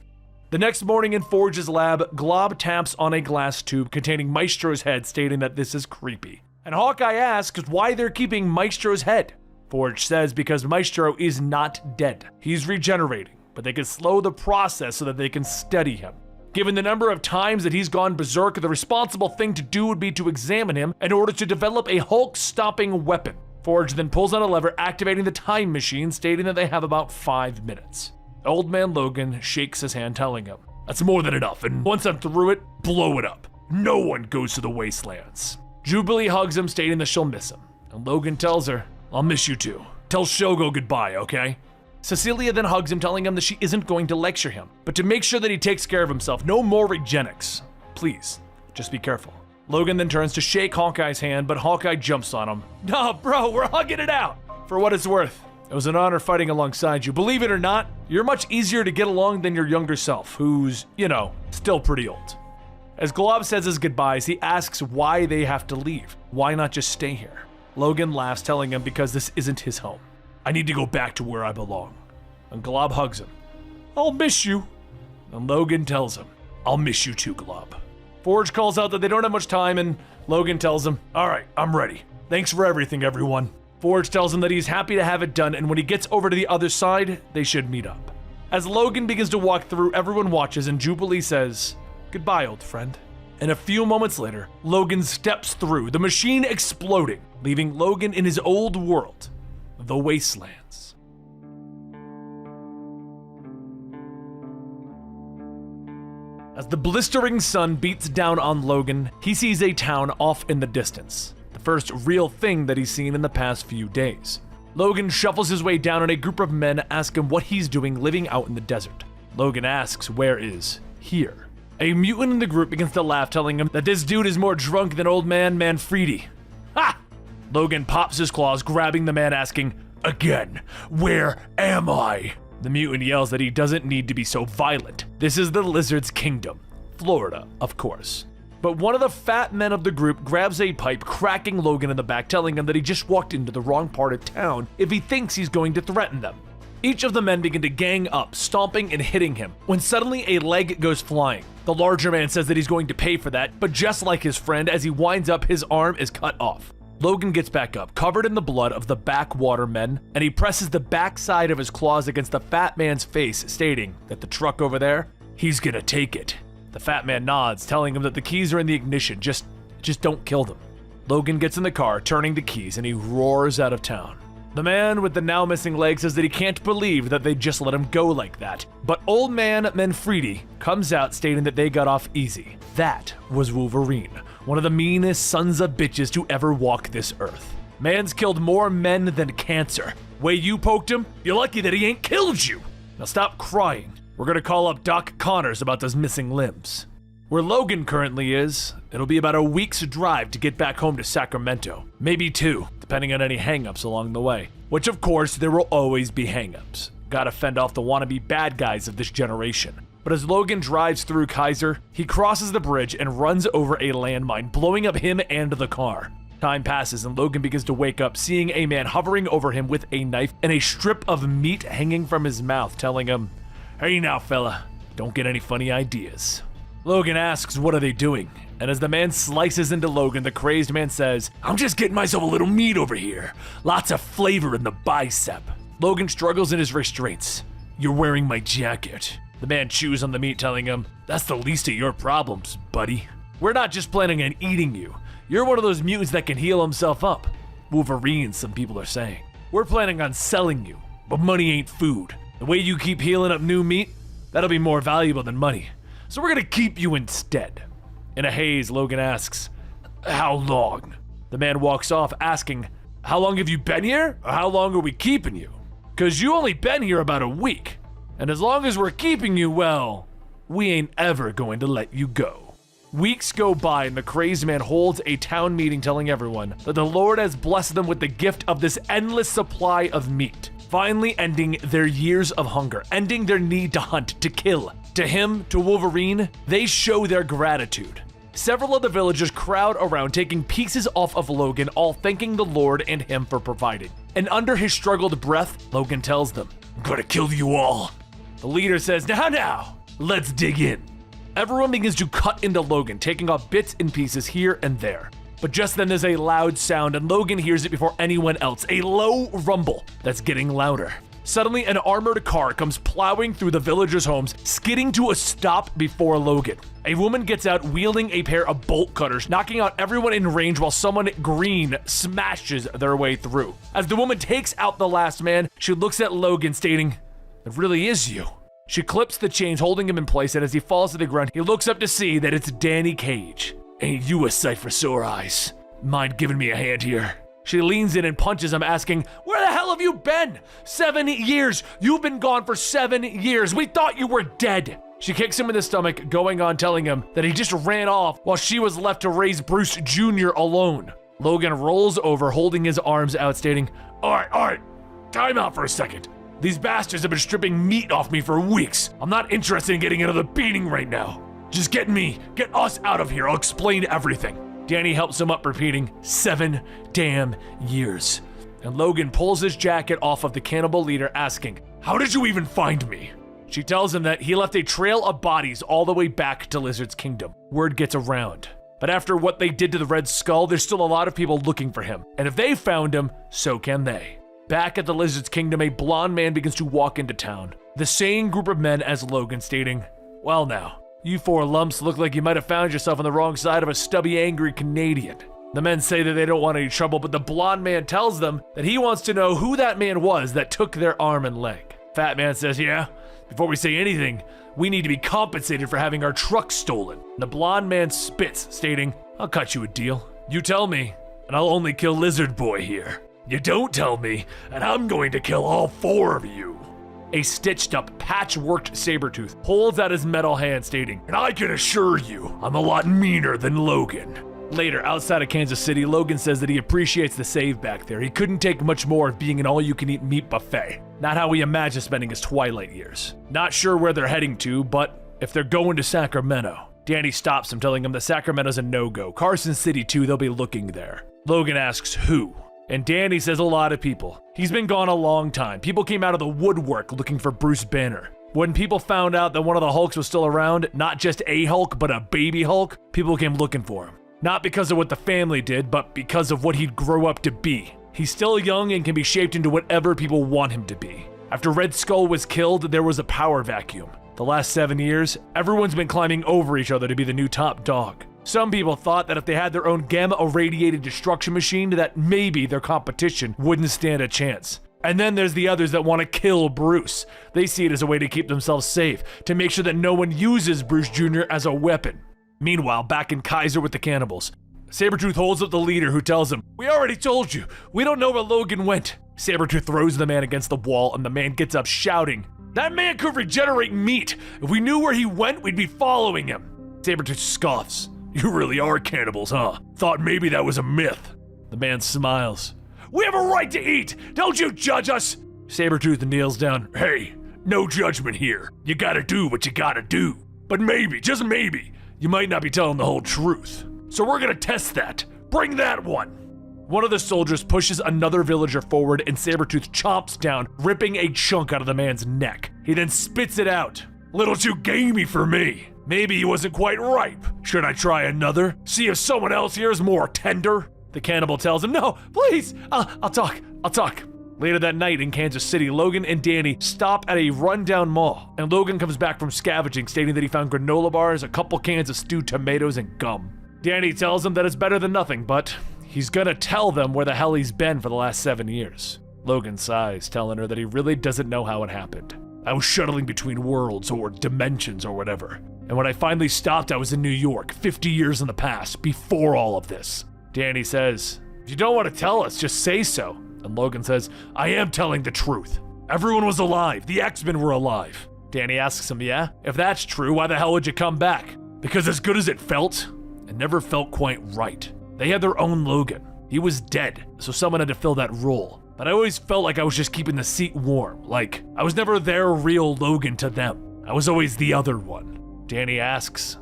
The next morning in Forge's lab, Glob taps on a glass tube containing Maestro's head, stating that this is creepy. And Hawkeye asks why they're keeping Maestro's head. Forge says because Maestro is not dead. He's regenerating, but they can slow the process so that they can steady him. Given the number of times that he's gone berserk, the responsible thing to do would be to examine him in order to develop a Hulk-stopping weapon. Forge then pulls on a lever, activating the time machine, stating that they have about 5 minutes. Old Man Logan shakes his hand, telling him, that's more than enough, and once I'm through it, blow it up. No one goes to the wastelands. Jubilee hugs him, stating that she'll miss him. And Logan tells her, I'll miss you too. Tell Shogo goodbye, okay? Cecilia then hugs him, telling him that she isn't going to lecture him, but to make sure that he takes care of himself. No more Regenics. Please, just be careful. Logan then turns to shake Hawkeye's hand, but Hawkeye jumps on him. No, bro, we're hugging it out. For what it's worth, it was an honor fighting alongside you. Believe it or not, you're much easier to get along than your younger self, who's, you know, still pretty old. As Glob says his goodbyes, he asks why they have to leave. Why not just stay here? Logan laughs, telling him because this isn't his home. I need to go back to where I belong. And Glob hugs him. I'll miss you. And Logan tells him, I'll miss you too, Glob. Forge calls out that they don't have much time, and Logan tells him, all right, I'm ready. Thanks for everything, everyone. Forge tells him that he's happy to have it done, and when he gets over to the other side, they should meet up. As Logan begins to walk through, everyone watches, and Jubilee says, goodbye, old friend. And a few moments later, Logan steps through, the machine exploding, leaving Logan in his old world, the Wastelands. As the blistering sun beats down on Logan, he sees a town off in the distance, the first real thing that he's seen in the past few days. Logan shuffles his way down and a group of men ask him what he's doing living out in the desert. Logan asks where is here. A mutant in the group begins to laugh, telling him that this dude is more drunk than old man Manfredi. Ha! Logan pops his claws, grabbing the man, asking, again, where am I? The mutant yells that he doesn't need to be so violent. This is the Lizard's kingdom. Florida, of course. But one of the fat men of the group grabs a pipe, cracking Logan in the back, telling him that he just walked into the wrong part of town if he thinks he's going to threaten them. Each of the men begin to gang up, stomping and hitting him, when suddenly a leg goes flying. The larger man says that he's going to pay for that, but just like his friend, as he winds up, his arm is cut off. Logan gets back up, covered in the blood of the backwater men, and he presses the backside of his claws against the fat man's face, stating that the truck over there, he's gonna take it. The fat man nods, telling him that the keys are in the ignition, just don't kill them. Logan gets in the car, turning the keys, and he roars out of town. The man with the now missing leg says that he can't believe that they just let him go like that. But old man Manfredi comes out stating that they got off easy. That was Wolverine, one of the meanest sons of bitches to ever walk this earth. Man's killed more men than cancer. Way you poked him, you're lucky that he ain't killed you. Now stop crying. We're gonna call up Doc Connors about those missing limbs. Where Logan currently is, it'll be about a week's drive to get back home to Sacramento. Maybe 2, depending on any hangups along the way. Which of course, there will always be hangups. Gotta fend off the wannabe bad guys of this generation. But as Logan drives through Kaiser, he crosses the bridge and runs over a landmine, blowing up him and the car. Time passes and Logan begins to wake up, seeing a man hovering over him with a knife and a strip of meat hanging from his mouth, telling him, hey now fella, don't get any funny ideas. Logan asks what are they doing, and as the man slices into Logan, the crazed man says, I'm just getting myself a little meat over here. Lots of flavor in the bicep. Logan struggles in his restraints. You're wearing my jacket. The man chews on the meat, telling him, that's the least of your problems, buddy. We're not just planning on eating you. You're one of those mutants that can heal himself up. Wolverine, some people are saying. We're planning on selling you, but money ain't food. The way you keep healing up new meat, that'll be more valuable than money. So we're gonna keep you instead. In a haze, Logan asks, how long? The man walks off asking, how long have you been here? Or how long are we keeping you? Cause you only been here about a week. And as long as we're keeping you, well, we ain't ever going to let you go. Weeks go by and the crazed man holds a town meeting telling everyone that the Lord has blessed them with the gift of this endless supply of meat. Finally ending their years of hunger, ending their need to hunt, to kill. To him, to Wolverine, they show their gratitude. Several of the villagers crowd around, taking pieces off of Logan, all thanking the Lord and him for providing. And under his struggled breath, Logan tells them, I'm gonna kill you all. The leader says, now, let's dig in. Everyone begins to cut into Logan, taking off bits and pieces here and there. But just then there's a loud sound and Logan hears it before anyone else, a low rumble that's getting louder. Suddenly, an armored car comes plowing through the villagers' homes, skidding to a stop before Logan. A woman gets out wielding a pair of bolt cutters, knocking out everyone in range while someone green smashes their way through. As the woman takes out the last man, she looks at Logan, stating, it really is you. She clips the chains holding him in place, and as he falls to the ground, he looks up to see that it's Danny Cage. Ain't you a sight for sore eyes? Mind giving me a hand here? She leans in and punches him, asking, where the hell have you been? 7 years. You've been gone for 7 years. We thought you were dead. She kicks him in the stomach, going on telling him that he just ran off while she was left to raise Bruce Jr. alone. Logan rolls over, holding his arms out, stating, all right, time out for a second. These bastards have been stripping meat off me for weeks. I'm not interested in getting another beating right now. Just get us out of here. I'll explain everything. Danny helps him up, repeating, 7 damn years. And Logan pulls his jacket off of the cannibal leader, asking, how did you even find me? She tells him that he left a trail of bodies all the way back to Lizard's Kingdom. Word gets around. But after what they did to the Red Skull, there's still a lot of people looking for him. And if they found him, so can they. Back at the Lizard's Kingdom, a blonde man begins to walk into town. The same group of men as Logan, stating, "Well now, you four lumps look like you might have found yourself on the wrong side of a stubby, angry Canadian." The men say that they don't want any trouble, but the blonde man tells them that he wants to know who that man was that took their arm and leg. Fat man says, "Yeah, before we say anything, we need to be compensated for having our truck stolen." The blonde man spits, stating, "I'll cut you a deal. You tell me, and I'll only kill Lizard Boy here. You don't tell me, and I'm going to kill all four of you." A stitched-up, patchworked Sabretooth holds out his metal hand, stating, "And I can assure you, I'm a lot meaner than Logan." Later, outside of Kansas City, Logan says that he appreciates the save back there. He couldn't take much more of being an all-you-can-eat meat buffet. Not how he imagined spending his twilight years. Not sure where they're heading to, but if they're going to Sacramento. Danny stops him, telling him that Sacramento's a no-go. Carson City, too, they'll be looking there. Logan asks who, and Danny says a lot of people. He's been gone a long time. People came out of the woodwork looking for Bruce Banner. When people found out that one of the Hulks was still around, not just a Hulk, but a baby Hulk, people came looking for him. Not because of what the family did, but because of what he'd grow up to be. He's still young and can be shaped into whatever people want him to be. After Red Skull was killed, there was a power vacuum. The last 7 years, everyone's been climbing over each other to be the new top dog. Some people thought that if they had their own gamma-irradiated destruction machine, that maybe their competition wouldn't stand a chance. And then there's the others that want to kill Bruce. They see it as a way to keep themselves safe, to make sure that no one uses Bruce Jr. as a weapon. Meanwhile, back in Kaiser with the cannibals, Sabretooth holds up the leader, who tells him, "We already told you, we don't know where Logan went." Sabretooth throws the man against the wall, and the man gets up shouting, "That man could regenerate meat. If we knew where he went, we'd be following him." Sabretooth scoffs. "You really are cannibals, huh? Thought maybe that was a myth." The man smiles. "We have a right to eat. Don't you judge us." Sabretooth kneels down. "Hey, no judgment here. You gotta do what you gotta do. But maybe, just maybe, you might not be telling the whole truth. So we're gonna test that. Bring that one." One of the soldiers pushes another villager forward, and Sabretooth chomps down, ripping a chunk out of the man's neck. He then spits it out. "Little too gamey for me. Maybe he wasn't quite ripe. Should I try another? See if someone else here is more tender?" The cannibal tells him, "No, please, I'll talk. Later that night in Kansas City, Logan and Danny stop at a rundown mall, and Logan comes back from scavenging, stating that he found granola bars, a couple cans of stewed tomatoes, and gum. Danny tells him that it's better than nothing, but he's gonna tell them where the hell he's been for the last 7 years. Logan sighs, telling her that he really doesn't know how it happened. "I was shuttling between worlds or dimensions or whatever, and when I finally stopped, I was in New York, 50 years in the past, before all of this." Danny says, "If you don't want to tell us, just say so." And Logan says, "I am telling the truth. Everyone was alive. The X-Men were alive." Danny asks him, "Yeah? If that's true, why the hell would you come back?" "Because as good as it felt, it never felt quite right. They had their own Logan. He was dead, so someone had to fill that role. But I always felt like I was just keeping the seat warm. Like, I was never their real Logan to them. I was always the other one." Danny asks,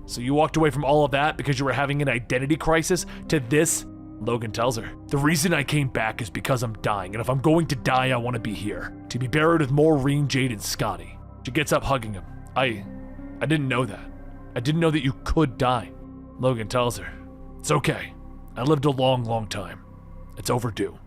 "So you walked away from all of that because you were having an identity crisis to this?" Logan tells her, "The reason I came back is because I'm dying, and if I'm going to die, I want to be here. To be buried with Maureen, Jade, and Scotty." She gets up, hugging him. I didn't know that. I didn't know that you could die." Logan tells her, "It's okay. I lived a long, long time. It's overdue."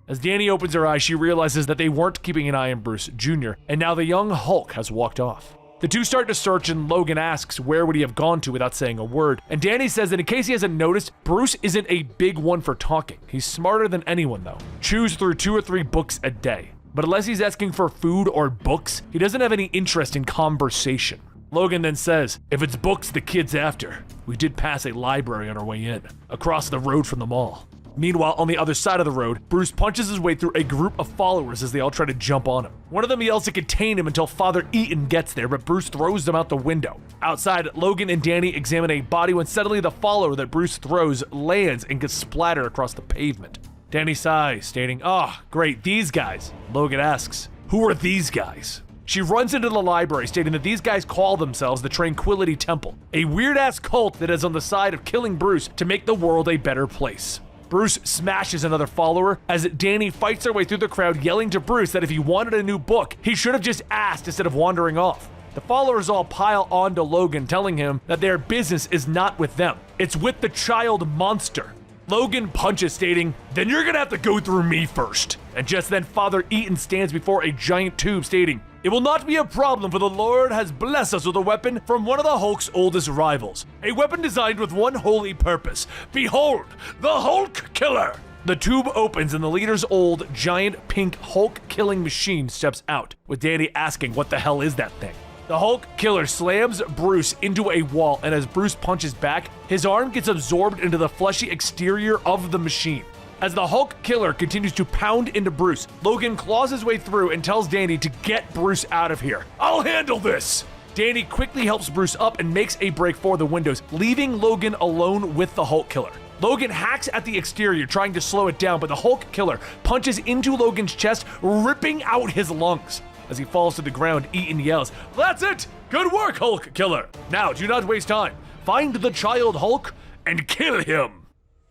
As Danny opens her eyes, she realizes that they weren't keeping an eye on Bruce Jr., and now the young Hulk has walked off. The two start to search, and Logan asks where would he have gone to without saying a word, and Danny says that in case he hasn't noticed, Bruce isn't a big one for talking. He's smarter than anyone though. Chews through 2 or 3 books a day. But unless he's asking for food or books, he doesn't have any interest in conversation. Logan then says, "If it's books the kid's after, we did pass a library on our way in, across the road from the mall." Meanwhile, on the other side of the road, Bruce punches his way through a group of followers as they all try to jump on him. One of them yells to contain him until Father Eaton gets there, but Bruce throws them out the window. Outside, Logan and Danny examine a body when suddenly the follower that Bruce throws lands and gets splattered across the pavement. Danny sighs, stating, "Oh, great, these guys." Logan asks, "Who are these guys?" She runs into the library, stating that these guys call themselves the Tranquility Temple, a weird-ass cult that is on the side of killing Bruce to make the world a better place. Bruce smashes another follower as Danny fights their way through the crowd, yelling to Bruce that if he wanted a new book, he should have just asked instead of wandering off. The followers all pile on to Logan, telling him that their business is not with them. It's with the child monster. Logan punches, stating, "Then you're gonna have to go through me first." And just then, Father Eaton stands before a giant tube, stating, "It will not be a problem, for the Lord has blessed us with a weapon from one of the Hulk's oldest rivals. A weapon designed with one holy purpose. Behold, the Hulk Killer!" The tube opens and the leader's old, giant, pink Hulk-killing machine steps out, with Danny asking what the hell is that thing. The Hulk Killer slams Bruce into a wall, and as Bruce punches back, his arm gets absorbed into the fleshy exterior of the machine. As the Hulk Killer continues to pound into Bruce, Logan claws his way through and tells Danny to get Bruce out of here. "I'll handle this!" Danny quickly helps Bruce up and makes a break for the windows, leaving Logan alone with the Hulk Killer. Logan hacks at the exterior, trying to slow it down, but the Hulk Killer punches into Logan's chest, ripping out his lungs. As he falls to the ground, Eaton yells, "That's it! Good work, Hulk Killer! Now, do not waste time. Find the child Hulk and kill him!"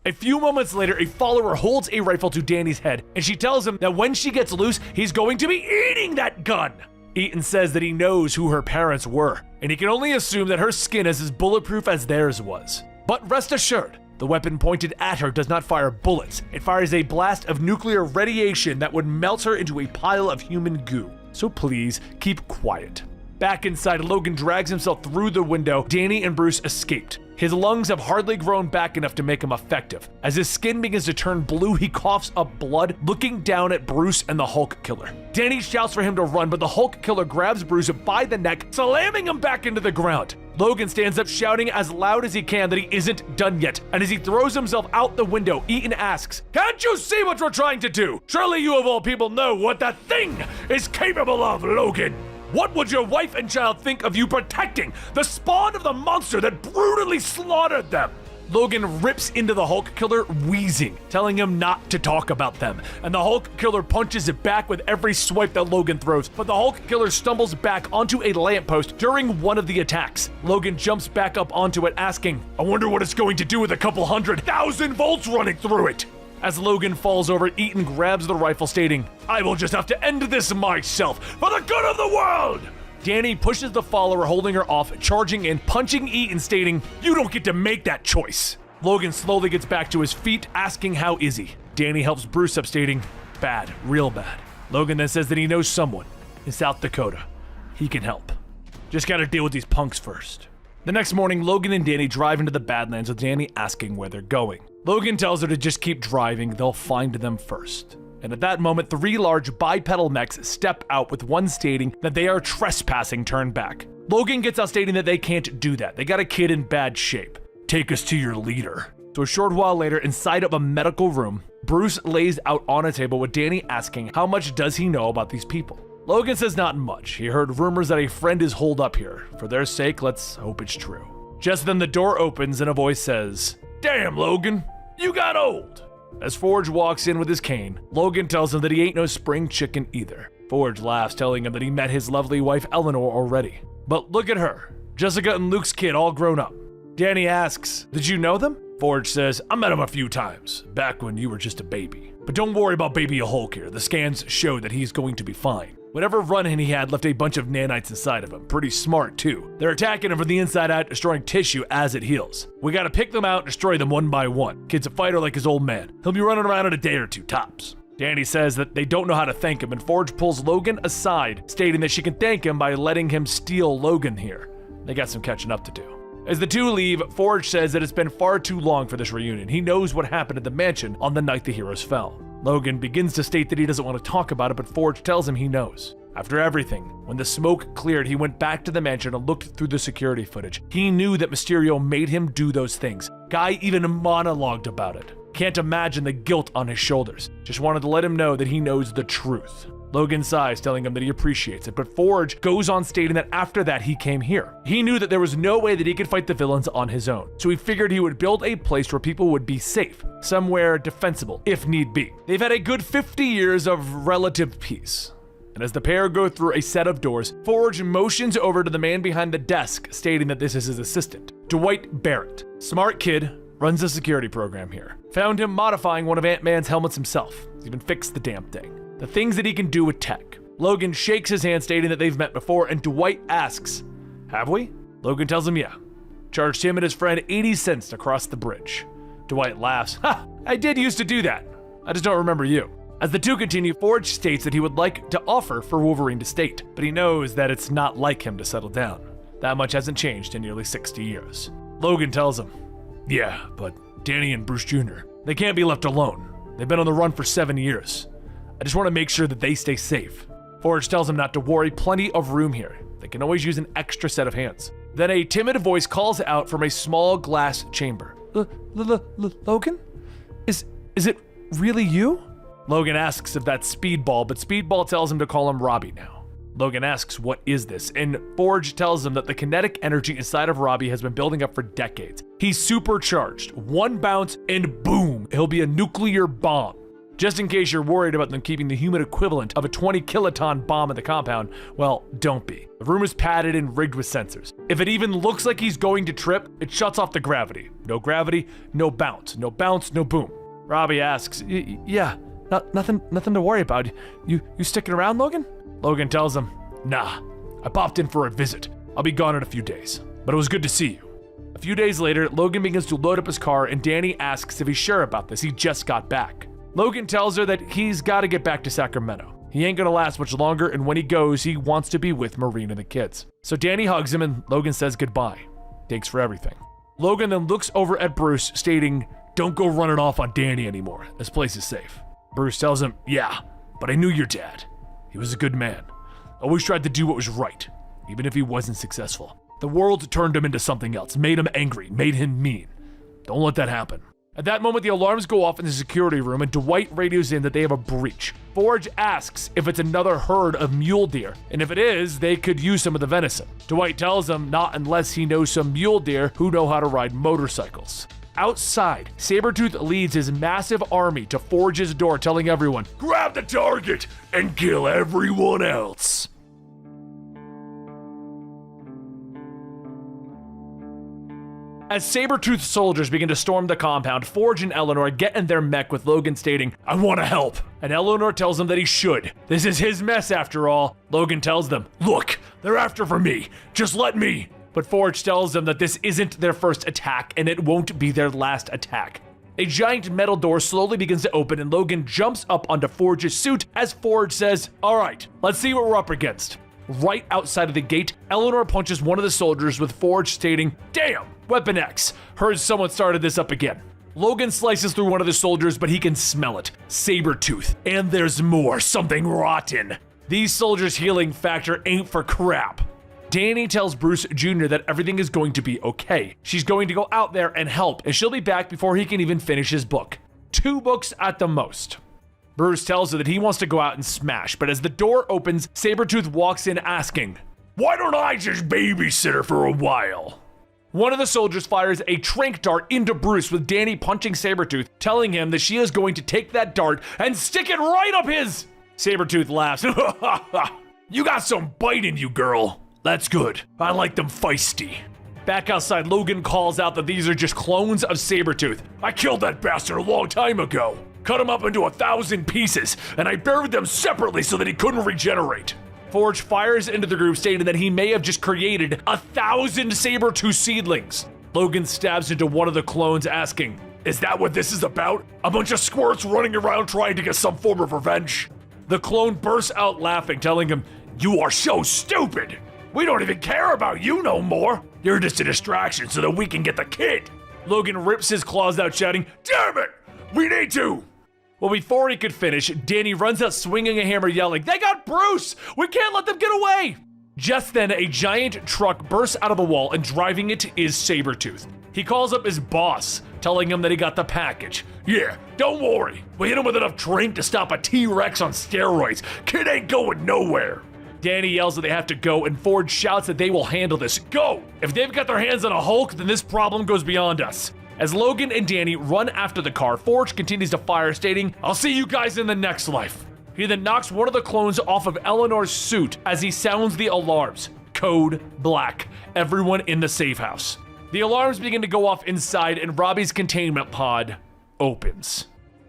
A few moments later, a follower holds a rifle to Danny's head, and she tells him that when she gets loose, he's going to be eating that gun! Eaton says that he knows who her parents were, and he can only assume that her skin is as bulletproof as theirs was. But rest assured, the weapon pointed at her does not fire bullets. It fires a blast of nuclear radiation that would melt her into a pile of human goo. So please, keep quiet. Back inside, Logan drags himself through the window. Danny and Bruce escaped. His lungs have hardly grown back enough to make him effective. As his skin begins to turn blue, he coughs up blood, looking down at Bruce and the Hulk Killer. Danny shouts for him to run, but the Hulk Killer grabs Bruce by the neck, slamming him back into the ground. Logan stands up, shouting as loud as he can that he isn't done yet, and as he throws himself out the window, Eaton asks, "Can't you see what we're trying to do? Surely you of all people know what that thing is capable of, Logan! What would your wife and child think of you protecting the spawn of the monster that brutally slaughtered them?" Logan rips into the Hulk Killer, wheezing, telling him not to talk about them, and the Hulk Killer punches it back with every swipe that Logan throws, but the Hulk Killer stumbles back onto a lamppost during one of the attacks. Logan jumps back up onto it, asking, "I wonder what it's going to do with a couple 100,000 volts running through it." As Logan falls over, Eaton grabs the rifle, stating, "I will just have to end this myself, for the good of the world!" Danny pushes the follower, holding her off, charging in, punching Eaton, stating, "You don't get to make that choice." Logan slowly gets back to his feet, asking how is he. Danny helps Bruce up, stating, "Bad, real bad." Logan then says that he knows someone in South Dakota. He can help. Just gotta deal with these punks first. The next morning, Logan and Danny drive into the Badlands, with Danny asking where they're going. Logan tells her to just keep driving, they'll find them first. And at that moment, 3 large bipedal mechs step out, with one stating that they are trespassing, turn back. Logan gets out, stating that they can't do that. They got a kid in bad shape. "Take us to your leader." So a short while later, inside of a medical room, Bruce lays out on a table, with Danny asking how much does he know about these people. Logan says not much. He heard rumors that a friend is holed up here. For their sake, let's hope it's true. Just then the door opens and a voice says, "Damn, Logan, you got old." As Forge walks in with his cane, Logan tells him that he ain't no spring chicken either. Forge laughs, telling him that he met his lovely wife Eleanor already. But look at her, Jessica and Luke's kid all grown up. Danny asks, "Did you know them?" Forge says, "I met him a few times, back when you were just a baby. But don't worry about baby Hulk here, the scans show that he's going to be fine. Whatever run-in he had left a bunch of nanites inside of him. Pretty smart, too. They're attacking him from the inside out, destroying tissue as it heals. We gotta pick them out and destroy them one by one. Kid's a fighter like his old man. He'll be running around in a day or 2, tops." Danny says that they don't know how to thank him, and Forge pulls Logan aside, stating that she can thank him by letting him steal Logan here. They got some catching up to do. As the two leave, Forge says that it's been far too long for this reunion. He knows what happened at the mansion on the night the heroes fell. Logan begins to state that he doesn't want to talk about it, but Forge tells him he knows. After everything, when the smoke cleared, he went back to the mansion and looked through the security footage. He knew that Mysterio made him do those things. Guy even monologued about it. Can't imagine the guilt on his shoulders. Just wanted to let him know that he knows the truth. Logan sighs, telling him that he appreciates it, but Forge goes on stating that after that he came here. He knew that there was no way that he could fight the villains on his own, so he figured he would build a place where people would be safe, somewhere defensible, if need be. They've had a good 50 years of relative peace. And as the pair go through a set of doors, Forge motions over to the man behind the desk, stating that this is his assistant, Dwight Barrett. Smart kid, runs the security program here. Found him modifying one of Ant-Man's helmets himself. He's even fixed the damn thing. The things that he can do with tech. Logan shakes his hand, stating that they've met before, and Dwight asks, "Have we?" Logan tells him yeah. Charged him and his friend 80 cents to cross the bridge. Dwight laughs, "Ha! I did used to do that. I just don't remember you." As the two continue, Forge states that he would like to offer for Wolverine to state, but he knows that it's not like him to settle down. That much hasn't changed in nearly 60 years. Logan tells him, "Yeah, but Danny and Bruce Jr., they can't be left alone. They've been on the run for 7 years. I just want to make sure that they stay safe." Forge tells him not to worry, plenty of room here. They can always use an extra set of hands. Then a timid voice calls out from a small glass chamber. Logan? Is it really you?" Logan asks if that's Speedball, but Speedball tells him to call him Robbie now. Logan asks what is this, and Forge tells him that the kinetic energy inside of Robbie has been building up for decades. He's supercharged. One bounce and boom, he'll be a nuclear bomb. Just in case you're worried about them keeping the human equivalent of a 20 kiloton bomb in the compound, well, don't be. The room is padded and rigged with sensors. If it even looks like he's going to trip, it shuts off the gravity. No gravity, no bounce. No bounce, no boom. Robbie asks, "Yeah, nothing to worry about. You sticking around, Logan?" Logan tells him, "Nah, I popped in for a visit. I'll be gone in a few days, but it was good to see you." A few days later, Logan begins to load up his car, and Danny asks if he's sure about this. He just got back. Logan tells her that he's got to get back to Sacramento. He ain't gonna last much longer, and when he goes, he wants to be with Marine and the kids. So Danny hugs him, and Logan says goodbye. Thanks for everything. Logan then looks over at Bruce, stating, "Don't go running off on Danny anymore. This place is safe." Bruce tells him, "Yeah, but I knew your dad. He was a good man. Always tried to do what was right, even if he wasn't successful. The world turned him into something else, made him angry, made him mean. Don't let that happen." At that moment, the alarms go off in the security room, and Dwight radios in that they have a breach. Forge asks if it's another herd of mule deer, and if it is, they could use some of the venison. Dwight tells him not unless he knows some mule deer who know how to ride motorcycles. Outside, Sabretooth leads his massive army to Forge's door, telling everyone, "Grab the target and kill everyone else." As Sabretooth soldiers begin to storm the compound, Forge and Eleanor get in their mech with Logan stating, "I want to help." And Eleanor tells him that he should. This is his mess after all. Logan tells them, "Look, they're after for me. Just let me." But Forge tells them that this isn't their first attack, and it won't be their last attack. A giant metal door slowly begins to open, and Logan jumps up onto Forge's suit as Forge says, "All right, let's see what we're up against." Right outside of the gate, Eleanor punches one of the soldiers with Forge stating, "Damn, Weapon X, heard someone started this up again." Logan slices through one of the soldiers, but he can smell it. Sabretooth. And there's more, something rotten. These soldiers' healing factor ain't for crap. Danny tells Bruce Jr. that everything is going to be okay. She's going to go out there and help, and she'll be back before he can even finish his book. 2 books at the most. Bruce tells her that he wants to go out and smash, but as the door opens, Sabretooth walks in asking, "Why don't I just babysit her for a while?" One of the soldiers fires a tranq dart into Bruce, with Danny punching Sabretooth, telling him that she is going to take that dart and stick it right up his... Sabretooth laughs. "You got some bite in you, girl. That's good. I like them feisty." Back outside, Logan calls out that these are just clones of Sabretooth. "I killed that bastard a long time ago. Cut him up into 1,000 pieces, and I buried them separately so that he couldn't regenerate." Forge fires into the group, stating that he may have just created 1,000 Sabretooth seedlings. Logan stabs into one of the clones, asking, "Is that what this is about? A bunch of squirts running around trying to get some form of revenge?" The clone bursts out laughing, telling him, "You are so stupid! We don't even care about you no more! You're just a distraction so that we can get the kid!" Logan rips his claws out, shouting, "Damn it! We need to!" Well, before he could finish, Danny runs out swinging a hammer, yelling, "They got Bruce! We can't let them get away!" Just then, a giant truck bursts out of the wall, and driving it is Sabretooth. He calls up his boss, telling him that he got the package. "Yeah, don't worry. We hit him with enough drink to stop a T-Rex on steroids. Kid ain't going nowhere." Danny yells that they have to go, and Forge shouts that they will handle this. "Go! If they've got their hands on a Hulk, then this problem goes beyond us." As Logan and Danny run after the car, Forge continues to fire, stating, "I'll see you guys in the next life." He then knocks one of the clones off of Eleanor's suit as he sounds the alarms. Code Black. Everyone in the safe house. The alarms begin to go off inside, and Robbie's containment pod opens.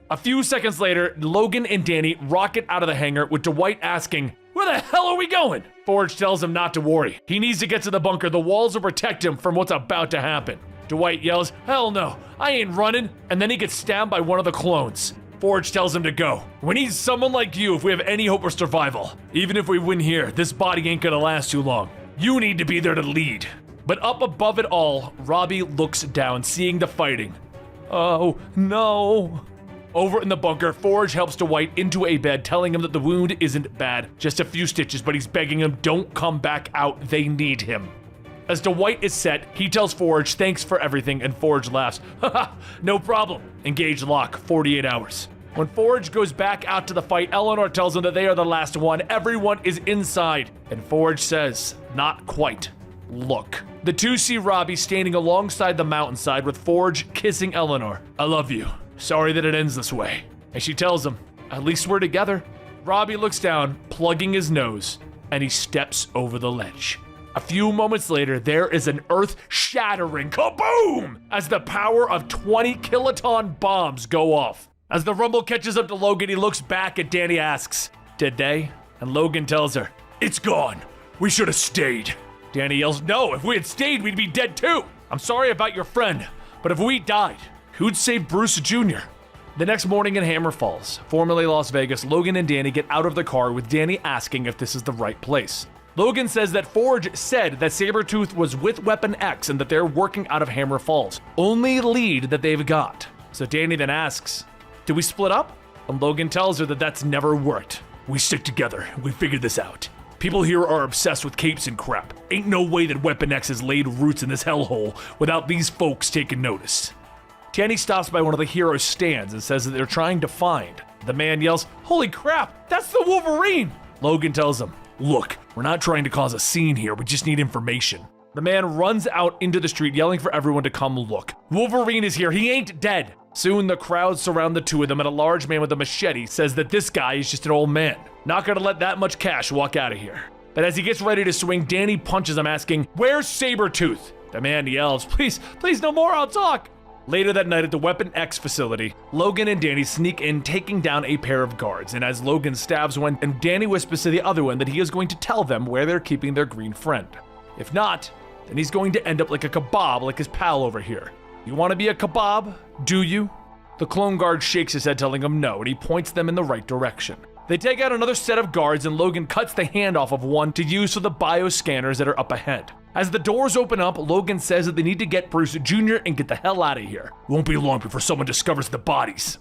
A few seconds later, Logan and Danny rocket out of the hangar with Dwight asking, "Where the hell are we going?" Forge tells him not to worry. He needs to get to the bunker. The walls will protect him from what's about to happen. Dwight yells, "Hell no, I ain't running," and then he gets stabbed by one of the clones. Forge tells him to go. "We need someone like you if we have any hope of survival. Even if we win here, this body ain't gonna last too long. You need to be there to lead." But up above it all, Robbie looks down, seeing the fighting. "Oh, no." Over in the bunker, Forge helps Dwight into a bed, telling him that the wound isn't bad, just a few stitches, but he's begging him, don't come back out, they need him. As Dwight is set, he tells Forge thanks for everything, and Forge laughs. "Haha, no problem. Engage lock, 48 hours. When Forge goes back out to the fight, Eleanor tells him that they are the last one. Everyone is inside. And Forge says, not quite. Look. The two see Robbie standing alongside the mountainside with Forge kissing Eleanor. "I love you. Sorry that it ends this way." And she tells him, "At least we're together." Robbie looks down, plugging his nose, and he steps over the ledge. A few moments later, there is an earth-shattering kaboom as the power of 20 kiloton bombs go off. As the rumble catches up to Logan, he looks back at Danny, asks, "Did they?" And Logan tells her, "It's gone. We should have stayed." Danny yells, "No, if we had stayed, we'd be dead too. I'm sorry about your friend, but if we died, who'd save Bruce Jr.?" The next morning in Hammer Falls, formerly Las Vegas, Logan and Danny get out of the car with Danny asking if this is the right place. Logan says that Forge said that Sabretooth was with Weapon X and that they're working out of Hammer Falls. Only lead that they've got. So Danny then asks, "Do we split up?" And Logan tells her that that's never worked. "We stick together. We figured this out. People here are obsessed with capes and crap. Ain't no way that Weapon X has laid roots in this hellhole without these folks taking notice." Danny stops by one of the heroes' stands and says that they're trying to find. The man yells, "Holy crap, that's the Wolverine!" Logan tells him, "Look, we're not trying to cause a scene here, we just need information." The man runs out into the street yelling for everyone to come look. "Wolverine is here, he ain't dead." Soon the crowd surround the two of them, and a large man with a machete says that this guy is just an old man. Not gonna let that much cash walk out of here. But as he gets ready to swing, Danny punches him, asking, "Where's Sabretooth?" The man yells, please, no more, I'll talk." Later that night at the Weapon X facility, Logan and Danny sneak in, taking down a pair of guards, and as Logan stabs one, and Danny whispers to the other one that he is going to tell them where they're keeping their green friend. If not, then he's going to end up like a kebab like his pal over here. "You want to be a kebab, do you?" The clone guard shakes his head, telling him no, and he points them in the right direction. They take out another set of guards, and Logan cuts the hand off of one to use for the bioscanners that are up ahead. As the doors open up, Logan says that they need to get Bruce Jr. and get the hell out of here. Won't be long before someone discovers the bodies.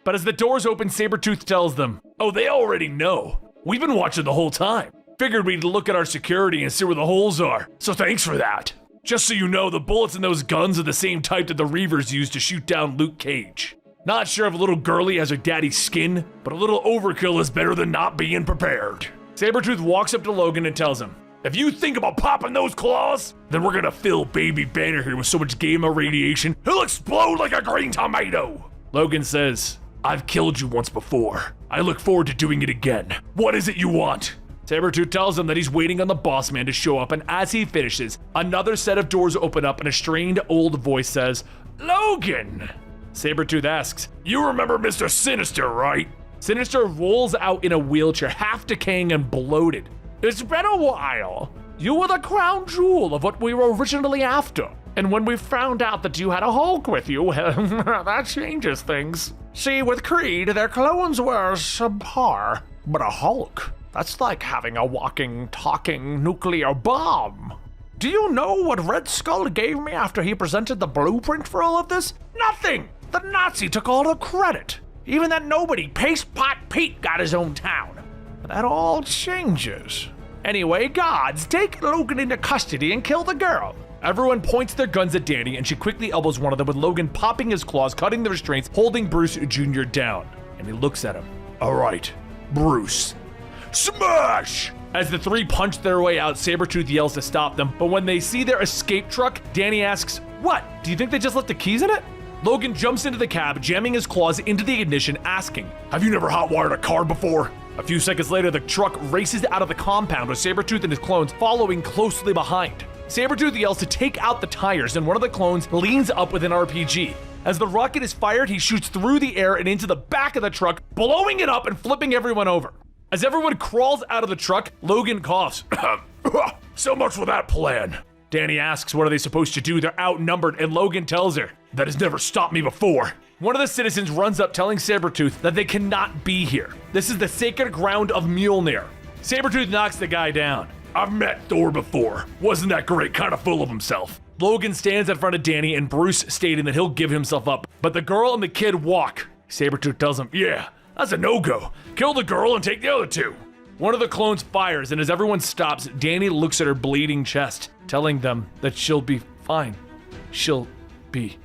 But as the doors open, Sabretooth tells them, "Oh, they already know. We've been watching the whole time. Figured we'd look at our security and see where the holes are, so thanks for that. Just so you know, the bullets in those guns are the same type that the Reavers used to shoot down Luke Cage. Not sure if a little girlie has her daddy's skin, but a little overkill is better than not being prepared." Sabretooth walks up to Logan and tells him, "If you think about popping those claws, then we're gonna fill Baby Banner here with so much gamma radiation, he'll explode like a green tomato." Logan says, "I've killed you once before. I look forward to doing it again. What is it you want?" Sabretooth tells him that he's waiting on the boss man to show up, and as he finishes, another set of doors open up and a strained old voice says, "Logan!" Sabretooth asks, "You remember Mr. Sinister, right?" Sinister rolls out in a wheelchair, half decaying and bloated. "It's been a while. You were the crown jewel of what we were originally after. And when we found out that you had a Hulk with you, that changes things. See, with Creed, their clones were subpar. But a Hulk, that's like having a walking, talking nuclear bomb. Do you know what Red Skull gave me after he presented the blueprint for all of this? Nothing! The Nazi took all the credit. Even that nobody, Paste Pot Pete, got his own town. But that all changes. Anyway, gods, take Logan into custody and kill the girl." Everyone points their guns at Danny, and she quickly elbows one of them, with Logan popping his claws, cutting the restraints, holding Bruce Jr. down. And he looks at him. "All right, Bruce. Smash!" As the three punch their way out, Sabretooth yells to stop them, but when they see their escape truck, Danny asks, "What? Do you think they just left the keys in it?" Logan jumps into the cab, jamming his claws into the ignition, asking, "Have you never hot-wired a car before?" A few seconds later, the truck races out of the compound with Sabretooth and his clones following closely behind. Sabretooth yells to take out the tires, and one of the clones leans up with an RPG. As the rocket is fired, he shoots through the air and into the back of the truck, blowing it up and flipping everyone over. As everyone crawls out of the truck, Logan coughs. So much for that plan. Danny asks what are they supposed to do, they're outnumbered, and Logan tells her, that has never stopped me before. One of the citizens runs up telling Sabretooth that they cannot be here. This is the sacred ground of Mjolnir. Sabretooth knocks the guy down. I've met Thor before. Wasn't that great? Kind of full of himself. Logan stands in front of Danny and Bruce stating that he'll give himself up, but the girl and the kid walk. Sabretooth tells him, yeah, that's a no-go. Kill the girl and take the other two. One of the clones fires, and as everyone stops, Danny looks at her bleeding chest, telling them that she'll be fine. She'll be.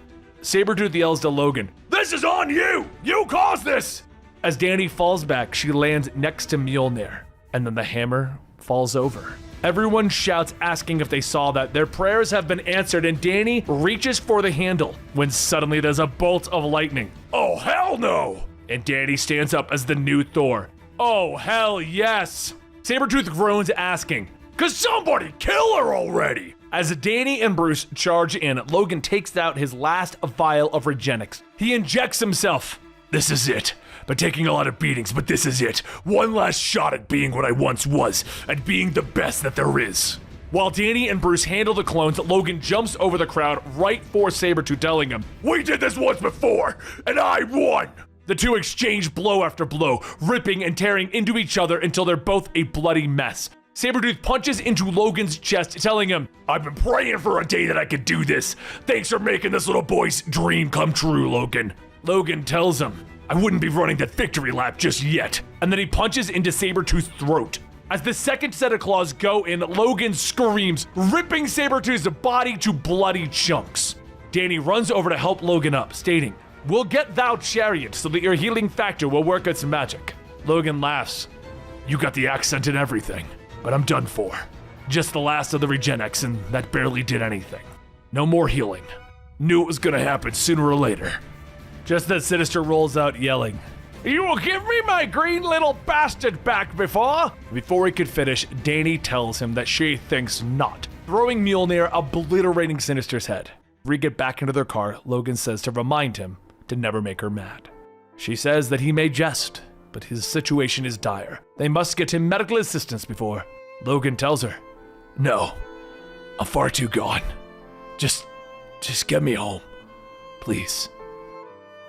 Sabretooth yells to Logan, this is on you! You caused this! As Danny falls back, she lands next to Mjolnir, and then the hammer falls over. Everyone shouts, asking if they saw that. Their prayers have been answered, and Danny reaches for the handle when suddenly there's a bolt of lightning. Oh, hell no! And Danny stands up as the new Thor. Oh, hell yes! Sabretooth groans, asking, "'Cause somebody kill her already!" As Danny and Bruce charge in, Logan takes out his last vial of Regenix. He injects himself. This is it. Been taking a lot of beatings, but this is it. One last shot at being what I once was, and being the best that there is. While Danny and Bruce handle the clones, Logan jumps over the crowd right for Sabretooth, telling him, we did this once before, and I won! The two exchange blow after blow, ripping and tearing into each other until they're both a bloody mess. Sabretooth punches into Logan's chest, telling him, I've been praying for a day that I could do this. Thanks for making this little boy's dream come true, Logan. Logan tells him, I wouldn't be running that victory lap just yet. And then he punches into Sabretooth's throat. As the second set of claws go in, Logan screams, ripping Sabretooth's body to bloody chunks. Danny runs over to help Logan up, stating, we'll get thou chariot so that your healing factor will work its magic. Logan laughs. You got the accent and everything, but I'm done for. Just the last of the Regenix, and that barely did anything. No more healing. Knew it was gonna happen sooner or later. Just as Sinister rolls out yelling, you will give me my green little bastard back before? Before he could finish, Danny tells him that she thinks not, throwing Mjolnir, obliterating Sinister's head. We get back into their car, Logan says to remind him to never make her mad. She says that he may jest, but his situation is dire. They must get him medical assistance before. Logan tells her, no, I'm far too gone. Just get me home, please.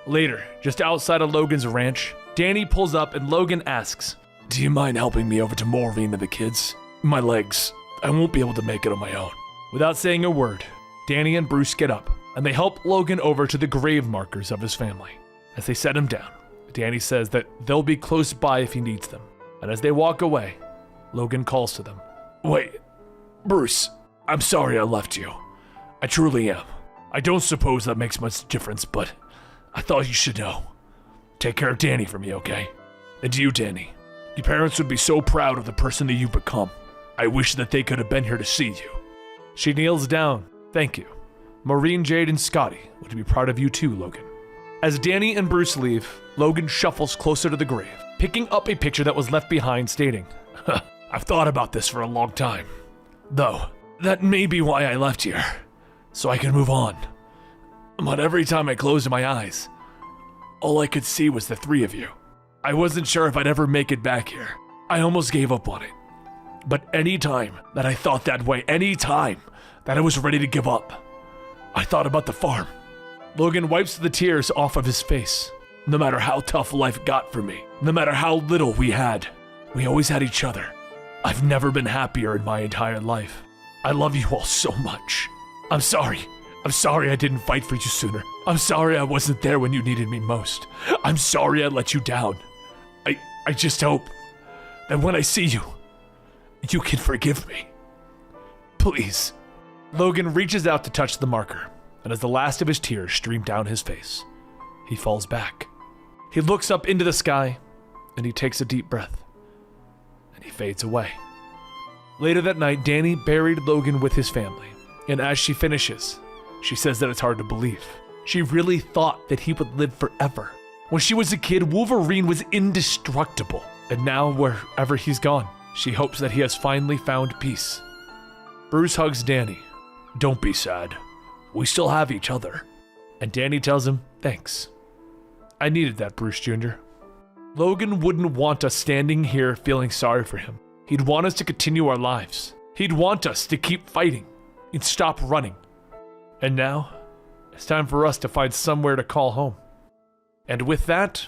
Later, just outside of Logan's ranch, Danny pulls up and Logan asks, do you mind helping me over to Maureen and the kids? My legs, I won't be able to make it on my own. Without saying a word, Danny and Bruce get up, and they help Logan over to the grave markers of his family. As they set him down, Danny says that they'll be close by if he needs them. And as they walk away, Logan calls to them. Wait, Bruce, I'm sorry I left you. I truly am. I don't suppose that makes much difference, but I thought you should know. Take care of Danny for me, okay? And to you, Danny, your parents would be so proud of the person that you've become. I wish that they could have been here to see you. She kneels down. Thank you. Maureen, Jade, and Scotty would be proud of you too, Logan. As Danny and Bruce leave, Logan shuffles closer to the grave, picking up a picture that was left behind, stating, I've thought about this for a long time. Though, that may be why I left here, so I can move on. But every time I closed my eyes, all I could see was the three of you. I wasn't sure if I'd ever make it back here. I almost gave up on it. But any time that I thought that way, any time that I was ready to give up, I thought about the farm. Logan wipes the tears off of his face. No matter how tough life got for me, no matter how little we had, we always had each other. I've never been happier in my entire life. I love you all so much. I'm sorry I didn't fight for you sooner. I'm sorry I wasn't there when you needed me most. I'm sorry I let you down. I just hope that when I see you, you can forgive me. Please. Logan reaches out to touch the marker, and as the last of his tears stream down his face, he falls back. He looks up into the sky, and he takes a deep breath, and he fades away. Later that night, Danny buried Logan with his family, and as she finishes, she says that it's hard to believe. She really thought that he would live forever. When she was a kid, Wolverine was indestructible, and now wherever he's gone, she hopes that he has finally found peace. Bruce hugs Danny. Don't be sad. We still have each other. And Danny tells him, thanks. I needed that, Bruce Jr. Logan wouldn't want us standing here feeling sorry for him. He'd want us to continue our lives. He'd want us to keep fighting and stop running. And now, it's time for us to find somewhere to call home. And with that,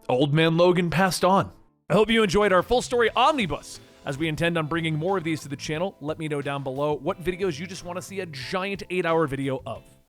Old Man Logan passed on. I hope you enjoyed our full story omnibus. As we intend on bringing more of these to the channel, let me know down below what videos you just want to see a giant 8-hour video of.